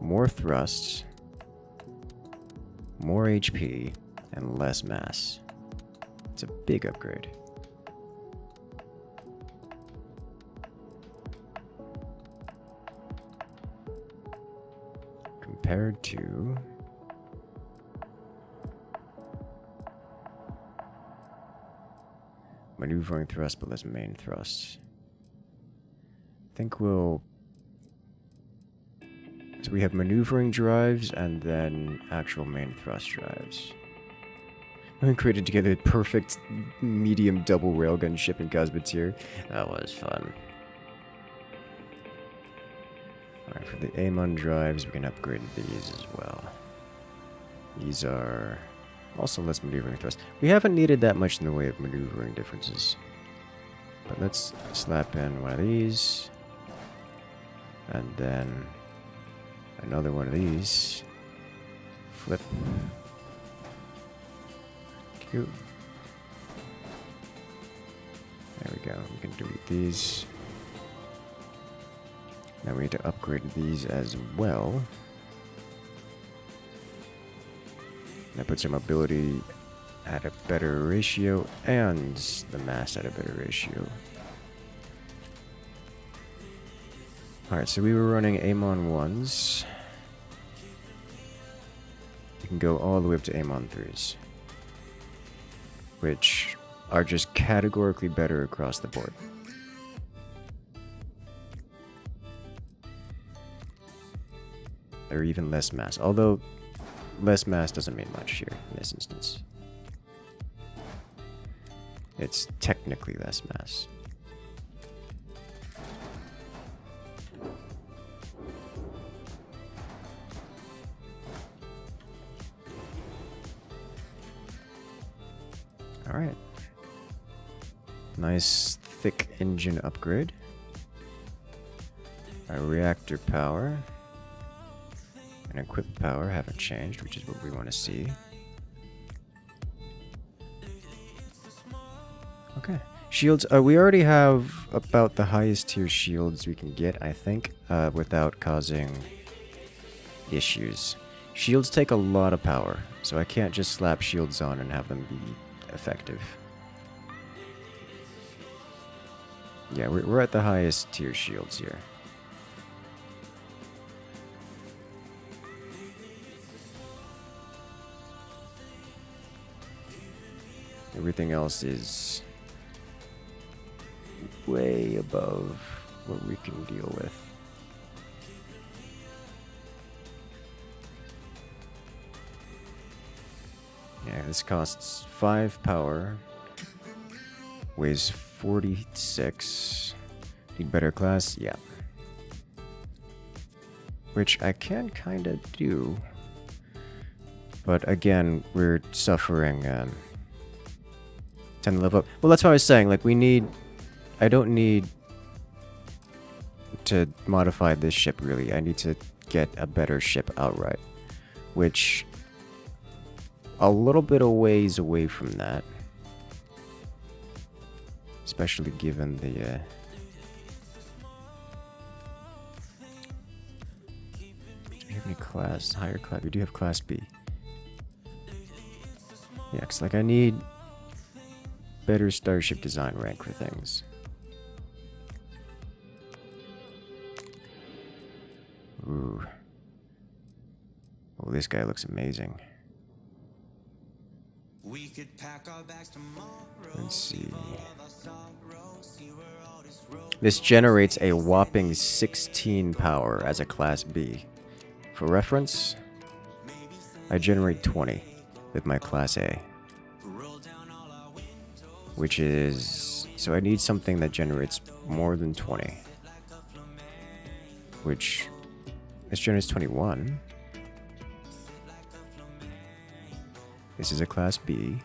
more thrusts, more HP, and less mass. It's a big upgrade. Compared to maneuvering thrust but less main thrust. I think we'll. So we have maneuvering drives and then actual main thrust drives. We created together a perfect medium double railgun ship in Gazbatir. That was fun. Alright, for the Amon drives, we can upgrade these as well. These are also less maneuvering thrust. We haven't needed that much in the way of maneuvering differences. But let's slap in one of these. And then another one of these. Flip. Cute. There we go. We can delete these. Now we need to upgrade these as well. That puts our mobility at a better ratio and the mass at a better ratio. Alright, so we were running Amon 1s. You can go all the way up to Amon 3s, which are just categorically better across the board. Or even less mass, although less mass doesn't mean much here in this instance. It's technically less mass. Nice thick engine upgrade. Our reactor power and equip power haven't changed, which is what we want to see. Okay. Shields, we already have about the highest tier shields we can get, I think, without causing issues. Shields take a lot of power, so I can't just slap shields on and have them be effective. Yeah, we're at the highest tier shields here. Everything else is way above what we can deal with. Yeah, this costs 5 power. Weighs 46. Need better class? Yeah. Which I can kind of do. But again, we're suffering 10 to level up. Well, that's what I was saying. Like, we need... I don't need to modify this ship, really. I need to get a better ship outright. Which... a little bit of ways away from that. Especially given the... do we have any class? Higher class? We do have class B. Yeah, because like I need better starship design rank for things. Ooh. Oh, this guy looks amazing. We could pack our bags tomorrow. Let's see. This generates a whopping 16 power as a class B. For reference, I generate 20 with my class A. Which is... so I need something that generates more than 20. Which... this generates 21. This is a class B.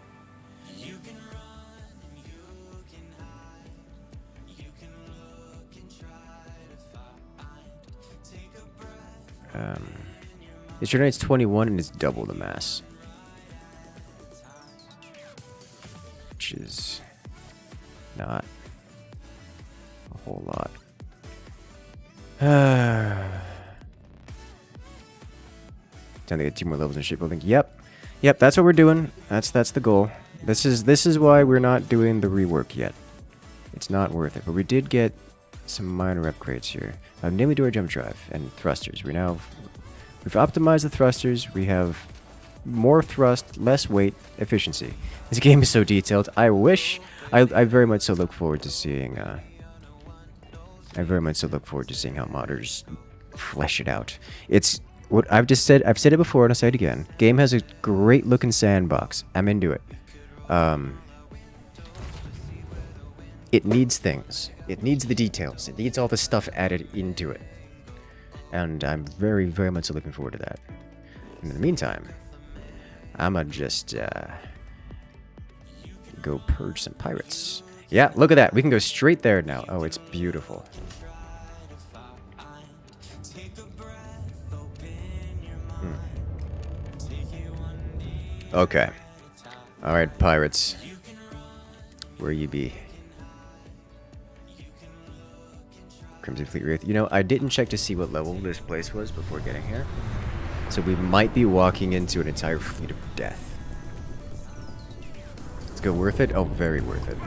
It generates 21 and it's double the mass. Which is not a whole lot. Time to get 2 more levels in shipbuilding. Yep, that's what we're doing. That's the goal. This is why we're not doing the rework yet. It's not worth it. But we did get some minor upgrades here. Namely door jump drive and thrusters. We've optimized the thrusters. We have more thrust, less weight, efficiency. This game is so detailed. I very much so look forward to seeing. I very much so look forward to seeing how modders flesh it out. It's what I've just said. I've said it before and I'll say it again. Game has a great looking sandbox. I'm into it. It needs things. It needs the details. It needs all the stuff added into it. And I'm very, very much looking forward to that. In the meantime, I'ma just go purge some pirates. Yeah, look at that. We can go straight there now. Oh, it's beautiful. Okay. Alright, pirates. Where you be? Crimson Fleet Wraith. You know, I didn't check to see what level this place was before getting here. So we might be walking into an entire fleet of death. Let's go. Worth it? Oh, very worth it.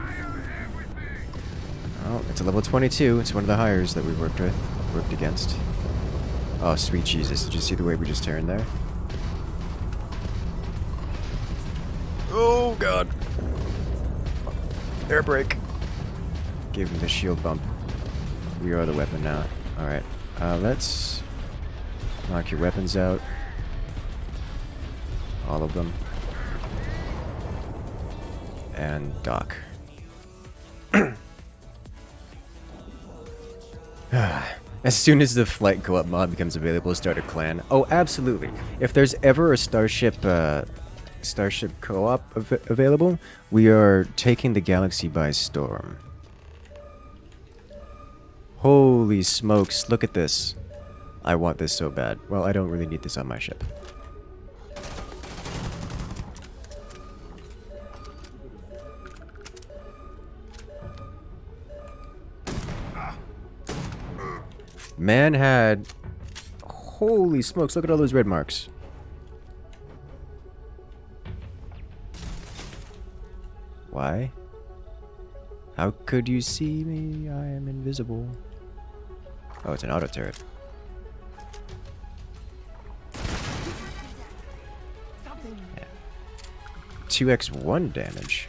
Oh, it's a level 22. It's one of the hires that we worked against. Oh, sweet Jesus. Did you see the way we just turned there? Oh, God. Air brake. Gave him the shield bump. We are the weapon now. Alright. Let's knock your weapons out. All of them. And dock. As soon as the flight co-op mod becomes available, start a clan. Oh, absolutely. If there's ever a starship Starship co-op available. We are taking the galaxy by storm. Holy smokes, look at this. I want this so bad. Well, I don't really need this on my ship. Man had... Holy smokes, look at all those red marks. Why? How could you see me? I am invisible. Oh, it's an auto turret. Yeah. 2x1 damage.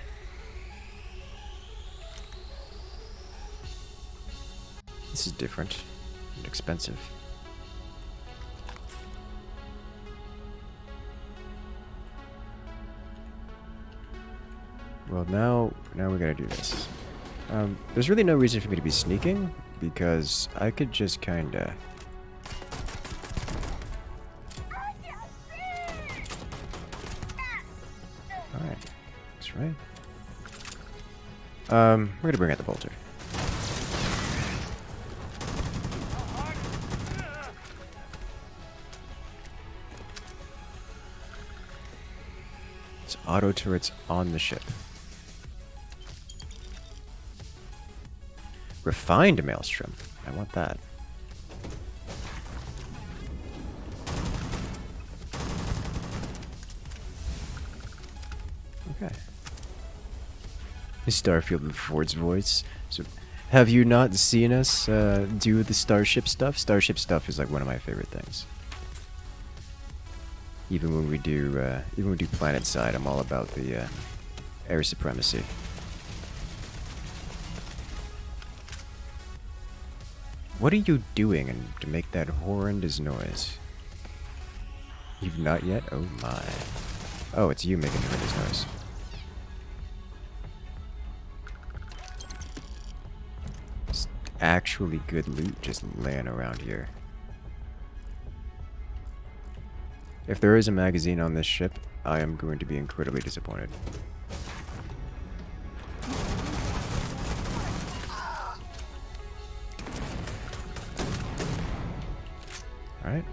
This is different and expensive. Well, now we gotta do this. There's really no reason for me to be sneaking, because I could just kinda... Alright, that's right. We're gonna bring out the bolter. It's auto turrets on the ship. Refined maelstrom. I want that. Okay. Starfield with Ford's voice. So, have you not seen us do the Starship stuff? Starship stuff is like one of my favorite things. Even when we do Planet Side, I'm all about the air supremacy. What are you doing to make that horrendous noise? You've not yet? Oh my. Oh, it's you making horrendous noise. It's actually good loot just laying around here. If there is a magazine on this ship, I am going to be incredibly disappointed. Alright.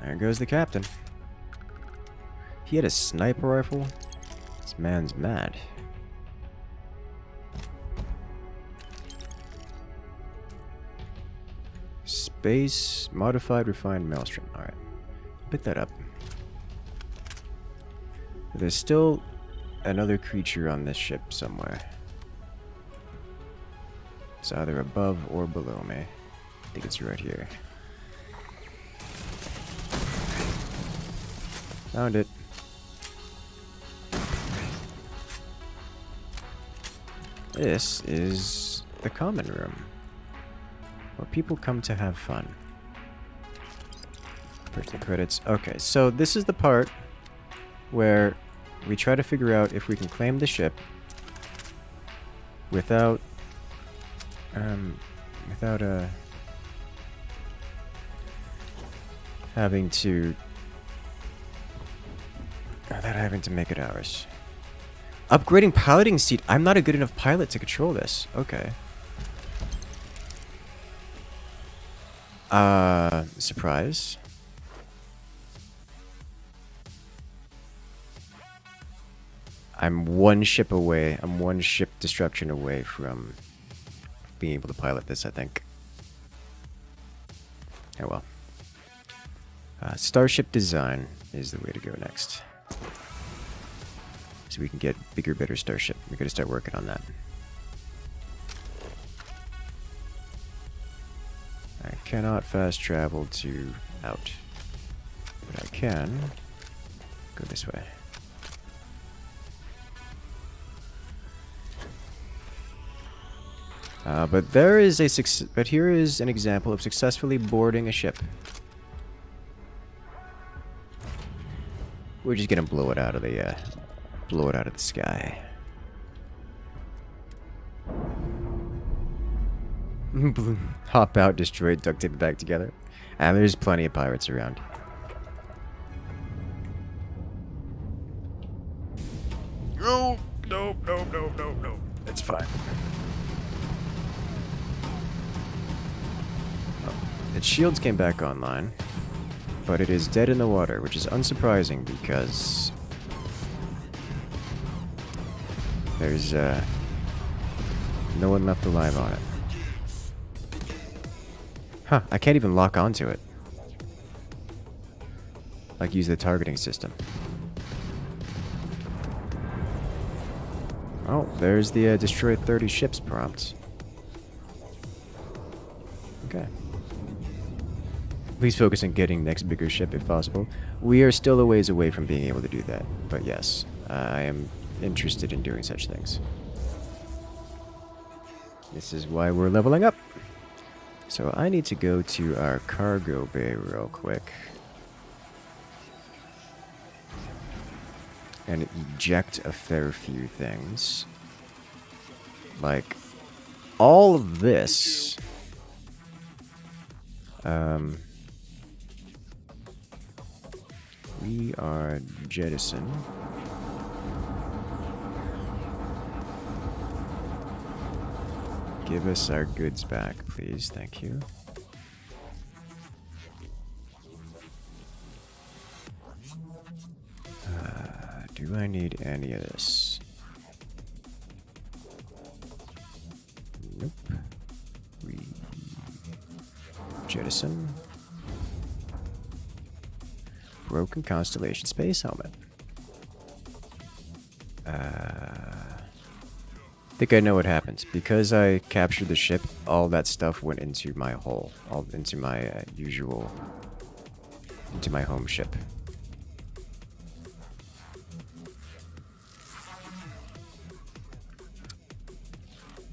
There goes the captain. He had a sniper rifle? This man's mad. Space, modified, refined maelstrom. Alright. Pick that up. There's still another creature on this ship somewhere. It's either above or below me. I think it's right here. Found it. This is the common room, where people come to have fun. First the credits. Okay, so this is the part where we try to figure out if we can claim the ship without having to make it ours. Upgrading piloting seat. I'm not a good enough pilot to control this. Okay. Surprise. I'm one ship away. I'm one ship destruction away from being able to pilot this, I think. Oh well. Starship design is the way to go next. So we can get bigger, better starship. We're gonna start working on that. I cannot fast travel to out, but I can go this way. But there is a but here is an example of successfully boarding a ship. We're just gonna blow it out of the sky. Hop out, destroyed, duct tape it back together. And there's plenty of pirates around. No, no, no, no, no, no. It's fine. Oh, its shields came back online, but it is dead in the water, which is unsurprising because there's no one left alive on it. Huh, I can't even lock onto it. Like use the targeting system. Oh, there's the destroy 30 ships prompt. Okay. Please focus on getting next bigger ship if possible. We are still a ways away from being able to do that, but yes, I am interested in doing such things. This is why we're leveling up. So I need to go to our cargo bay real quick. And eject a fair few things. Like, all of this. We are jettison. Give us our goods back, please. Thank you. Do I need any of this? Nope. We jettison. Broken Constellation Space Helmet. I think I know what happened. Because I captured the ship, all that stuff went into my hull. All into my into my home ship.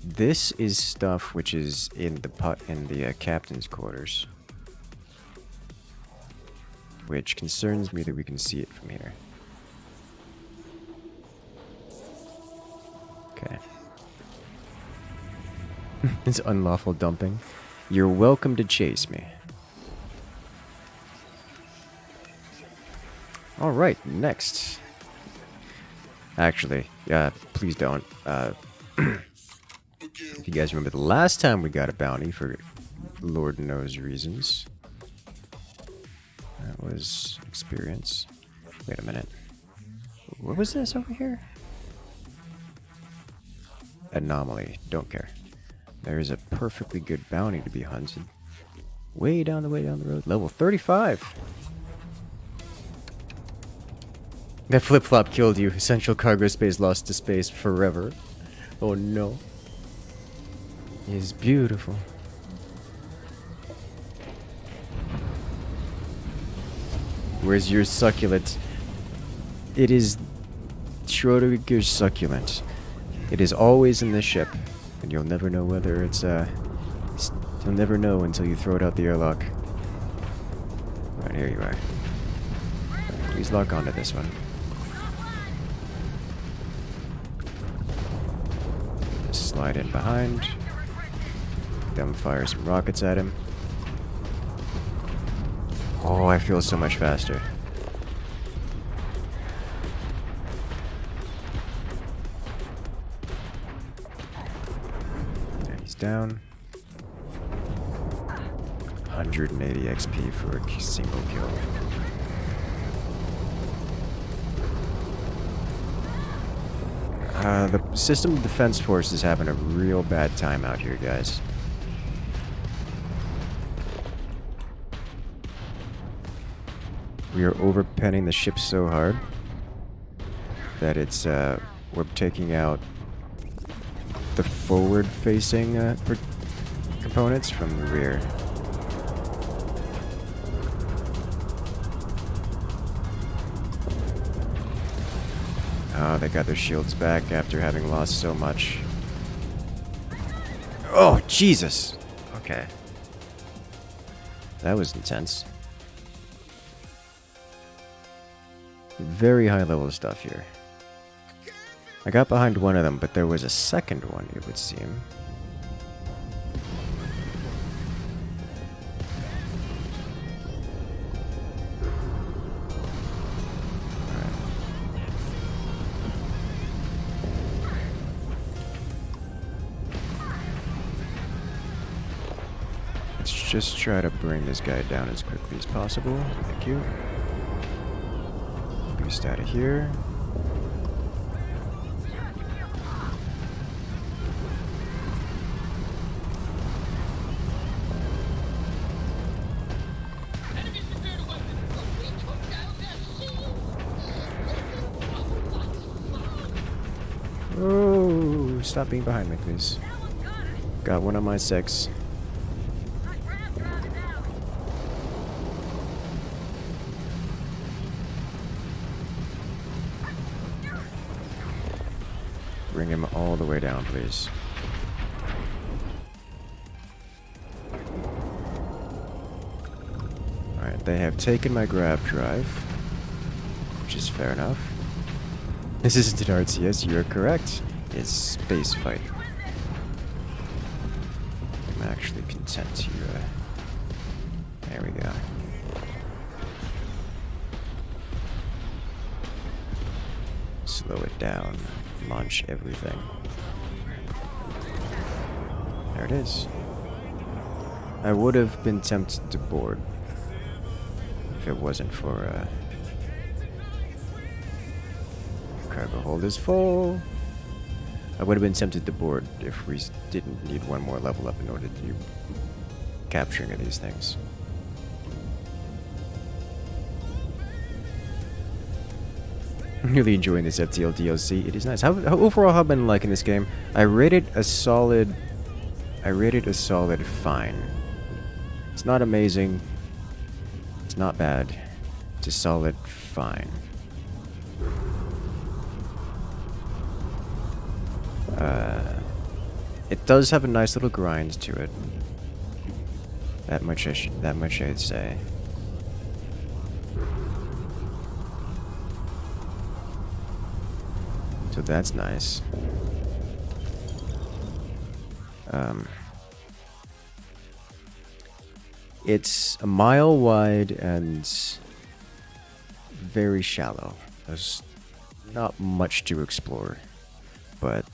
This is stuff which is in the captain's quarters, which concerns me that we can see it from here. Okay. It's unlawful dumping. You're welcome to chase me. All right, next. Actually, please don't. If you guys remember the last time we got a bounty for Lord knows reasons. That was experience. Wait a minute. What was this over here? Anomaly. Don't care. There is a perfectly good bounty to be hunted. Way down the road. Level 35. That flip-flop killed you. Essential cargo space lost to space forever. Oh no. It's beautiful. Where's your succulent? It is Schrodinger's succulent. It is always in the ship, and you'll never know whether it's you'll never know until you throw it out the airlock. Right, here you are. Please lock onto this one. Just slide in behind. Them fire some rockets at him. Oh, I feel so much faster. And he's down. 180 XP for a single kill. The system defense force is having a real bad time out here, guys. We are overpenning the ship so hard that it's we're taking out the forward-facing components from the rear. Oh, they got their shields back after having lost so much. Oh, Jesus! Okay. That was intense. Very high level stuff here. I got behind one of them, but there was a second one, it would seem. just try to bring this guy down as quickly as possible. Thank you. Boost out of here. Oh, stop being behind me, please. Got one on my 6. Bring him all the way down, please. Alright, they have taken my grab drive, which is fair enough. This isn't an RTS, you're correct. It's Space Fight. I'm actually content to, there we go. Slow it down. Launch everything. There it is. I would have been tempted to board if it wasn't for, cargo hold is full. I would have been tempted to board if we didn't need one more level up in order to do capturing of these things. I'm really enjoying this FTL DLC. It is nice. How overall have I been liking this game? I rated a solid fine. It's not amazing. It's not bad. It's a solid fine. It does have a nice little grind to it. That much I'd say. So that's nice. It's a mile wide and very shallow. There's not much to explore, but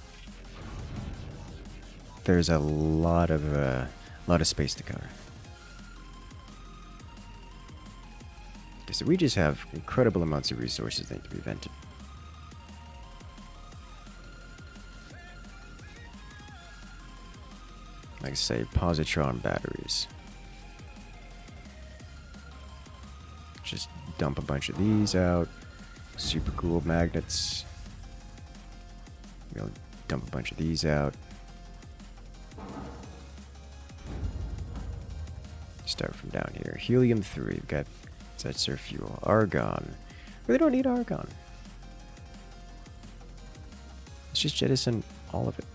there's a lot of space to cover. Okay, so we just have incredible amounts of resources that need to be vented. Like I say, positron batteries. Just dump a bunch of these out. Super cool magnets. We'll dump a bunch of these out. Start from down here. Helium-3. We've got that's our fuel. Argon. Really don't need argon. Let's just jettison all of it.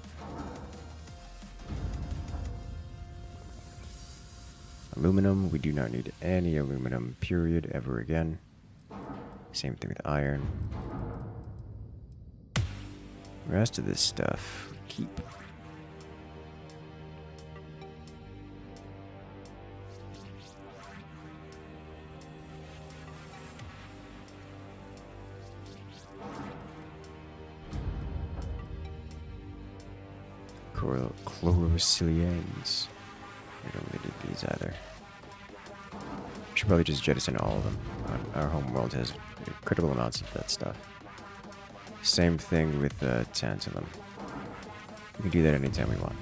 Aluminum, we do not need any aluminum, period, ever again. Same thing with iron. The rest of this stuff, keep. Chlorosilians. We don't really need these either. Should probably just jettison all of them. Our home world has incredible amounts of that stuff. Same thing with tantalum. We can do that anytime we want.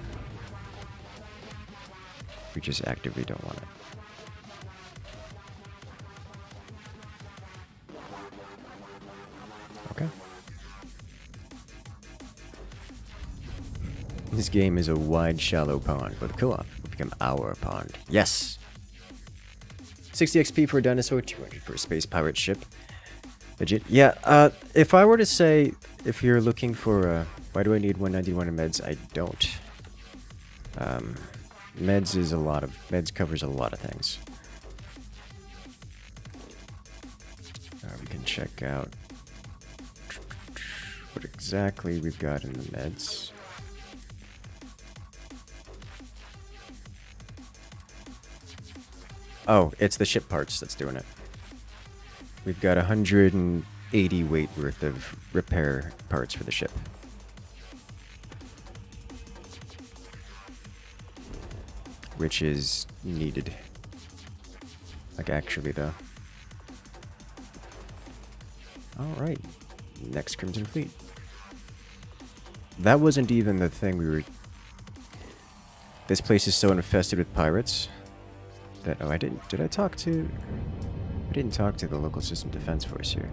We just actively don't want it. Okay. This game is a wide, shallow pond, but co-op will become our pond. Yes! 60 XP for a dinosaur, 200 for a space pirate ship. Legit. Yeah, if I were to say, if you're looking for, why do I need 191 in meds? I don't. Meds covers a lot of things. We can check out what exactly we've got in the meds. Oh, it's the ship parts that's doing it. We've got 180 weight worth of repair parts for the ship. which is needed. Like, actually, though. Alright. Next Crimson Fleet. That wasn't even the thing we were... This place is so infested with pirates that... Oh, I didn't... Did I talk to... I didn't talk to the local system defense force here.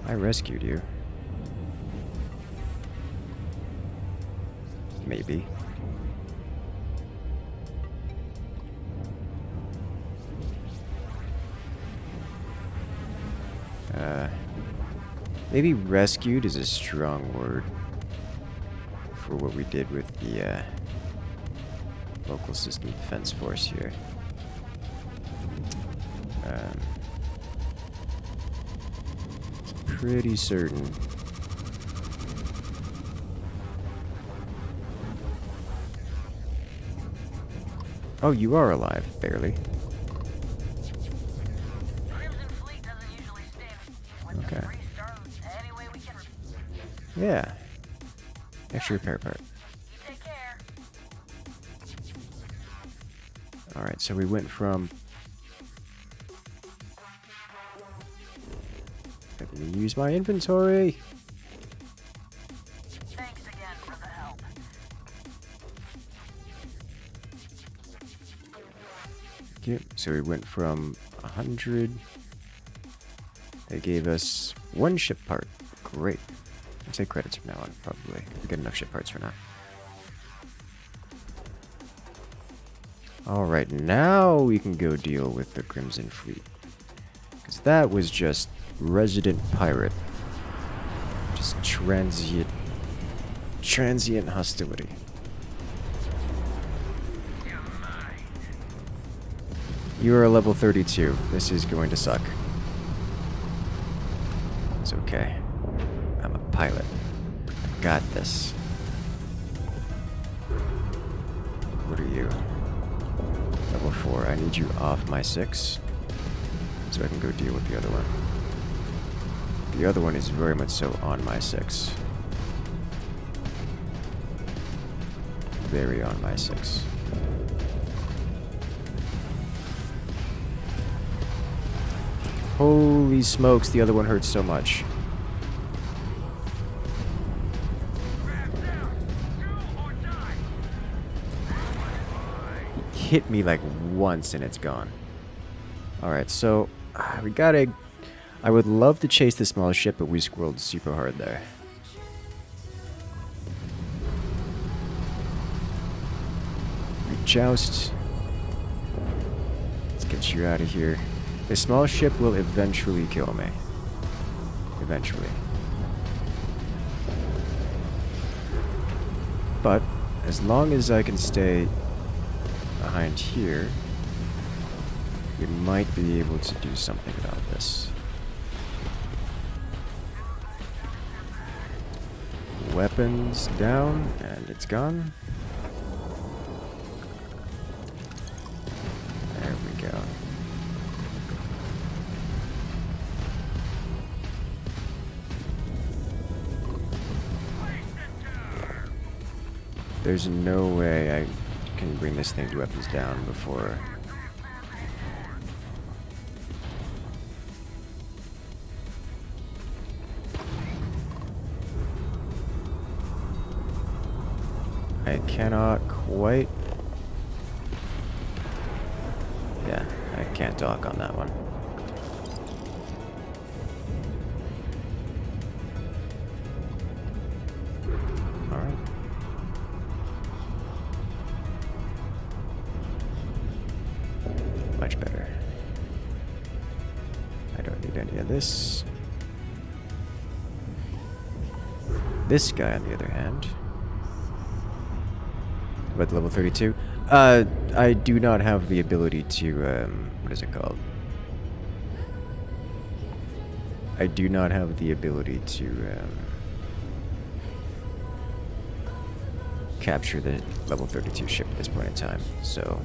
I rescued you. Maybe. Maybe rescued is a strong word for what we did with the local system defense force here. Pretty certain. Oh, you are alive, barely. Okay. Yeah. Extra repair part. Alright, so we went from... Let me use my inventory! Thanks again for the help. Okay, so we went from 100... They gave us 1 ship part. Great. I'll take credits from now on, probably. We get enough ship parts for now. Alright, now we can go deal with the Crimson Fleet. Because that was just resident pirate. Just transient hostility. You are a level 32. This is going to suck. It's okay. I'm a pilot. I got this. What are you? Level 4. I need you off my 6 so I can go deal with the other one. The other one is very much so on my 6. Very on my 6. Holy smokes, the other one hurts so much. Hit me like once and it's gone. Alright, so we gotta... I would love to chase the small ship, but we squirreled super hard there. Joust. Let's get you out of here. The small ship will eventually kill me. Eventually. But as long as I can stay behind here, we might be able to do something about this. Weapons down, and it's gone. There we go. There's no way I can bring this thing to weapons down before... I cannot quite... Yeah, I can't dock on that one. Alright. Much better. I don't need any of this. This guy, on the other hand... About level 32? I do not have the ability to, what is it called? I do not have the ability to, capture the level 32 ship at this point in time, so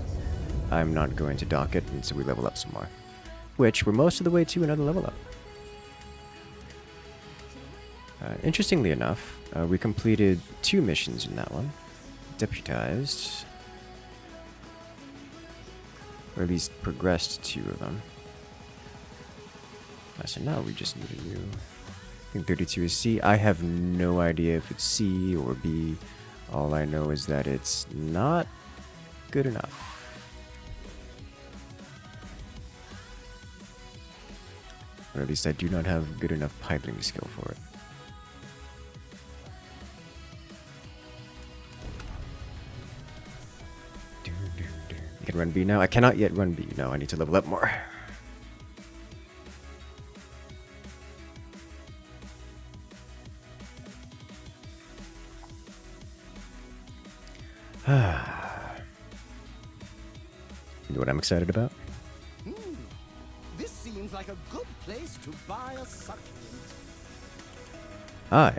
I'm not going to dock it until we level up some more. Which, we're most of the way to another level up. Interestingly enough, we completed 2 missions in that one. Deputized. Or at least progressed 2 of them. So now we just need a new... I think 32 is C. I have no idea if it's C or B. All I know is that it's not good enough. Or at least I do not have good enough piloting skill for it. I can run B now. I cannot yet run B. No, I need to level up more. You know what I'm excited about? This seems like a good place to buy a supplement. I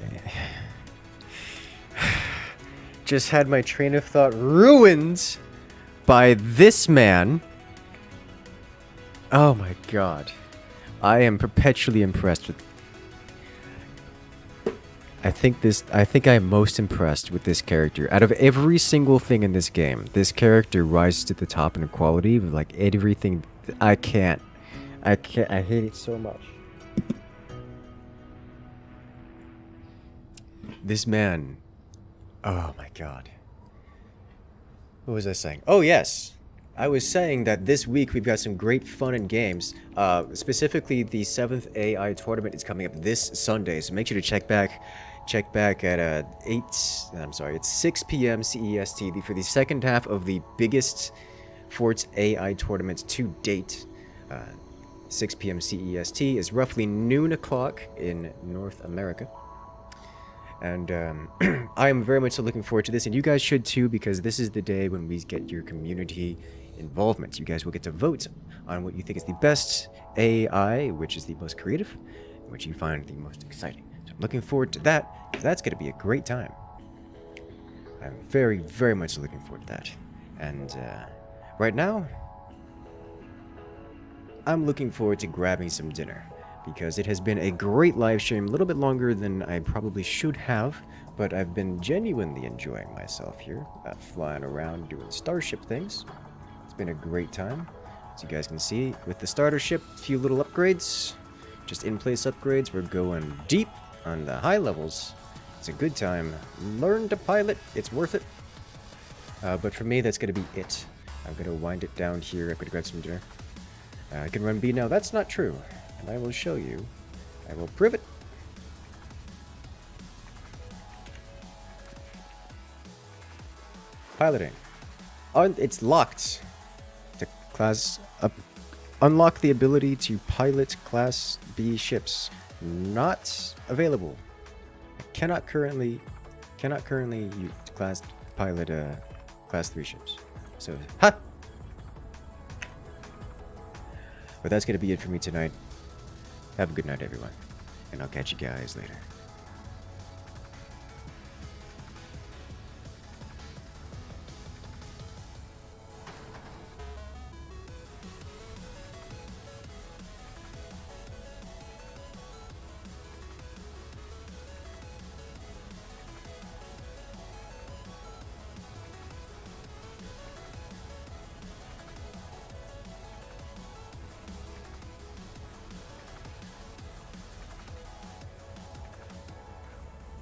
just had my train of thought ruined by this man. Oh my god. I am perpetually impressed with... I think I am most impressed with this character. Out of every single thing in this game, this character rises to the top in quality with like everything. I hate it so much. This man. Oh my god. What was I saying? Oh yes. I was saying that this week we've got some great fun and games. Specifically, the 7th AI tournament is coming up this Sunday, so make sure to check back at it's 6 p.m. CEST for the second half of the biggest Forts AI tournament to date. 6 p.m. CEST is roughly noon o'clock in North America. And I am very much so looking forward to this, and you guys should too, because this is the day when we get your community involvement. You guys will get to vote on what you think is the best AI, which is the most creative, which you find the most exciting. So I'm looking forward to that, because that's going to be a great time. I'm very, very much looking forward to that. And right now, I'm looking forward to grabbing some dinner, because it has been a great live stream, a little bit longer than I probably should have, but I've been genuinely enjoying myself here, flying around doing starship things. It's been a great time. As you guys can see, with the starter ship, a few little upgrades, just in-place upgrades. We're going deep on the high levels. It's a good time. Learn to pilot, it's worth it. But for me, that's going to be it. I'm going to wind it down here. I'm going to grab some dinner. I can run B now. That's not true. And I will show you. I will prove it. Piloting. It's locked. The class up. Unlock the ability to pilot Class B ships. Not available. I cannot currently pilot Class 3 ships. So, ha! But that's going to be it for me tonight. Have a good night, everyone. And I'll catch you guys later.